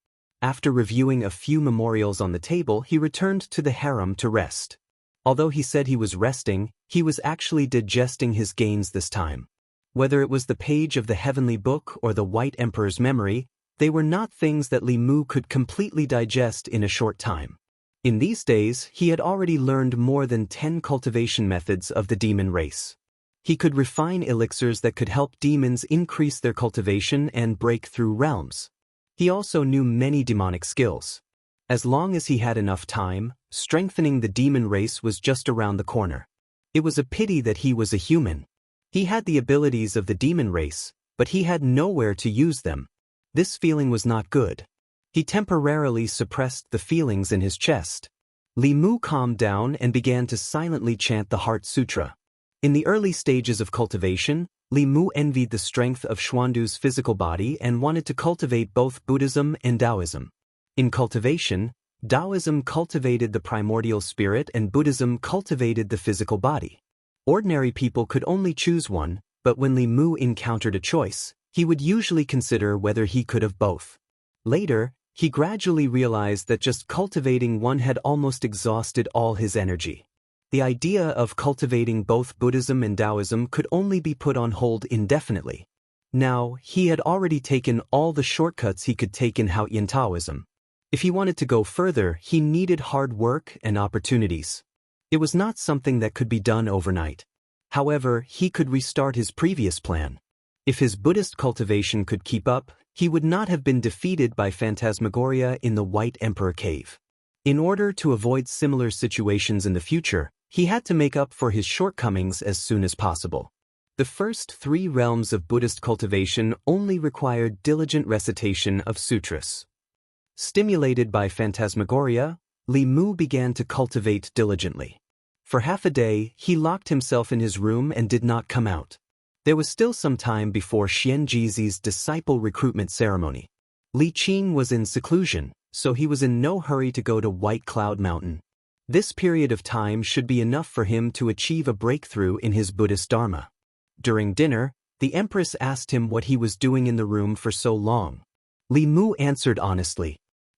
After reviewing a few memorials on the table, he returned to the harem to rest. Although he said he was resting, he was actually digesting his gains this time. Whether it was the page of the heavenly book or the White Emperor's memory, they were not things that Li Mu could completely digest in a short time. In these days, he had already learned more than 10 cultivation methods of the demon race. He could refine elixirs that could help demons increase their cultivation and break through realms. He also knew many demonic skills. As long as he had enough time, strengthening the demon race was just around the corner. It was a pity that he was a human. He had the abilities of the demon race, but he had nowhere to use them. This feeling was not good. He temporarily suppressed the feelings in his chest. Li Mu calmed down and began to silently chant the Heart Sutra. In the early stages of cultivation, Li Mu envied the strength of Xuandu's physical body and wanted to cultivate both Buddhism and Daoism. In cultivation, Daoism cultivated the primordial spirit and Buddhism cultivated the physical body. Ordinary people could only choose one, but when Li Mu encountered a choice, he would usually consider whether he could have both. Later, he gradually realized that just cultivating one had almost exhausted all his energy. The idea of cultivating both Buddhism and Daoism could only be put on hold indefinitely. Now, he had already taken all the shortcuts he could take in Haoyan Taoism. If he wanted to go further, he needed hard work and opportunities. It was not something that could be done overnight. However, he could restart his previous plan. If his Buddhist cultivation could keep up, he would not have been defeated by Phantasmagoria in the White Emperor Cave. In order to avoid similar situations in the future, he had to make up for his shortcomings as soon as possible. The first 3 realms of Buddhist cultivation only required diligent recitation of sutras. Stimulated by Phantasmagoria, Li Mu began to cultivate diligently. For half a day, he locked himself in his room and did not come out. There was still some time before Xianjizi's disciple recruitment ceremony. Li Qing was in seclusion, so he was in no hurry to go to White Cloud Mountain. This period of time should be enough for him to achieve a breakthrough in his Buddhist Dharma. During dinner, the Empress asked him what he was doing in the room for so long. Li Mu answered honestly.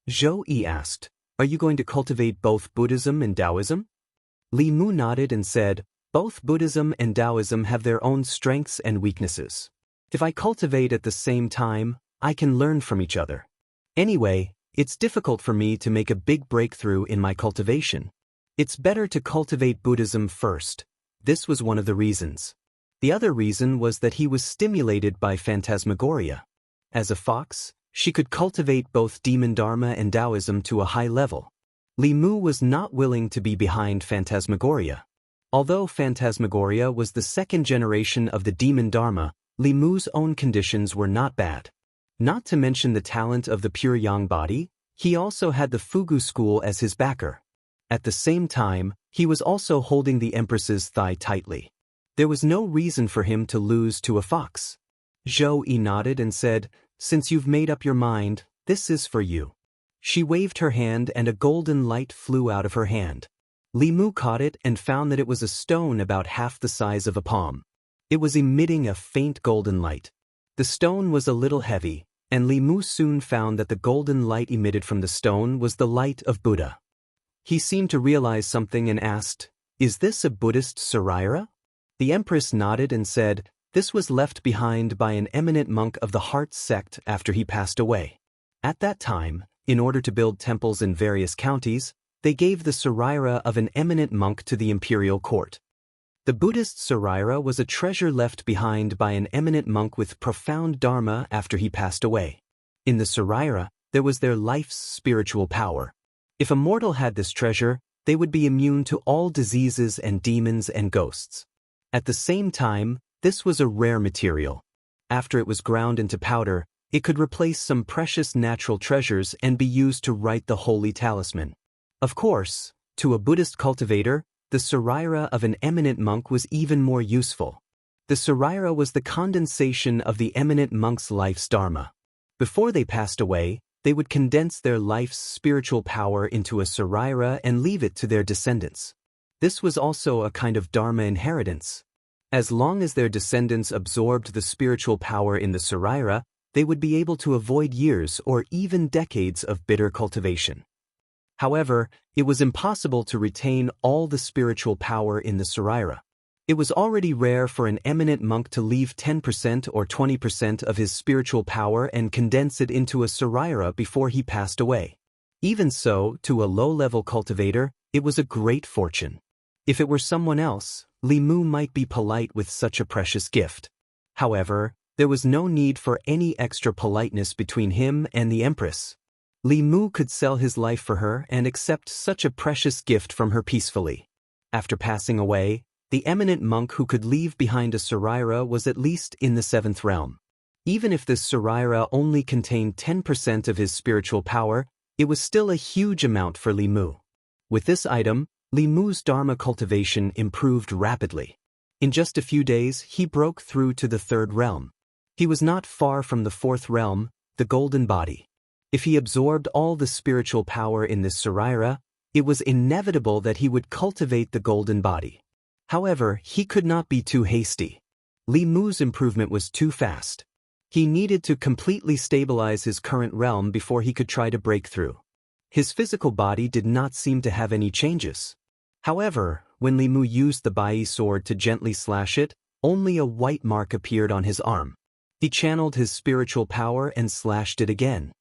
Zhou Yi asked, Are you going to cultivate both Buddhism and Taoism? Li Mu nodded and said, Both Buddhism and Taoism have their own strengths and weaknesses. If I cultivate at the same time, I can learn from each other. Anyway, it's difficult for me to make a big breakthrough in my cultivation. It's better to cultivate Buddhism first. This was one of the reasons. The other reason was that he was stimulated by Phantasmagoria. As a fox, she could cultivate both demon Dharma and Taoism to a high level. Li Mu was not willing to be behind Phantasmagoria. Although Phantasmagoria was the second generation of the demon Dharma, Li Mu's own conditions were not bad. Not to mention the talent of the pure yang body, he also had the Fugu school as his backer. At the same time, he was also holding the Empress's thigh tightly. There was no reason for him to lose to a fox. Zhou Yi nodded and said, Since you've made up your mind, this is for you. She waved her hand and a golden light flew out of her hand. Li Mu caught it and found that it was a stone about half the size of a palm. It was emitting a faint golden light. The stone was a little heavy, and Li Mu soon found that the golden light emitted from the stone was the light of Buddha. He seemed to realize something and asked, "Is this a Buddhist saraira?" The empress nodded and said, "This was left behind by an eminent monk of the Heart sect after he passed away. At that time, in order to build temples in various counties, they gave the saraira of an eminent monk to the imperial court. The Buddhist saraira was a treasure left behind by an eminent monk with profound dharma after he passed away. In the saraira, there was their life's spiritual power. If a mortal had this treasure, they would be immune to all diseases and demons and ghosts. At the same time, this was a rare material. After it was ground into powder, it could replace some precious natural treasures and be used to write the holy talisman. Of course, to a Buddhist cultivator, the saraira of an eminent monk was even more useful. The saraira was the condensation of the eminent monk's life's dharma. Before they passed away, they would condense their life's spiritual power into a saraira and leave it to their descendants. This was also a kind of dharma inheritance. As long as their descendants absorbed the spiritual power in the saraira, they would be able to avoid years or even decades of bitter cultivation. However, it was impossible to retain all the spiritual power in the saraira. It was already rare for an eminent monk to leave 10% or 20% of his spiritual power and condense it into a saraira before he passed away. Even so, to a low-level cultivator, it was a great fortune. If it were someone else, Li Mu might be polite with such a precious gift. However, there was no need for any extra politeness between him and the empress. Li Mu could sell his life for her and accept such a precious gift from her peacefully. After passing away, the eminent monk who could leave behind a saraira was at least in the 7th realm. Even if this saraira only contained 10% of his spiritual power, it was still a huge amount for Li Mu. With this item, Li Mu's dharma cultivation improved rapidly. In just a few days, he broke through to the 3rd realm. He was not far from the 4th realm, the golden body. If he absorbed all the spiritual power in this saraira, it was inevitable that he would cultivate the golden body. However, he could not be too hasty. Li Mu's improvement was too fast. He needed to completely stabilize his current realm before he could try to break through. His physical body did not seem to have any changes. However, when Li Mu used the Bai sword to gently slash it, only a white mark appeared on his arm. He channeled his spiritual power and slashed it again.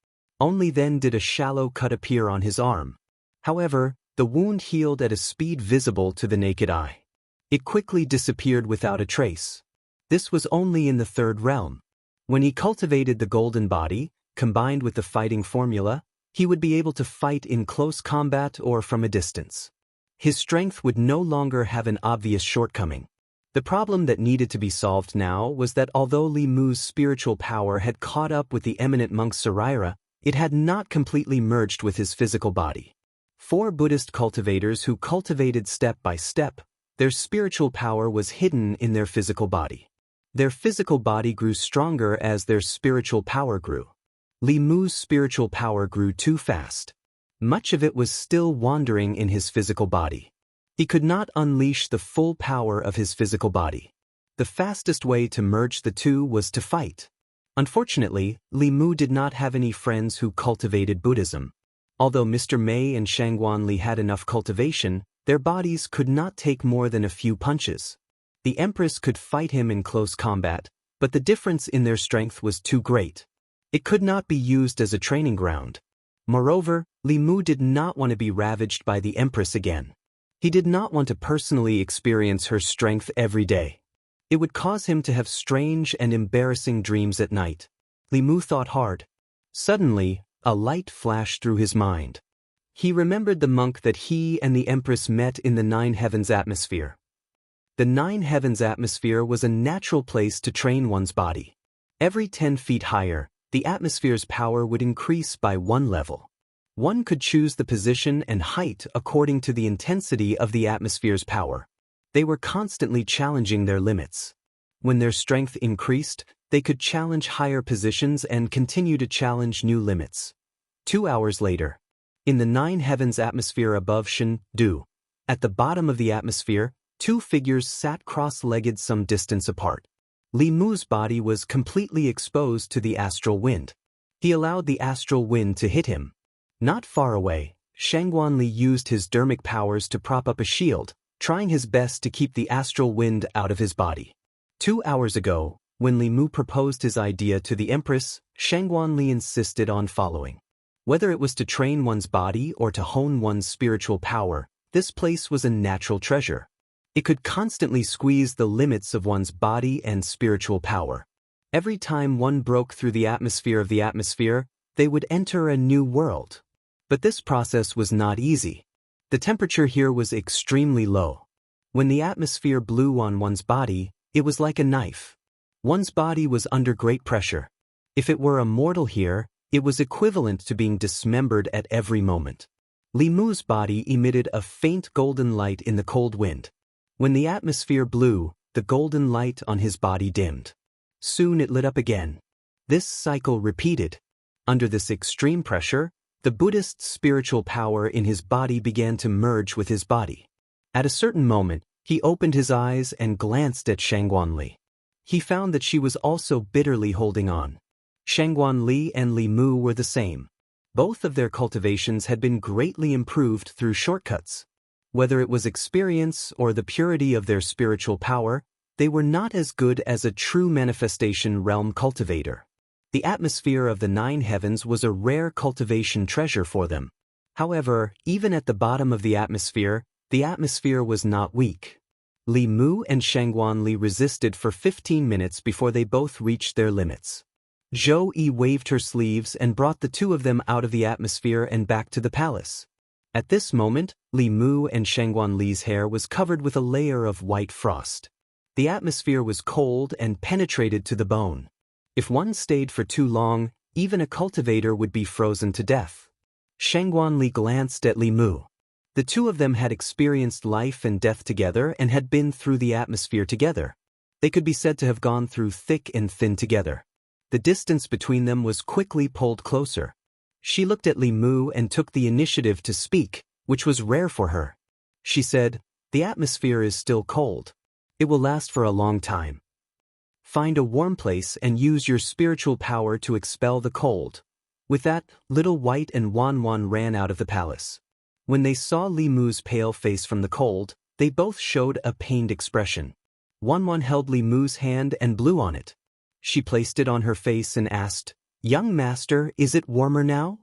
Only then did a shallow cut appear on his arm. However, the wound healed at a speed visible to the naked eye. It quickly disappeared without a trace. This was only in the 3rd realm. When he cultivated the golden body, combined with the fighting formula, he would be able to fight in close combat or from a distance. His strength would no longer have an obvious shortcoming. The problem that needed to be solved now was that although Li Mu's spiritual power had caught up with the eminent monk's saraira, it had not completely merged with his physical body. For Buddhist cultivators who cultivated step by step, their spiritual power was hidden in their physical body. Their physical body grew stronger as their spiritual power grew. Li Mu's spiritual power grew too fast. Much of it was still wandering in his physical body. He could not unleash the full power of his physical body. The fastest way to merge the two was to fight. Unfortunately, Li Mu did not have any friends who cultivated Buddhism. Although Mr. Mei and Shangguan Li had enough cultivation, their bodies could not take more than a few punches. The empress could fight him in close combat, but the difference in their strength was too great. It could not be used as a training ground. Moreover, Li Mu did not want to be ravaged by the empress again. He did not want to personally experience her strength every day. It would cause him to have strange and embarrassing dreams at night. Li Mu thought hard. Suddenly, a light flashed through his mind. He remembered the monk that he and the empress met in the 9 heavens atmosphere. The 9 heavens atmosphere was a natural place to train one's body. Every 10 feet higher, the atmosphere's power would increase by 1 level. One could choose the position and height according to the intensity of the atmosphere's power. They were constantly challenging their limits. When their strength increased, they could challenge higher positions and continue to challenge new limits. 2 hours later, in the 9 heavens atmosphere above Shen Du, at the bottom of the atmosphere, 2 figures sat cross-legged some distance apart. Li Mu's body was completely exposed to the astral wind. He allowed the astral wind to hit him. Not far away, Shangguan Li used his dermic powers to prop up a shield, trying his best to keep the astral wind out of his body. 2 hours ago, when Li Mu proposed his idea to the Empress, Shangguan Li insisted on following. Whether it was to train one's body or to hone one's spiritual power, this place was a natural treasure. It could constantly squeeze the limits of one's body and spiritual power. Every time one broke through the atmosphere, they would enter a new world. But this process was not easy. The temperature here was extremely low. When the atmosphere blew on one's body, it was like a knife. One's body was under great pressure. If it were a mortal here, it was equivalent to being dismembered at every moment. Li Mu's body emitted a faint golden light in the cold wind. When the atmosphere blew, the golden light on his body dimmed. Soon it lit up again. This cycle repeated. Under this extreme pressure, the Buddhist's spiritual power in his body began to merge with his body. At a certain moment, he opened his eyes and glanced at Shangguan Li. He found that she was also bitterly holding on. Shangguan Li and Li Mu were the same. Both of their cultivations had been greatly improved through shortcuts. Whether it was experience or the purity of their spiritual power, they were not as good as a true manifestation realm cultivator. The atmosphere of the 9 heavens was a rare cultivation treasure for them. However, even at the bottom of the atmosphere was not weak. Li Mu and Shangguan Li resisted for 15 minutes before they both reached their limits. Zhou Yi waved her sleeves and brought the 2 of them out of the atmosphere and back to the palace. At this moment, Li Mu and Shangguan Li's hair was covered with a layer of white frost. The atmosphere was cold and penetrated to the bone. If one stayed for too long, even a cultivator would be frozen to death. Shangguan Li glanced at Li Mu. The 2 of them had experienced life and death together and had been through the atmosphere together. They could be said to have gone through thick and thin together. The distance between them was quickly pulled closer. She looked at Li Mu and took the initiative to speak, which was rare for her. She said, "The atmosphere is still cold. It will last for a long time. Find a warm place and use your spiritual power to expel the cold." With that, Little White and Wan Wan ran out of the palace. When they saw Li Mu's pale face from the cold, they both showed a pained expression. Wan Wan held Li Mu's hand and blew on it. She placed it on her face and asked, "Young master, is it warmer now?"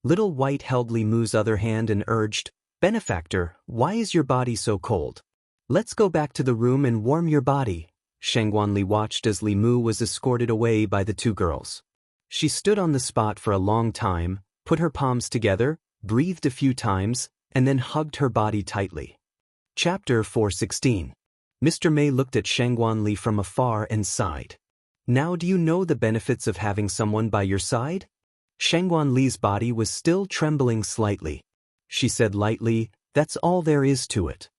Little White held Li Mu's other hand and urged, "Benefactor, why is your body so cold? Let's go back to the room and warm your body." Shangguan Li watched as Li Mu was escorted away by the 2 girls. She stood on the spot for a long time, put her palms together, breathed a few times, and then hugged her body tightly. Chapter 416. Mr. Mei looked at Shangguan Li from afar and sighed. "Now do you know the benefits of having someone by your side?" Shangguan Li's body was still trembling slightly. She said lightly, "That's all there is to it."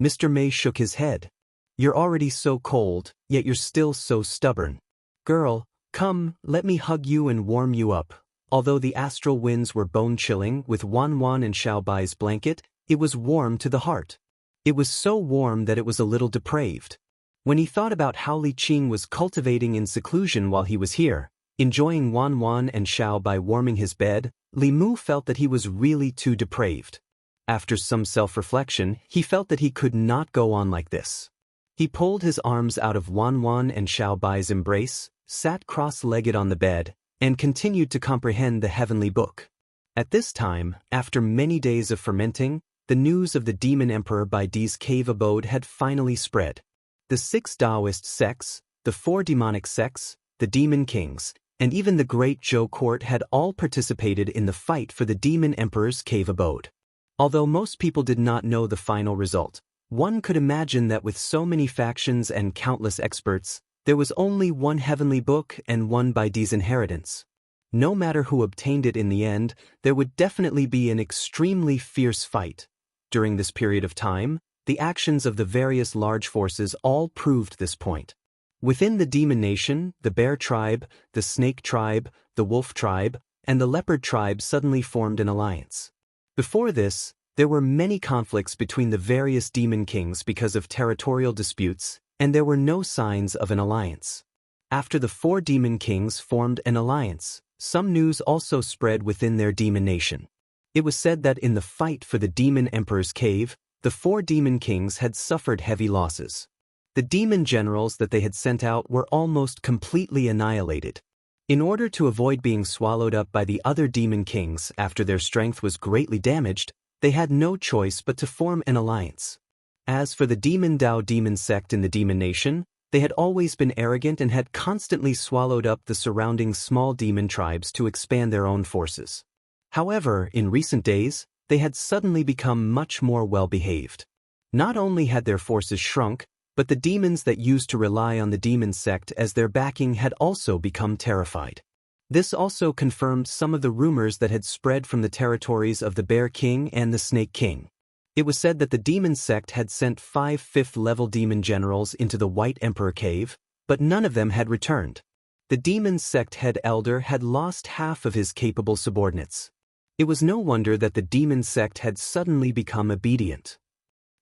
Mr. Mei shook his head. "You're already so cold, yet you're still so stubborn. Girl, come, let me hug you and warm you up." Although the astral winds were bone-chilling with Wan Wan and Xiao Bai's blanket, it was warm to the heart. It was so warm that it was a little depraved. When he thought about how Li Qing was cultivating in seclusion while he was here, enjoying Wan Wan and Xiao Bai warming his bed, Li Mu felt that he was really too depraved. After some self-reflection, he felt that he could not go on like this. He pulled his arms out of Wan Wan and Xiao Bai's embrace, sat cross-legged on the bed, and continued to comprehend the heavenly book. At this time, after many days of fermenting, the news of the demon emperor Baidi's cave abode had finally spread. The 6 Daoist sects, the 4 demonic sects, the demon kings, and even the great Zhou court had all participated in the fight for the demon emperor's cave abode. Although most people did not know the final result, one could imagine that with so many factions and countless experts, there was only one heavenly book and one Baidi's inheritance. No matter who obtained it in the end, there would definitely be an extremely fierce fight. During this period of time, the actions of the various large forces all proved this point. Within the demon nation, the bear tribe, the snake tribe, the wolf tribe, and the leopard tribe suddenly formed an alliance. Before this, there were many conflicts between the various demon kings because of territorial disputes, and there were no signs of an alliance. After the 4 demon kings formed an alliance, some news also spread within their demon nation. It was said that in the fight for the Demon Emperor's cave, the 4 demon kings had suffered heavy losses. The demon generals that they had sent out were almost completely annihilated. In order to avoid being swallowed up by the other demon kings after their strength was greatly damaged, they had no choice but to form an alliance. As for the Demon Dao demon sect in the demon nation, they had always been arrogant and had constantly swallowed up the surrounding small demon tribes to expand their own forces. However, in recent days, they had suddenly become much more well-behaved. Not only had their forces shrunk, but the demons that used to rely on the demon sect as their backing had also become terrified. This also confirmed some of the rumors that had spread from the territories of the Bear King and the Snake King. It was said that the demon sect had sent 5 5th-level demon generals into the White Emperor cave, but none of them had returned. The demon sect head elder had lost half of his capable subordinates. It was no wonder that the demon sect had suddenly become obedient.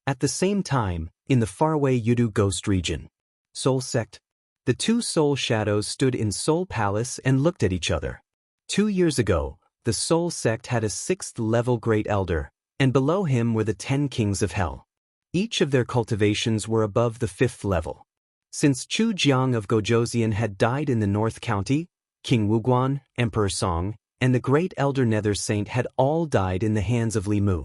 At the same time, in the faraway Yudu Ghost region, Soul Sect, the 2 soul shadows stood in Soul Palace and looked at each other. 2 years ago, the Soul Sect had a 6th-level Great Elder, and below him were the 10 Kings of Hell. Each of their cultivations were above the 5th level. Since Chu Jiang of Gojoseon had died in the North County, King Wuguan, Emperor Song, and the Great Elder Nether Saint had all died in the hands of Li Mu.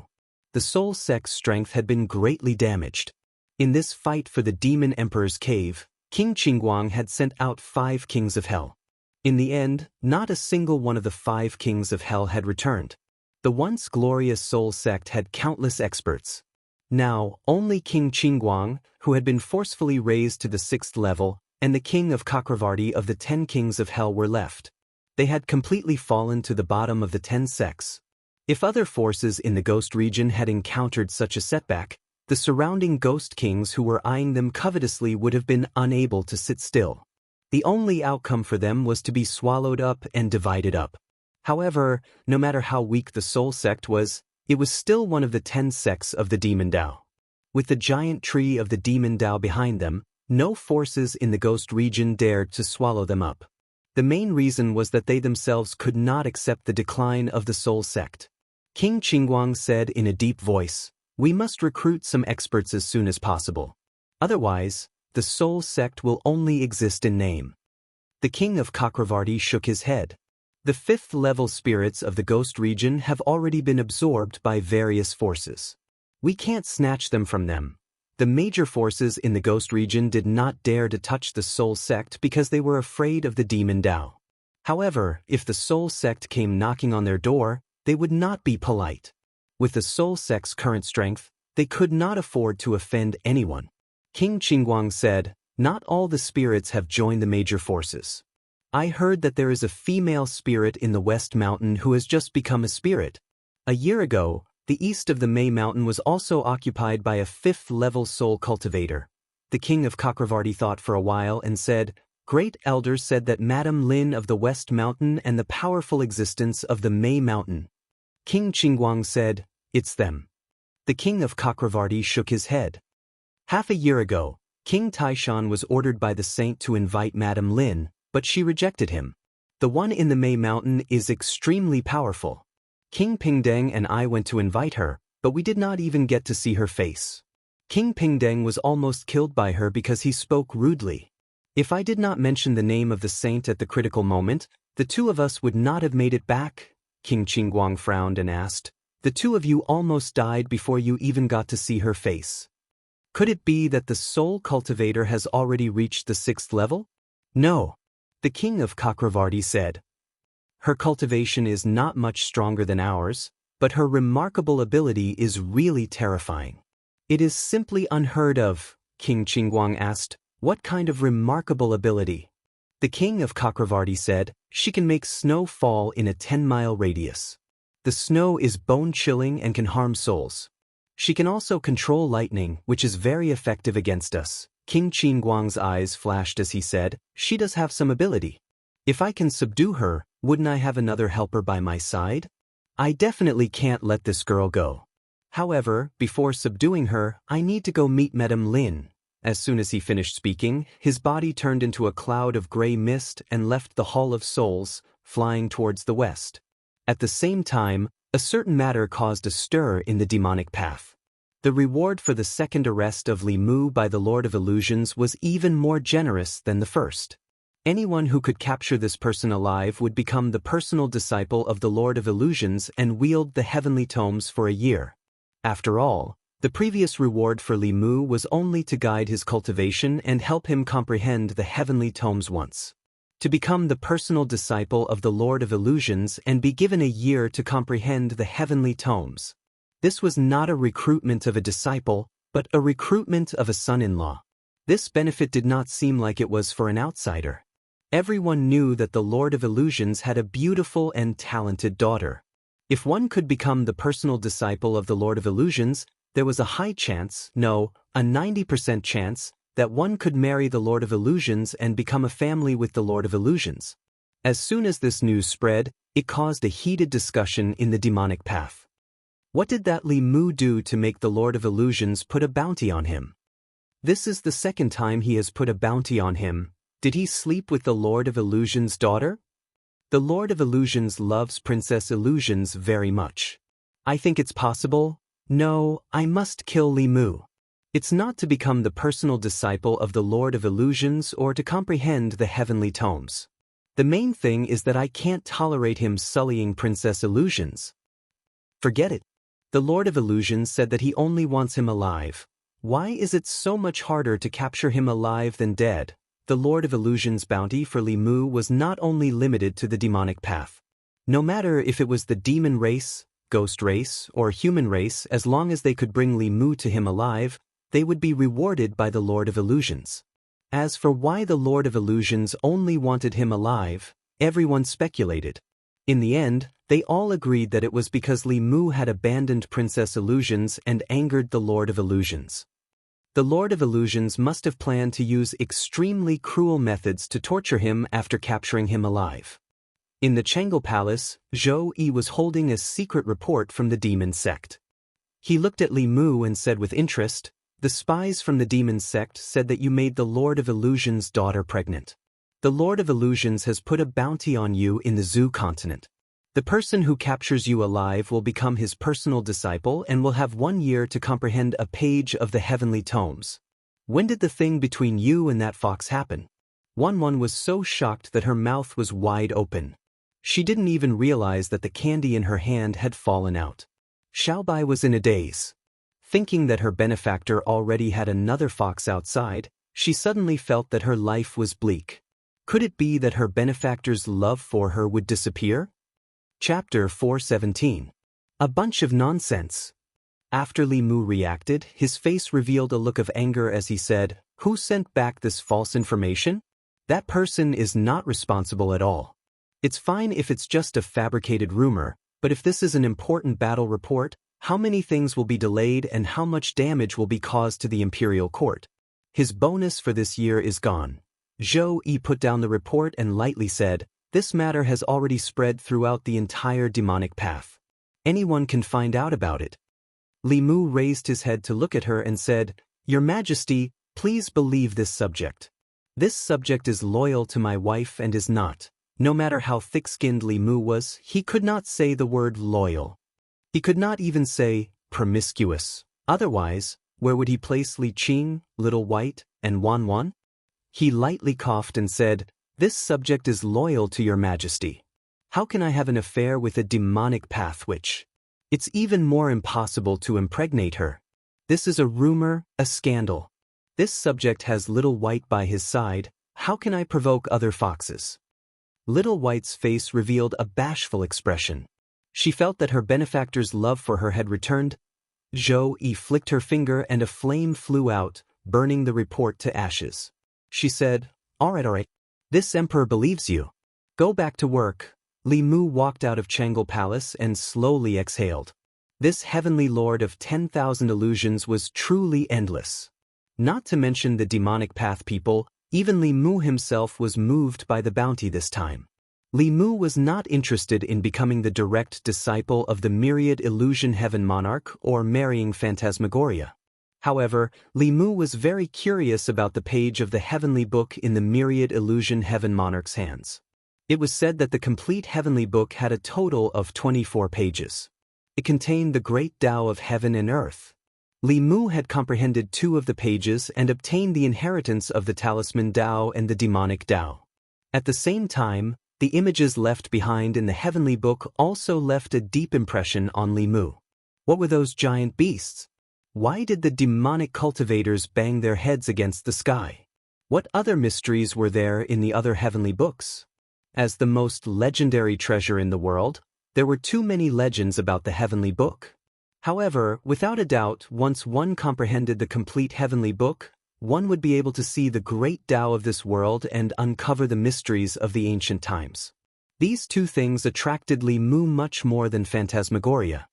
The Soul Sect's strength had been greatly damaged. In this fight for the Demon Emperor's cave, King Qingguang had sent out 5 Kings of Hell. In the end, not a single one of the 5 Kings of Hell had returned. The once glorious Soul Sect had countless experts. Now, only King Qingguang, who had been forcefully raised to the 6th level, and the King of Chakravarti of the 10 Kings of Hell were left. They had completely fallen to the bottom of the 10 sects. If other forces in the Ghost region had encountered such a setback, the surrounding Ghost Kings who were eyeing them covetously would have been unable to sit still. The only outcome for them was to be swallowed up and divided up. However, no matter how weak the Soul Sect was, it was still one of the 10 sects of the Demon Dao. With the giant tree of the Demon Dao behind them, no forces in the Ghost region dared to swallow them up. The main reason was that they themselves could not accept the decline of the Soul Sect. King Qingguang said in a deep voice, "We must recruit some experts as soon as possible. Otherwise, the Soul Sect will only exist in name." The King of Chakravarti shook his head. The 5th-level spirits of the Ghost region have already been absorbed by various forces. We can't snatch them from them. The major forces in the Ghost region did not dare to touch the Soul Sect because they were afraid of the Demon Dao. However, if the Soul Sect came knocking on their door, they would not be polite. With the Soul Sect's current strength, they could not afford to offend anyone. King Qingguang said, "Not all the spirits have joined the major forces. I heard that there is a female spirit in the West Mountain who has just become a spirit. A year ago, the east of the May Mountain was also occupied by a 5th-level soul cultivator." The King of Chakravarti thought for a while and said, "Great Elders said that Madame Lin of the West Mountain and the powerful existence of the May Mountain." King Qingguang said, "It's them." The King of Chakravarti shook his head. Half a year ago, King Taishan was ordered by the saint to invite Madame Lin, but she rejected him. The one in the May Mountain is extremely powerful. King Pingdeng and I went to invite her, but we did not even get to see her face. King Pingdeng was almost killed by her because he spoke rudely. If I did not mention the name of the saint at the critical moment, the 2 of us would not have made it back." King Qingguang frowned and asked, "The 2 of you almost died before you even got to see her face. Could it be that the soul cultivator has already reached the 6th level?" "No," the King of Chakravarti said. "Her cultivation is not much stronger than ours, but her remarkable ability is really terrifying." "It is simply unheard of," King Qingguang asked. "What kind of remarkable ability?" The King of Chakravarti said, "She can make snow fall in a 10-mile radius. The snow is bone-chilling and can harm souls. She can also control lightning, which is very effective against us." King Qingguang's eyes flashed as he said, "She does have some ability. If I can subdue her, wouldn't I have another helper by my side? I definitely can't let this girl go. However, before subduing her, I need to go meet Madame Lin." As soon as he finished speaking, his body turned into a cloud of gray mist and left the Hall of Souls, flying towards the west. At the same time, a certain matter caused a stir in the demonic path. The reward for the second arrest of Li Mu by the Lord of Illusions was even more generous than the first. Anyone who could capture this person alive would become the personal disciple of the Lord of Illusions and wield the heavenly tomes for a year. After all, the previous reward for Li Mu was only to guide his cultivation and help him comprehend the heavenly tomes once. To become the personal disciple of the Lord of Illusions and be given a year to comprehend the heavenly tomes. This was not a recruitment of a disciple, but a recruitment of a son-in-law. This benefit did not seem like it was for an outsider. Everyone knew that the Lord of Illusions had a beautiful and talented daughter. If one could become the personal disciple of the Lord of Illusions, there was a high chance, no, a 90% chance, that one could marry the Lord of Illusions and become a family with the Lord of Illusions. As soon as this news spread, it caused a heated discussion in the demonic path. What did that Li Mu do to make the Lord of Illusions put a bounty on him? This is the second time he has put a bounty on him. Did he sleep with the Lord of Illusions' daughter? The Lord of Illusions loves Princess Illusions very much. I think it's possible. No, I must kill Li Mu. It's not to become the personal disciple of the Lord of Illusions or to comprehend the heavenly tomes. The main thing is that I can't tolerate him sullying Princess Illusions. Forget it. The Lord of Illusions said that he only wants him alive. Why is it so much harder to capture him alive than dead? The Lord of Illusions' bounty for Li Mu was not only limited to the demonic path. No matter if it was the demon race, ghost race, or human race, as long as they could bring Li Mu to him alive, they would be rewarded by the Lord of Illusions. As for why the Lord of Illusions only wanted him alive, everyone speculated. In the end, they all agreed that it was because Li Mu had abandoned Princess Illusions and angered the Lord of Illusions. The Lord of Illusions must have planned to use extremely cruel methods to torture him after capturing him alive. In the Changel Palace, Zhou Yi was holding a secret report from the demon sect. He looked at Li Mu and said with interest, "The spies from the demon sect said that you made the Lord of Illusions' daughter pregnant. The Lord of Illusions has put a bounty on you in the Zhu continent. The person who captures you alive will become his personal disciple and will have 1 year to comprehend a page of the heavenly tomes. When did the thing between you and that fox happen?" One was so shocked that her mouth was wide open. She didn't even realize that the candy in her hand had fallen out. Xiaobai was in a daze. Thinking that her benefactor already had another fox outside, she suddenly felt that her life was bleak. Could it be that her benefactor's love for her would disappear? Chapter 417. A bunch of nonsense. After Li Mu reacted, his face revealed a look of anger as he said, "Who sent back this false information? That person is not responsible at all. It's fine if it's just a fabricated rumor, but if this is an important battle report, how many things will be delayed and how much damage will be caused to the imperial court? His bonus for this year is gone." Zhou Yi put down the report and lightly said, "This matter has already spread throughout the entire demonic path. Anyone can find out about it." Li Mu raised his head to look at her and said, "Your Majesty, please believe this subject. This subject is loyal to my wife and is not." No matter how thick-skinned Li Mu was, he could not say the word loyal. He could not even say promiscuous. Otherwise, where would he place Li Qing, Little White, and Wan Wan? He lightly coughed and said, "This subject is loyal to your Majesty. How can I have an affair with a demonic path witch? It's even more impossible to impregnate her. This is a rumor, a scandal. This subject has Little White by his side. How can I provoke other foxes?" Little White's face revealed a bashful expression. She felt that her benefactor's love for her had returned. Zhou Yi flicked her finger and a flame flew out, burning the report to ashes. She said, all right. This emperor believes you. Go back to work." Li Mu walked out of Changel Palace and slowly exhaled. This heavenly lord of 10,000 illusions was truly endless. Not to mention the demonic path people, even Li Mu himself was moved by the bounty this time. Li Mu was not interested in becoming the direct disciple of the myriad illusion heaven monarch or marrying Phantasmagoria. However, Li Mu was very curious about the page of the heavenly book in the myriad illusion heaven monarch's hands. It was said that the complete heavenly book had a total of 24 pages. It contained the great Tao of heaven and earth. Li Mu had comprehended 2 of the pages and obtained the inheritance of the talisman Tao and the demonic Tao. At the same time, the images left behind in the heavenly book also left a deep impression on Li Mu. What were those giant beasts? Why did the demonic cultivators bang their heads against the sky? What other mysteries were there in the other heavenly books? As the most legendary treasure in the world, there were too many legends about the heavenly book. However, without a doubt, once one comprehended the complete heavenly book, one would be able to see the great Tao of this world and uncover the mysteries of the ancient times. These 2 things attracted Li Mu much more than phantasmagoria.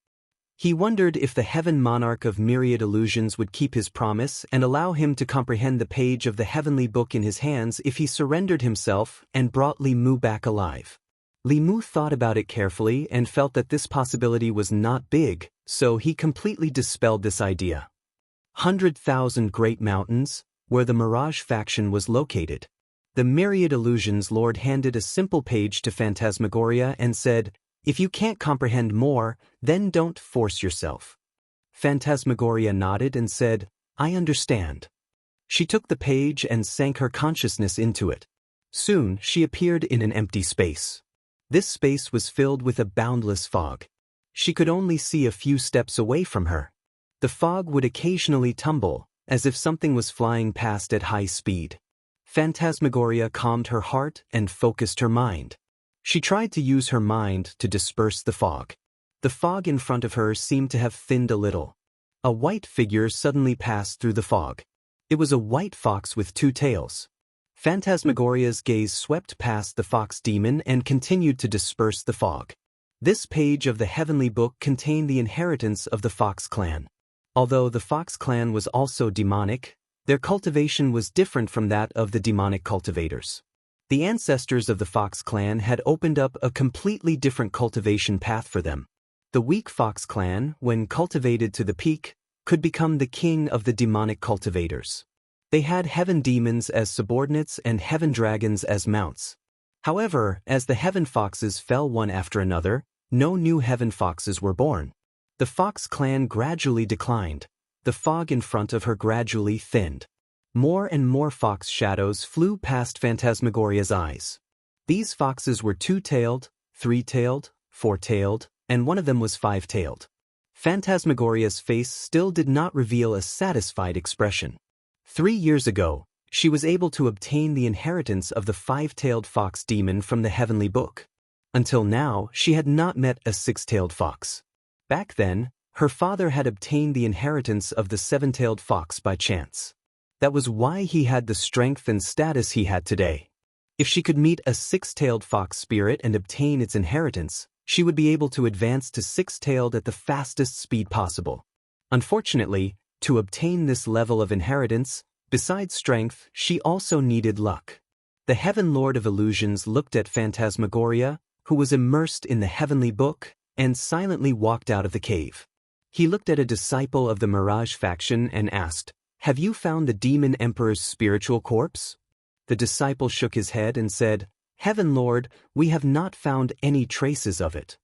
He wondered if the heaven monarch of myriad illusions would keep his promise and allow him to comprehend the page of the heavenly book in his hands if he surrendered himself and brought Li Mu back alive. Li Mu thought about it carefully and felt that this possibility was not big, so he completely dispelled this idea. 100,000 Great Mountains, where the Mirage faction was located. The myriad illusions lord handed a simple page to Phantasmagoria and said, "If you can't comprehend more, then don't force yourself." Phantasmagoria nodded and said, "I understand." She took the page and sank her consciousness into it. Soon, she appeared in an empty space. This space was filled with a boundless fog. She could only see a few steps away from her. The fog would occasionally tumble, as if something was flying past at high speed. Phantasmagoria calmed her heart and focused her mind. She tried to use her mind to disperse the fog. The fog in front of her seemed to have thinned a little. A white figure suddenly passed through the fog. It was a white fox with 2 tails. Phantasmagoria's gaze swept past the fox demon and continued to disperse the fog. This page of the heavenly book contained the inheritance of the Fox clan. Although the Fox clan was also demonic, their cultivation was different from that of the demonic cultivators. The ancestors of the Fox clan had opened up a completely different cultivation path for them. The weak Fox clan, when cultivated to the peak, could become the king of the demonic cultivators. They had heaven demons as subordinates and heaven dragons as mounts. However, as the heaven foxes fell one after another, no new heaven foxes were born. The Fox clan gradually declined. The fog in front of her gradually thinned. More and more fox shadows flew past Phantasmagoria's eyes. These foxes were 2-tailed, 3-tailed, 4-tailed, and one of them was 5-tailed. Phantasmagoria's face still did not reveal a satisfied expression. 3 years ago, she was able to obtain the inheritance of the 5-tailed fox demon from the heavenly book. Until now, she had not met a 6-tailed fox. Back then, her father had obtained the inheritance of the 7-tailed fox by chance. That was why he had the strength and status he had today. If she could meet a 6-tailed fox spirit and obtain its inheritance, she would be able to advance to 6-tailed at the fastest speed possible. Unfortunately, to obtain this level of inheritance, besides strength, she also needed luck. The Heaven Lord of Illusions looked at Phantasmagoria, who was immersed in the heavenly book, and silently walked out of the cave. He looked at a disciple of the Mirage faction and asked, "Have you found the Demon Emperor's spiritual corpse?" The disciple shook his head and said, "Heaven Lord, we have not found any traces of it."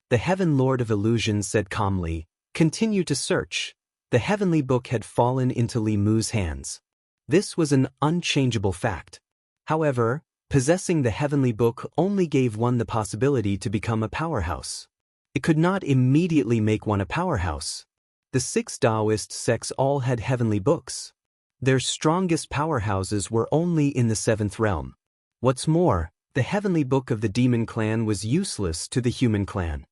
The Heaven Lord of Illusions said calmly, "Continue to search." The heavenly book had fallen into Li Mu's hands. This was an unchangeable fact. However, possessing the heavenly book only gave one the possibility to become a powerhouse. It could not immediately make one a powerhouse. The 6 Daoist sects all had heavenly books. Their strongest powerhouses were only in the 7th realm. What's more, the heavenly book of the demon clan was useless to the human clan.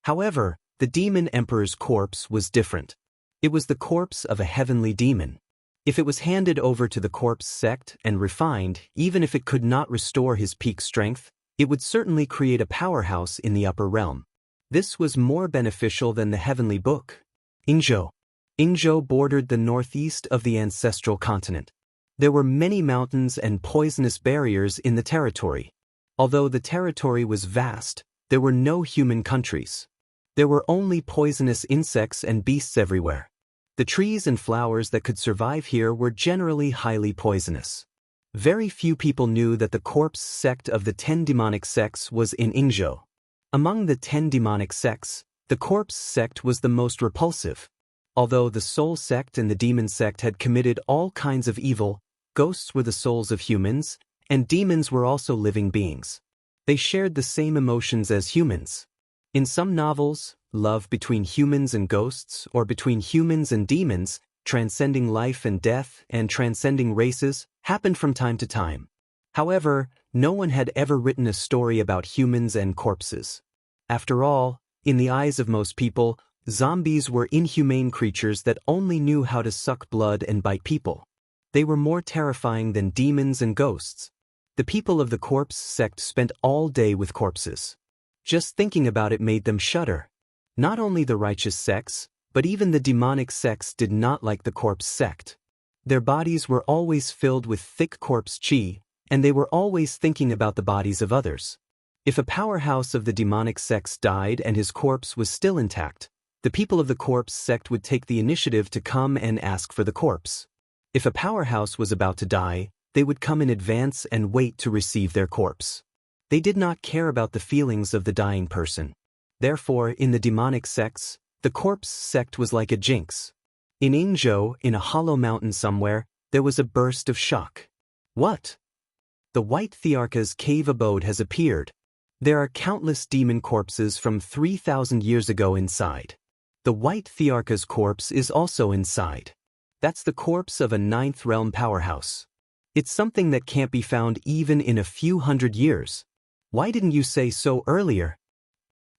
However, the demon emperor's corpse was different. It was the corpse of a heavenly demon. If it was handed over to the corpse sect and refined, even if it could not restore his peak strength, it would certainly create a powerhouse in the upper realm. This was more beneficial than the heavenly book. Yingzhou bordered the northeast of the ancestral continent. There were many mountains and poisonous barriers in the territory. Although the territory was vast, there were no human countries. There were only poisonous insects and beasts everywhere. The trees and flowers that could survive here were generally highly poisonous. Very few people knew that the corpse sect of the 10 demonic sects was in Yingzhou. Among the 10 demonic sects, the corpse sect was the most repulsive. Although the soul sect and the demon sect had committed all kinds of evil, ghosts were the souls of humans, and demons were also living beings. They shared the same emotions as humans. In some novels, love between humans and ghosts, or between humans and demons, transcending life and death and transcending races, happened from time to time. However, no one had ever written a story about humans and corpses. After all, in the eyes of most people, zombies were inhumane creatures that only knew how to suck blood and bite people. They were more terrifying than demons and ghosts. The people of the corpse sect spent all day with corpses. Just thinking about it made them shudder. Not only the righteous sects, but even the demonic sects did not like the corpse sect. Their bodies were always filled with thick corpse chi, and they were always thinking about the bodies of others. If a powerhouse of the demonic sects died and his corpse was still intact, the people of the corpse sect would take the initiative to come and ask for the corpse. If a powerhouse was about to die, they would come in advance and wait to receive their corpse. They did not care about the feelings of the dying person. Therefore, in the demonic sects, the corpse sect was like a jinx. In Yingzhou, in a hollow mountain somewhere, there was a burst of shock. What? The White Thearka's cave abode has appeared. There are countless demon corpses from 3,000 years ago inside. The White Thearka's corpse is also inside. That's the corpse of a 9th realm powerhouse. It's something that can't be found even in a few hundred years. Why didn't you say so earlier?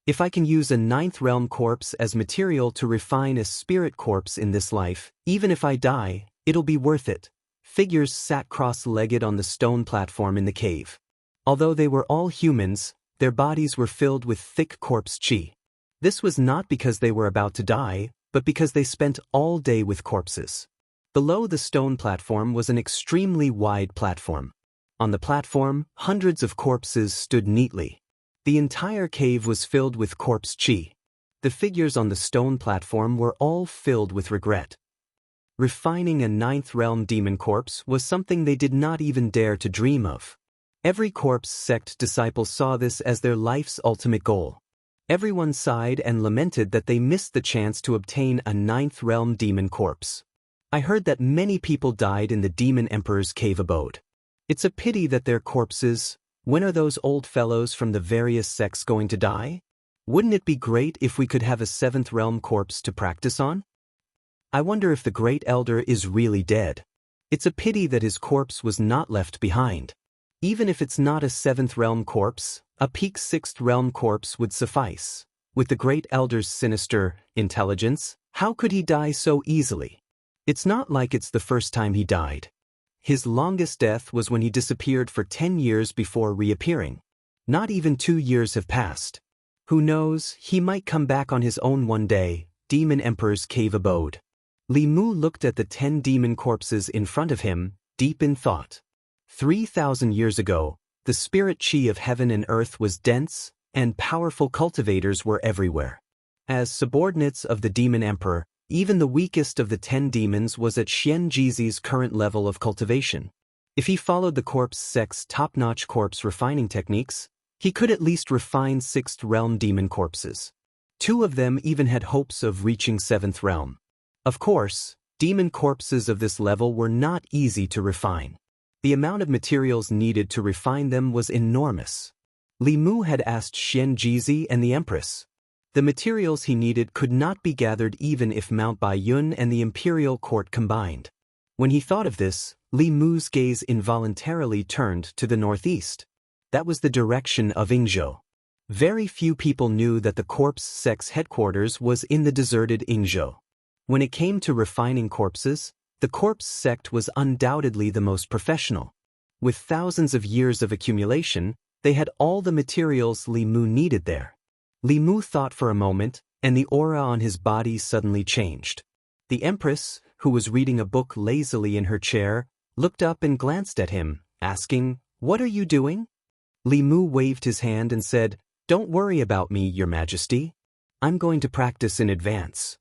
If I can use a 9th realm corpse as material to refine a spirit corpse in this life, even if I die, it'll be worth it. Figures sat cross-legged on the stone platform in the cave. Although they were all humans, their bodies were filled with thick corpse chi. This was not because they were about to die, but because they spent all day with corpses. Below the stone platform was an extremely wide platform. On the platform, hundreds of corpses stood neatly. The entire cave was filled with corpse chi. The figures on the stone platform were all filled with regret. Refining a 9th realm demon corpse was something they did not even dare to dream of. Every corpse sect disciple saw this as their life's ultimate goal. Everyone sighed and lamented that they missed the chance to obtain a 9th realm demon corpse. I heard that many people died in the demon emperor's cave abode. It's a pity that their corpses. When are those old fellows from the various sects going to die? Wouldn't it be great if we could have a 7th realm corpse to practice on? I wonder if the great elder is really dead. It's a pity that his corpse was not left behind. Even if it's not a 7th realm corpse, a peak 6th realm corpse would suffice. With the great elder's sinister intelligence, how could he die so easily? It's not like it's the first time he died. His longest death was when he disappeared for 10 years before reappearing. Not even 2 years have passed. Who knows, he might come back on his own one day. Demon Emperor's cave abode. Li Mu looked at the 10 demon corpses in front of him, deep in thought. 3,000 years ago, the spirit chi of heaven and earth was dense, and powerful cultivators were everywhere. As subordinates of the demon emperor, even the weakest of the 10 demons was at Xianxia's current level of cultivation. If he followed the corpse sect's top-notch corpse refining techniques, he could at least refine 6th realm demon corpses. 2 of them even had hopes of reaching 7th realm. Of course, demon corpses of this level were not easy to refine. The amount of materials needed to refine them was enormous. Li Mu had asked Xianxia and the Empress. The materials he needed could not be gathered even if Mount Baiyun and the imperial court combined. When he thought of this, Li Mu's gaze involuntarily turned to the northeast. That was the direction of Yingzhou. Very few people knew that the corpse sect's headquarters was in the deserted Yingzhou. When it came to refining corpses, the corpse sect was undoubtedly the most professional. With thousands of years of accumulation, they had all the materials Li Mu needed there. Li Mu thought for a moment, and the aura on his body suddenly changed. The Empress, who was reading a book lazily in her chair, looked up and glanced at him, asking, "What are you doing?" Li Mu waved his hand and said, "Don't worry about me, Your Majesty. I'm going to practice in advance."